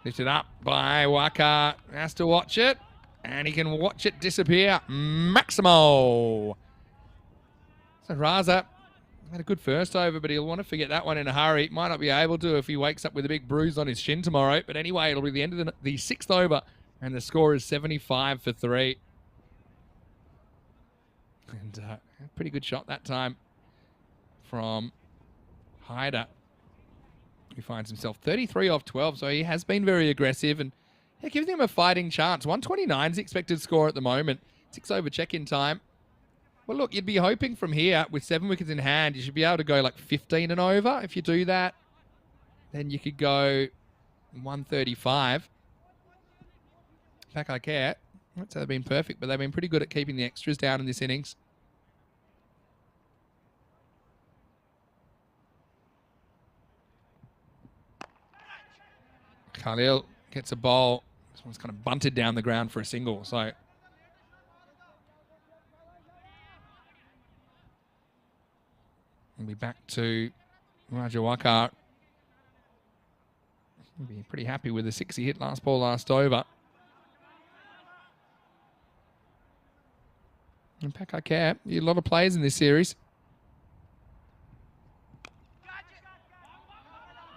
Lifted up by Waka. Has to watch it. And he can watch it disappear. Maximo. So Raza had a good first over, but he'll want to forget that one in a hurry. Might not be able to if he wakes up with a big bruise on his shin tomorrow. But anyway, it'll be the end of the 6th over. And the score is 75 for 3. And a pretty good shot that time from Hyder. He finds himself 33 off 12, so he has been very aggressive and giving him a fighting chance. 129 is the expected score at the moment. 6 over check-in time. Well, look, you'd be hoping from here with 7 wickets in hand, you should be able to go like 15 and over. If you do that, then you could go 135. Back I care. Not say they've been perfect, but they've been pretty good at keeping the extras down in this innings. Khalil gets a bowl. This one's kind of bunted down the ground for a single. So we'll be back to Raja Waka. He'll be pretty happy with the 6 he hit last ball, last over. And Packer Cap, a lot of players in this series.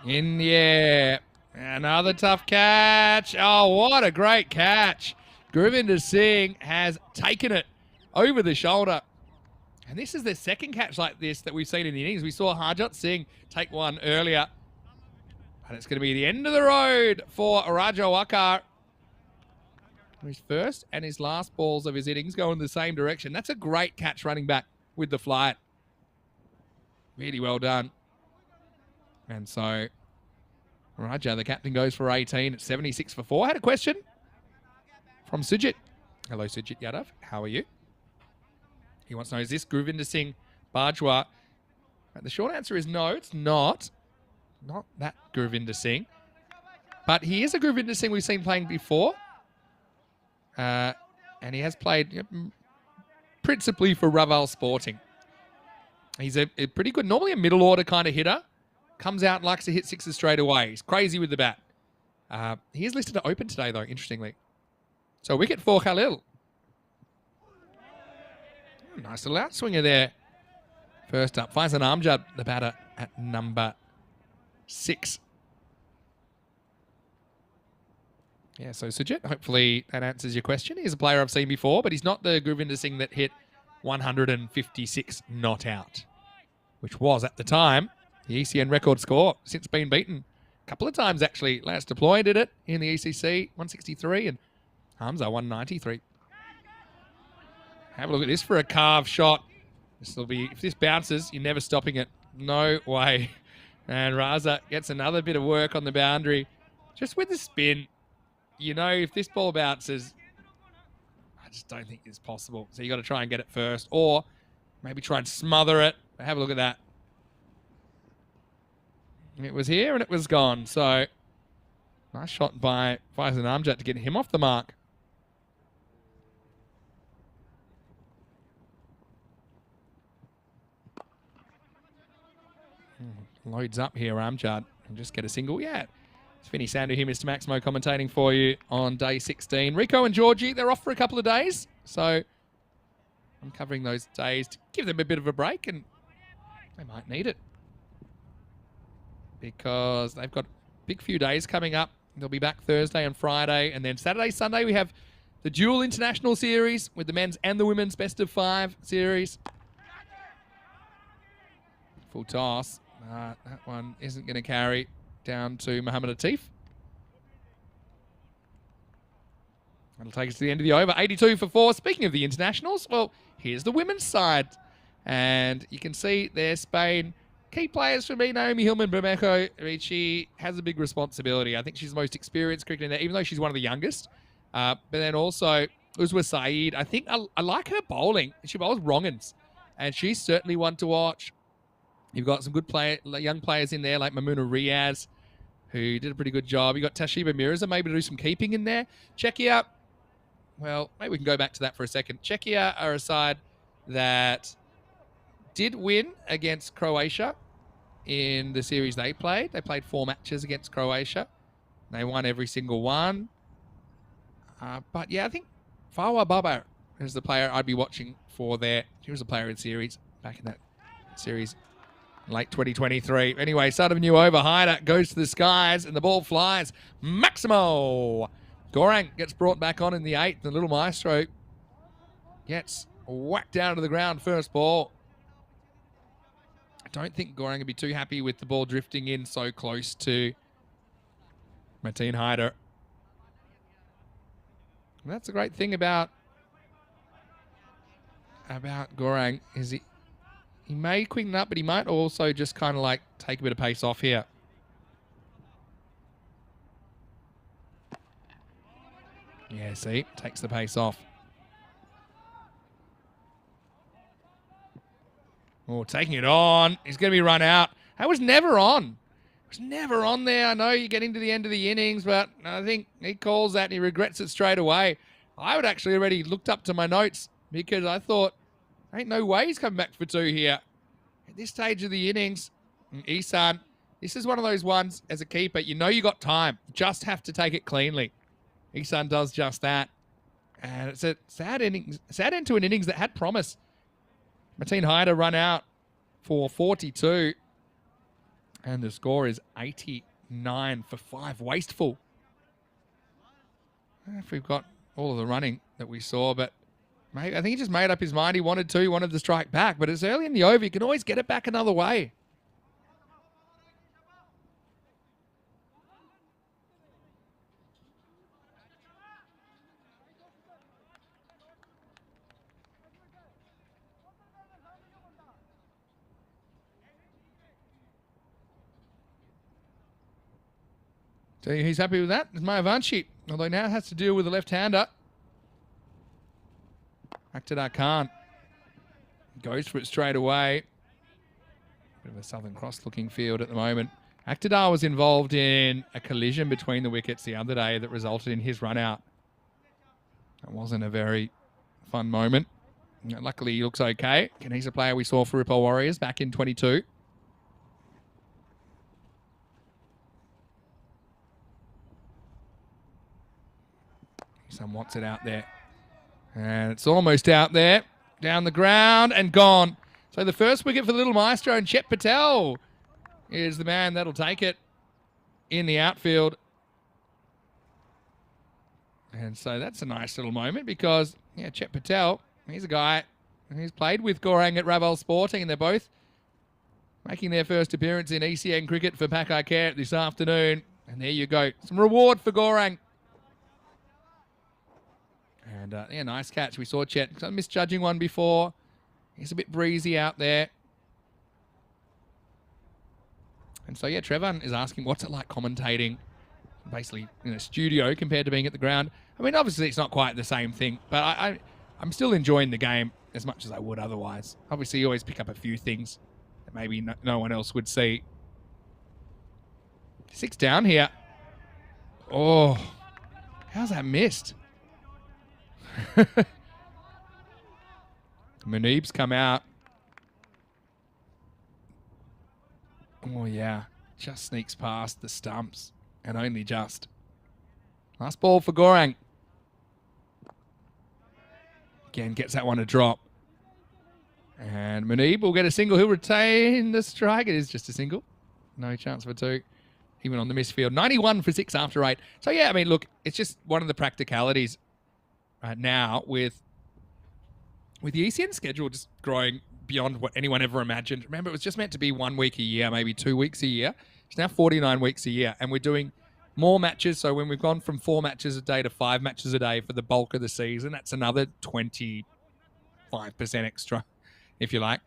In the air. Another tough catch. Oh, what a great catch. Gurvinder Singh has taken it over the shoulder. And this is the second catch like this that we've seen in the innings. We saw Harjot Singh take one earlier. And it's going to be the end of the road for Raja Wakar. His first and his last balls of his innings go in the same direction. That's a great catch running back with the flight. Really well done. And so Raja, the captain, goes for 18 at 76 for 4. I had a question from Sujit. Hello, Sujit Yadav. How are you? He wants to know, is this Gurvinder Singh Bajwa? The short answer is no, it's not. Not that Gurvinder Singh. But he is a Gurvinder Singh we've seen playing before. And he has played principally for Raval Sporting. He's a pretty good, normally a middle order kind of hitter. Comes out and likes to hit sixes straight away. He's crazy with the bat. He is listed to open today, though, interestingly. So wicket for Khalil. Nice little outswinger there. First up, Faizan Amjad, the batter at number 6. Yeah, so Sujit, hopefully that answers your question. He's a player I've seen before, but he's not the Gurvinder Singh that hit 156 not out, which was, at the time, the ECN record score. Since been beaten a couple of times, actually. Last deploy did it in the ECC, 163, and Hamza, 193. Have a look at this for a carve shot. This will be, if this bounces, you're never stopping it. No way. And Raza gets another bit of work on the boundary. Just with the spin, you know, if this ball bounces, I just don't think it's possible. So you got to try and get it first, or maybe try and smother it. Have a look at that. It was here and it was gone. So nice shot by Faizan Amjad to get him off the mark. Loads up here, Amjad, and just get a single. Yeah. It's Vinny Sandu here, Mr. Maximo, commentating for you on day 16. Rico and Georgie, they're off for a couple of days. So I'm covering those days to give them a bit of a break, and they might need it because they've got a big few days coming up. They'll be back Thursday and Friday, and then Saturday, Sunday, we have the dual international series with the men's and the women's best of 5 series. Full toss. That one isn't going to carry down to Mohammed Atif. That'll take us to the end of the over. 82 for 4. Speaking of the internationals, well, here's the women's side. And you can see there, Spain. Key players for me, Naomi Hillman, Bermejo. I mean, she has a big responsibility. I think she's the most experienced cricketer there, even though she's one of the youngest. But then also, Uzwa Saeed. I think I like her bowling. She bowls wrong-uns. And she's certainly one to watch. You've got some good young players in there like Mamuna Riaz, who did a pretty good job. You've got Tashiba Mirza, maybe to do some keeping in there. Czechia, well, maybe we can go back to that for a second. Czechia are a side that did win against Croatia in the series they played. They played 4 matches against Croatia. They won every single one. But yeah, I think Fawa Baba is the player I'd be watching for there. He was a player in series back in that series. Late 2023. Anyway, start of a new over. Hyder goes to the skies and the ball flies. Maximo! Gorang gets brought back on in the 8th. The little maestro gets whacked down to the ground first ball. I don't think Gorang would be too happy with the ball drifting in so close to Martin Hyder. And that's the great thing about Gorang is he may quicken up, but he might also just kind of like take a bit of pace off here. Yeah, see, takes the pace off. Oh, taking it on. He's going to be run out. That was never on. It was never on there. I know you're getting to the end of the innings, but I think he calls that and he regrets it straight away. I would actually already looked up to my notes because I thought, ain't no way he's coming back for 2 here. At this stage of the innings, Isan This is one of those ones as a keeper, you know you got time. You just have to take it cleanly. Isan does just that. And it's a sad end to an innings that had promise. Martine Hyder run out for 42. And the score is 89 for 5. Wasteful. I don't know if we've got all of the running that we saw, but maybe, I think he just made up his mind. He wanted the strike back, but it's early in the over. You can always get it back another way. So he's happy with that. It's Mayavanshi, although now it has to deal with the left-hander. Akhtar Khan goes for it straight away. Bit of a Southern Cross-looking field at the moment. Akhtar was involved in a collision between the wickets the other day that resulted in his run out. That wasn't a very fun moment. Luckily, he looks okay. And he's a player we saw for Ripple Warriors back in 22. Some wants it out there. And it's almost out there. Down the ground and gone. So the first wicket for the Little Maestro, and Chet Patel is the man that'll take it in the outfield. And so that's a nice little moment because, yeah, Chet Patel, he's a guy who's played with Gaurang at Raval Sporting, and they're both making their first appearance in ECN cricket for Pakai Care this afternoon. And there you go. Some reward for Gaurang. And, yeah, nice catch. We saw Chet misjudging one before. He's a bit breezy out there. And so, yeah, Trevor is asking, what's it like commentating basically in a studio compared to being at the ground? I mean, obviously it's not quite the same thing, but I'm still enjoying the game as much as I would otherwise. Obviously, you always pick up a few things that maybe no one else would see. 6 down here. Oh, how's that missed? Muneeb's come out. Oh, yeah. Just sneaks past the stumps. And only just. Last ball for Gaurang. Again, gets that one a drop. And Muneeb will get a single. He'll retain the strike. It is just a single. No chance for 2. Even on the misfield. 91 for 6 after 8. So, yeah, I mean, look, it's just one of the practicalities now with the ECN schedule just growing beyond what anyone ever imagined. Remember, it was just meant to be 1 week a year, maybe 2 weeks a year. It's now 49 weeks a year, and we're doing more matches. So when we've gone from 4 matches a day to 5 matches a day for the bulk of the season, that's another 25% extra, if you like.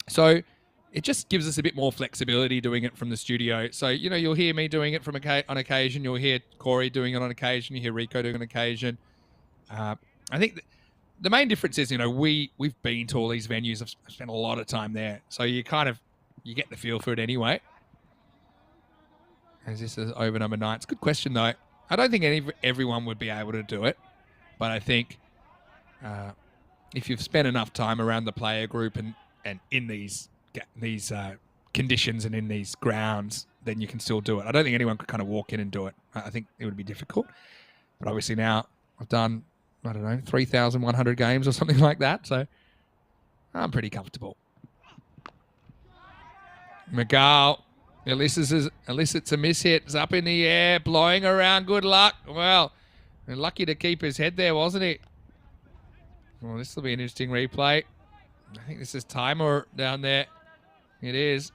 So it just gives us a bit more flexibility doing it from the studio. So, you know, you'll hear me doing it on occasion. You'll hear Corey doing it on occasion. You hear Rico doing it on occasion. I think the main difference is, you know, we've been to all these venues. I've spent a lot of time there. So you get the feel for it anyway. As this is over number 9. It's a good question, though. I don't think everyone would be able to do it. But I think if you've spent enough time around the player group and in these conditions and in these grounds, then you can still do it. I don't think anyone could kind of walk in and do it. I think it would be difficult. But obviously now I've done, I don't know, 3,100 games or something like that. So I'm pretty comfortable. McGowl elicits a mishit. It's up in the air, blowing around. Good luck. Well, lucky to keep his head there, wasn't he? Well, this will be an interesting replay. I think this is timer down there. It is.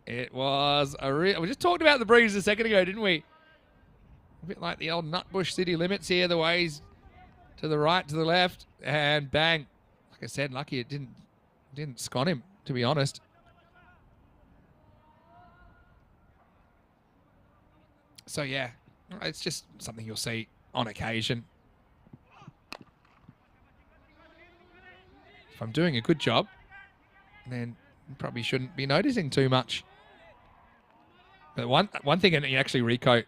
It was we just talked about the breeze a second ago, didn't we? A bit like the old Nutbush city limits here, the way he's to the right, to the left, and bang. Like I said, lucky it didn't scon him, to be honest. So, yeah, it's just something you'll see on occasion. If I'm doing a good job, then you probably shouldn't be noticing too much. But one thing, and actually Rico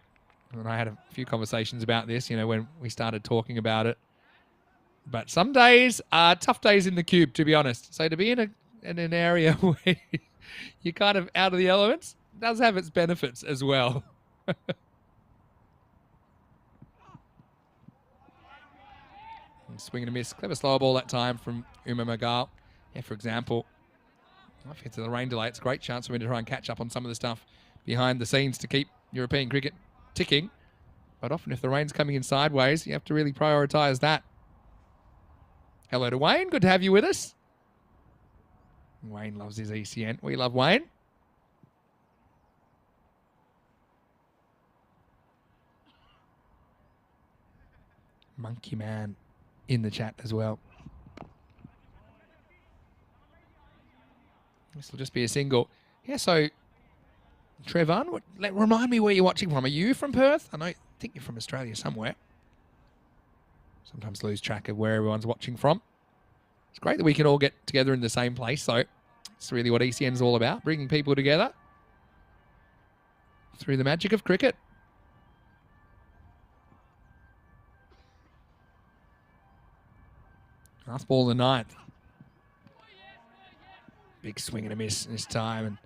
and I had a few conversations about this, you know, when we started talking about it. But some days are tough days in the cube, to be honest. So to be in an area where you're kind of out of the elements. It does have its benefits as well. Swing and a miss. Clever slow ball that time from Uma Magal. Yeah, for example, if it's a rain delay, it's a great chance for me to try and catch up on some of the stuff behind the scenes to keep European cricket ticking. But often if the rain's coming in sideways, you have to really prioritise that. Hello to Wayne. Good to have you with us. Wayne loves his ECN. We love Wayne. Monkey Man in the chat as well. This will just be a single. Yeah, so Trevon, remind me where you're watching from. Are you from Perth? I think you're from Australia somewhere. Sometimes lose track of where everyone's watching from. It's great that we can all get together in the same place. So it's really what ECN's all about, bringing people together through the magic of cricket. Last ball of the ninth. Big swing and a miss this time, and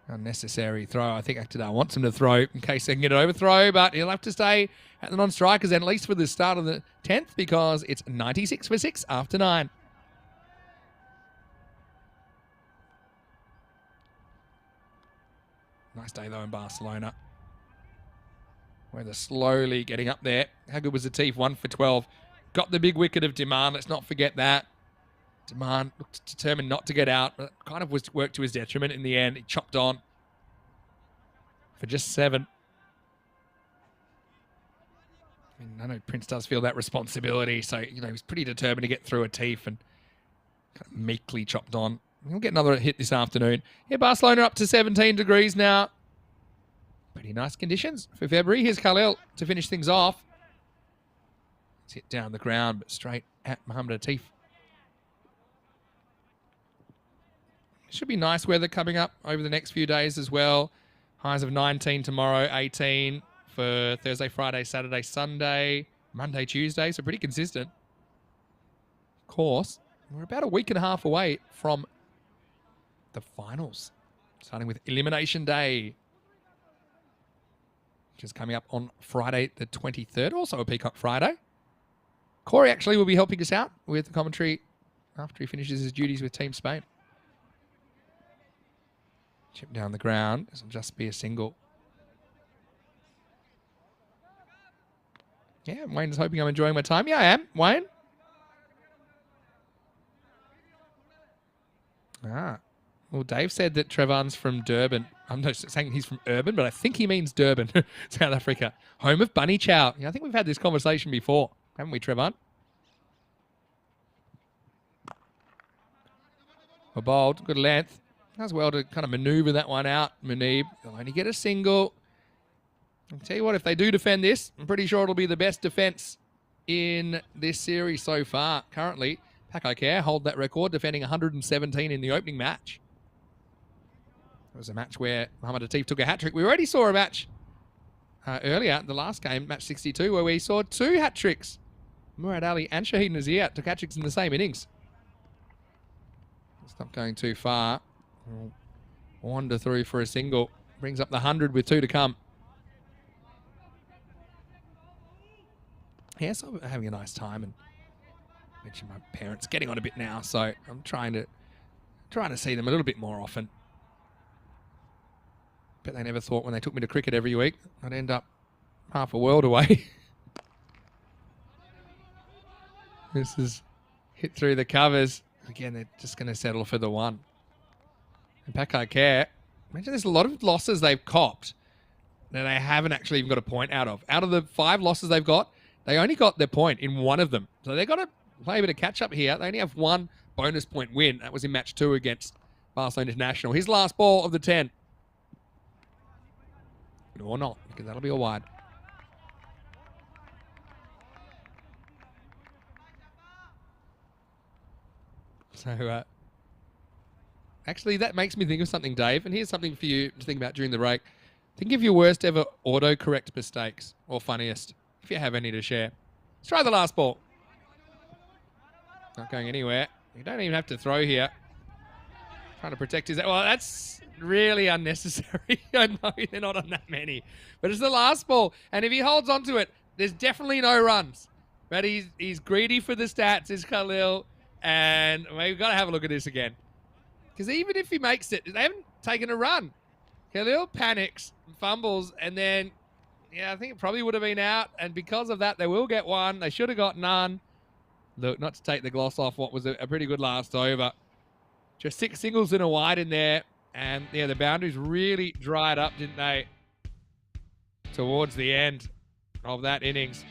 unnecessary throw. I think Aktadar wants him to throw in case they can get an overthrow, but he'll have to stay at the non-strikers end, at least for the start of the 10th, because it's 96 for 6 after 9. Nice day, though, in Barcelona. Weather slowly getting up there. How good was the T10? 1 for 12. Got the big wicket of Demand. Let's not forget that. Demand looked determined not to get out, but kind of worked to his detriment in the end. He chopped on for just 7. I know Prince does feel that responsibility, so he's pretty determined to get through a teeth and kind of meekly chopped on. He'll get another hit this afternoon. Yeah, Barcelona up to 17 degrees now. Pretty nice conditions for February. Here's Khalil to finish things off. It's hit down the ground, but straight at Mohamed Atif. Should be nice weather coming up over the next few days as well. Highs of 19 tomorrow, 18 for Thursday, Friday, Saturday, Sunday, Monday, Tuesday. So pretty consistent. Of course, we're about a week and a half away from the finals, starting with Elimination Day, which is coming up on Friday the 23rd, also a Peacock Friday. Corey actually will be helping us out with the commentary after he finishes his duties with Team Spain. Chip down the ground. This will just be a single. Yeah, Wayne's hoping I'm enjoying my time. Yeah, I am. Wayne? Well, Dave said that Trevon's from Durban. I'm not saying he's from Urban, but I think he means Durban, South Africa. Home of Bunny Chow. Yeah, I think we've had this conversation before, haven't we, Trevon? Well, bowled. Good length. Does well to kind of maneuver that one out. Muneeb, they'll only get a single. I'll tell you what, if they do defend this, I'm pretty sure it'll be the best defence in this series so far. Currently, Pakai Care hold that record, defending 117 in the opening match. It was a match where Mohamed Atif took a hat-trick. We already saw a match earlier, the last game, match 62, where we saw 2 hat-tricks. Murad Ali and Shahid Nazir took hat-tricks in the same innings. It's not going too far. Wander through for a single. Brings up the 100 with 2 to come. Yeah, so I'm having a nice time, and I mentioned my parents getting on a bit now, so I'm trying to see them a little bit more often. Bet they never thought when they took me to cricket every week I'd end up half a world away. This is hit through the covers. Again, they're just going to settle for the 1. And Pakai Care, imagine there's a lot of losses they've copped that they haven't actually even got a point out of. Out of the 5 losses they've got, they only got their point in 1 of them. So they've got to play a bit of catch up here. They only have 1 bonus point win. That was in match 2 against Barcelona International. His last ball of the 10. Or not, because that'll be a wide. So, actually, that makes me think of something, Dave. And here's something for you to think about during the break. Think of your worst ever autocorrect mistakes, or funniest, if you have any to share. Let's try the last ball. Not going anywhere. You don't even have to throw here. Trying to protect his... Well, that's really unnecessary. I know they're not on that many. But it's the last ball. And if he holds on to it, there's definitely no runs. But he's greedy for the stats, is Khalil. And we've got to have a look at this again. Because even if he makes it, they haven't taken a run. Khalil panics, fumbles, and then, yeah, I think it probably would have been out. And because of that, they will get one. They should have got none. Look, not to take the gloss off what was a pretty good last over. Just 6 singles and a wide in there. And, yeah, the boundaries really dried up, didn't they? Towards the end of that innings.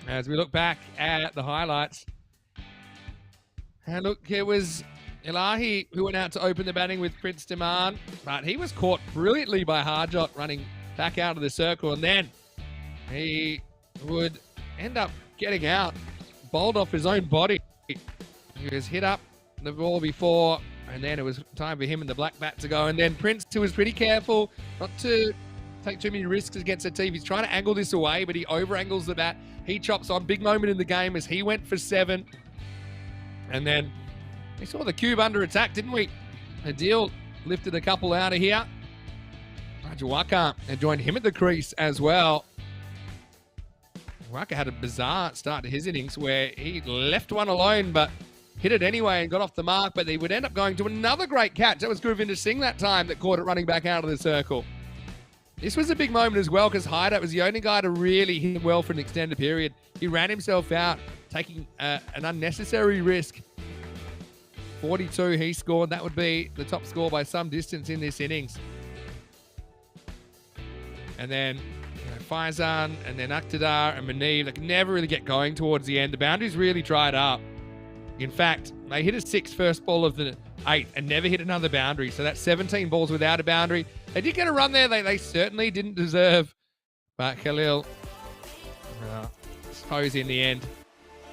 As we look back at the highlights. And look, it was Elahi who went out to open the batting with Prince Demand. But he was caught brilliantly by Harjot running back out of the circle. And then he would end up getting out. Bowled off his own body. He was hit up the ball before, and then it was time for him and the black bat to go. And then Prince, who was pretty careful not to take too many risks against the team. He's trying to angle this away, but he over-angles the bat. He chops on. Big moment in the game as he went for 7. And then we saw the cube under attack, didn't we? Adil lifted a couple out of here. Rajawaka and joined him at the crease as well. Waka had a bizarre start to his innings where he left one alone, but hit it anyway and got off the mark, but they would end up going to another great catch. That was Govinder Singh that time that caught it running back out of the circle. This was a big moment as well because Hyder was the only guy to really hit him well for an extended period. He ran himself out, taking an unnecessary risk. 42 he scored. That would be the top score by some distance in this innings. And then Faizan and then Aktadar and Manib, they could never really get going towards the end. The boundaries really dried up. In fact, they hit a 6 first ball of the 8 and never hit another boundary. So that's 17 balls without a boundary. They did get a run there. They certainly didn't deserve. But Khalil, I suppose in the end,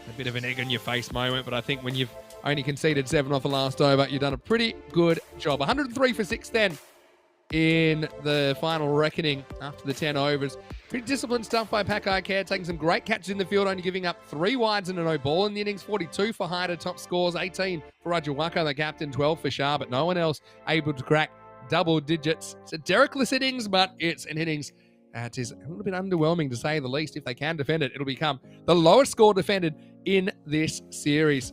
a bit of an egg on your face moment. But I think when you've only conceded 7 off the last over, you've done a pretty good job. 103 for 6 then in the final reckoning after the 10 overs. Pretty disciplined stuff by Pakai Care, taking some great catches in the field, only giving up 3 wides and a no ball in the innings. 42 for Hyder, top scores. 18 for Rajawaka, the captain. 12 for Shah, but no one else able to crack double digits. It's a Derek-less innings, but it's an innings that is a little bit underwhelming to say the least. If they can defend it, it'll become the lowest score defended in this series.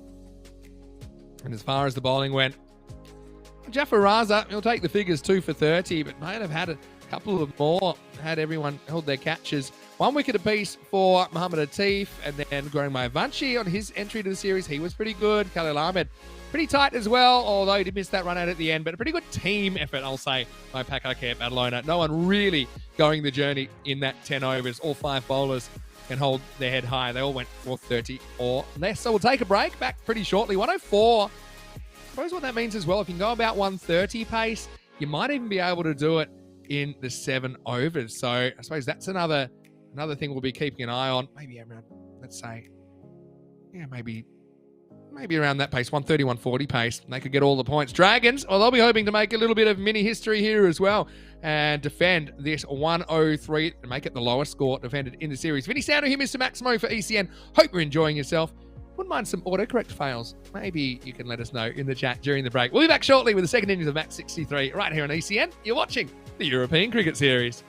And as far as the bowling went, Jafar Raza, he'll take the figures 2 for 30, but might have had a couple of more had everyone held their catches. 1 wicket apiece for Muhammad Atif, and then Goreng Vanchi on his entry to the series. He was pretty good. Khalil Ahmed, pretty tight as well, although he did miss that run out at the end, but a pretty good team effort, I'll say, by Pakai Badalona. No one really going the journey in that 10 overs. All 5 bowlers can hold their head high. They all went for 30 or less. So we'll take a break. Back pretty shortly. 104. I suppose what that means as well, if you can go about 130 pace, you might even be able to do it in the 7 overs. So I suppose that's another thing we'll be keeping an eye on. Maybe around, let's say, yeah, maybe around that pace, 130, 140 pace. They could get all the points. Dragons, well, they'll be hoping to make a little bit of mini history here as well and defend this 103 and make it the lowest score defended in the series. Vinny Sando here, Mr. Maximo for ECN. Hope you're enjoying yourself. Wouldn't mind some autocorrect fails. Maybe you can let us know in the chat during the break. We'll be back shortly with the second innings of Max 63 right here on ECN. You're watching the European Cricket Series.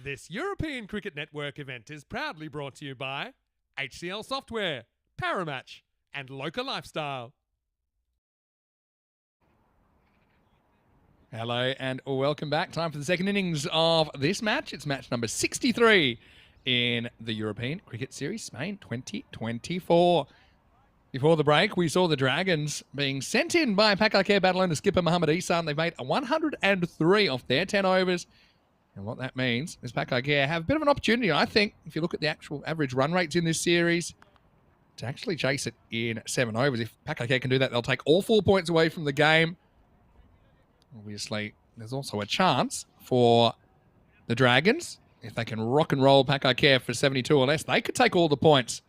This European Cricket Network event is proudly brought to you by HCL Software, Paramatch, and Local Lifestyle. Hello and welcome back. Time for the second innings of this match. It's match number 63 in the European Cricket Series, Spain 2024. Before the break, we saw the Dragons being sent in by Pakar Badalona skipper Mohamed Ihsan. They've made 103 off their 10 overs. And what that means is Pakar have a bit of an opportunity, I think, if you look at the actual average run rates in this series, to actually chase it in 7 overs. If Pakar can do that, they'll take all 4 points away from the game. Obviously, there's also a chance for the Dragons. If they can rock and roll Pakar for 72 or less, they could take all the points.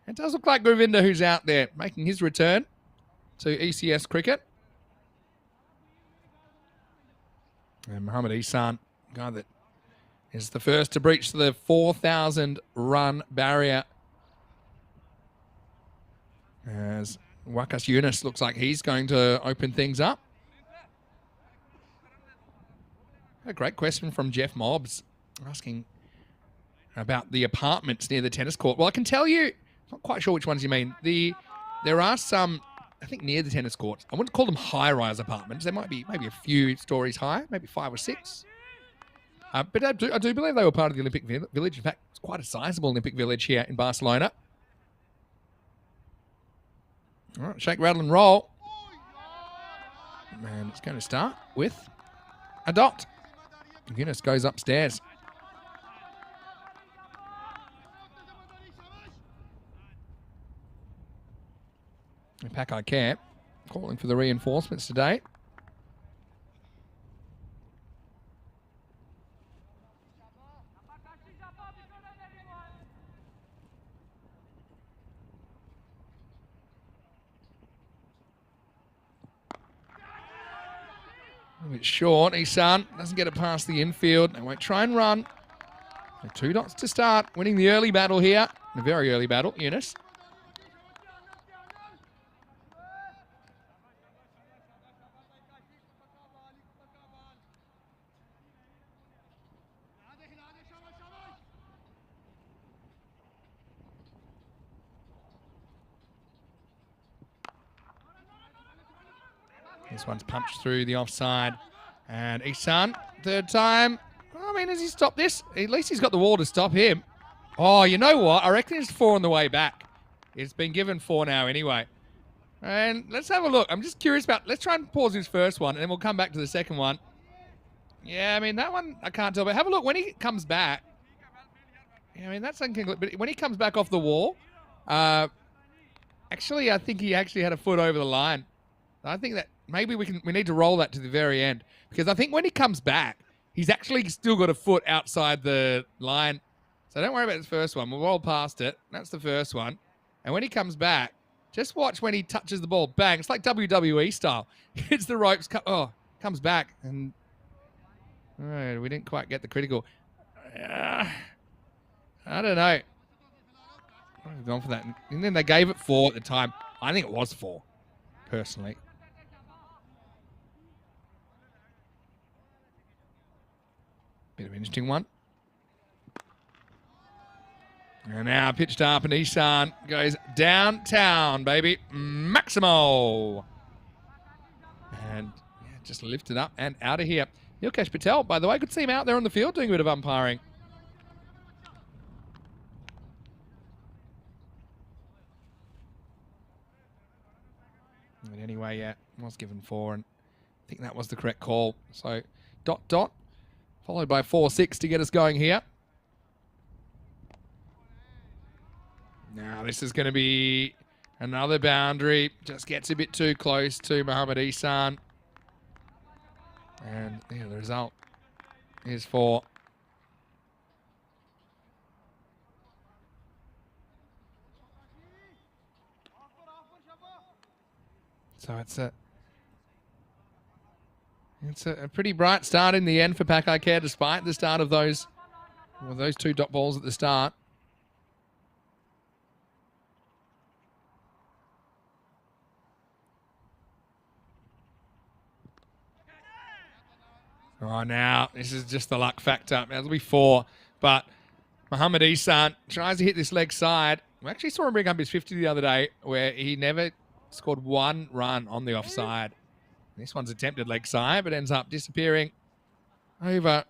It does look like Govinda, who's out there making his return to ECS cricket. And Mohamed Ihsan, guy that is the first to breach the 4,000 run barrier. As Wakas Yunus looks like he's going to open things up. A great question from Jeff Mobbs asking about the apartments near the tennis court. Well, I can tell you, not quite sure which ones you mean. There are some, I think, near the tennis courts. I wouldn't call them high-rise apartments. There might be maybe a few stories high, maybe 5 or 6. But I do believe they were part of the Olympic Village. In fact, it's quite a sizable Olympic Village here in Barcelona. All right, shake, rattle, and roll. And it's going to start with a dot. Guinness goes upstairs. Pakar calling for the reinforcements today. A bit short. Ihsan doesn't get it past the infield. They won't try and run. 2 dots to start. Winning the early battle here. A very early battle, Yunus. This one's punched through the offside. And Ihsan, third time. I mean, has he stopped this? At least he's got the wall to stop him. Oh, you know what? I reckon it's 4 on the way back. It's been given 4 now anyway. And let's have a look. I'm just curious about... Let's try and pause his first one, and then we'll come back to the second one. Yeah, I mean, that one I can't tell. But have a look when he comes back. Yeah, I mean, that's inconclusive. But when he comes back off the wall, actually, I think he actually had a foot over the line. I think that maybe we need to roll that to the very end, because I think when he comes back, he's actually still got a foot outside the line. So don't worry about this first one. We'll roll past it. That's the first one. And when he comes back, just watch when he touches the ball. Bang. It's like WWE style. Hits the ropes. Comes back. And we didn't quite get the critical. I don't know. I've gone for that. And then they gave it 4 at the time. I think it was 4, personally. Bit of an interesting one. And now pitched up, and Ihsan goes downtown, baby. Maximo. And just lifted up and out of here. Nilkesh Patel, by the way, could see him out there on the field doing a bit of umpiring. But anyway, yeah, was given 4, and I think that was the correct call. So, dot, followed by 4-6 to get us going here. Now, this is going to be another boundary. Just gets a bit too close to Mohamed Ihsan. And yeah, the result is 4. So it's a pretty bright start in the end for Pakar, despite the start of those 2 dot balls at the start. Oh, now this is just the luck factor. That'll be 4, but Mohamed Isan tries to hit this leg side. We actually saw him bring up his 50 the other day where he never scored 1 run on the offside. This one's attempted leg side, but ends up disappearing over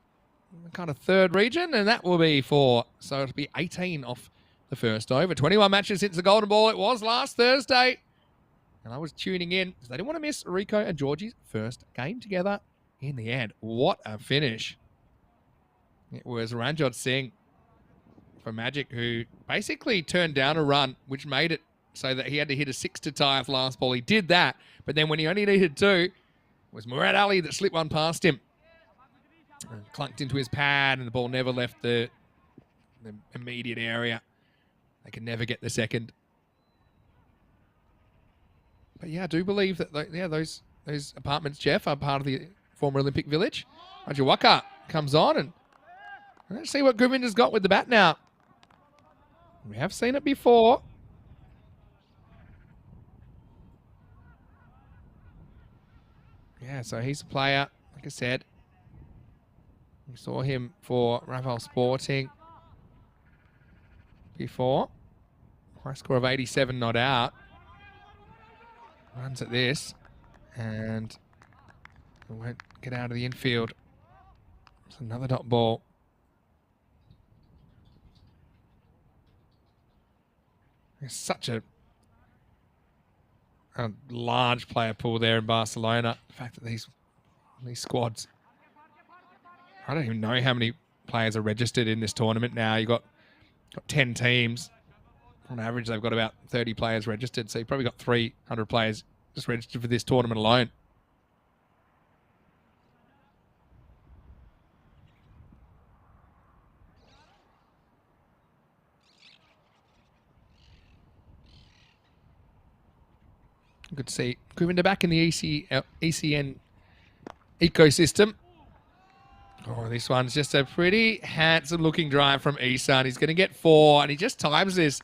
the kind of third region, and that will be 4. So it'll be 18 off the first over. 21 matches since the golden ball. It was last Thursday, and I was tuning in because they didn't want to miss Rico and Georgie's first game together. In the end, what a finish. It was Ranjot Singh for Magic who basically turned down a run, which made it so that he had to hit a 6 to tie off last ball. He did that, but then when he only needed 2, it was Murad Ali that slipped one past him. And clunked into his pad, and the ball never left the immediate area. They could never get the second. But yeah, I do believe that those apartments, Jeff, are part of the former Olympic Village. Ajawaka comes on, and let's see what Govinda's got with the bat now. We have seen it before. Yeah, so he's a player, like I said. We saw him for Raval Sporting before. High score of 87 not out. Runs at this, and it won't get out of the infield. It's another dot ball. There's such a large player pool there in Barcelona. The fact that these squads, I don't even know how many players are registered in this tournament now. You've got 10 teams. On average, they've got about 30 players registered. So you've probably got 300 players just registered for this tournament alone. Good to see Govinda back in the ECN ecosystem. Oh, this one's just a pretty handsome-looking drive from Isan. He's going to get 4, and he just times this.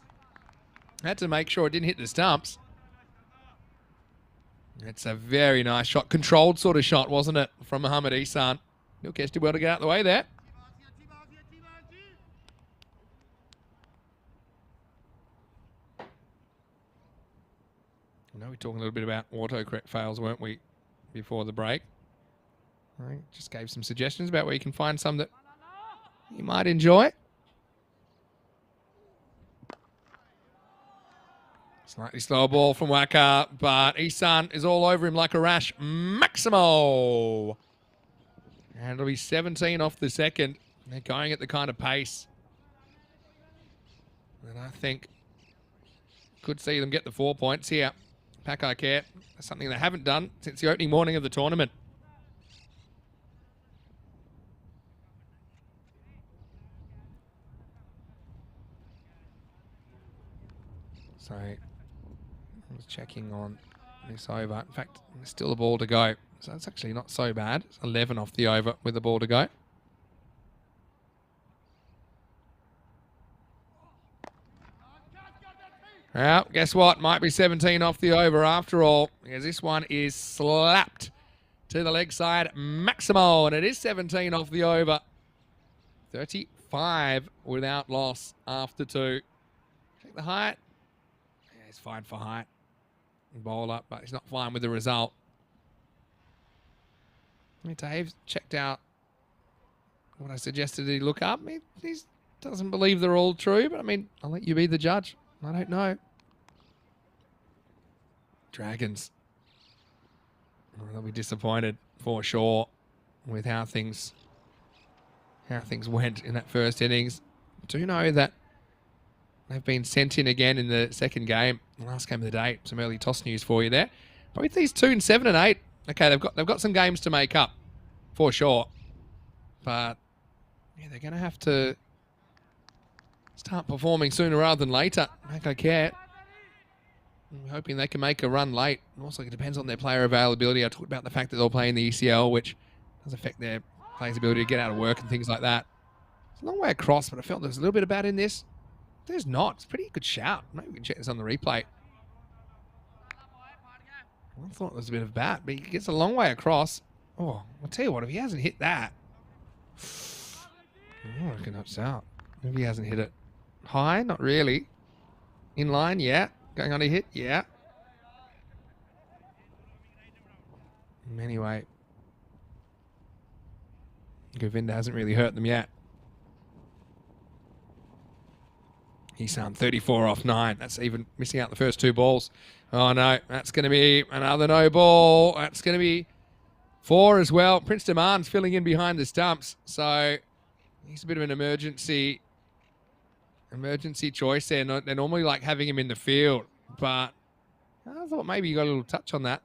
Had to make sure it didn't hit the stumps. It's a very nice shot. Controlled sort of shot, wasn't it, from Mohamed Isan. Nilkesh did well to get out of the way there. I know we were talking a little bit about autocorrect fails, weren't we, before the break? I just gave some suggestions about where you can find some that you might enjoy. Slightly slower ball from Waka, but Isan is all over him like a rash. Maximo! And it'll be 17 off the second. They're going at the kind of pace that I think could see them get the 4 points here. Pakai Care, something they haven't done since the opening morning of the tournament. So, I was checking on this over. In fact, there's still a ball to go. So that's actually not so bad. It's 11 off the over with the ball to go. Well, guess what? Might be 17 off the over after all, because this one is slapped to the leg side. Maximo, and it is 17 off the over. 35 without loss after 2. Check the height. Yeah, he's fine for height. Bowler, but he's not fine with the result. Dave checked out what I suggested he look up. He doesn't believe they're all true, but I mean, I'll let you be the judge. I don't know. Dragons. Well, they'll be disappointed for sure with how things went in that first innings. Do know that they've been sent in again in the second game, the last game of the day. Some early toss news for you there. But with these 2 and 7 and 8, okay, they've got some games to make up for sure. But yeah, they're going to have to start performing sooner rather than later. I care. I'm hoping they can make a run late. And also, it depends on their player availability. I talked about the fact that they'll play in the ECL, which does affect their players' ability to get out of work and things like that. It's a long way across, but I felt there was a little bit of bat in this. There's not. It's a pretty good shout. Maybe we can check this on the replay. I thought there was a bit of bat, but he gets a long way across. Oh, I'll tell you what, if he hasn't hit that, I reckon that's out. If he hasn't hit it high, not really. In line, yeah. Going on a hit, yeah. Anyway, Govinda hasn't really hurt them yet. He's 34 off 9. That's even missing out the first 2 balls. Oh, no. That's going to be another no ball. That's going to be 4 as well. Prince Demand's filling in behind the stumps. So he's a bit of an emergency choice there. They normally like having him in the field. But I thought maybe you got a little touch on that.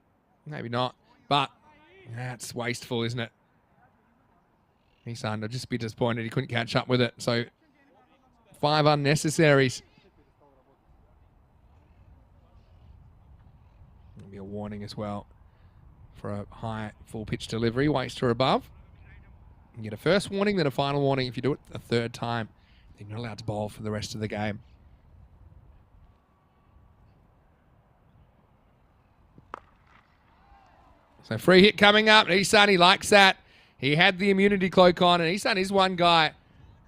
Maybe not. But that's wasteful, isn't it? Isan, I'll just be disappointed he couldn't catch up with it. So 5 unnecessaries. There'll be a warning as well for a high full pitch delivery, waist or above. You get a first warning, then a final warning. If you do it a 3rd time, then you're not allowed to bowl for the rest of the game. So free hit coming up. Isan, he likes that. He had the immunity cloak on, and Isan is one guy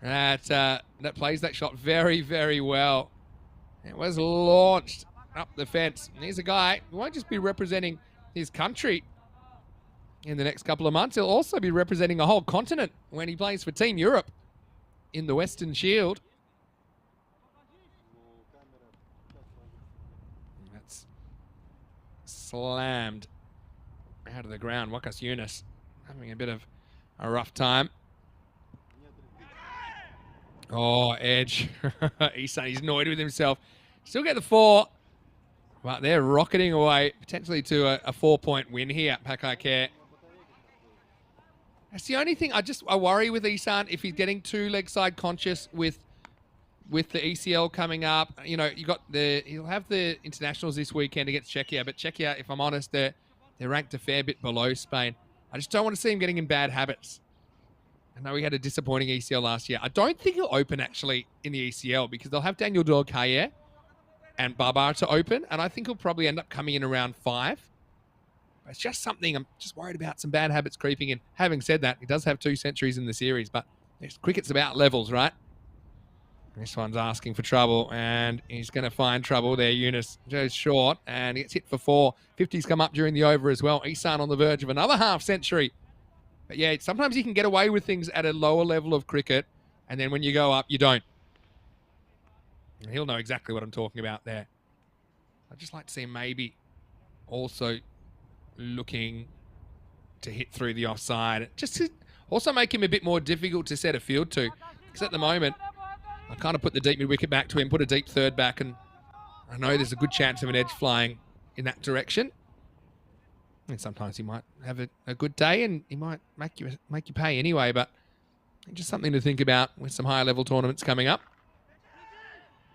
that plays that shot very, very well. It was launched up the fence. And he's a guy who won't just be representing his country in the next couple of months. He'll also be representing a whole continent when he plays for Team Europe in the Western Shield. That's slammed out of the ground. Wakas Yunus having a bit of a rough time. Oh, edge. He's annoyed with himself. Still get the 4, but they're rocketing away potentially to a 4-point win here, Pakai Care. That's the only thing I worry with Isan if he's getting too leg side conscious with the ECL coming up. You know, he'll have the internationals this weekend against Czechia, but Czechia, if I'm honest, they're ranked a fair bit below Spain. I just don't want to see him getting in bad habits. I know he had a disappointing ECL last year. I don't think he'll open actually in the ECL because they'll have Daniel Dorkaye and Babar to open, and I think he'll probably end up coming in around 5. It's just something I'm just worried about, some bad habits creeping in. Having said that, he does have 2 centuries in the series, but cricket's about levels, right? This one's asking for trouble, and he's going to find trouble there. Yunus goes short, and he gets hit for 4. 50's come up during the over as well. Isan on the verge of another half century. But yeah, sometimes you can get away with things at a lower level of cricket, and then when you go up, you don't. And he'll know exactly what I'm talking about there. I'd just like to see him maybe also looking to hit through the offside. Just to also make him a bit more difficult to set a field to. Because at the moment, I kind of put the deep mid-wicket back to him, put a deep 3rd back, and I know there's a good chance of an edge flying in that direction. And sometimes he might have a good day and he might make you pay anyway, but just something to think about with some higher level tournaments coming up.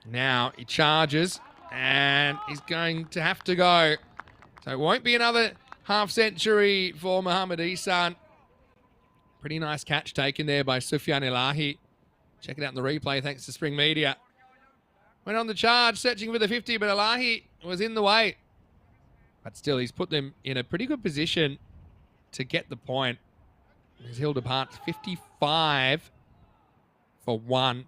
Now he charges and he's going to have to go. So it won't be another half century for Mohammad Isan. Pretty nice catch taken there by Sufyan Elahi. Check it out in the replay thanks to Spring Media. Went on the charge searching for the 50, but Elahi was in the way. But still, he's put them in a pretty good position to get the point. He's held apart 55 for 1.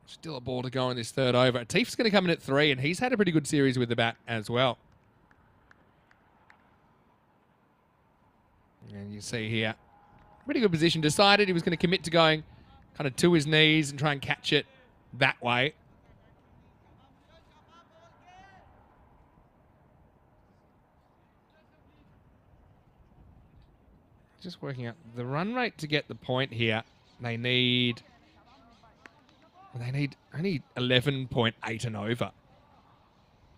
Still a ball to go in this 3rd over. Atif's going to come in at 3, and he's had a pretty good series with the bat as well. And you see here, pretty good position. Decided he was going to commit to going kind of to his knees and try and catch it that way. Just working out the run rate to get the point here. They need only 11.8 and over.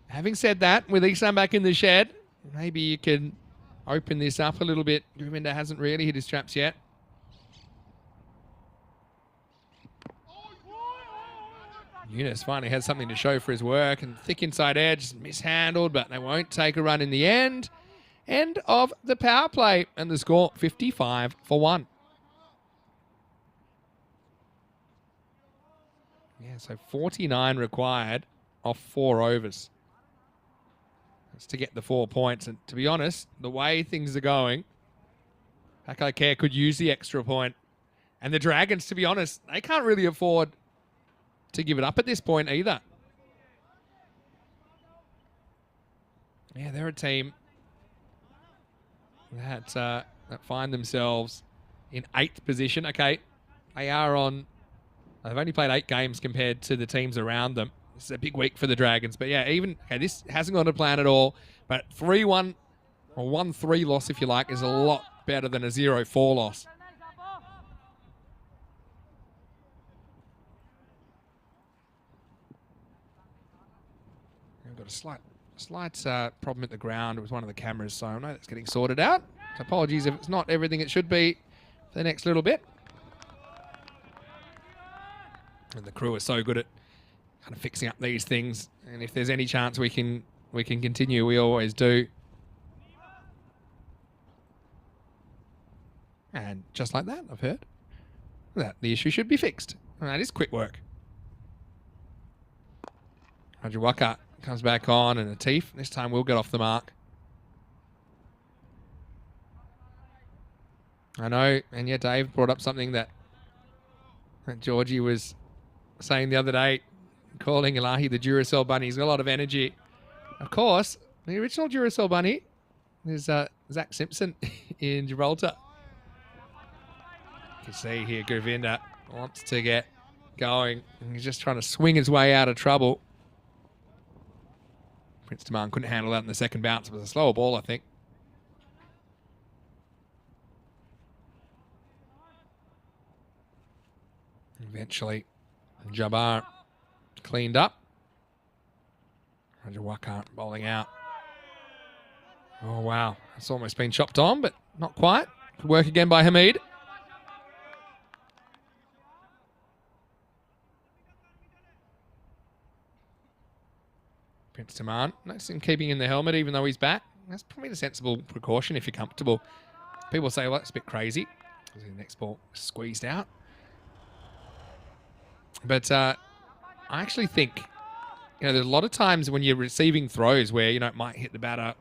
Having said that, with Isan back in the shed, maybe you can open this up a little bit. Govinda hasn't really hit his traps yet. Yunus finally has something to show for his work, and thick inside edge, mishandled, but they won't take a run in the end. End of the power play, and the score 55 for 1. Yeah, so 49 required off 4 overs. That's to get the 4 points. And to be honest, the way things are going, Pakai Care could use the extra point. And the Dragons, to be honest, they can't really afford to give it up at this point either. Yeah, they're a team that find themselves in 8th position. Okay, they are on... They've only played 8 games compared to the teams around them. This is a big week for the Dragons. But yeah, even... Okay, this hasn't gone to plan at all. But 3-1, or 1-3 loss, if you like, is a lot better than a 0-4 loss. We've got a slight problem at the ground with one of the cameras, so I know that's getting sorted out. So apologies if it's not everything it should be for the next little bit. And the crew are so good at kind of fixing up these things, and if there's any chance we can continue, we always do. And just like that, I've heard that the issue should be fixed. And that is quick work. Waka comes back on, and Atif this time will get off the mark. I know, and yeah, Dave brought up something that Georgie was saying the other day, calling Elahi the Duracell bunny. He's got a lot of energy. Of course, the original Duracell bunny is Zach Simpson in Gibraltar. You can see here Govinda wants to get going. He's just trying to swing his way out of trouble. Prince Taman couldn't handle that in the second bounce. It was a slower ball, I think. Eventually, Jabbar cleaned up. Waka bowling out. Oh, wow. It's almost been chopped on, but not quite. Good work again by Hamid. Prince Taman, nice in keeping in the helmet even though he's back. That's probably the sensible precaution if you're comfortable. People say, well, that's a bit crazy. The next ball squeezed out. But I actually think, there's a lot of times when you're receiving throws where, it might hit the batter,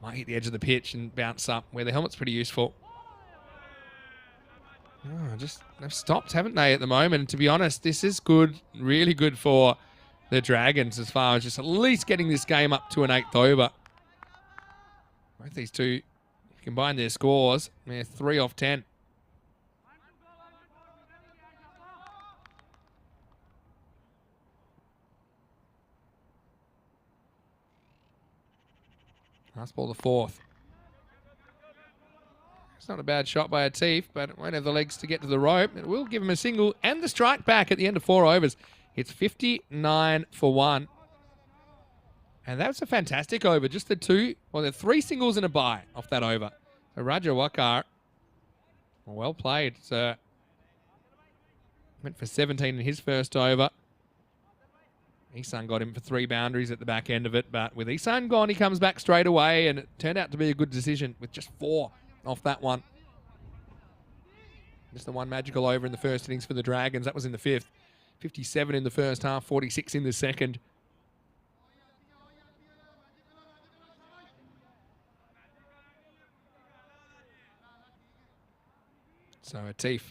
might hit the edge of the pitch and bounce up, where the helmet's pretty useful. Oh, they've stopped, haven't they, at the moment? And to be honest, this is good, really good for the Dragons as far as just at least getting this game up to an 8th over. Both these two combine their scores. They're 3 off 10. Last ball, the 4th. It's not a bad shot by Atif, but it won't have the legs to get to the rope. It will give him a single and the strike back at the end of 4 overs. It's 59 for 1. And that's a fantastic over. Just the 3 singles and a bye off that over. So Raja Wakar, well played. So went for 17 in his first over. Isan got him for 3 boundaries at the back end of it. But with Isan gone, he comes back straight away. And it turned out to be a good decision with just 4 off that one. Just the one magical over in the first innings for the Dragons. That was in the 5th. 57 in the first half, 46 in the second. So Atif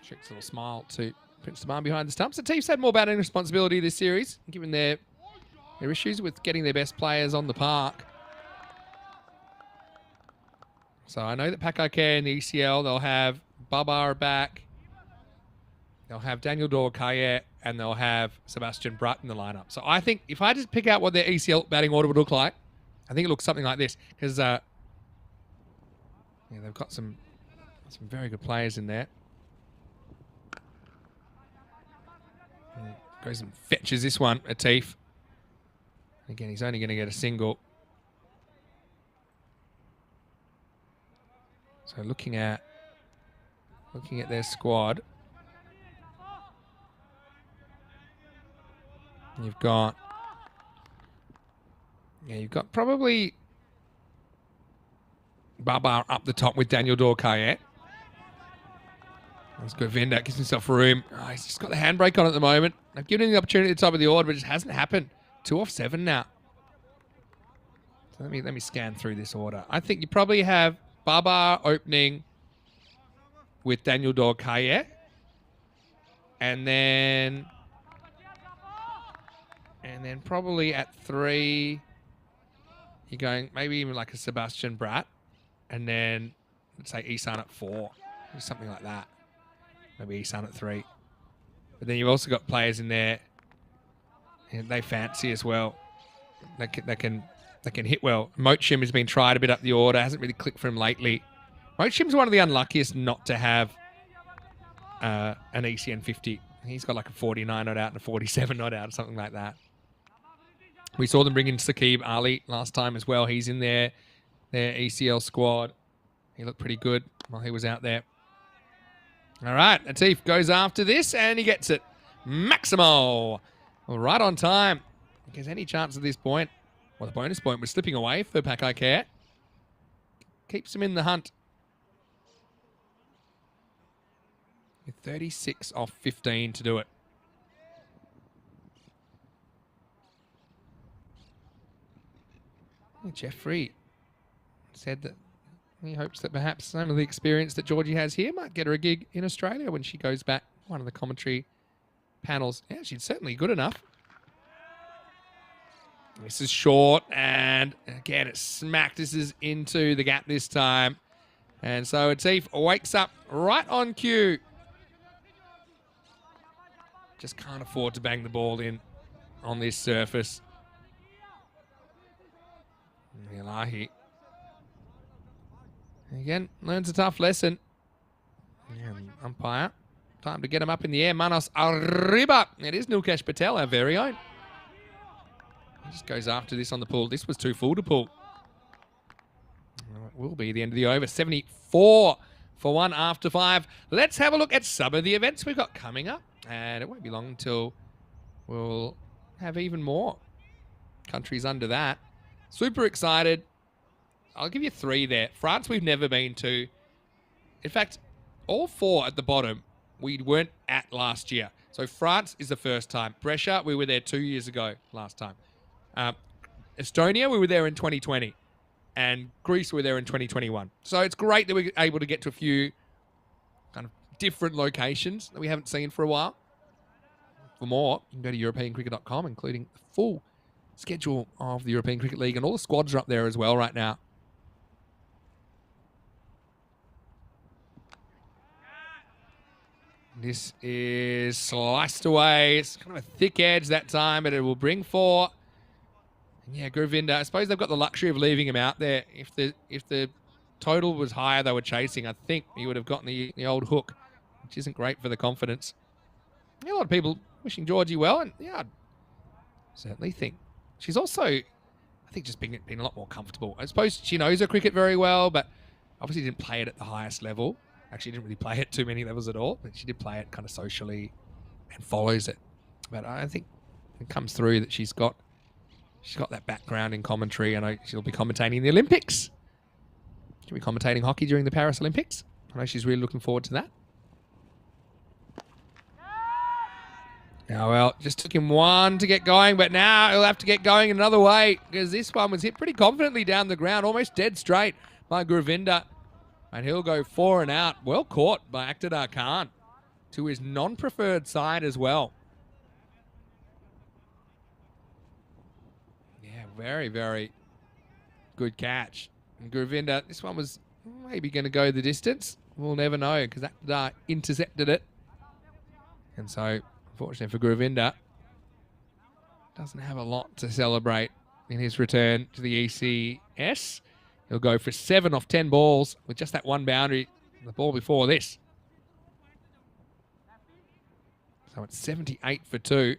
shoots a little smile to Prince Taman behind the stumps. Atif's had more batting responsibility this series, given their issues with getting their best players on the park. So I know that Pakai Care in the ECL, they'll have Babar back. They'll have Daniel Dorkaye and they'll have Sebastian Brutt in the lineup. So I think if I just pick out what their ECL batting order would look like, I think it looks something like this. Because they've got some very good players in there. Goes and fetches this one, Atif. Again, he's only going to get a single. So looking at their squad, you've got probably Babar up the top with Daniel Dorkaye. That's good. Govinda gives himself room. Oh, he's just got the handbrake on at the moment. I've given him the opportunity at the top of the order, but it just hasn't happened. 2 off 7 now. So let me scan through this order. I think you probably have Baba opening with Daniel Dorkaye. And then probably at 3, you're going maybe even like a Sebastian Bratt. And then let's say Isan at 4, or something like that. Maybe Isan at 3. But then you've also got players in there and they fancy as well. They can hit well. Mochim has been tried a bit up the order. Hasn't really clicked for him lately. Mochim's one of the unluckiest not to have an ECN 50. He's got like a 49 not out and a 47 not out or something like that. We saw them bring in Saqib Ali last time as well. He's in their ECL squad. He looked pretty good while he was out there. All right, Atif goes after this and he gets it. Maximo. Right on time. If there's any chance at this point, well, the bonus point was slipping away for Pakai Care. Keeps him in the hunt. With 36 off 15 to do it. Jeffrey said that he hopes that perhaps some of the experience that Georgie has here might get her a gig in Australia when she goes back. One of the commentary panels. Yeah, she's certainly good enough. This is short, and again, it's smacked. This is into the gap this time. And so Atif wakes up right on cue. Just can't afford to bang the ball in on this surface. Elahi. Again, learns a tough lesson. And umpire. Time to get him up in the air. Manos Arriba. It is Nilkesh Patel, our very own. He just goes after this on the pull. This was too full to pull. It will be the end of the over. 74 for 1 after 5. Let's have a look at some of the events we've got coming up. And it won't be long until we'll have even more countries under that. Super excited. I'll give you 3 there. France we've never been to. In fact, all 4 at the bottom we weren't at last year. So France is the first time. Brescia, we were there 2 years ago last time. Estonia, we were there in 2020. And Greece, we were there in 2021. So it's great that we're able to get to a few kind of different locations that we haven't seen for a while. For more, you can go to EuropeanCricket.com, including the full schedule of the European Cricket League, and all the squads are up there as well right now. This is sliced away. It's kind of a thick edge that time, but it will bring 4. And yeah, Govinda, I suppose they've got the luxury of leaving him out there. If the total was higher they were chasing, I think he would have gotten the old hook, which isn't great for the confidence. Yeah, a lot of people wishing Georgie well, and yeah, I certainly think she's also, I think, just been a lot more comfortable. I suppose she knows her cricket very well, but obviously didn't play it at the highest level. Actually, didn't really play it too many levels at all, but she did play it kind of socially and follows it. But I think it comes through that she's got that background in commentary. I know she'll be commentating the Olympics. She'll be commentating hockey during the Paris Olympics. I know she's really looking forward to that. Now, well, just took him 1 to get going, but now he'll have to get going another way because this one was hit pretty confidently down the ground, almost dead straight by Govinda. And he'll go 4 and out. Well caught by Akhtar Khan to his non-preferred side as well. Yeah, very, very good catch. And Govinda, this one was maybe going to go the distance. We'll never know because Akhtar intercepted it. And so, unfortunately for Govinda, doesn't have a lot to celebrate in his return to the ECS. He'll go for 7 off 10 balls with just that 1 boundary. The ball before this. So it's 78 for 2.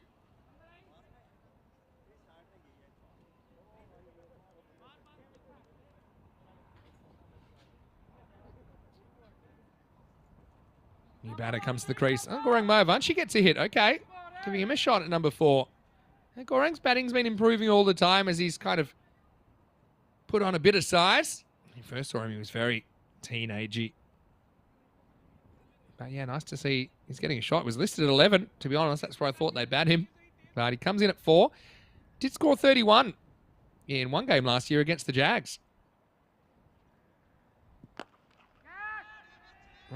New batter comes to the crease. Oh, Goreng Movan, she gets a hit. Okay. Giving him a shot at number 4. And Goreng's batting's been improving all the time as he's kind of put on a bit of size. When you first saw him, he was very teenagey. But yeah, nice to see he's getting a shot. It was listed at 11, to be honest. That's where I thought they'd bat him. But he comes in at 4. Did score 31 in one game last year against the Jags.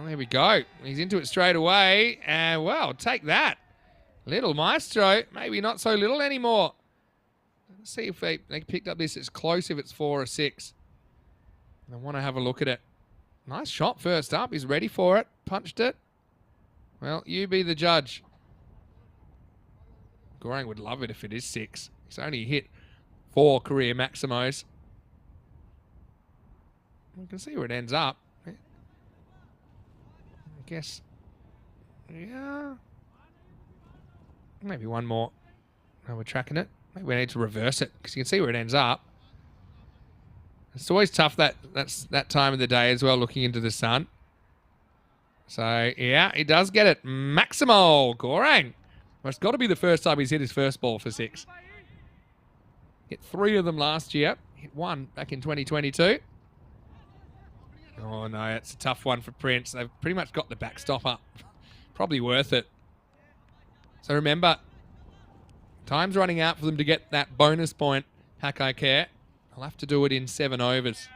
Well, there we go. He's into it straight away. And, well, take that. Little Maestro. Maybe not so little anymore. Let's see if they picked up this. It's close if it's 4 or 6. I want to have a look at it. Nice shot first up. He's ready for it. Punched it. Well, you be the judge. Gorang would love it if it is 6. He's only hit 4 career maximos. You can see where it ends up. I guess, yeah. Maybe one more. Oh, we're tracking it. Maybe we need to reverse it because you can see where it ends up. It's always tough that's that time of the day as well, looking into the sun. So, yeah, he does get it. Maximo Gorang. Well, it's got to be the first time he's hit his first ball for 6. Hit 3 of them last year. Hit 1 back in 2022. Oh, no, it's a tough one for Prince. They've pretty much got the backstop up. Probably worth it. So remember, time's running out for them to get that bonus point, Hakai Care. I'll have to do it in 7 overs.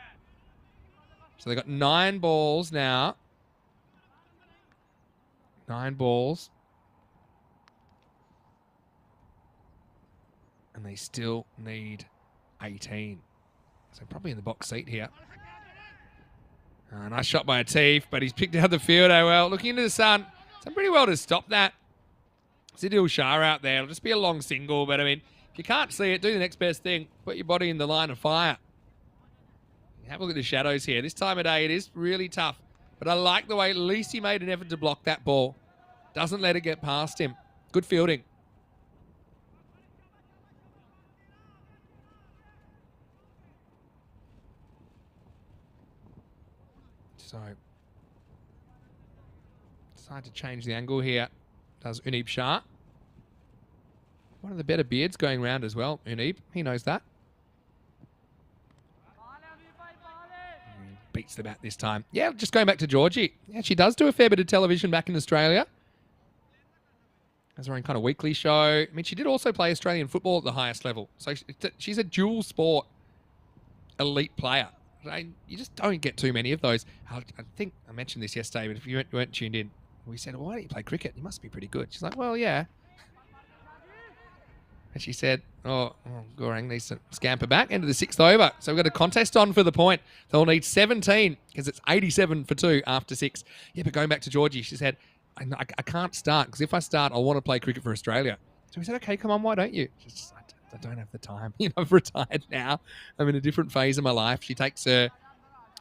So they've got 9 balls now. 9 balls. And they still need 18. So probably in the box seat here. Nice shot by Atif, but he's picked out the field. Oh, well, looking into the sun. It's done pretty well to stop that. Sidil Shah out there. It'll just be a long single, but I mean, if you can't see it, do the next best thing. Put your body in the line of fire. Have a look at the shadows here. This time of day, it is really tough. But I like the way at least he made an effort to block that ball. Doesn't let it get past him. Good fielding. So, decide to change the angle here. Does Unib Shah. One of the better beards going round as well, Unib. He knows that. Beats the bat this time. Yeah, just going back to Georgie. Yeah, she does do a fair bit of television back in Australia. Has her own kind of weekly show. I mean, she did also play Australian football at the highest level. So she's a dual sport elite player. You just don't get too many of those. I think I mentioned this yesterday, but if you weren't tuned in, we said, well, why don't you play cricket? You must be pretty good. She's like, well, yeah. And she said, Gorang needs to scamper back into the 6th over. So we've got a contest on for the point. They'll need 17 because it's 87 for 2 after 6. Yeah, but going back to Georgie, she said, I can't start because if I start, I want to play cricket for Australia. So we said, okay, come on, why don't you? She's just like, I don't have the time. I've retired now. I'm in a different phase of my life. She takes her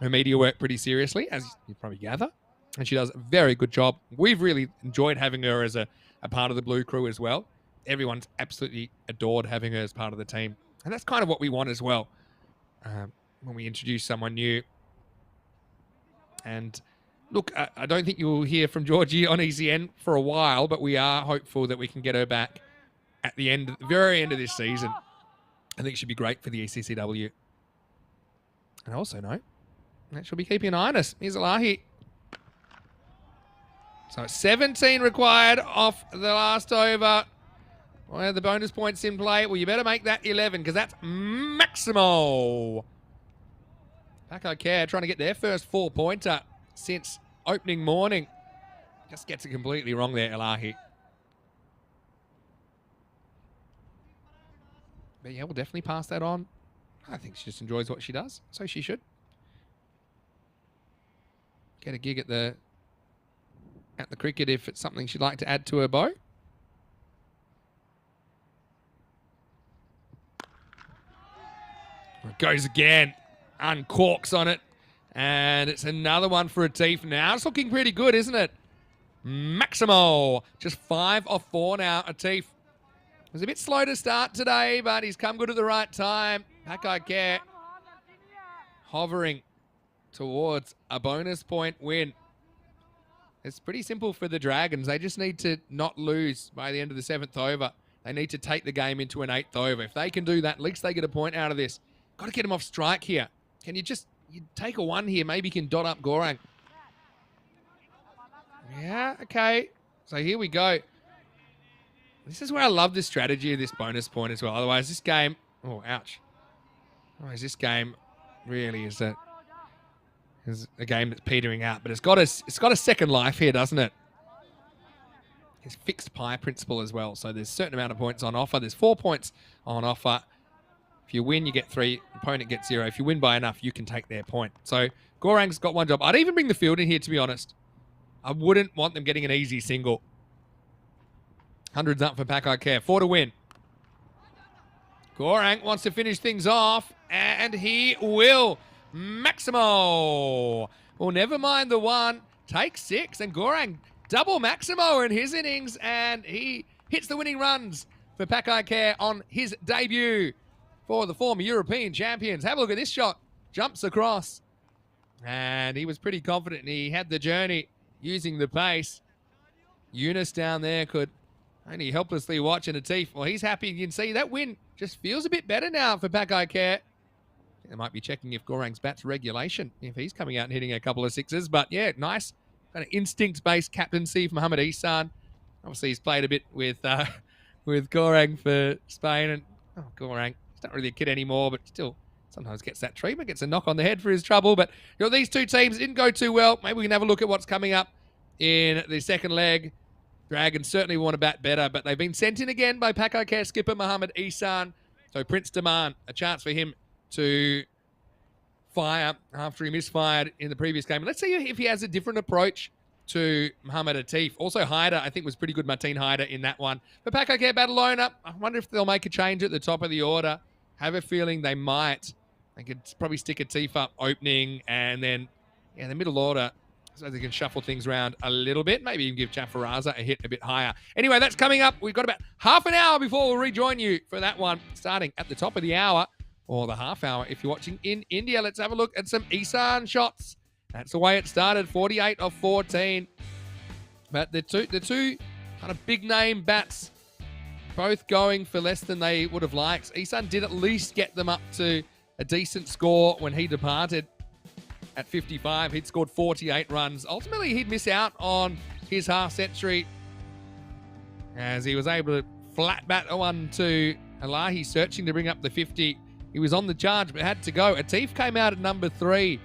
media work pretty seriously, as you probably gather. And she does a very good job. We've really enjoyed having her as a part of the Blue Crew as well. Everyone's absolutely adored having her as part of the team. And that's kind of what we want as well when we introduce someone new. And look, I don't think you'll hear from Georgie on ECN for a while, but we are hopeful that we can get her back at the very end of this season. I think she'd be great for the ECCW. And I also know that she'll be keeping an eye on us. Here's Elahi. So 17 required off the last over. Well, the bonus points in play. Well, you better make that 11 because that's Maximo. Paco Care trying to get their first 4-pointer since opening morning. Just gets it completely wrong there, Elahi. But yeah, we'll definitely pass that on. I think she just enjoys what she does, so she should. Get a gig at the cricket if it's something she'd like to add to her bow. It goes again. Uncorks on it. And it's another one for Atif now. It's looking pretty good, isn't it? Maximo. Just 5 off 4 now, Atif. It was a bit slow to start today, but he's come good at the right time. Hakai Care hovering towards a bonus point win. It's pretty simple for the Dragons. They just need to not lose by the end of the 7th over. They need to take the game into an 8th over. If they can do that, at least they get a point out of this. Got to get him off strike here. Can you take a 1 here? Maybe you can dot up Gorang. Yeah, okay. So here we go. This is where I love the strategy of this bonus point as well. Otherwise, this game... Oh, ouch. Otherwise, this game really is It's a game that's petering out, but it's got a second life here, doesn't it? It's fixed pie principle as well. So there's a certain amount of points on offer. There's 4 points on offer. If you win, you get 3. Opponent gets 0. If you win by enough, you can take their point. So Gorang's got one job. I'd even bring the field in here, to be honest. I wouldn't want them getting an easy single. 100's up for Pakai Care. 4 to win. Gorang wants to finish things off, and he will. Maximo. Well, never mind the 1. Take 6, and Gorang double Maximo in his innings, and he hits the winning runs for Pakai Care on his debut for the former European champions. Have a look at this shot. Jumps across, and he was pretty confident. He had the journey using the pace. Eunice down there could only helplessly watch, and Atif, well, he's happy. You can see that win just feels a bit better now for Pakai Care. They might be checking if Gorang's bat's regulation, if he's coming out and hitting a couple of 6s. But yeah, nice kind of instinct-based captaincy from Mohamed Ihsan. Obviously, he's played a bit with Gorang for Spain. And Gorang, he's not really a kid anymore, but still sometimes gets that treatment, gets a knock on the head for his trouble. But these two teams didn't go too well. Maybe we can have a look at what's coming up in the second leg. Dragons certainly want to bat better, but they've been sent in again by Pakai Care skipper Mohamed Ihsan. So Prince Daman, a chance for him to fire after he misfired in the previous game. Let's see if he has a different approach to Mohamed Atif. Also, Haider, I think, was pretty good. Martin Haider in that one. But Pakai Care Badalona, I wonder if they'll make a change at the top of the order. Have a feeling they might. They could probably stick Atif up opening, and then the middle order, so they can shuffle things around a little bit. Maybe even give Jafaraza a hit a bit higher. Anyway, that's coming up. We've got about half an hour before we'll rejoin you for that one, starting at the top of the hour, or the half hour if you're watching in India. Let's have a look at some Ihsan shots. That's the way it started, 48 of 14. But the two kind of big name bats, both going for less than they would have liked. Ihsan did at least get them up to a decent score when he departed at 55. He'd scored 48 runs. Ultimately, he'd miss out on his half century as he was able to flat bat a one to Elahi, searching to bring up the 50. He was on the charge, but had to go. Atif came out at number 3,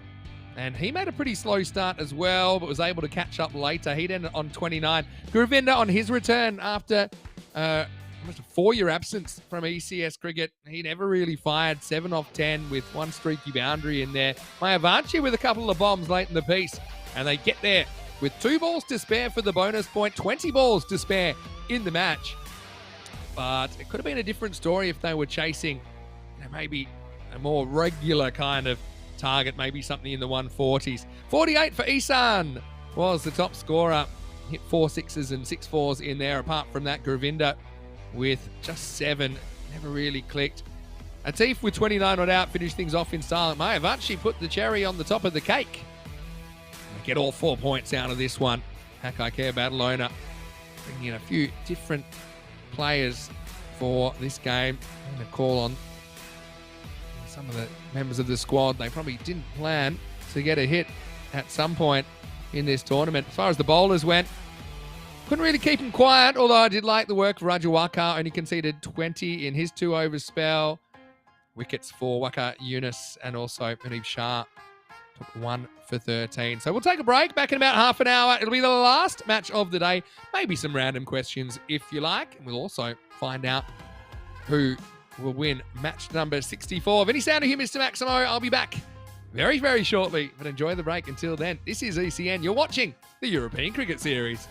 and he made a pretty slow start as well, but was able to catch up later. He'd ended on 29. Gurvinder on his return after almost a 4-year absence from ECS cricket. He never really fired. 7 off 10 with one streaky boundary in there. Mayavanchi with a couple of bombs late in the piece, and they get there with 2 balls to spare for the bonus point, 20 balls to spare in the match. But it could have been a different story if they were chasing maybe a more regular kind of target, maybe something in the 140s. 48 for Ihsan was the top scorer. Hit 4 6s and 6 4s in there. Apart from that, Gurvinder with just 7. Never really clicked. Atif with 29 not out finished things off in style. Mayavanchi put the cherry on the top of the cake. They get all 4 points out of this one. Pakai Care Badalona bringing in a few different players for this game. I'm going to call on some of the members of the squad. They probably didn't plan to get a hit at some point in this tournament. As far as the bowlers went, couldn't really keep him quiet, although I did like the work of Raju Waka. Only conceded 20 in his 2-over spell. Wickets for Waka Yunus and also Manib Shah took 1 for 13. So we'll take a break. Back in about half an hour. It'll be the last match of the day. Maybe some random questions if you like. And we'll also find out who will win match number 64. If any sound of here, Mr. Maximo, I'll be back very, very shortly. But enjoy the break until then. This is ECN. You're watching the European Cricket Series.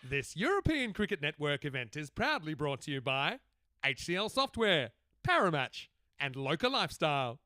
This European Cricket Network event is proudly brought to you by HCL Software, Paramatch, and Local Lifestyle.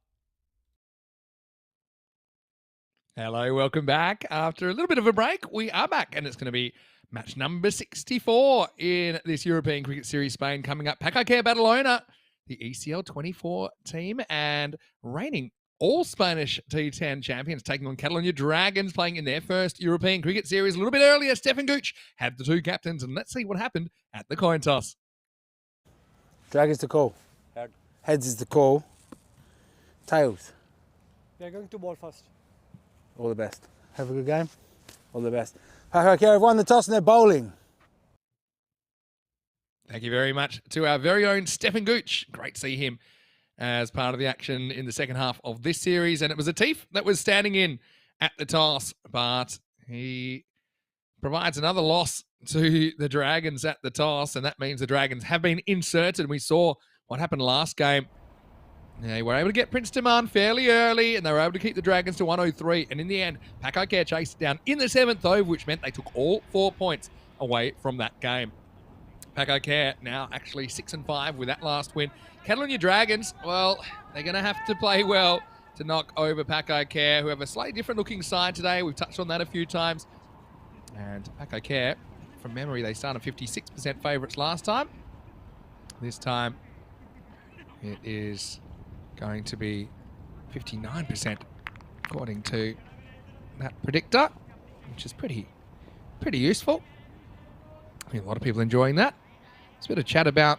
Hello, welcome back. After a little bit of a break, we are back, and it's going to be match number 64 in this European Cricket Series Spain coming up. Pack Badalona, the ECL 24 team, and reigning all Spanish T10 champions taking on Catalonia Dragons, playing in their first European Cricket Series. A little bit earlier, Stefan Gooch had the two captains, and let's see what happened at the coin toss. Dragons to call. Head. Heads is the call. Tails. We are going to ball first. All the best. Have a good game. All the best. Okay, I've won the toss and they're bowling. Thank you very much to our very own Stefan Gooch. Great to see him as part of the action in the second half of this series. And it was Atif that was standing in at the toss, but he provides another loss to the Dragons at the toss, and that means the Dragons have been inserted. We saw what happened last game. They were able to get Prince Demand fairly early, and they were able to keep the Dragons to 103. And in the end, Pack chased it down in the 7th over, which meant they took all 4 points away from that game. Pack now actually 6-5 with that last win. Catalonia Dragons, well, they're going to have to play well to knock over Pack who have a slightly different looking side today. We've touched on that a few times. And Pack from memory, they started 56% favourites last time. This time, it is going to be 59% according to that predictor, which is pretty useful. I mean, a lot of people enjoying that. There's a bit of chat about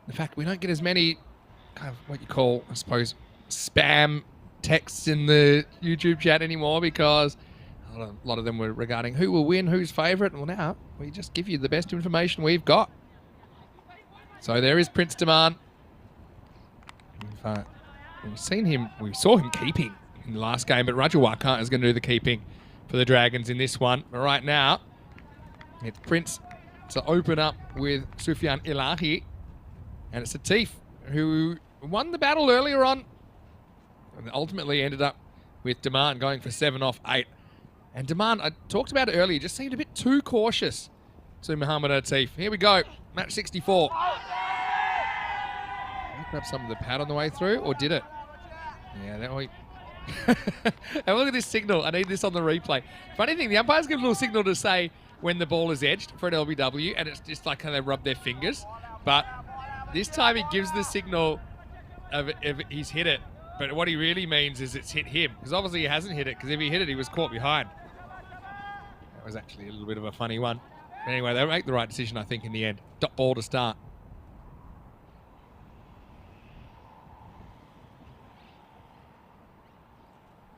the fact we don't get as many kind of what you call, I suppose, spam texts in the YouTube chat anymore, because a lot of them were regarding who will win, who's favourite. Well, now we just give you the best information we've got. So there is Prince Demand. We saw him keeping in the last game, but Raju Wakant is going to do the keeping for the Dragons in this one. But right now, it's Prince to open up with Sufyan Ilahi, and it's Atif who won the battle earlier on and ultimately ended up with Demand going for 7 off 8. And Demand, I talked about it earlier, just seemed a bit too cautious to Muhammad Atif. Here we go, match 64. Grab some of the pad on the way through, or did it? Yeah, that way. And look at this signal. I need this on the replay. Funny thing, the umpires give a little signal to say when the ball is edged for an LBW, and it's just like how they rub their fingers. But this time he gives the signal of if he's hit it. But what he really means is it's hit him, because obviously he hasn't hit it, because if he hit it, he was caught behind. That was actually a little bit of a funny one. But anyway, they make the right decision, I think, in the end. Dot ball to start.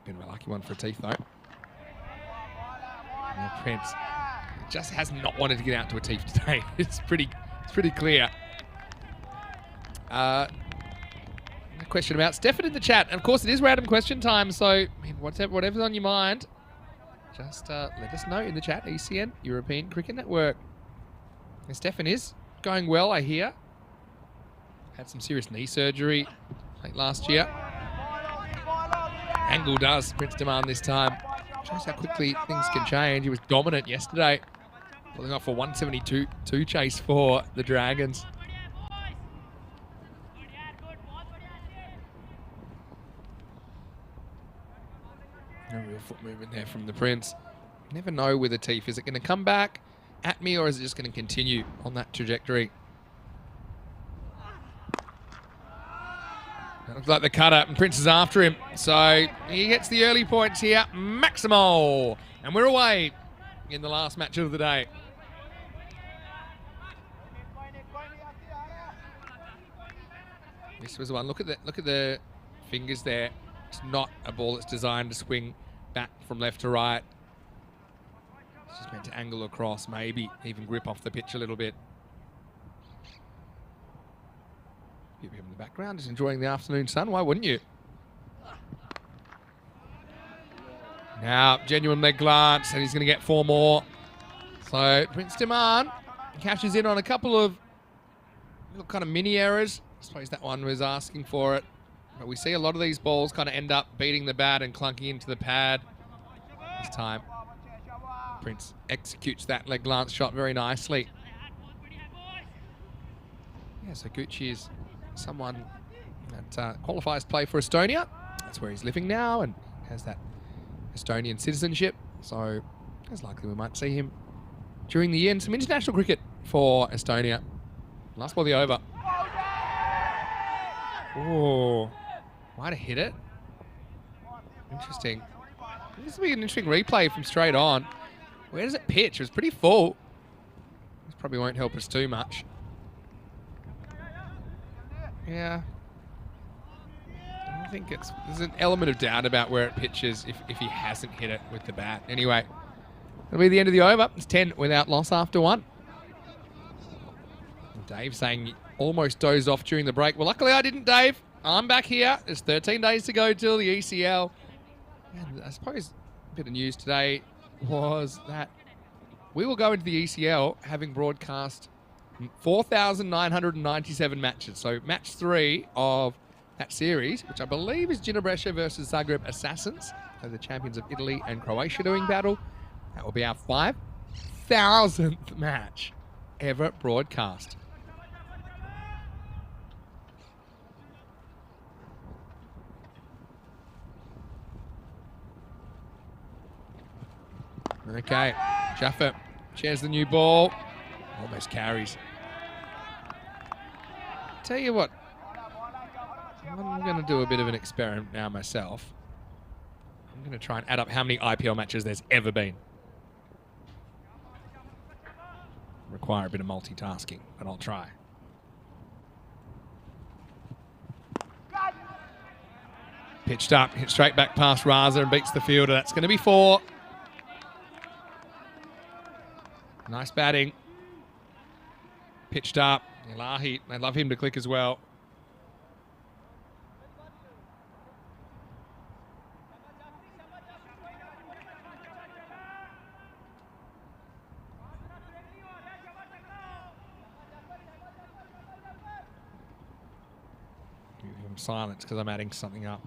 Been a lucky one for Atif, though. And Prince just has not wanted to get out to Atif today. It's pretty clear. A question about Stefan in the chat. And of course, it is random question time, so I mean, whatever's on your mind, just let us know in the chat. ECN, European Cricket Network. And Stefan is going well, I hear. Had some serious knee surgery late last year. Angle does Prince Demand this time. Shows how quickly things can change. He was dominant yesterday, pulling off a 172 chase for the Dragons. No real foot movement there from the Prince. Never know with Atif. Is it going to come back at me, or is it just going to continue on that trajectory? That looks like the cutter, and Prince is after him. So he gets the early points here. Maximal. And we're away in the last match of the day. This was the one. Look at the fingers there. It's not a ball that's designed to swing back from left to right. It's just meant to angle across, maybe even grip off the pitch a little bit. Keep him in the background, just enjoying the afternoon sun. Why wouldn't you? Now, genuine leg glance, and he's going to get 4 more. So, Prince Demand catches in on a couple of little kind of mini errors. I suppose that one was asking for it. But we see a lot of these balls kind of end up beating the bat and clunking into the pad this time. Prince executes that leg glance shot very nicely. Yeah, so Gucci is someone that qualifies to play for Estonia. That's where he's living now and has that Estonian citizenship. So it's likely we might see him during the year in some international cricket for Estonia. Last ball of the over. Oh, might have hit it. Interesting. This will be an interesting replay from straight on. Where does it pitch? It was pretty full. This probably won't help us too much. Yeah. I think there's an element of doubt about where it pitches if he hasn't hit it with the bat. Anyway, that'll be the end of the over. It's 10 without loss after 1. Dave saying he almost dozed off during the break. Well, luckily I didn't, Dave. I'm back here. There's 13 days to go till the ECL. And I suppose a bit of news today was that we will go into the ECL having broadcast 4,997 matches. So match 3 of that series, which I believe is Ginebrescia versus Zagreb Assassins. So the champions of Italy and Croatia doing battle. That will be our 5,000th match ever broadcast. Okay, Jaffa shares the new ball. Almost carries. Tell you what, I'm going to do a bit of an experiment now myself. I'm going to try and add up how many IPL matches there's ever been. Require a bit of multitasking, but I'll try. Pitched up, hit straight back past Raza and beats the fielder. That's going to be 4. Nice batting. Pitched up. Ilahi, I'd love him to click as well. I'm silent because I'm adding something up.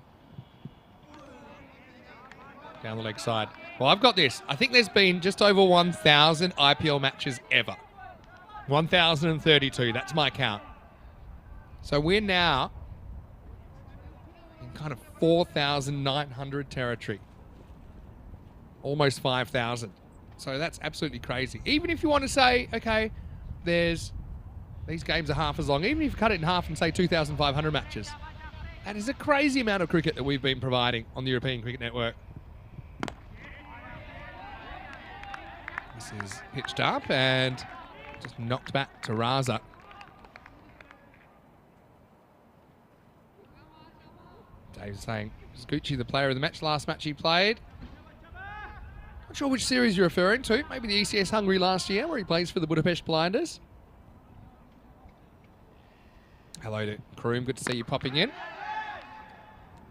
Down the leg side. Well, I've got this. I think there's been just over 1,000 IPL matches ever. 1,032. That's my count. So we're now in kind of 4,900 territory. Almost 5,000. So that's absolutely crazy. Even if you want to say, okay, these games are half as long. Even if you cut it in half and say 2,500 matches. That is a crazy amount of cricket that we've been providing on the European Cricket Network. This is pitched up and just knocked back to Raza. Dave's saying, is Gucci the player of the match? Last match he played. Not sure which series you're referring to. Maybe the ECS Hungary last year where he plays for the Budapest Blinders. Hello to Karoom. Good to see you popping in.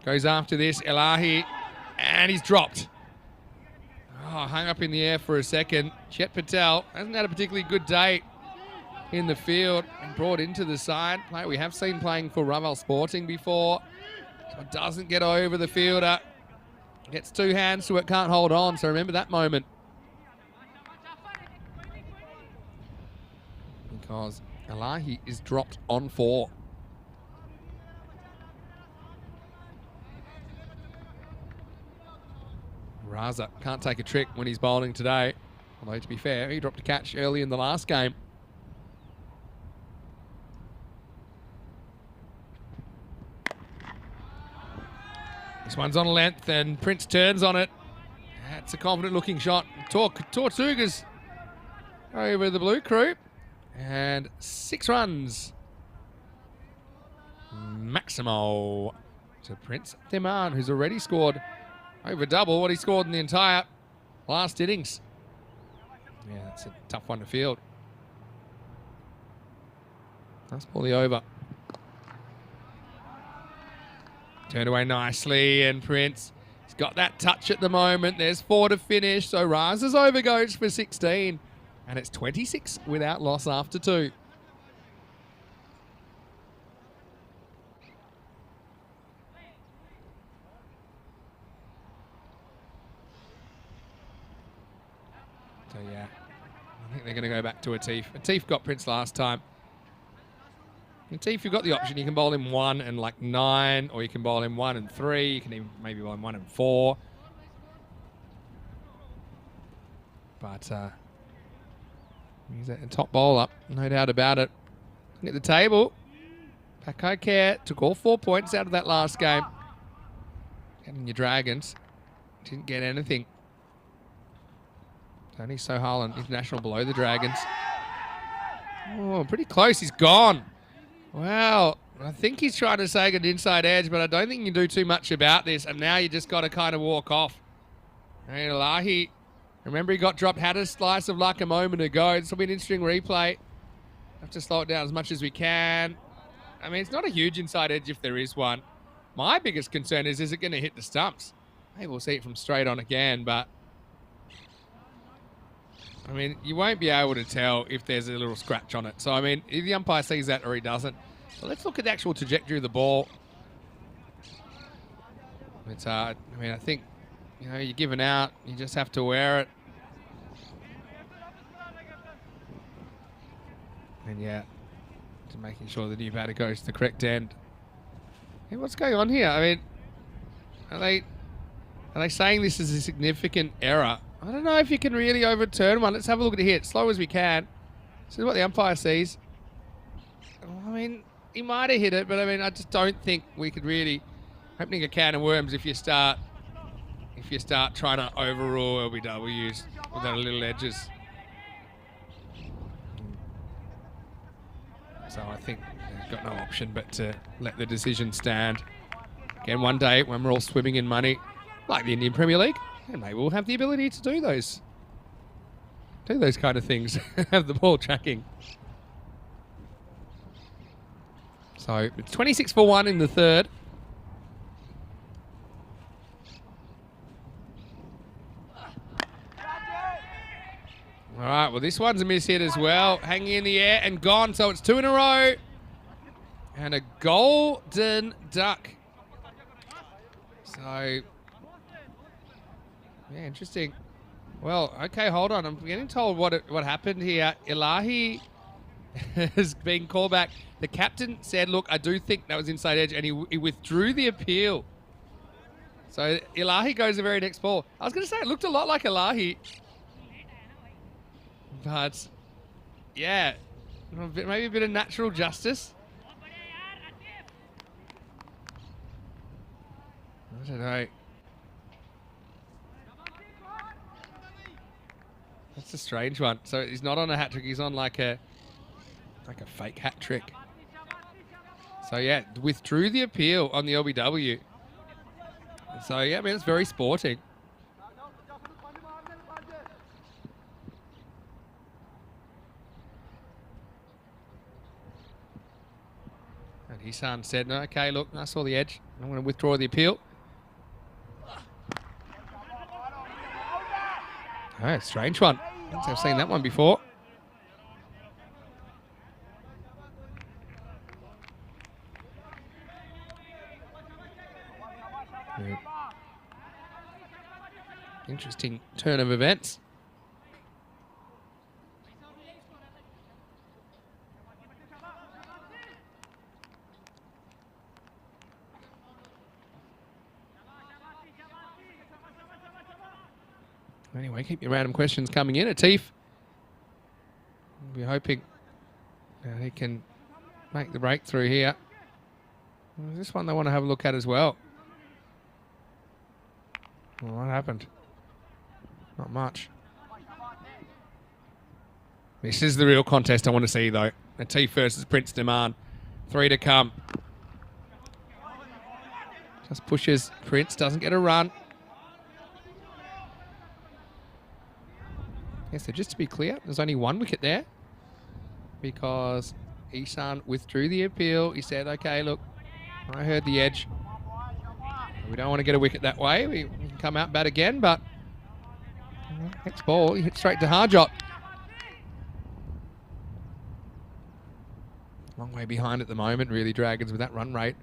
Goes after this. Elahi. And he's dropped. Oh, hung up in the air for a second. Chet Patel hasn't had a particularly good day in the field and brought into the side. Player we have seen playing for Raval Sporting before. So doesn't get over the fielder. Gets 2 hands to it, can't hold on. So remember that moment. Because Elahi is dropped on 4. Raza can't take a trick when he's bowling today. Although, to be fair, he dropped a catch early in the last game. This one's on length and Prince turns on it. That's a confident-looking shot. Tortugas over the blue crew. And 6 runs. Maximo to Prince Thiman, who's already scored over double what he scored in the entire last innings. Yeah, that's a tough one to field. Nice ball the over. Turned away nicely, and Prince, he's got that touch at the moment. There's 4 to finish, so Raza's over goes for 16. And it's 26 without loss after 2. So, yeah, I think they're going to go back to Atif. Atif got Prince last time. Atif, you've got the option. You can bowl him 1 and like 9, or you can bowl him 1 and 3. You can even maybe bowl him 1 and 4. But he's a top bowler, no doubt about it. At the table, Paco Care took all 4 points out of that last game. Getting your Dragons. Didn't get anything. Tony Sohalan, international below the Dragons. Oh, pretty close. He's gone. Wow. I think he's trying to say an inside edge, but I don't think you can do too much about this. And now you just got to kind of walk off. And Elahi, remember he got dropped, had a slice of luck a moment ago. This will be an interesting replay. Have to slow it down as much as we can. I mean, it's not a huge inside edge if there is one. My biggest concern is it going to hit the stumps? Maybe we'll see it from straight on again, but I mean, you won't be able to tell if there's a little scratch on it. So, I mean, if the umpire sees that or he doesn't. So let's look at the actual trajectory of the ball. It's hard. I mean, I think, you know, you're giving out. You just have to wear it. And yeah, to making sure the new batter goes to the correct end. Hey, what's going on here? I mean, are they saying this is a significant error? I don't know if you can really overturn one. Let's have a look at it here, slow as we can. This is what the umpire sees. I mean, he might have hit it, but I mean, I just don't think we could really opening a can of worms if you start trying to overrule LBWs without little edges. So I think they've got no option but to let the decision stand. Again, one day when we're all swimming in money, like the Indian Premier League, and maybe we'll have the ability to do those kind of things, have the ball tracking. So it's 26 for 1 in the third. All right, well, this one's a miss hit as well. Hanging in the air and gone. So it's 2 in a row. And a golden duck. So, yeah, interesting. Well, okay, hold on. I'm getting told what happened here. Elahi has been called back. The captain said, look, I do think that was inside edge, and he withdrew the appeal. So Elahi goes the very next ball. I was going to say, it looked a lot like Elahi. But, yeah, maybe a bit of natural justice. I don't know. That's a strange one. So he's not on a hat trick. He's on like a fake hat trick. So yeah, withdrew the appeal on the LBW. So yeah, I mean, it's very sporting. And Hisan said, no, okay, look, I saw the edge. I'm going to withdraw the appeal. Oh, strange one. I don't think I've seen that one before. Yeah. Interesting turn of events. Anyway, keep your random questions coming in. Atif, we're hoping he can make the breakthrough here. Well, this one they want to have a look at as well. Well, what happened? Not much. This is the real contest I want to see, though. Atif versus Prince Demand. 3 to come. Just pushes. Prince doesn't get a run. Yeah, so just to be clear, there's only 1 wicket there because Isan withdrew the appeal. He said, okay, look, I heard the edge. We don't want to get a wicket that way. We can come out bat again, but next ball, he hit straight to Harjot. Long way behind at the moment, really, Dragons, with that run rate.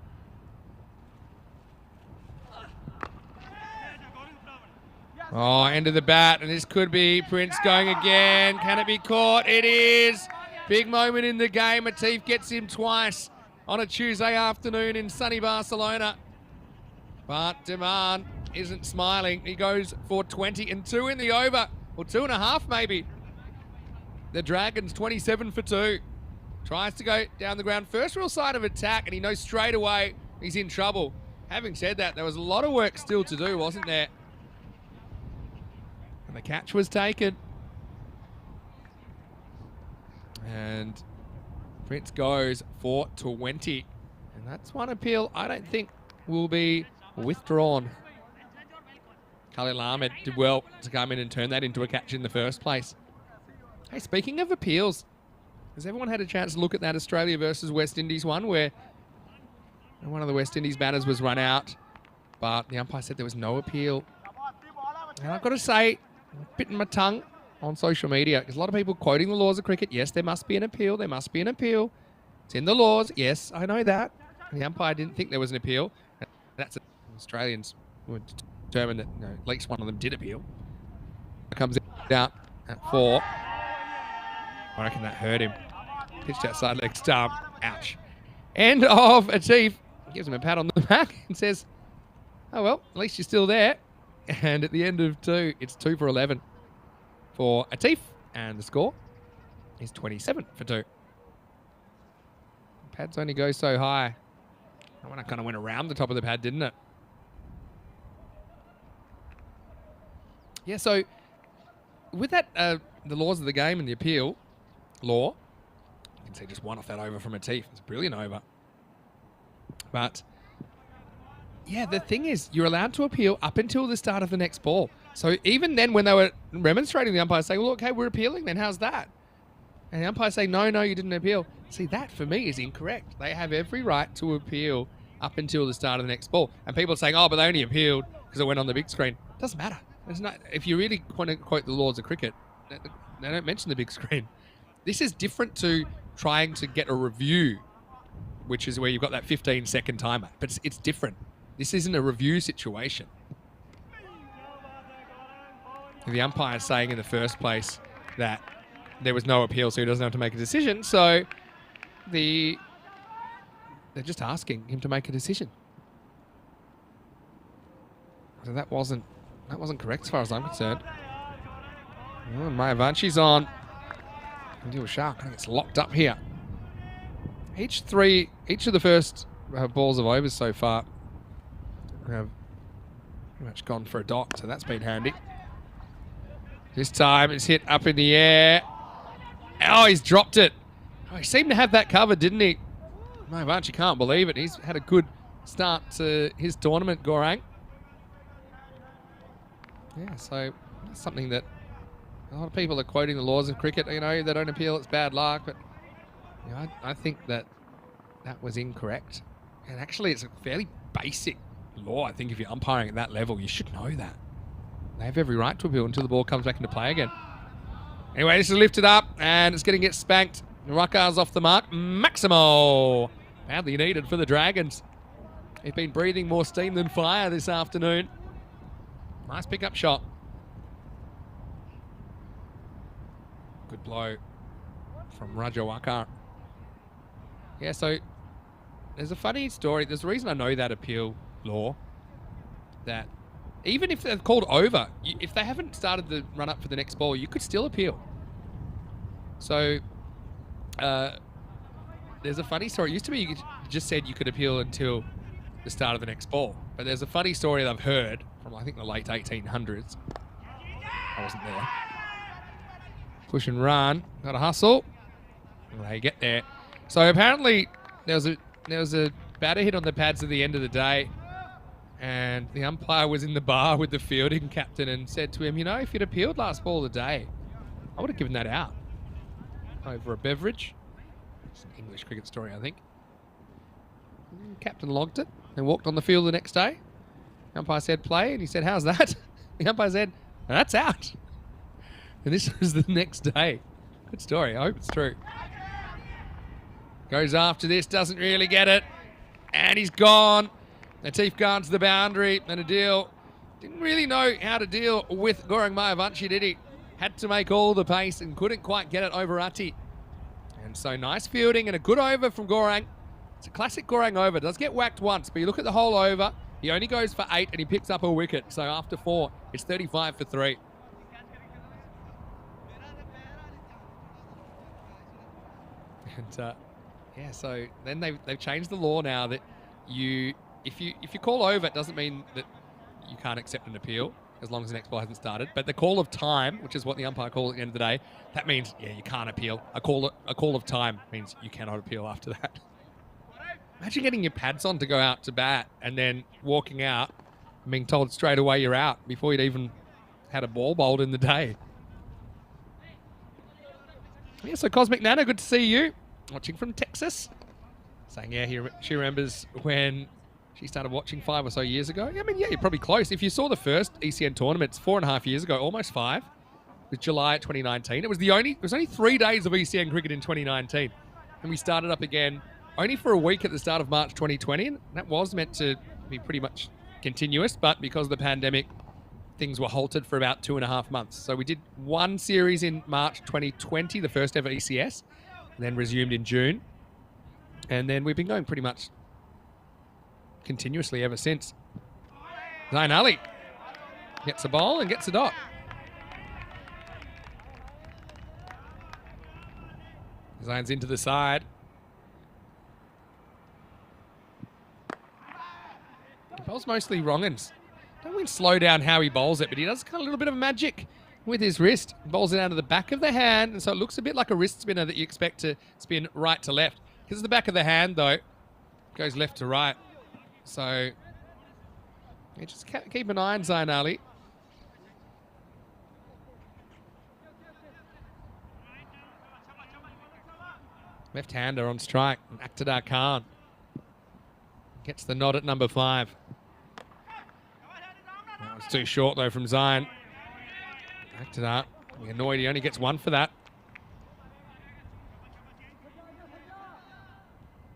Oh, end of the bat, and this could be Prince going again. Can it be caught? It is. Big moment in the game. Atif gets him twice on a Tuesday afternoon in sunny Barcelona. But Demand isn't smiling. He goes for 20 and 2 in the over, or 2.5 maybe. The Dragons 27 for 2. Tries to go down the ground. First real sign of attack, and he knows straight away he's in trouble. Having said that, there was a lot of work still to do, wasn't there? And the catch was taken. And Prince goes for 20. And that's one appeal I don't think will be withdrawn. Khalil Ahmed did well to come in and turn that into a catch in the first place. Hey, speaking of appeals, has everyone had a chance to look at that Australia versus West Indies one where one of the West Indies batters was run out, but the umpire said there was no appeal? And I've got to say, I'm bitten my tongue on social media because a lot of people quoting the laws of cricket. Yes, there must be an appeal. There must be an appeal. It's in the laws. Yes, I know that. And the umpire didn't think there was an appeal. That's Australians were determined that at least one of them did appeal. It comes out at 4. I reckon that hurt him. Pitched outside leg stump. Ouch. End of Atif. Gives him a pat on the back and says, oh, well, at least you're still there. And at the end of 2, it's 2 for 11 for Atif. And the score is 27 for 2. Pads only go so high. That one kind of went around the top of the pad, didn't it? Yeah, so with that, the laws of the game and the appeal law, you can see just one off that over from Atif. It's a brilliant over. But yeah, the thing is, you're allowed to appeal up until the start of the next ball. So even then, when they were remonstrating, the umpire say, well, okay, we're appealing then. How's that? And the umpire say, no, you didn't appeal. See, that for me is incorrect. They have every right to appeal up until the start of the next ball. And people are saying, oh, but they only appealed because it went on the big screen. Doesn't matter. There's not, if you really want to quote the laws of cricket, they don't mention the big screen. This is different to trying to get a review, which is where you've got that 15-second timer. But it's different. This isn't a review situation. The umpire is saying in the first place that there was no appeal, so he doesn't have to make a decision. So they're just asking him to make a decision. So that wasn't correct as far as I'm concerned. Oh, Mayavanchi's on. Deal Shark kind of gets locked up here. Each of the first balls of overs so far have pretty much gone for a dot, so that's been handy. This time it's hit up in the air. Oh, he's dropped it. Oh, he seemed to have that covered, didn't he? Mayavanchi can't believe it. He's had a good start to his tournament, Gorang. Yeah, so that's something that a lot of people are quoting the laws of cricket. You know, they don't appeal, it's bad luck. But you know, I think that was incorrect. And actually, it's a fairly basic law. I think if you're umpiring at that level, you should know that. They have every right to appeal until the ball comes back into play again. Anyway, this is lifted up, and it's going to get spanked. Rakar's off the mark. Maximo! Badly needed for the Dragons. They've been breathing more steam than fire this afternoon. Nice pickup shot. Good blow from Raja Wakar. Yeah, so there's a funny story. There's a reason I know that appeal law. That even if they're called over, if they haven't started the run-up for the next ball, you could still appeal. So there's a funny story. It used to be you just said you could appeal until the start of the next ball. But there's a funny story that I've heard from, I think, the late 1800s. I wasn't there. Push and run. Got to hustle. And they get there. So apparently there was a batter hit on the pads at the end of the day. And the umpire was in the bar with the fielding captain and said to him, you know, if you'd appealed last ball of the day, I would have given that out over a beverage. It's an English cricket story, I think. The captain logged it and walked on the field the next day. The umpire said, play, and he said, how's that? The umpire said, that's out. And this was the next day. Good story. I hope it's true. Goes after this, doesn't really get it. And he's gone. Atif guards the boundary, and Adil didn't really know how to deal with Gorang Mayavanshi, did he? Had to make all the pace and couldn't quite get it over Ati. And so nice fielding and a good over from Gorang. It's a classic Gorang over. Does get whacked once, but you look at the whole over, he only goes for 8 and he picks up a wicket. So after 4, it's 35 for 3. And yeah, so then they've changed the law now that if you call over, it doesn't mean that you can't accept an appeal as long as the next ball hasn't started. But the call of time, which is what the umpire calls at the end of the day, that means you can't appeal. A call of time means you cannot appeal after that. Imagine getting your pads on to go out to bat and then walking out and being told straight away you're out before you'd even had a ball bowled in the day. Yeah, so Cosmic Nana, good to see you. Watching from Texas. Saying, yeah, she remembers when she started watching 5 or so years ago. I mean, yeah, you're probably close. If you saw the first ECN tournament, it's 4.5 years ago, almost 5. It was July 2019. It was only 3 days of ECN cricket in 2019. And we started up again only for a week at the start of March 2020. And that was meant to be pretty much continuous, but because of the pandemic, things were halted for about 2.5 months. So we did one series in March 2020, the first ever ECS, and then resumed in June. And then we've been going pretty much continuously ever since. Zain Ali gets a bowl and gets a dot. Zain's into the side. He bowls mostly wrong-uns. Don't we slow down how he bowls it, but he does kind of a little bit of magic with his wrist. He bowls it out of the back of the hand, and so it looks a bit like a wrist spinner that you expect to spin right to left. Because the back of the hand, though, goes left to right. So, yeah, just keep an eye on Zain Ali. Left-hander on strike. Aktadar Khan gets the nod at number 5. That was too short, though, from Zain. Aktadar, annoyed he only gets 1 for that.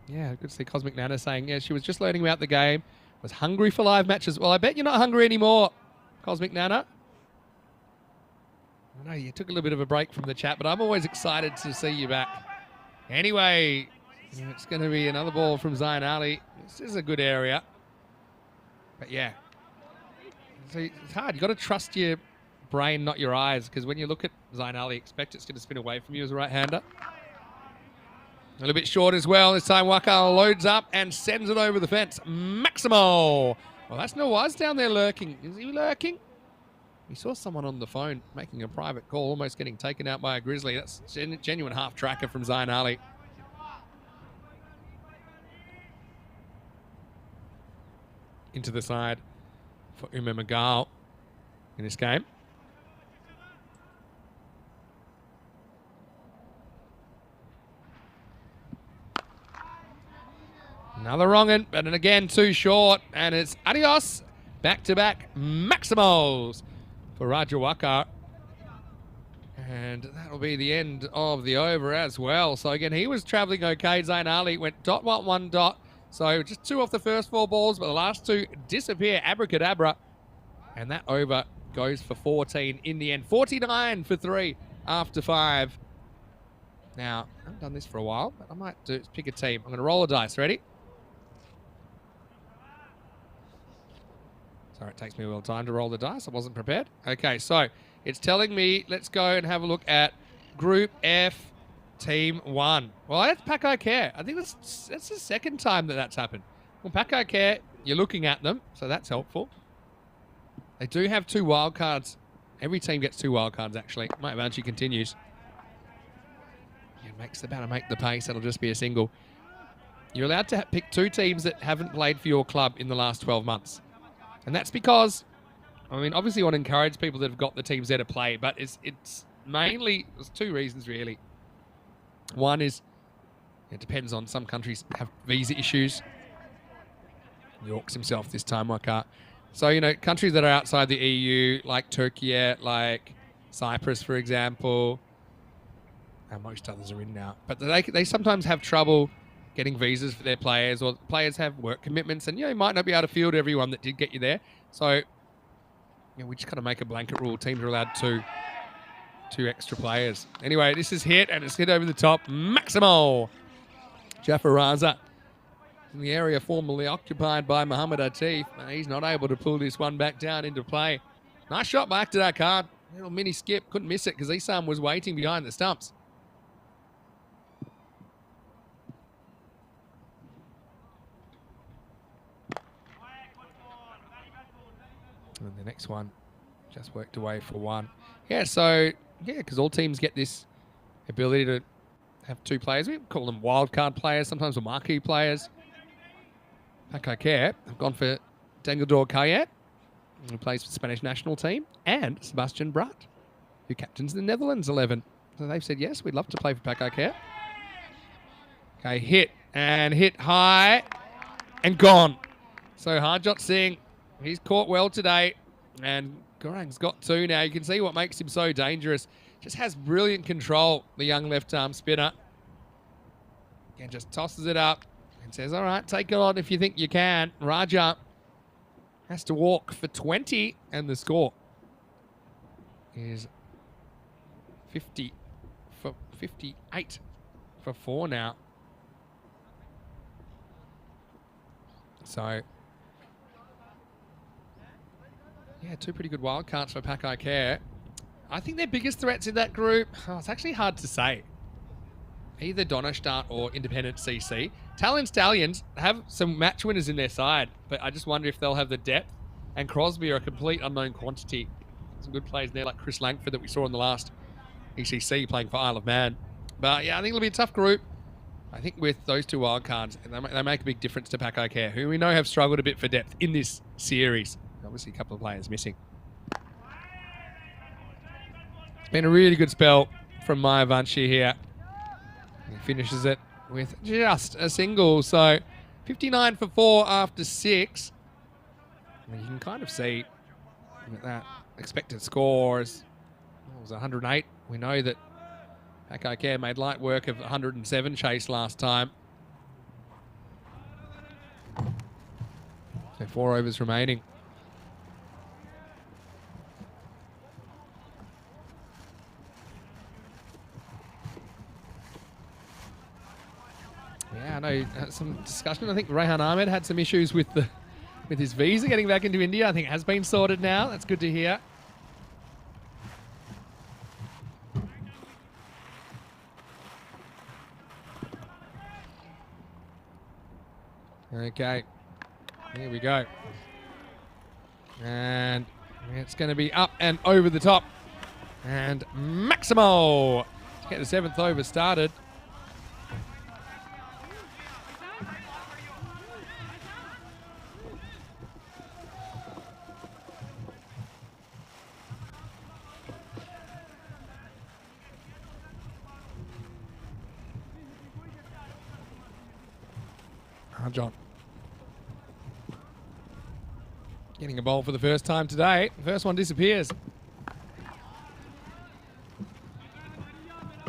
Yeah, good to see Cosmic Nana saying, yeah, she was just learning about the game, was hungry for live matches. Well, I bet you're not hungry anymore, Cosmic Nana. I know you took a little bit of a break from the chat, but I'm always excited to see you back. Anyway, it's going to be another ball from Zain Ali. This is a good area. But yeah, so it's hard. You've got to trust your brain, not your eyes, because when you look at Zain Ali, expect it's going to spin away from you as a right-hander. A little bit short as well. This time Waka loads up and sends it over the fence. Maximo. Well, that's Nawaz down there lurking. Is he lurking? We saw someone on the phone making a private call, almost getting taken out by a grizzly. That's genuine half-tracker from Zain Ali. Into the side for Umar Magal in this game. Another wrong-un, but again too short, and it's adios, back-to-back Maximals for Rajawaka. And that'll be the end of the over as well. So again, he was travelling okay. Zain Ali went dot, 1 dot. So just 2 off the first 4 balls, but the last 2 disappear, abracadabra. And that over goes for 14 in the end. 49 for 3 after 5. Now, I haven't done this for a while, but I might pick a team. I'm going to roll a dice. Ready? Sorry, it takes me a little time to roll the dice. I wasn't prepared. Okay, so it's telling me, let's go and have a look at Group F, Team 1. Well, that's Pakai Care. I think that's the second time that's happened. Well, Pakai Care, you're looking at them, so that's helpful. They do have 2 wildcards. Every team gets 2 wildcards, actually. Mayavanshi continues. It makes the batter make the pace. That'll just be a single. You're allowed to pick 2 teams that haven't played for your club in the last 12 months. And that's because, I mean, obviously you want to encourage people that have got the teams there to play, but it's mainly, there's 2 reasons really. One is, it depends on, some countries have visa issues. York's himself this time, I can't. So, you know, countries that are outside the EU, like Turkey, like Cyprus, for example, and most others are in now. But they sometimes have trouble getting visas for their players, or players have work commitments, and you might not be able to field everyone that did get you there. So Yeah, we just kind of make a blanket rule. Teams are allowed two extra players. Anyway, this is hit, and it's hit over the top. Maximo Jafaraza in the area formerly occupied by Muhammad Atif. He's not able to pull this one back down into play. Nice shot back to that card. Little mini skip. Couldn't miss it because Esam was waiting behind the stumps. And the next one just worked away for one. Yeah, so, yeah, because all teams get this ability to have two players. We call them wildcard players, sometimes marquee players. Pakai Care have gone for Dengildor Kayet, who plays for the Spanish national team, and Sebastian Bratt, who captains the Netherlands 11. So they've said, yes, we'd love to play for Pakai Care. Okay, hit high and gone. So Harjot Singh, he's caught well today, and Gorang's got two now. You can see what makes him so dangerous. Just has brilliant control, the young left-arm spinner. And just tosses it up and says, all right, take it on if you think you can. Raja has to walk for 20, and the score is 58 for 4 now. So, yeah, two pretty good wild cards for Pakai Care. I think their biggest threats in that group, it's actually hard to say. Either Donnerstadt or Independent CC. Talon Stallions have some match winners in their side, but I just wonder if they'll have the depth. And Crosby are a complete unknown quantity. Some good players there like Chris Langford that we saw in the last ECC playing for Isle of Man. But yeah, I think it'll be a tough group. I think with those two wild cards, they make a big difference to Pakai Care, who we know have struggled a bit for depth in this series. Obviously, a couple of players missing. It's been a really good spell from Maya Vanchi here. He finishes it with just a single. So 59 for 4 after 6. And you can kind of see that expected score is, it was 108. We know that Pakai Care made light work of 107 chase last time. So 4 overs remaining. Yeah, I know some discussion. I think Rehan Ahmed had some issues with his visa getting back into India. I think it has been sorted now. That's good to hear. Okay, here we go. And it's going to be up and over the top. And Maximo to get the 7th over started. John getting a bowl for the first time today. First one disappears.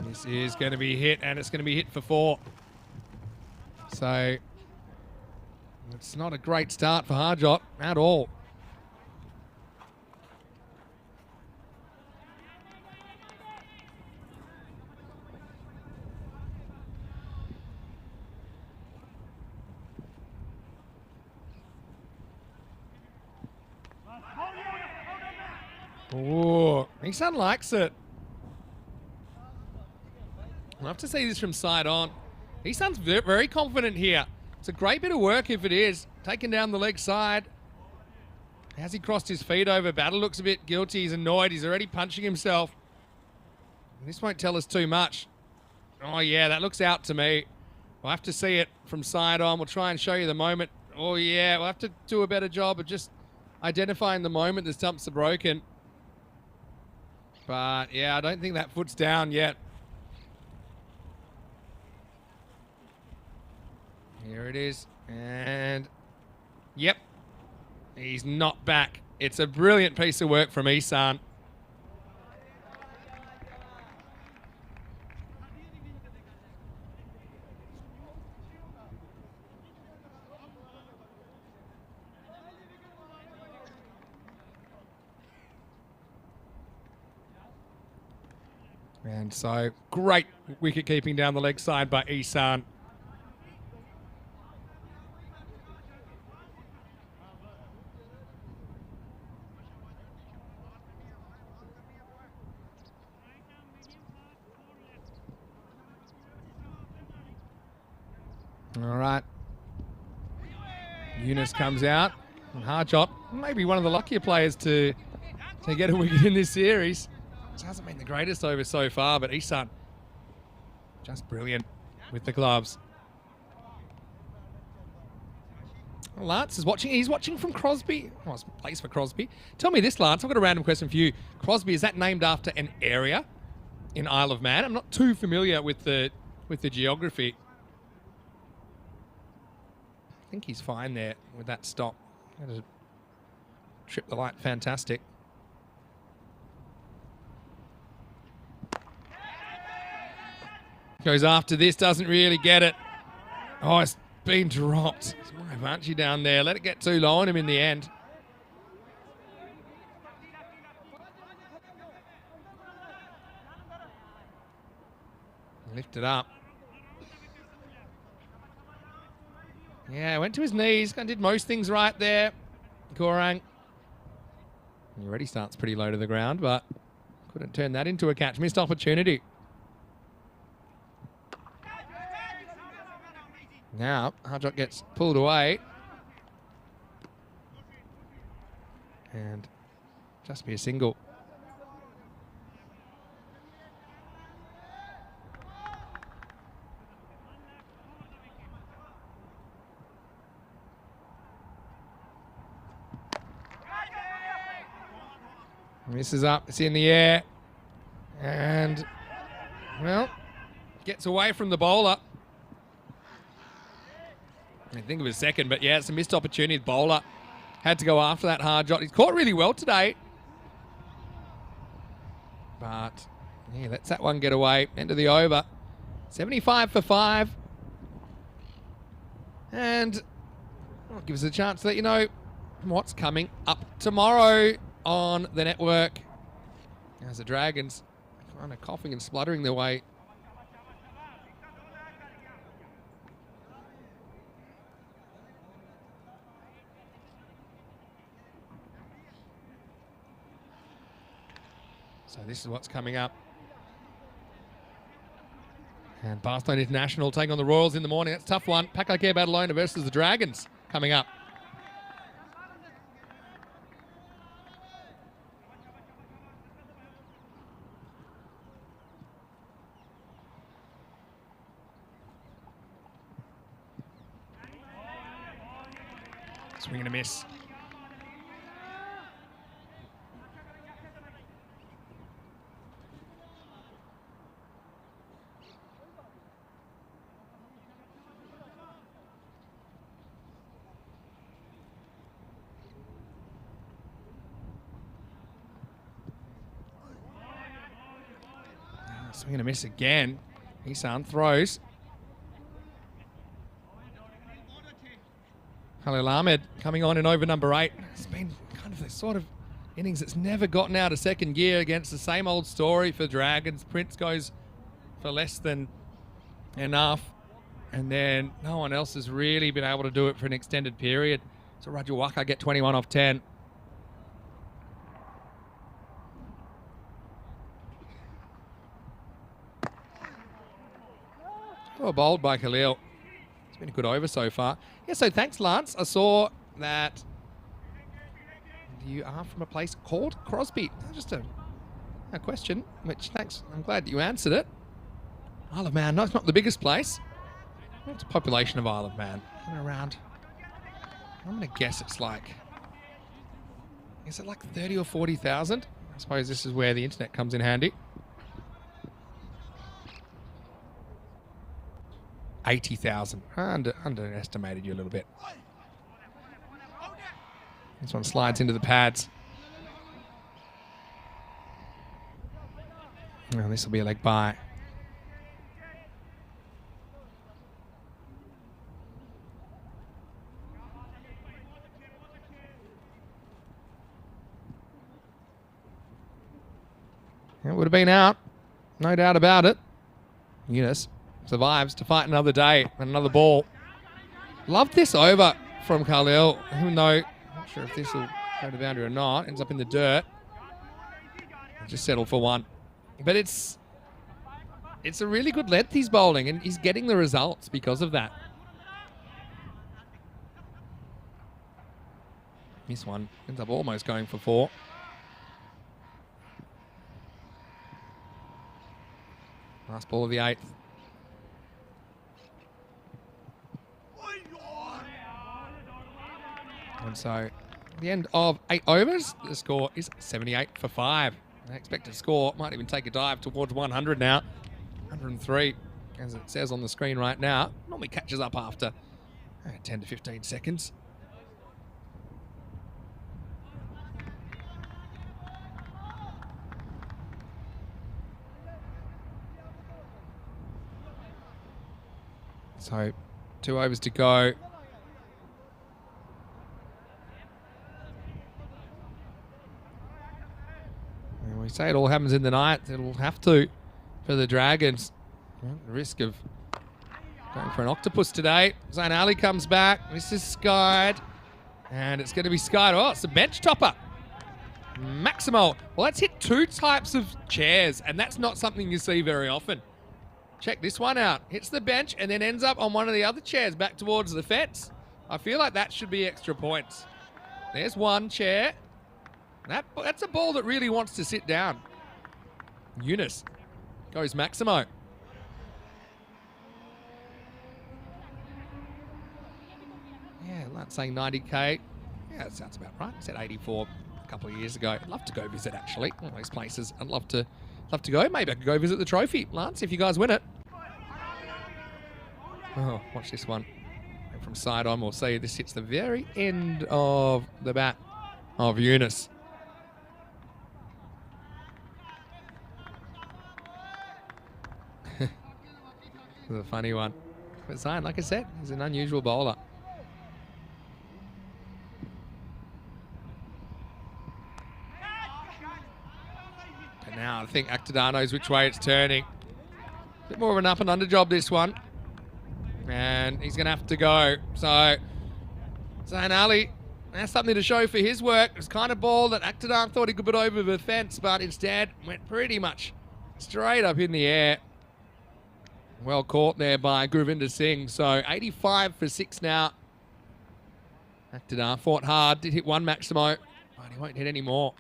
This is going to be hit, and it's going to be hit for 4. So it's not a great start for Harjot at all. Oh, Nissan likes it. I'll have to see this from side on. Nissan's very confident here. It's a great bit of work if it is. Taking down the leg side. Has he crossed his feet over? Battle looks a bit guilty. He's annoyed. He's already punching himself. This won't tell us too much. Oh, yeah, that looks out to me. We'll have to see it from side on. We'll try and show you the moment. Oh, yeah, we'll have to do a better job of just identifying the moment the stumps are broken. But, yeah, I don't think that foot's down yet. Here it is. And, yep, he's not back. It's a brilliant piece of work from Isan. And so great wicket keeping down the leg side by Isan. All right. Yunus comes out. And Harjot, maybe one of the luckier players to get a wicket in this series. It hasn't been the greatest over so far, but Isan just brilliant with the gloves. Lance is watching. He's watching from Crosby. Oh, it's a place for Crosby. Tell me this, Lance. I've got a random question for you. Crosby, is that named after an area in Isle of Man? I'm not too familiar with the geography. I think he's fine there with that stop. Trip the light, fantastic. Goes after this, doesn't really get it. Oh, it's been dropped. Aren't you down there? Let it get too low on him in the end. Lift it up. Yeah, went to his knees. Kind of did most things right there. Gorang. He already starts pretty low to the ground, but couldn't turn that into a catch. Missed opportunity. Now, Harjot gets pulled away. And just be a single. Misses up, it's in the air. And, well, gets away from the bowler. I think of a second, but yeah, it's a missed opportunity. The bowler had to go after that Harjot. He's caught really well today. But, yeah, lets that one get away. End of the over. 75 for 5. And well, give us a chance to let you know what's coming up tomorrow on the network. As the Dragons kind of coughing and spluttering their way. So this is what's coming up. And Barcelona International taking on the Royals in the morning. That's a tough one. Pakakare Badalona versus the Dragons coming up. Swing and a miss. Swing and a miss again. Isan throws. Khalil Ahmed coming on in over number 8. It's been kind of the sort of innings that's never gotten out of second gear against the same old story for Dragons. Prince goes for less than enough. And then no one else has really been able to do it for an extended period. So Rajawaka get 21 off 10. Oh, bowled by Khalil. It's been a good over so far. Yeah, so thanks, Lance. I saw that you are from a place called Crosby. Just a question, which thanks. I'm glad that you answered it. Isle of Man, no, it's not the biggest place. What's the population of Isle of Man? Around, I'm going to guess it's like, is it like 30 or 40,000? I suppose this is where the internet comes in handy. 80,000. Underestimated you a little bit. This one slides into the pads. Oh, this will be a leg bye. It would have been out. No doubt about it. Eunice survives to fight another day and another ball. Love this over from Khalil, even though not sure if this will go to boundary or not. Ends up in the dirt. Just settled for one. But it's a really good length he's bowling, and he's getting the results because of that. This one ends up almost going for 4. Last ball of the 8th. And so, at the end of 8 overs, the score is 78 for 5. The expected score might even take a dive towards 100 now. 103, as it says on the screen right now. Normally catches up after 10 to 15 seconds. So, 2 overs to go. And we say it all happens in the night. It'll have to for the Dragons. Well, the risk of going for an octopus today. Zain Ali comes back. This is skied. And it's going to be skied. Oh, it's a bench topper. Maximo. Well, that's hit 2 types of chairs, and that's not something you see very often. Check this one out. Hits the bench and then ends up on one of the other chairs back towards the fence. I feel like that should be extra points. There's one chair. That's a ball that really wants to sit down. Eunice goes Maximo. Yeah, not saying 90K. Yeah, that sounds about right. I said 84 a couple of years ago. I'd love to go visit, actually. One of those places I'd love to go. Maybe I could go visit the trophy, Lance, if you guys win it. Oh, watch this one. And from side on, we'll see this hits the very end of the bat of Eunice. This is a funny one. But Zain, like I said, he's an unusual bowler. But now I think Akhtar knows which way it's turning. Bit more of an up and under job, this one. And he's going to have to go. So, Zain Ali has something to show for his work. It's kind of ball that Akhtar thought he could put over the fence, but instead went pretty much straight up in the air. Well caught there by Gurvinder Singh. So 85 for 6 now. Akhtar fought hard, did hit one Maximo, but he won't hit any more.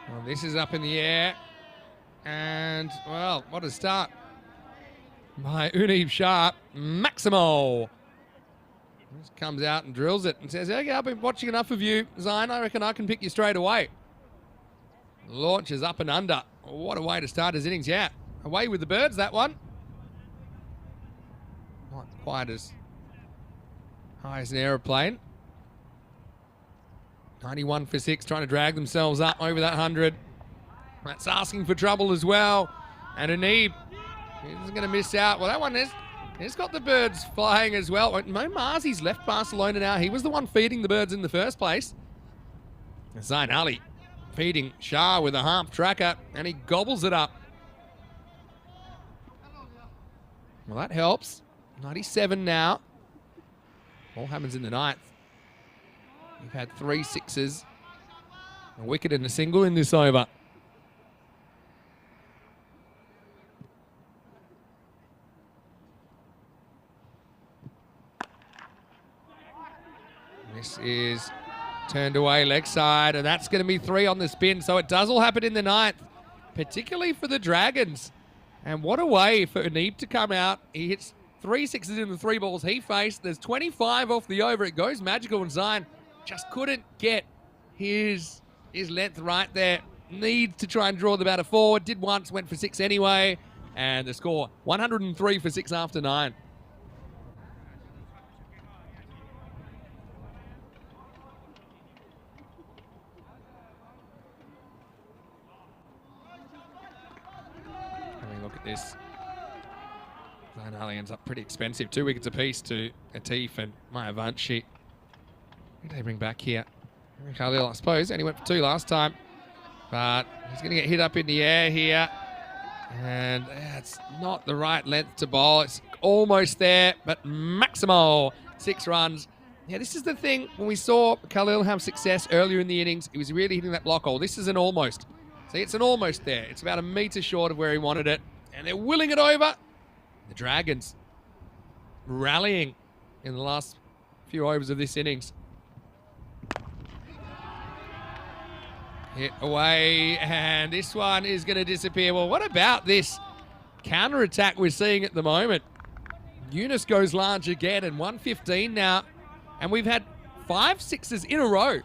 Well, this is up in the air. And, well, what a start by Uneeb Sharp. Maximo just comes out and drills it and says, okay, I've been watching enough of you, Zain. I reckon I can pick you straight away. Launches up and under. What a way to start his innings. Yeah, away with the birds, that one. Not quite as high as an aeroplane. 91 for 6, trying to drag themselves up over that 100. That's asking for trouble as well. And Uneeb is going to miss out. Well, that one is. He's got the birds flying as well. Mo Marzi's left Barcelona now. He was the one feeding the birds in the first place. Zain Ali feeding Shah with a half tracker, and he gobbles it up. Well, that helps. 97 now. All happens in the 9th. We've had 3 sixes, a wicket and a single in this over. This is turned away leg side, and that's going to be 3 on the spin. So it does all happen in the 9th, particularly for the Dragons. And what a way for Uneeb to come out. He hits 3 sixes in the 3 balls he faced. There's 25 off the over. It goes magical, and Zain just couldn't get his length right there. needs to try and draw the batter forward. Did once, went for 6 anyway. And the score, 103 for 6 after 9. Having a look at this. Zainali ends up pretty expensive. 2 wickets apiece to Atif and Mayavanshi. Who do they bring back here? Khalil, I suppose. Only went for 2 last time. But he's going to get hit up in the air here. And it's not the right length to bowl. It's almost there, but Maximo, 6 runs. Yeah, this is the thing. When we saw Khalil have success earlier in the innings, he was really hitting that block hole. This is an almost. See, it's an almost there. It's about a metre short of where he wanted it. And they're willing it over. The Dragons rallying in the last few overs of this innings. Hit away, and this one is going to disappear. Well, what about this counter-attack we're seeing at the moment? Yunus goes large again, and 115 now. And we've had 5 sixes in a row.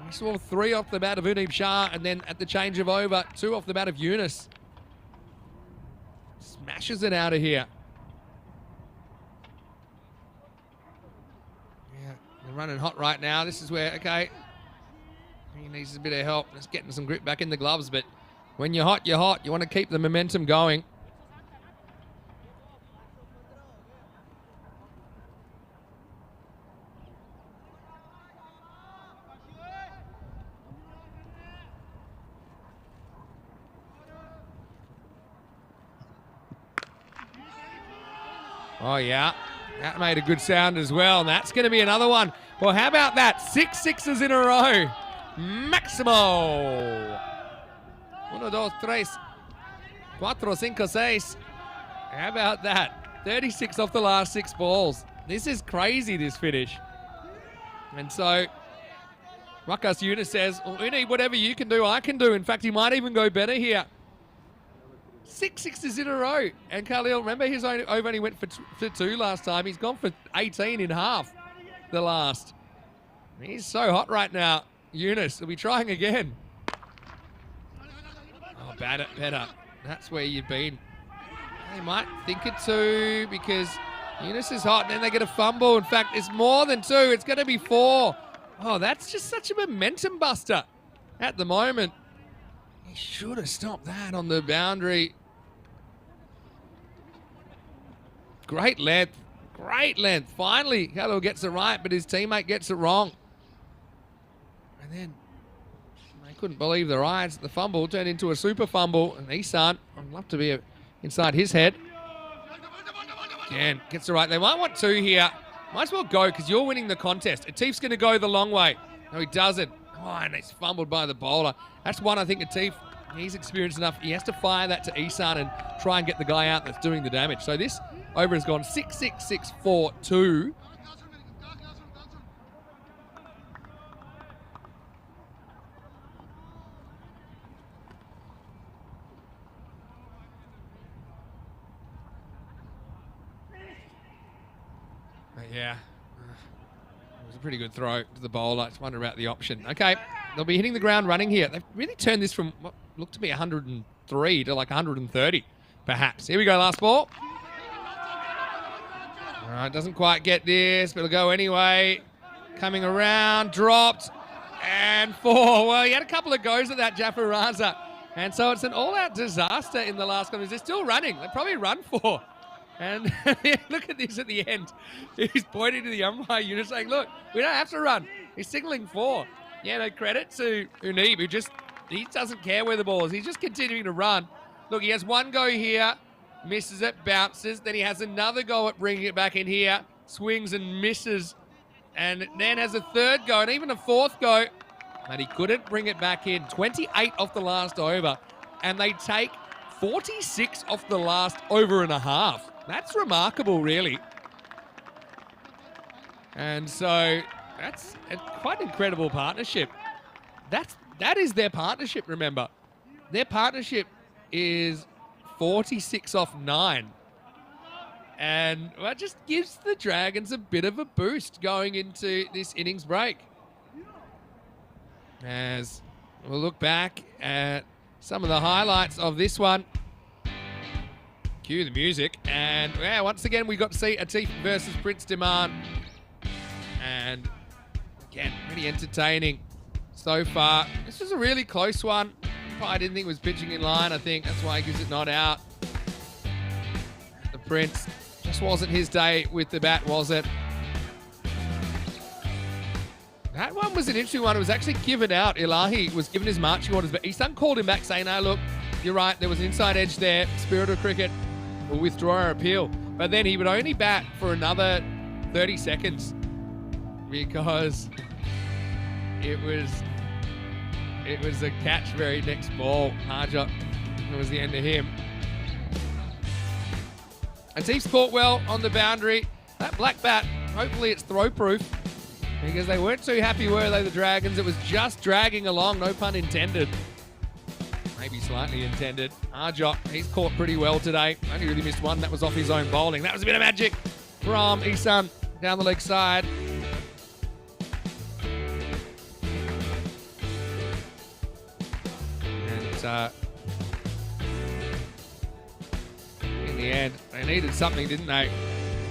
We saw 3 off the bat of Uneeb Shah, and then at the change of over, 2 off the bat of Yunus. Smashes it out of here. Yeah, they're running hot right now. This is where, okay, he needs a bit of help. Just getting some grip back in the gloves, but when you're hot, you're hot. You want to keep the momentum going. Oh, yeah. That made a good sound as well, and that's going to be another one. Well, how about that? 6 sixes in a row. Maximo. 1, 2, 3, 4, 5, 6. How about that? 36 off the last 6 balls. This is crazy, this finish. And so, Rakas Yunus says, well, Uni, whatever you can do, I can do. In fact, he might even go better here. 6 sixes in a row. And Khalil, remember his over only went for 2 last time. He's gone for 18 in half the last. He's so hot right now. Yunus will be trying again. Oh, better. That's where you've been. They might think it too, because Yunus is hot and then they get a fumble. In fact, it's more than 2. It's going to be 4. Oh, that's just such a momentum buster at the moment. He should have stopped that on the boundary. Great length. Finally, Khalil gets it right, but his teammate gets it wrong. And then they couldn't believe their eyes. The fumble turned into a super fumble. And Isan, I'd love to be inside his head. Again, gets it right. They might want 2 here. Might as well go, because you're winning the contest. Atif's going to go the long way. No, he doesn't. Oh, and he's fumbled by the bowler. That's one I think Atif, he's experienced enough. He has to fire that to Isan and try and get the guy out that's doing the damage. So this over has gone 6-6-6-4-2. Yeah. It was a pretty good throw to the bowler. I just wonder about the option. Okay, they'll be hitting the ground running here. They've really turned this from what looked to be 103 to like 130, perhaps. Here we go, last ball. All right, doesn't quite get this, but it'll go anyway. Coming around, dropped, and 4. Well, he had a couple of goes at that, Jafar Raza. And so it's an all-out disaster in the last couple. They're still running. They probably run 4. And look at this at the end. He's pointing to the umpire unit saying, look, we don't have to run. He's signaling 4. Yeah, no credit to Uneeb, who he doesn't care where the ball is. He's just continuing to run. Look, he has 1 go here, misses it, bounces. Then he has another go at bringing it back in here, swings and misses. And then has a 3rd go and even a 4th go. But he couldn't bring it back in. 28 off the last over. And they take 46 off the last over and a half. That's remarkable, really. And so that's quite an incredible partnership. That is their partnership, remember. Their partnership is 46 off 9. And that just gives the Dragons a bit of a boost going into this innings break. As We'll look back at some of the highlights of this one. Cue the music. And yeah, once again, we got to see Atif versus Prince Demand. And again, pretty entertaining so far. This was a really close one. I didn't think it was pitching in line. I think that's why he gives it not out. The Prince just wasn't his day with the bat, was it? That one was an interesting one. It was actually given out. Ilahi was given his marching orders, but Isan called him back saying, no, look, you're right. There was an inside edge there. Spirit of cricket will withdraw our appeal. But then he would only bat for another 30 seconds because it was a catch very next ball. Harjot, it was the end of him. Atif's caught well on the boundary. That black bat, hopefully it's throw proof, because they weren't too happy, were they, the Dragons? It was just dragging along, no pun intended. Maybe slightly intended. Harjot, he's caught pretty well today. Only really missed one. That was off his own bowling. That was a bit of magic from Isan down the leg side. And in the end, they needed something, didn't they?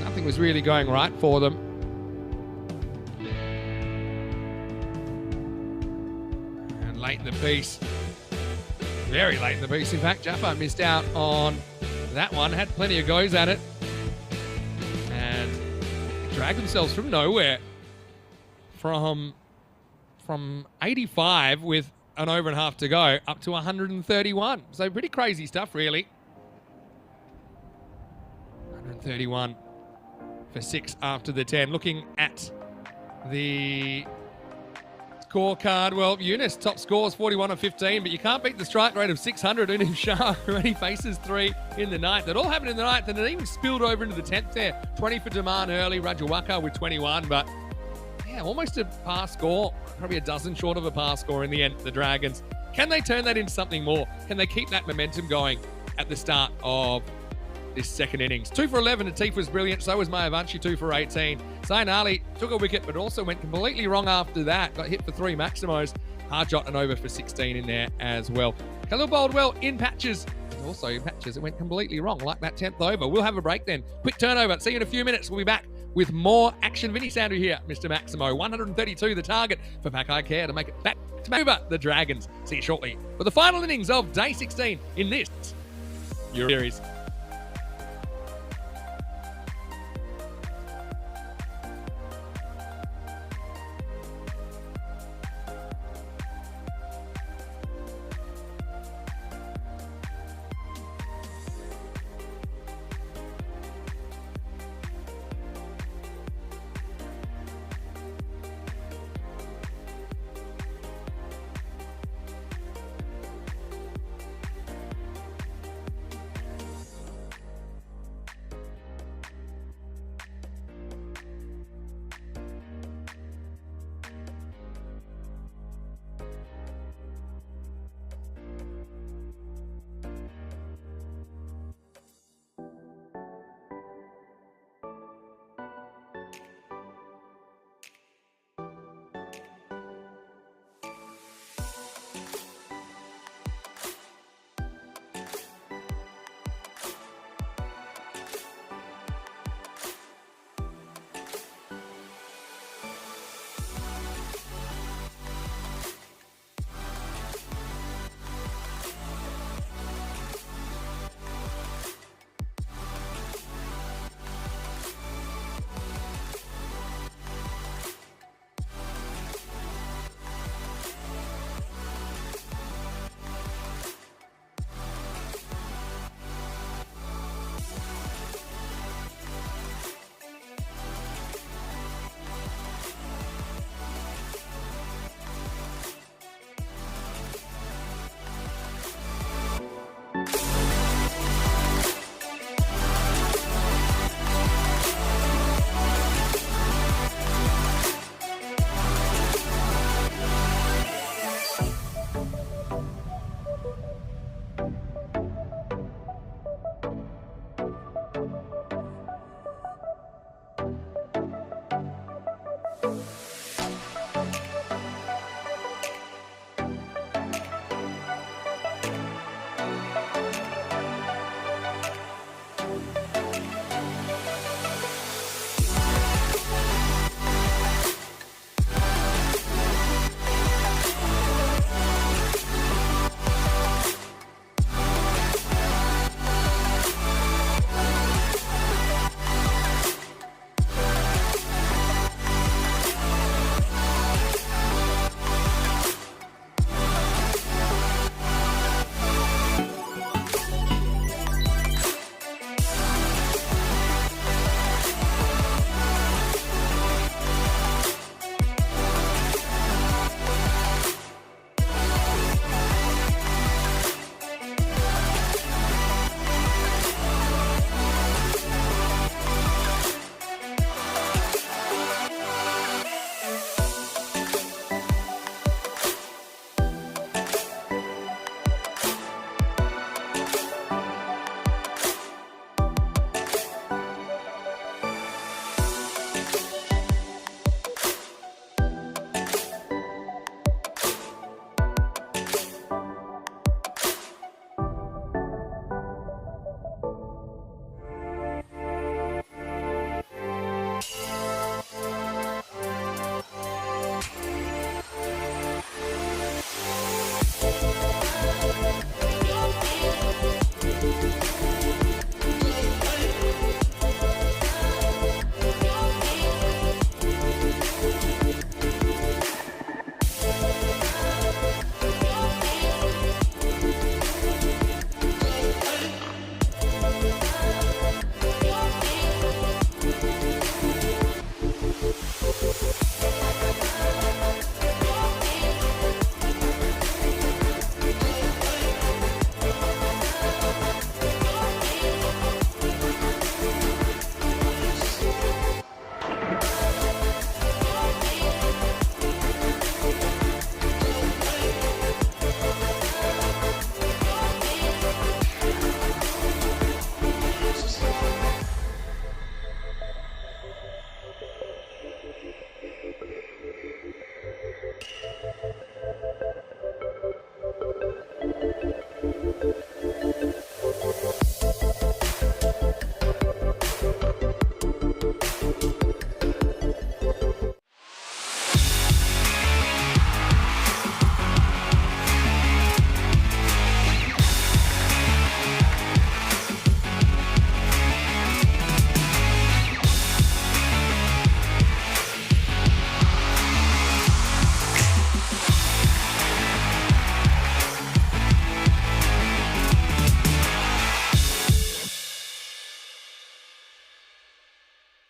Nothing was really going right for them. And late in the piece, very late in the piece, in fact, Jaffa missed out on that one, had plenty of goes at it, and dragged themselves from nowhere from 85 with an over and a half to go up to 131. So pretty crazy stuff, really. 131 for 6 after the 10. Looking at the scorecard, well, Yunus top scores 41 of 15, but you can't beat the strike rate of 600. Unim Shah, who only faces 3 in the ninth. It all happened in the ninth, and it even spilled over into the 10th there. 20 for Daman early, Rajawaka with 21, but yeah, almost a par score. Probably a dozen short of a par score in the end, the Dragons. Can they turn that into something more? Can they keep that momentum going at the start of this second innings? 2 for 11, Atif was brilliant. So was Mayavanshi, 2 for 18. Zain Ali took a wicket, but also went completely wrong after that. Got hit for 3 Maximos. Harjot and over for 16 in there as well. Khalil bowled well in patches. And also in patches, it went completely wrong, like that 10th over. We'll have a break then. Quick turnover. See you in a few minutes. We'll be back with more action. Vinny Sandhu here, Mr. Maximo. 132 the target for Pakai Care to make it back to over the Dragons. See you shortly for the final innings of day 16 in this Euro series.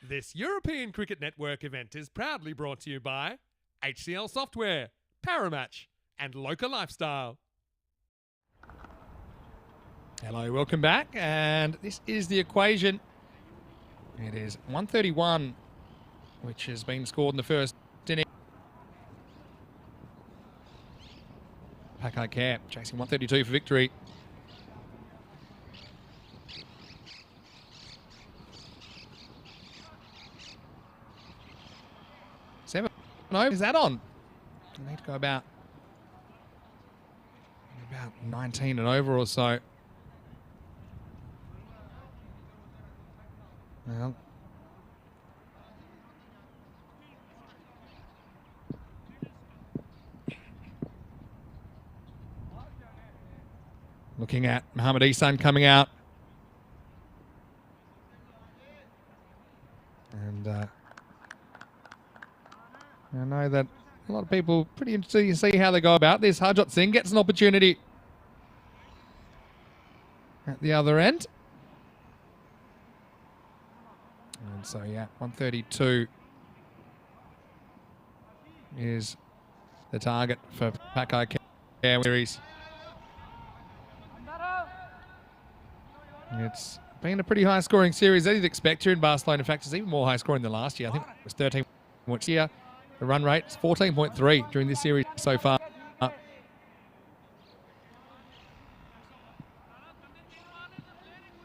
This European Cricket Network event is proudly brought to you by HCL Software, Paramatch, and Local Lifestyle. Hello, welcome back, and this is the equation. It is 131, which has been scored in the first inning. Pakai Care chasing 132 for victory. No, is that on? I need to go about 19 and over or so. Well, looking at Mohamed Ihsan coming out. And I know that a lot of people pretty interested to see how they go about this. Harjot Singh gets an opportunity at the other end. And so, yeah, 132 is the target for Pakai Care series. It's been a pretty high-scoring series, as you'd expect here in Barcelona. In fact, it's even more high-scoring than last year. I think it was 13 points here. The run rate is 14.3 during this series so far.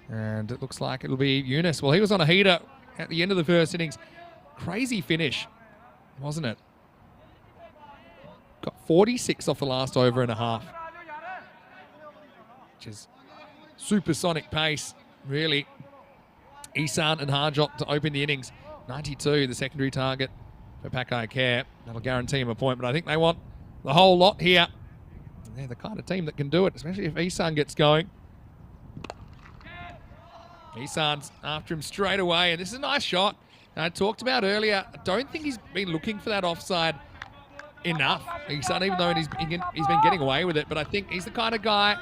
And it looks like it'll be Yunus. Well, he was on a heater at the end of the first innings. Crazy finish, wasn't it? Got 46 off the last over and a half, which is supersonic pace, really. Ihsan and Harjot to open the innings. 92, the secondary target for Pakai Care. That'll guarantee him a point, but I think they want the whole lot here. And they're the kind of team that can do it, especially if Ihsan gets going. Ihsan's after him straight away, and this is a nice shot. And I talked about earlier, I don't think he's been looking for that offside enough. Ihsan, even though he's been getting away with it, but I think he's the kind of guy,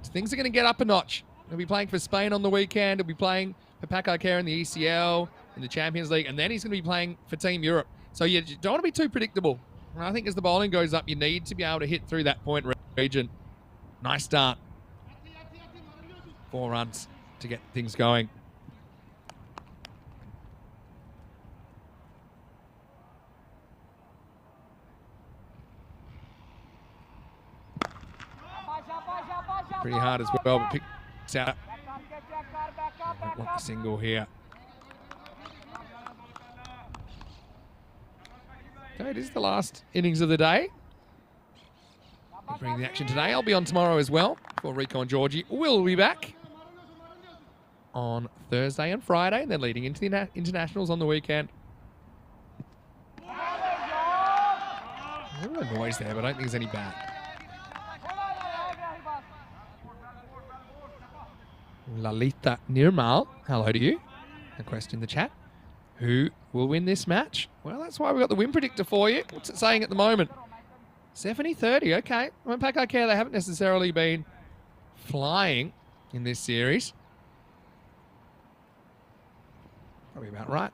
things are going to get up a notch. He'll be playing for Spain on the weekend. He'll be playing for Pakai Care in the ECL, in the Champions League, and then he's going to be playing for Team Europe. So you don't want to be too predictable. And I think as the bowling goes up, you need to be able to hit through that point region. Nice start. 4 runs to get things going. Pretty hard as well, but picks out. Don't want the single here. So it is the last innings of the day. We'll bring the action today. I'll be on tomorrow as well for Rico and Georgie. We'll be back on Thursday and Friday, and then leading into the internationals on the weekend. A little noise there, but I don't think there's any bad. Lalita Nirmal, hello to you. A question in the chat. Who will win this match? Well, that's why we've got the win predictor for you. What's it saying at the moment? 70-30, okay. Well, Pakai Care, they haven't necessarily been flying in this series. Probably about right.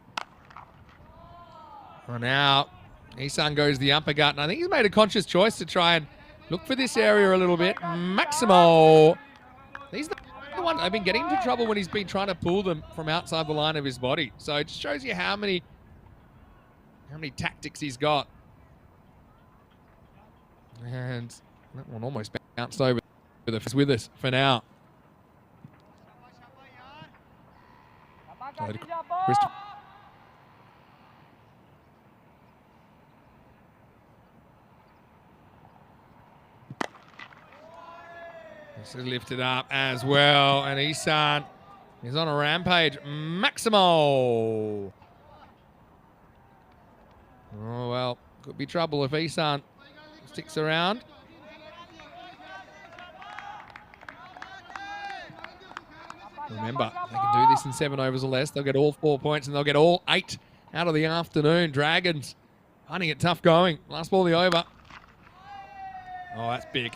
Well, now, Ihsan goes the uppercut, and I think he's made a conscious choice to try and look for this area a little bit. Maximo. He's the one I've been getting into trouble when he's been trying to pull them from outside the line of his body. So it just shows you how many tactics he's got. And that one almost bounced over with us for now. This is lifted up as well, and Ihsan is on a rampage. Maximo. Oh, well, could be trouble if Ihsan sticks around. Remember, they can do this in 7 overs or less. They'll get all 4 points, and they'll get all 8 out of the afternoon. Dragons finding it tough going. Last ball of the over. Oh, that's big.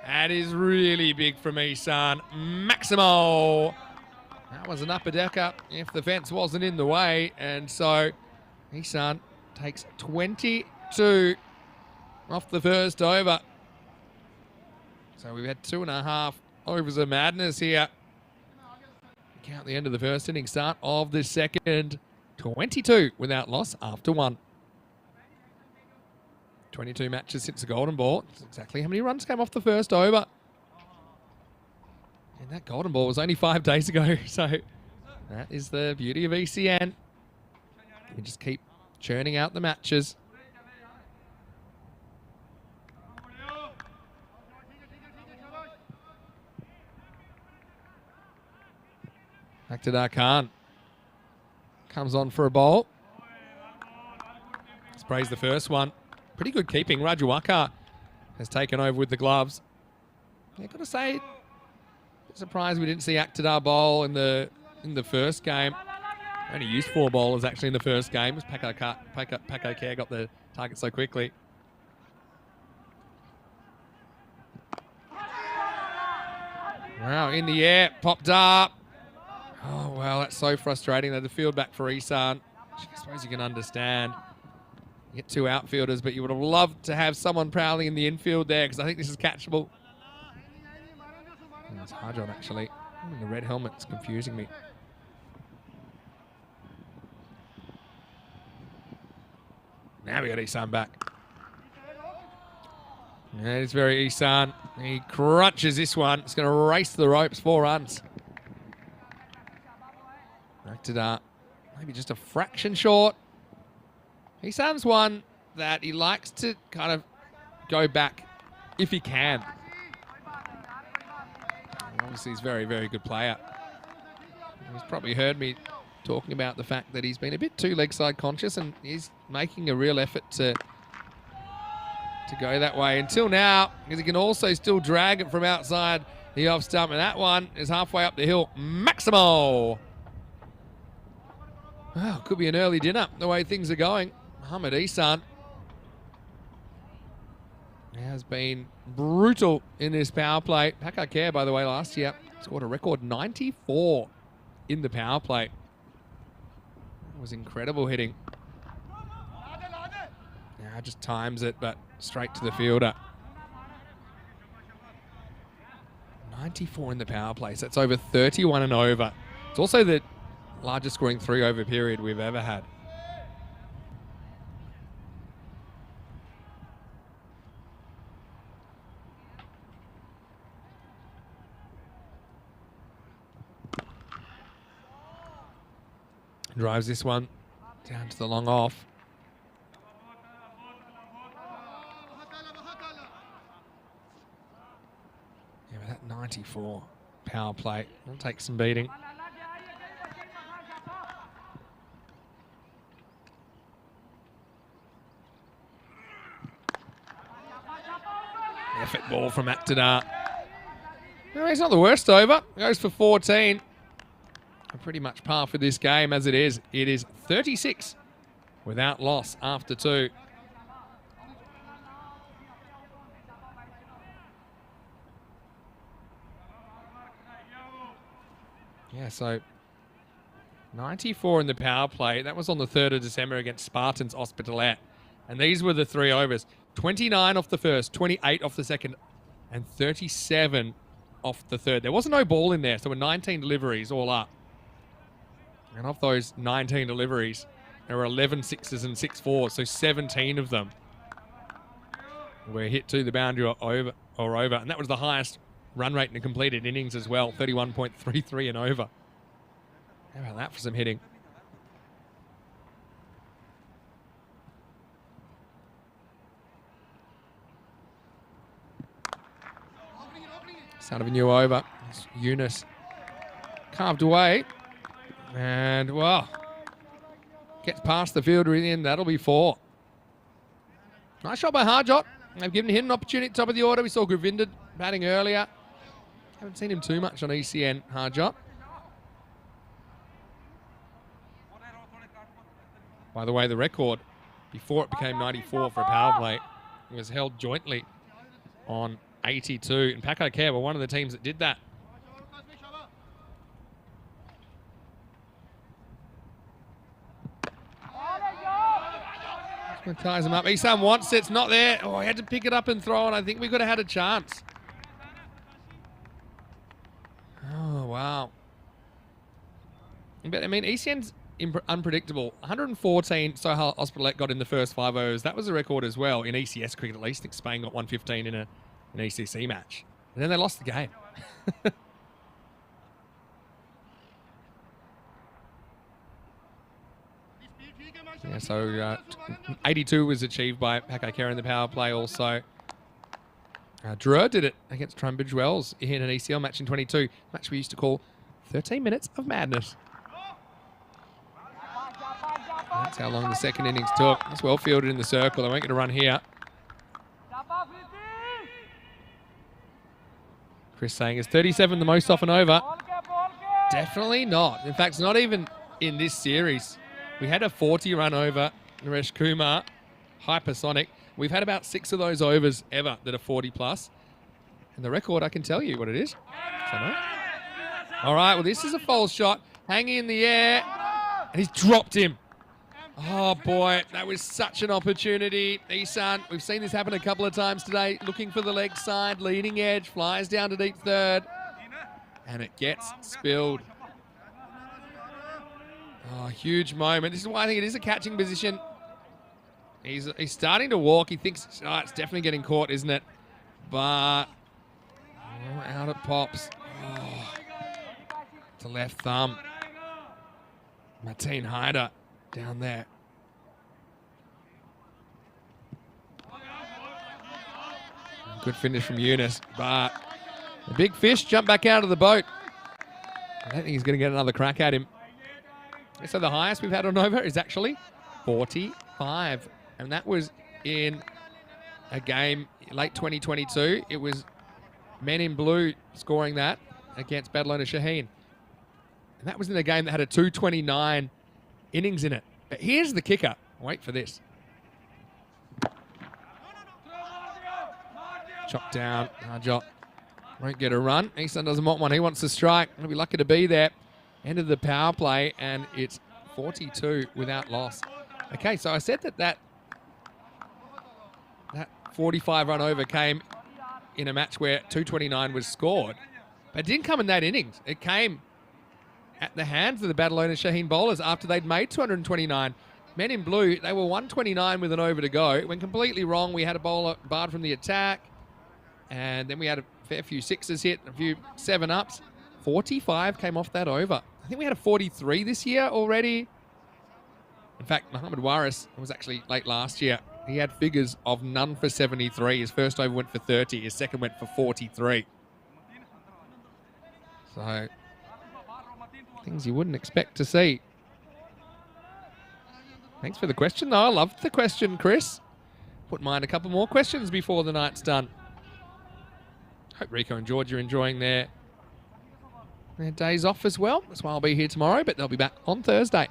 That is really big from Ihsan. Maximo. That was an upper decker if the fence wasn't in the way. And so Isan takes 22 off the first over. So we've had 2.5 overs of madness here. Count the end of the first inning, start of the second. 22 without loss after 1. 22 matches since the golden ball. That's exactly how many runs came off the first over. And that golden ball was only 5 days ago. So that is the beauty of ECN. You can just keep churning out the matches. Back to Darkhan. Comes on for a bowl. Sprays the first one. Pretty good keeping. Rajuwaka has taken over with the gloves. I've got to say, surprised we didn't see Aktadar bowl in the first game. Only used 4 bowlers actually in the first game. Paco Care got the target so quickly. Wow, in the air, popped up. Oh, well, that's so frustrating. They had the field back for Isan. I suppose you can understand. You get 2 outfielders, but you would have loved to have someone prowling in the infield there because I think this is catchable. It's Harjon, actually. The red helmet's confusing me. Now we got Isan back. Yeah, it's very Isan. He crunches this one. It's going to race the ropes, 4 runs. Aktadar, maybe just a fraction short. Isan's one that he likes to kind of go back if he can. Obviously, he's a very, very good player. He's probably heard me talking about the fact that he's been a bit too leg side conscious and he's making a real effort to go that way until now, because he can also still drag it from outside the off stump, and that one is halfway up the hill. Maximo! Well, could be an early dinner the way things are going. Mohamed Isan has been brutal in this power play. Paco Care, by the way, last year scored a record 94 in the power play. It was incredible hitting. Now just times it, but straight to the fielder. 94 in the power play, so that's over 31 and over. It's also the largest scoring 3-over period we've ever had. Drives this one down to the long off. Yeah, but that 94 power play will take some beating. Effort ball from Aktadar. No, he's not the worst over. Goes for 14. Pretty much par for this game as it is. It is 36 without loss after 2. Yeah, so 94 in the power play. That was on the 3rd of December against Spartans Hospitalet. And these were the 3 overs. 29 off the first, 28 off the second, and 37 off the third. There wasn't no ball in there, so there were 19 deliveries all up. And of those 19 deliveries, there were 11 sixes and 6 fours, so 17 of them were hit to the boundary or over. And that was the highest run rate in the completed innings as well, 31.33 and over. How about that for some hitting? Start of a new over. Eunice carved away. And, well, gets past the fielder in the end. That'll be 4. Nice shot by Harjot. They've given him an opportunity at the top of the order. We saw Govinda batting earlier. Haven't seen him too much on ECN, Harjot. By the way, the record, before it became 94 for a power play, was held jointly on 82. And Paco Care were one of the teams that did that. It ties him up. Isan wants it. It's not there. Oh, he had to pick it up and throw it. I think we could have had a chance. Oh, wow. But, I mean, ECN's unpredictable. 114 Sohail Ospitalet got in the first 5 overs. That was a record as well in ECS cricket, at least. I think Spain got 115 in an ECC match. And then they lost the game. Yeah, so 82 was achieved by Pakai Kera in the power play also. Drew did it against Tunbridge Wells in an ECL match in 22. Match we used to call 13 minutes of madness. That's how long the second innings took. It's well fielded in the circle. They won't get a run here. Chris saying, is 37 the most off and over? Definitely not. In fact, it's not even in this series. We had a 40 run over Naresh Kumar, hypersonic. We've had about 6 of those overs ever that are 40 plus. And the record, I can tell you what it is. So no. All right, well, this is a false shot. Hanging in the air. And he's dropped him. Oh, boy, that was such an opportunity. Isan, we've seen this happen a couple of times today. Looking for the leg side, leading edge, flies down to deep third. And it gets spilled. Oh, huge moment. This is why I think it is a catching position. He's starting to walk. He thinks, oh, it's definitely getting caught, isn't it? But out it pops. Oh, to left thumb. Martin Hyder down there. Good finish from Yunus, but the big fish jumped back out of the boat. I don't think he's going to get another crack at him. So the highest we've had on over is actually 45. And that was in a game late 2022. It was Men in Blue scoring that against Badalona Shaheen. And that was in a game that had a 229 innings in it. But here's the kicker. Wait for this. Chopped down. Harjot won't get a run. Isan doesn't want one. He wants to strike. He'll be lucky to be there. End of the power play, and it's 42 without loss. Okay, so I said that 45 run over came in a match where 229 was scored. But it didn't come in that innings. It came at the hands of the Badalona Shaheen bowlers after they'd made 229. Men in Blue, they were 129 with an over to go. It went completely wrong. We had a bowler barred from the attack. And then we had a fair few sixes hit, a few 7-ups. 45 came off that over. I think we had a 43 this year already. In fact, Mohammed Waris was actually late last year. He had figures of none for 73. His first over went for 30. His second went for 43. So, things you wouldn't expect to see. Thanks for the question, though. I loved the question, Chris. Put mine a couple more questions before the night's done. Hope Rico and George are enjoying their days off as well. That's why I'll be here tomorrow, but they'll be back on Thursday.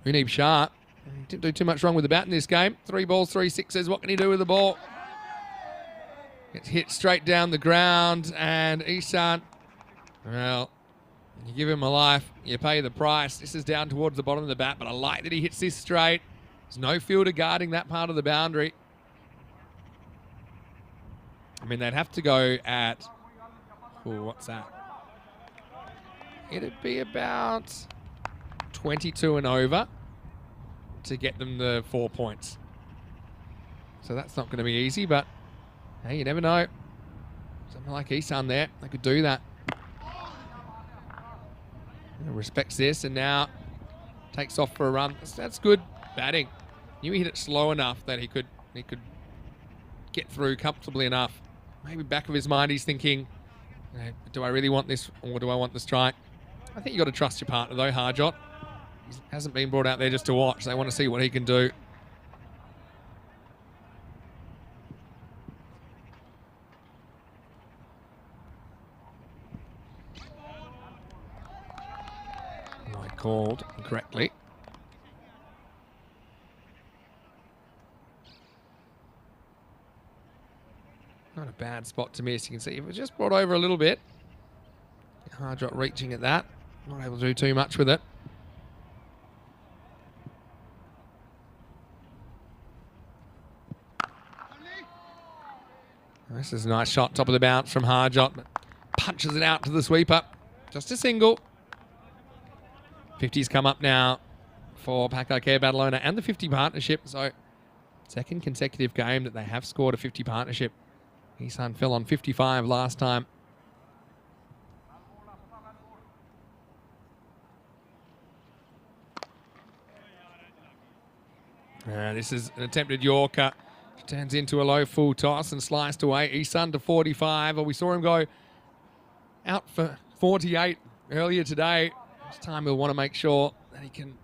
Munib Shah didn't do too much wrong with the bat in this game. 3 balls, 3 sixes. What can he do with the ball? Gets hit straight down the ground, and Isan, well, you give him a life, you pay the price. This is down towards the bottom of the bat, but I like that he hits this straight. There's no fielder guarding that part of the boundary. I mean, they'd have to go at, what's that? It'd be about 22 and over to get them the 4 points. So that's not going to be easy, but hey, you never know. Something like Isan there, they could do that. Respects this and now takes off for a run. That's good batting. Knew he hit it slow enough that he could get through comfortably enough. Maybe back of his mind he's thinking, do I really want this or do I want the strike? I think you got to trust your partner though, Harjot. He hasn't been brought out there just to watch. They want to see what he can do. I called correctly. Not a bad spot to miss. You can see if it was just brought over a little bit. Harjot reaching at that. Not able to do too much with it. This is a nice shot, top of the bounce from Harjot. Punches it out to the sweeper. Just a single. 50's come up now for Packard Care Badalona and the 50 partnership. So second consecutive game that they have scored a 50 partnership. Isan fell on 55 last time. This is an attempted Yorker. Turns into a low full toss and sliced away. Isan to 45. We saw him go out for 48 earlier today. This time we'll want to make sure that he can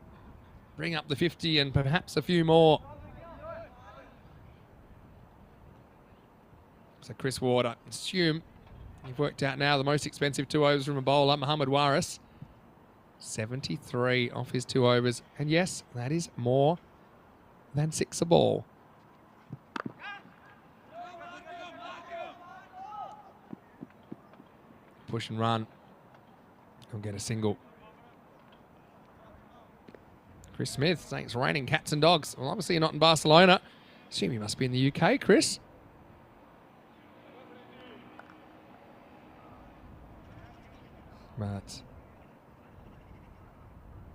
bring up the 50 and perhaps a few more. So Chris Ward, I assume you've worked out now the most expensive 2 overs from a bowler, Muhammad Waris. 73 off his 2 overs. And yes, that is more than 6 a ball. Push and run. He'll get a single. Chris Smith saying it's raining cats and dogs. Well, obviously you're not in Barcelona. Assume you must be in the UK, Chris. But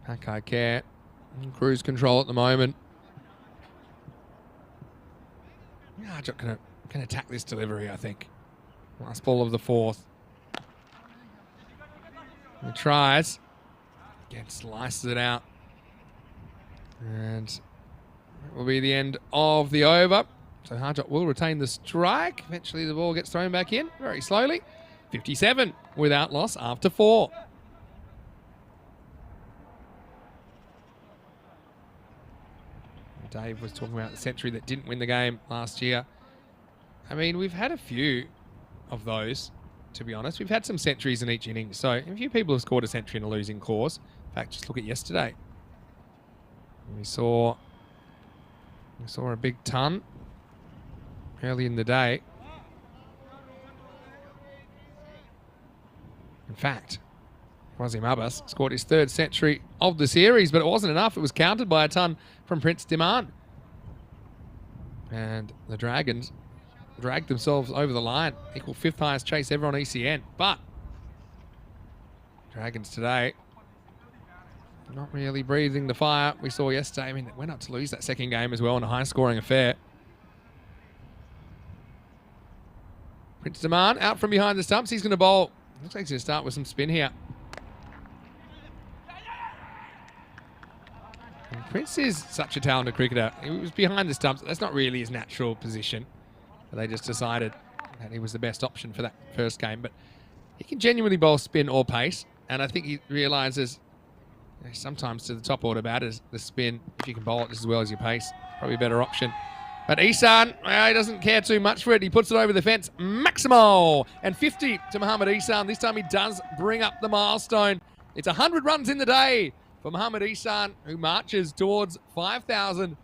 Packard Care cruise control at the moment. Harjot can attack this delivery, I think. Last ball of the 4th. He tries. Again, slices it out. And that will be the end of the over. So Harjot will retain the strike. Eventually the ball gets thrown back in very slowly. 57 without loss after 4. Dave was talking about the century that didn't win the game last year. I mean, we've had a few of those, to be honest. We've had some centuries in each inning. So a few people have scored a century in a losing cause. In fact, just look at yesterday. We saw a big ton early in the day. In fact, Wasim Abbas scored his 3rd century of the series, but it wasn't enough. It was countered by a ton from Prince Diman. And the Dragons dragged themselves over the line. Equal 5th highest chase ever on ECN. But Dragons today not really breathing the fire we saw yesterday. I mean, they went up to lose that second game as well in a high-scoring affair. Prince Diman out from behind the stumps. He's going to bowl. Looks like he's going to start with some spin here. And Prince is such a talented cricketer. He was behind the stumps. That's not really his natural position. But they just decided that he was the best option for that first game. But he can genuinely bowl spin or pace. And I think he realises sometimes to the top order batters, the spin, if you can bowl it just as well as your pace, probably a better option. But Isan, he doesn't care too much for it. He puts it over the fence. Maximo! And 50 to Mohammad Isan. This time he does bring up the milestone. It's 100 runs in the day for Mohammad Isan, who marches towards 5,000.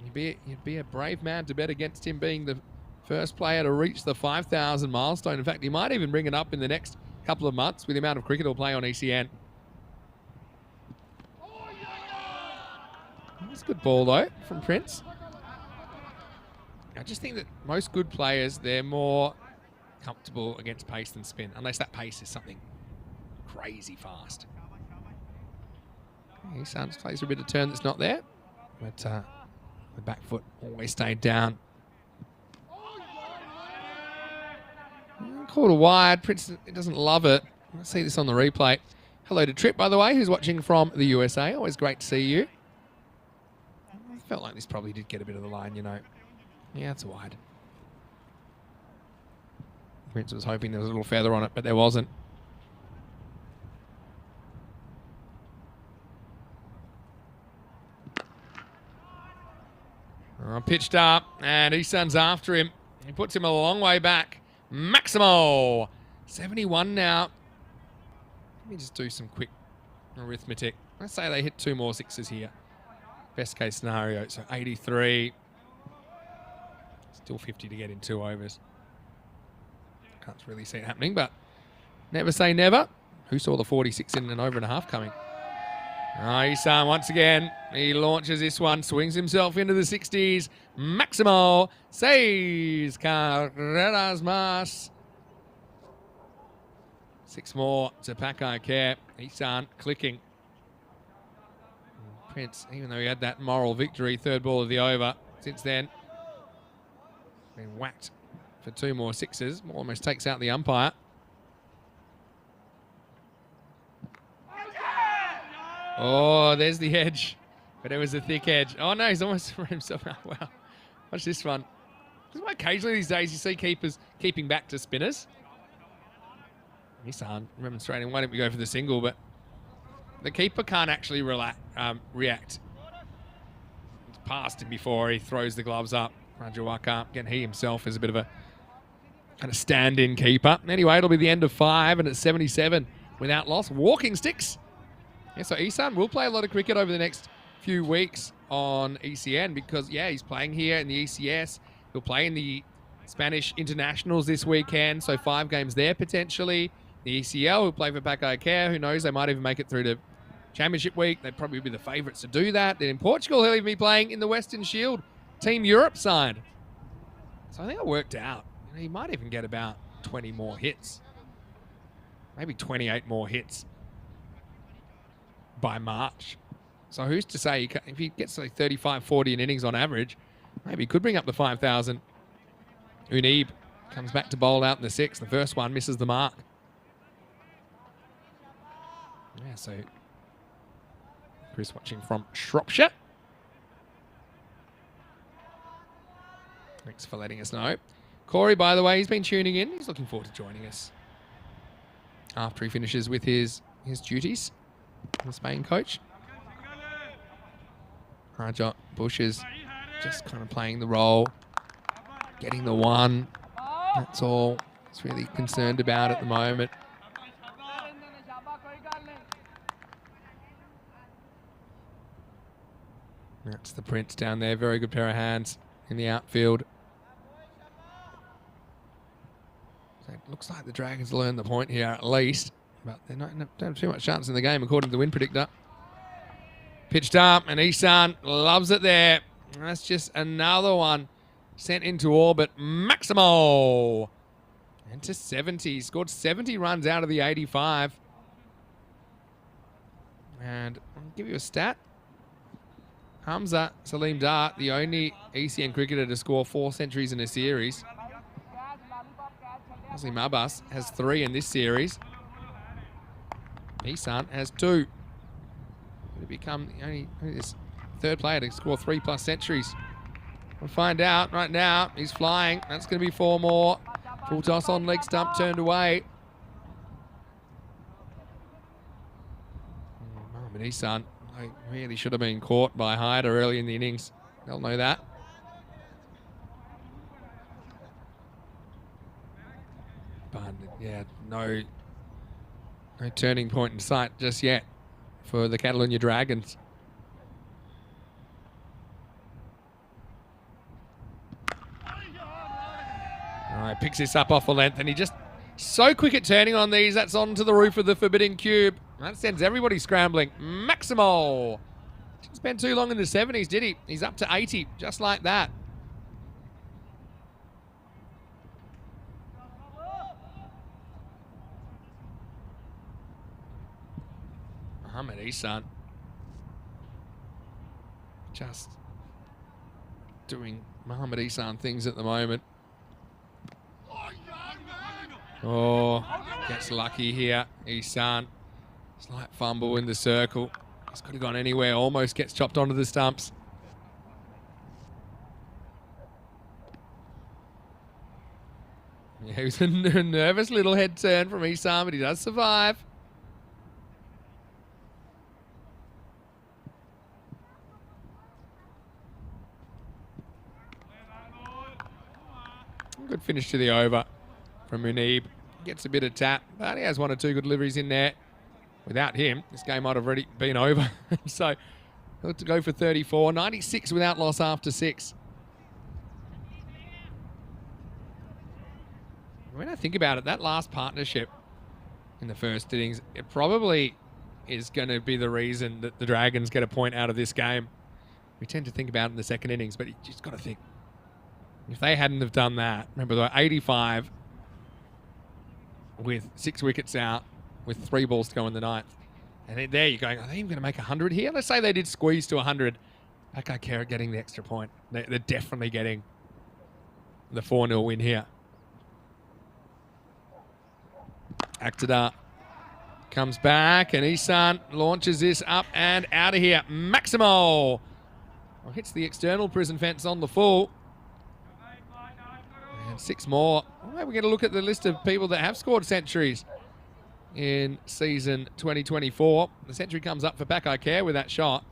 You'd be a brave man to bet against him being the first player to reach the 5,000 milestone. In fact, he might even bring it up in the next couple of months with the amount of cricket he'll play on ECN. That's a good ball, though, from Prince. I just think that most good players, they're more comfortable against pace than spin, unless that pace is something crazy fast. Isan plays for a bit of turn that's not there, but the back foot always stayed down. Called a wide. Prince doesn't love it. Let's see this on the replay. Hello to Trip, by the way, who's watching from the USA. Always great to see you. I felt like this probably did get a bit of the line, you know. Yeah, it's wide. Prince was hoping there was a little feather on it, but there wasn't. Pitched up, and Isan's after him. He puts him a long way back. Maximo! 71 now. Let me just do some quick arithmetic. Let's say they hit 2 more 6s here. Best case scenario, so 83. Still 50 to get in 2 overs. Can't really see it happening, but never say never. Who saw the 46 in an over and a half coming? Isan once again, he launches this one, swings himself into the 60s. Maximo says carreras más. 6 more to Pakai Care. Isan clicking. Prince, even though he had that moral victory, 3rd ball of the over, since then, been whacked for 2 more 6s. Almost takes out the umpire. Oh, there's the edge. But it was a thick edge. Oh, no, he's almost thrown himself out. Wow. Watch this one. Because occasionally these days you see keepers keeping back to spinners. Isan remonstrating, why didn't we go for the single? But the keeper can't actually react. It's past him before he throws the gloves up. Rajawaka, again, he himself is a bit of a kind of stand-in keeper. Anyway, it'll be the end of 5 and it's 77 without loss. Walking sticks. Yeah, so Isan will play a lot of cricket over the next few weeks on ECN because, yeah, he's playing here in the ECS. He'll play in the Spanish internationals this weekend, so 5 games there potentially. The ECL will play for Pakai Care. Who knows? They might even make it through to Championship Week. They'd probably be the favourites to do that. Then in Portugal, he'll even be playing in the Western Shield Team Europe side. So I think it worked out. You know, he might even get about 20 more hits. Maybe 28 more hits by March. So who's to say if he gets like 35, 40 in innings on average, maybe he could bring up the 5,000. Unib comes back to bowl out in the 6th. The first one misses the mark. Yeah, so Chris watching from Shropshire. Thanks for letting us know. Corey, by the way, he's been tuning in. He's looking forward to joining us after he finishes with his duties. The Spain coach. Rajat Bush is just kind of playing the role, getting the 1. That's all he's really concerned about at the moment. That's the Prince down there. Very good pair of hands in the outfield. So it looks like the Dragons learned the point here at least. But they don't have too much chance in the game, according to the win predictor. Pitched up, and Isan loves it there. That's just another one sent into orbit. Maximo! Into 70. Scored 70 runs out of the 85. And I'll give you a stat. Hamza Salim Dar, the only ECN cricketer to score 4 centuries in a series. Muslim Abbas has 3 in this series. Isan has 2. To become the only this 3rd player to score 3+ centuries. We'll find out right now. He's flying. That's going to be 4 more. Full toss on leg stump, turned away. Mohamed Isan really should have been caught by Hyder early in the innings. They'll know that. But yeah, no turning point in sight just yet for the Catalonia Dragons. All right, picks this up off a length, and he just so quick at turning on these. That's onto the roof of the Forbidden Cube. That sends everybody scrambling. Maximo! Didn't spend too long in the 70s, did he? He's up to 80, just like that. Mohamed Isan just doing Mohamed Isan things at the moment. Oh, gets lucky here. Isan, slight fumble in the circle. This could have gone anywhere. Almost gets chopped onto the stumps. Yeah, it was a nervous little head turn from Isan, but he does survive. Good finish to the over from Munib. Gets a bit of tap, but he has 1 or 2 good deliveries in there. Without him, this game might have already been over. So he'll have to go for 34. 96 without loss after 6. When I think about it, that last partnership in the first innings, it probably is going to be the reason that the Dragons get a point out of this game. We tend to think about it in the second innings, but you just got to think, if they hadn't have done that, remember they were 85 with 6 wickets out with 3 balls to go in the ninth. And then there you're going, are they even going to make 100 here? Let's say they did squeeze to 100. Pakai Care getting the extra point. They're definitely getting the 4-0 win here. Akhtar comes back and Isan launches this up and out of here. Maximo hits the external prison fence on the full. And 6 more. Well, we're going to look at the list of people that have scored centuries in season 2024. The century comes up for Pakai Care with that shot.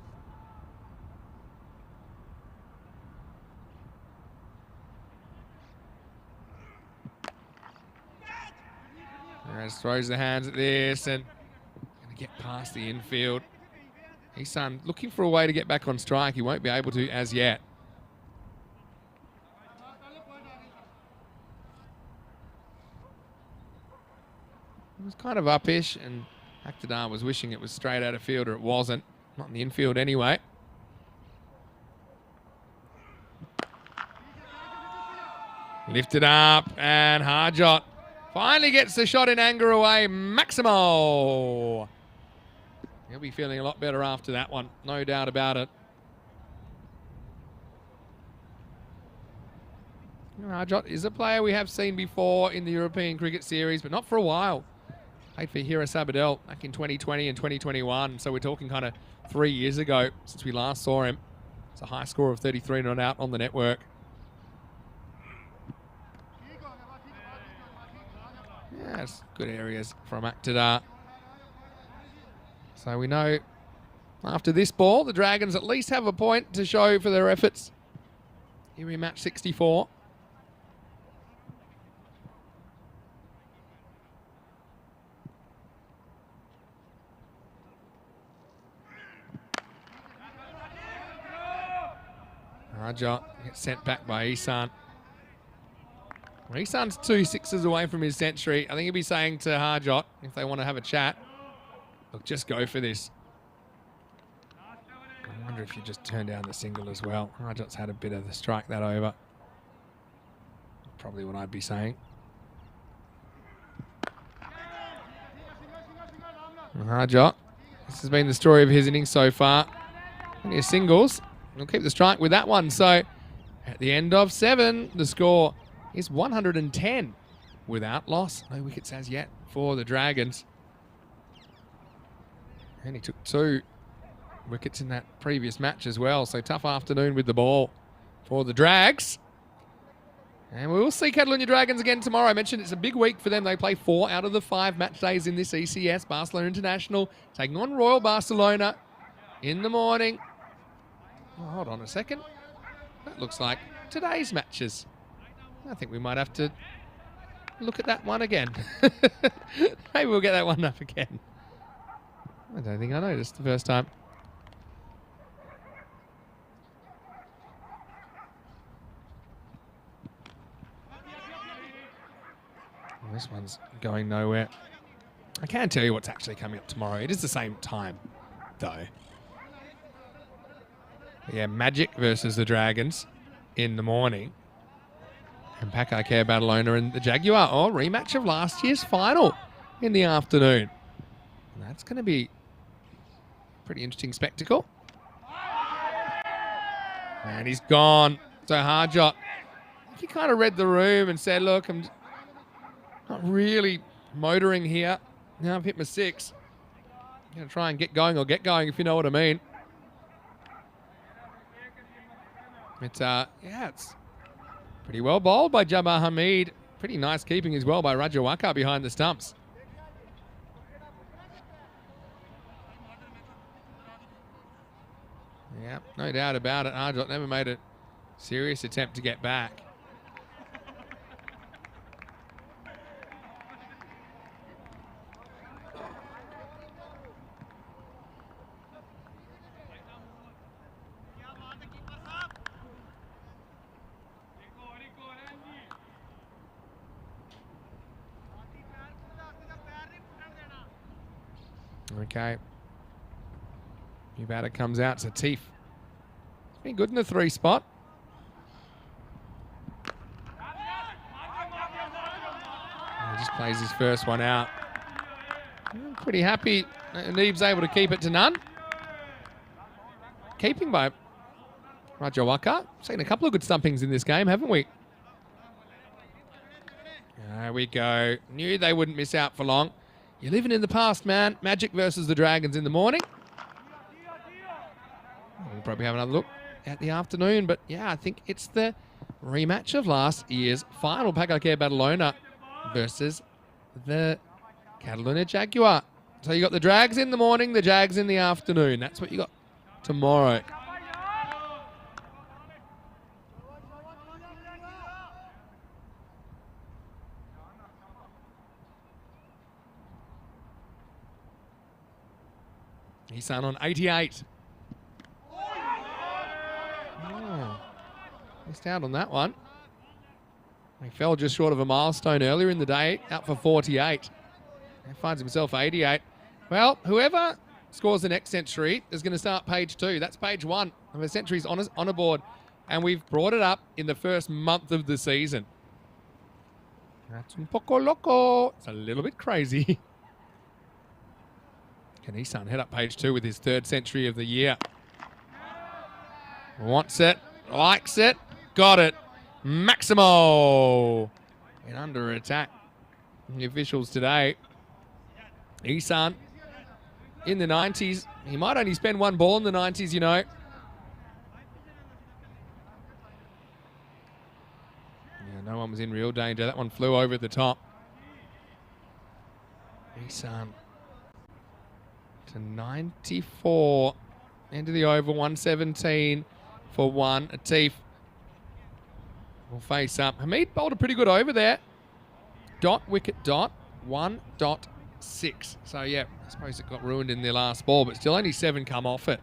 Raz throws the hands at this and going to get past the infield. Isan looking for a way to get back on strike. He won't be able to as yet. It was kind of uppish, and Akhtar was wishing it was straight out of field, or it wasn't. Not in the infield anyway. Lifted up, and Harjot finally gets the shot in anger away. Maximo. He'll be feeling a lot better after that one, no doubt about it. Harjot is a player we have seen before in the European Cricket Series, but not for a while. Played for Hira Sabadell back in 2020 and 2021, so we're talking kind of 3 years ago since we last saw him. It's a high score of 33 not out on the network. Yes, good areas from Akhtar. So we know after this ball, the Dragons at least have a point to show for their efforts. Here we match 64. Raja gets sent back by Isan. Well, Isan's 2 sixes away from his century. I think he'll be saying to Harjot, if they want to have a chat, look, just go for this. I wonder if you just turn down the single as well. Harjot's had a bit of the strike that over. Probably what I'd be saying. Harjot, this has been the story of his innings so far. Plenty of singles. He'll keep the strike with that one. So at the end of 7, the score is 110 without loss. No wickets as yet for the Dragons. And he took 2 wickets in that previous match as well. So tough afternoon with the ball for the Drags. And we will see Catalunya Dragons again tomorrow. I mentioned it's a big week for them. They play 4 out of the 5 match days in this ECS. Barcelona International taking on Royal Barcelona in the morning. Oh, hold on a second. That looks like today's matches. I think we might have to look at that one again. Maybe we'll get that one up again. I don't think I noticed the first time. Well, this one's going nowhere. I can't tell you what's actually coming up tomorrow. It is the same time, though. Yeah, Magic versus the Dragons in the morning. And Pakai Care Badalona and the Jaguar. Oh, rematch of last year's final in the afternoon. And that's going to be a pretty interesting spectacle. And he's gone. So Harjot, he kind of read the room and said, look, I'm not really motoring here. Now I've hit my 6. I'm going to try and get going or get going, if you know what I mean. Yeah, it's pretty well bowled by Jabbar Hamid. Pretty nice keeping as well by Rajawaka behind the stumps. Yeah, no doubt about it. Harjot never made a serious attempt to get back. Okay, New batter comes out. It's Atif. He's been good in the 3 spot. He just plays his first one out. I'm pretty happy. Neeb's able to keep it to none. Keeping by Rajawaka. Seen a couple of good stumpings in this game, haven't we? There we go. Knew they wouldn't miss out for long. You're living in the past, man. Magic versus the Dragons in the morning. We'll probably have another look at the afternoon, but yeah, I think it's the rematch of last year's final. Pakakare Badalona versus the Cataluna Jaguar. So you got the Drags in the morning, the Jags in the afternoon. That's what you got tomorrow. Isan on 88. Oh, missed out on that one. He fell just short of a milestone earlier in the day, out for 48. He finds himself 88. Well, whoever scores the next century is going to start page 2. That's page 1 of a century's honour board. And we've brought it up in the first month of the season. That's un poco loco. It's a little bit crazy. Can Isan head up page 2 with his 3rd century of the year? Wants it, likes it, got it. Maximo in under attack. The officials today. Isan in the 90s. He might only spend 1 ball in the 90s, you know. Yeah, no one was in real danger. That one flew over the top. Isan to 94. Into the over, 117 for 1. Atif will face up. Hamid bowled a pretty good over there. Dot, wicket, dot, 1.6. So, yeah, I suppose it got ruined in their last ball, but still only 7 come off it.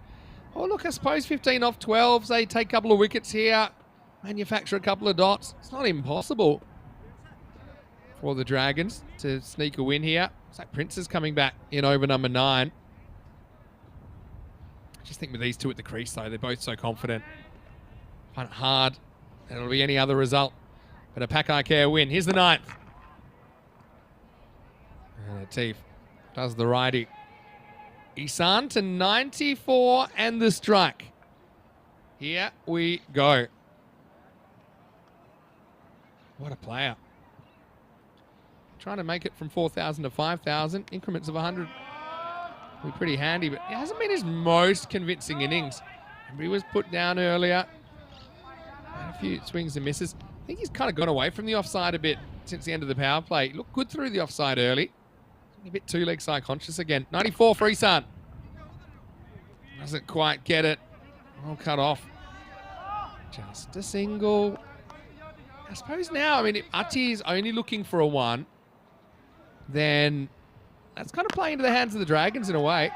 Oh, look, I suppose 15 off 12. They take a couple of wickets here, manufacture a couple of dots. It's not impossible for the Dragons to sneak a win here. It's like Prince is coming back in over number 9. I just think with these two at the crease, though, they're both so confident. Find it hard. It'll be any other result. But a Pakakare win. Here's the 9th. And Atif does the righty. Isan to 94 and the strike. Here we go. What a player. Trying to make it from 4,000 to 5,000. Increments of 100. Be pretty handy, but it hasn't been his most convincing innings. Remember, he was put down earlier. Had a few swings and misses. I think he's kind of gone away from the offside a bit since the end of the power play. Looked good through the offside early. A bit 2-leg side conscious again. 94 for Isan. Doesn't quite get it. All cut off. Just a single. I suppose now, I mean, if Ati is only looking for a 1, then that's kind of playing into the hands of the Dragons in a way.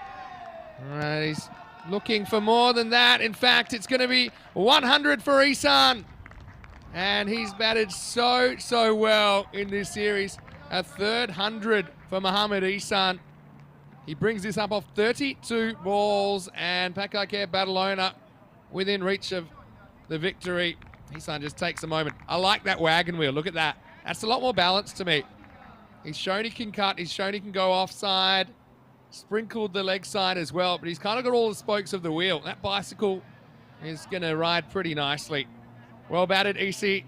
All right, he's looking for more than that. In fact, it's going to be 100 for Isan. And he's batted so well in this series. A 3rd 100 for Mohamed Isan. He brings this up off 32 balls, and Pakakare Badalona within reach of the victory. Isan just takes a moment. I like that wagon wheel. Look at that. That's a lot more balanced to me. He's shown he can cut. He's shown he can go offside. Sprinkled the leg side as well, but he's kind of got all the spokes of the wheel. That bicycle is going to ride pretty nicely. Well batted, EC.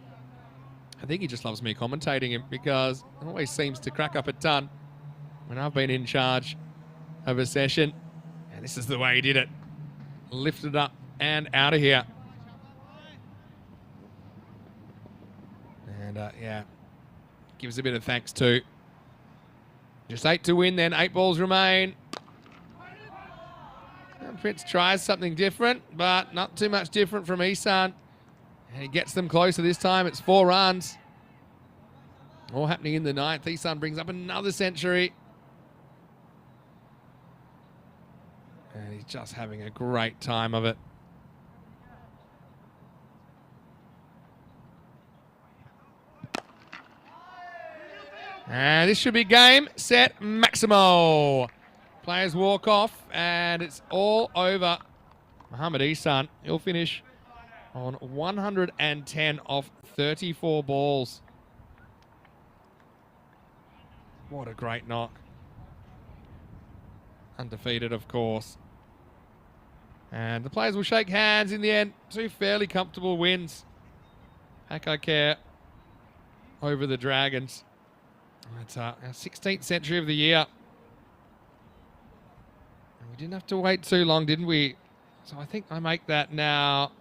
I think he just loves me commentating him because it always seems to crack up a ton when I've been in charge of a session. And this is the way he did it. Lifted up and out of here. And yeah, gives a bit of thanks too. Just 8 to win then, 8 balls remain. And Prince tries something different, but not too much different from Isan. And he gets them closer this time. It's 4 runs. All happening in the 9th. Isan brings up another century. And he's just having a great time of it. And this should be game, set, Maximo. Players walk off, and it's all over. Mohamed Isan, he'll finish on 110 off 34 balls. What a great knock. Undefeated, of course. And the players will shake hands in the end. Two fairly comfortable wins. Pakakare over the Dragons. It's our 16th century of the year. And we didn't have to wait too long, didn't we? So I think I make that now.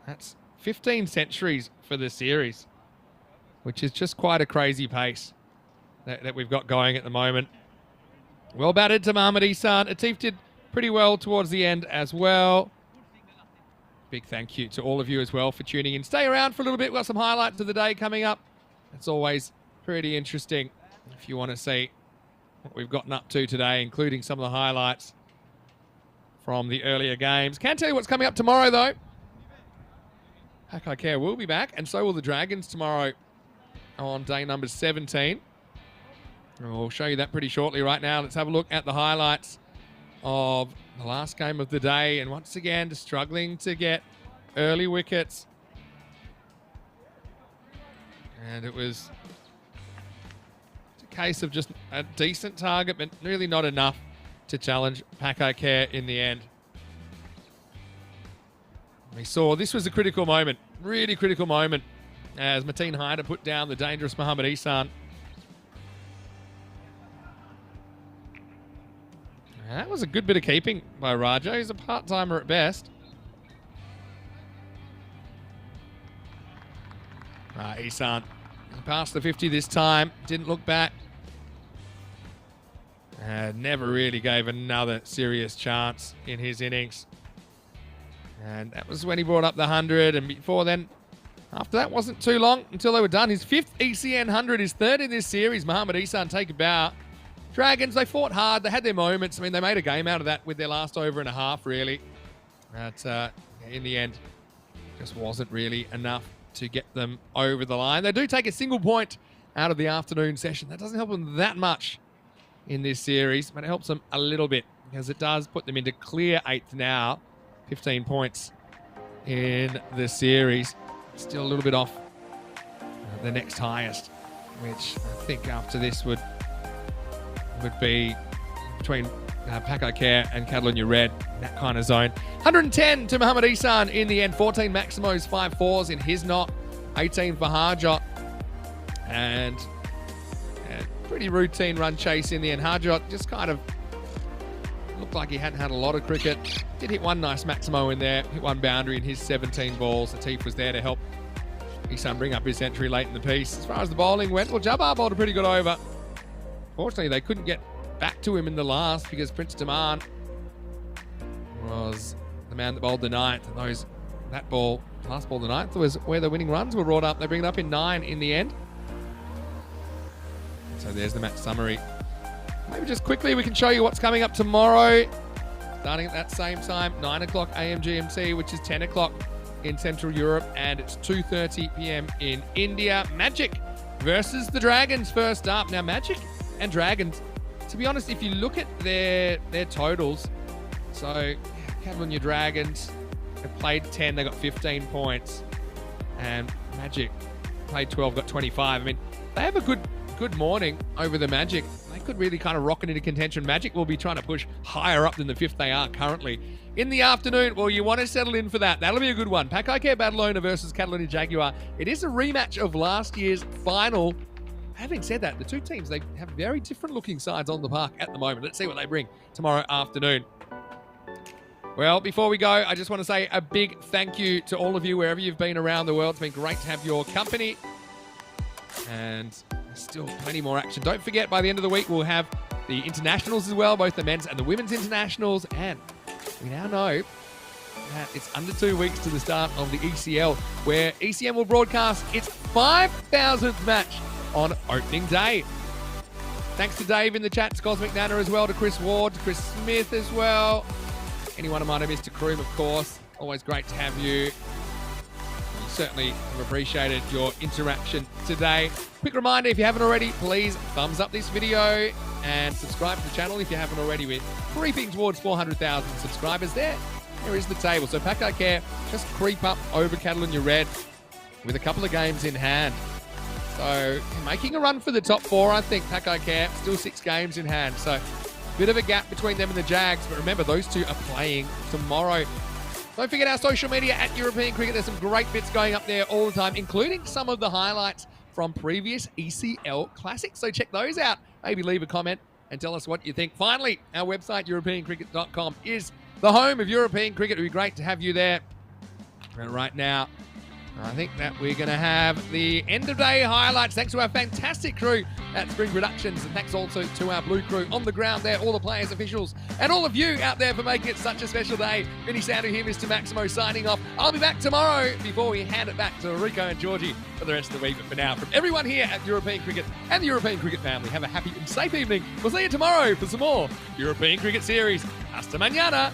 That's 15 centuries for the series, which is just quite a crazy pace that we've got going at the moment. Well batted to Mohamed Isan. Atif did pretty well towards the end as well. Big thank you to all of you as well for tuning in. Stay around for a little bit. We've got some highlights of the day coming up. It's always pretty interesting if you want to see what we've gotten up to today, including some of the highlights from the earlier games. Can't tell you what's coming up tomorrow, though. Pakakare will be back, and so will the Dragons tomorrow on day number 17. And we'll show you that pretty shortly. Right now, let's have a look at the highlights of the last game of the day. And once again, just struggling to get early wickets. And it was a case of just a decent target, but really not enough to challenge Pakakare in the end. We saw this was a critical moment, really critical moment, as Mateen Haider put down the dangerous Mohamed Isan. That was a good bit of keeping by Raja. He's a part-timer at best. Isan passed the 50 this time. Didn't look back. Never really gave another serious chance in his innings. And that was when he brought up the 100. And before then, after that, wasn't too long until they were done. His 5th ECN 100, his 3rd in this series. Mohamed Isan take a bow. Dragons, they fought hard. They had their moments. I mean, they made a game out of that with their last over and a half, really. But in the end, just wasn't really enough to get them over the line. They do take a single point out of the afternoon session. That doesn't help them that much in this series, but it helps them a little bit because it does put them into clear 8th now. 15 points in the series. Still a little bit off the next highest, which I think after this would be between Pakakare and Catalonia Red, that kind of zone. 110 to Mohamed Isan in the end. 14 Maximos, 5 4s in his knot. 18 for Harjot. And a pretty routine run chase in the end. Harjot just kind of looked like he hadn't had a lot of cricket. Did hit one nice Maximo in there. Hit one boundary in his 17 balls. Atif was there to help Isan bring up his century late in the piece. As far as the bowling went, well, Jabbar bowled a pretty good over. Fortunately, they couldn't get back to him in the last because Prince Daman was the man that bowled the 9th. And that ball, last ball the 9th, was where the winning runs were brought up. They bring it up in 9 in the end. So there's the match summary. Maybe just quickly we can show you what's coming up tomorrow. Starting at that same time, 9 o'clock AM GMT, which is 10 o'clock in Central Europe, and it's 2:30 p.m. in India. Magic versus the Dragons first up. Now, Magic and Dragons, to be honest, if you look at their totals, so Catalonia Dragons have played 10, they got 15 points, and Magic played 12, got 25. I mean, they have a good morning over the Magic. They could really kind of rocket into contention. Magic will be trying to push higher up than the 5th they are currently. In the afternoon, well, you want to settle in for that. That'll be a good one. Pakakare Badalona versus Catalonia Jaguar. It is a rematch of last year's final. Having said that, the two teams, they have very different looking sides on the park at the moment. Let's see what they bring tomorrow afternoon. Well, before we go, I just want to say a big thank you to all of you wherever you've been around the world. It's been great to have your company. And there's still plenty more action. Don't forget, by the end of the week, we'll have the internationals as well, both the men's and the women's internationals. And we now know that it's under 2 weeks to the start of the ECL, where ECM will broadcast its 5,000th match on opening day. Thanks to Dave in the chat, to Cosmic Nana as well, to Chris Ward, to Chris Smith as well. Anyone of mine, Mr. Kroom, of course. Always great to have you. Certainly have appreciated your interaction today. Quick reminder, if you haven't already, please thumbs up this video. and subscribe to the channel if you haven't already. We're creeping towards 400,000 subscribers there. There is the table. So Pack Care, just creep up over Catalunya Red with a couple of games in hand. So making a run for the top 4, I think. Pack Care, still 6 games in hand. So bit of a gap between them and the Jags. But remember, those two are playing tomorrow. Don't forget our social media at European Cricket. There's some great bits going up there all the time, including some of the highlights from previous ECL Classics. So check those out. Maybe leave a comment and tell us what you think. Finally, our website, EuropeanCricket.com, is the home of European Cricket. It would be great to have you there. And right now, I think that we're going to have the end-of-day highlights. Thanks to our fantastic crew at Spring Productions. And thanks also to our blue crew on the ground there, all the players, officials, and all of you out there for making it such a special day. Vinny Sandu here, Mr. Maximo, signing off. I'll be back tomorrow before we hand it back to Rico and Georgie for the rest of the week. But for now, from everyone here at European Cricket and the European Cricket family, have a happy and safe evening. We'll see you tomorrow for some more European Cricket series. Hasta mañana.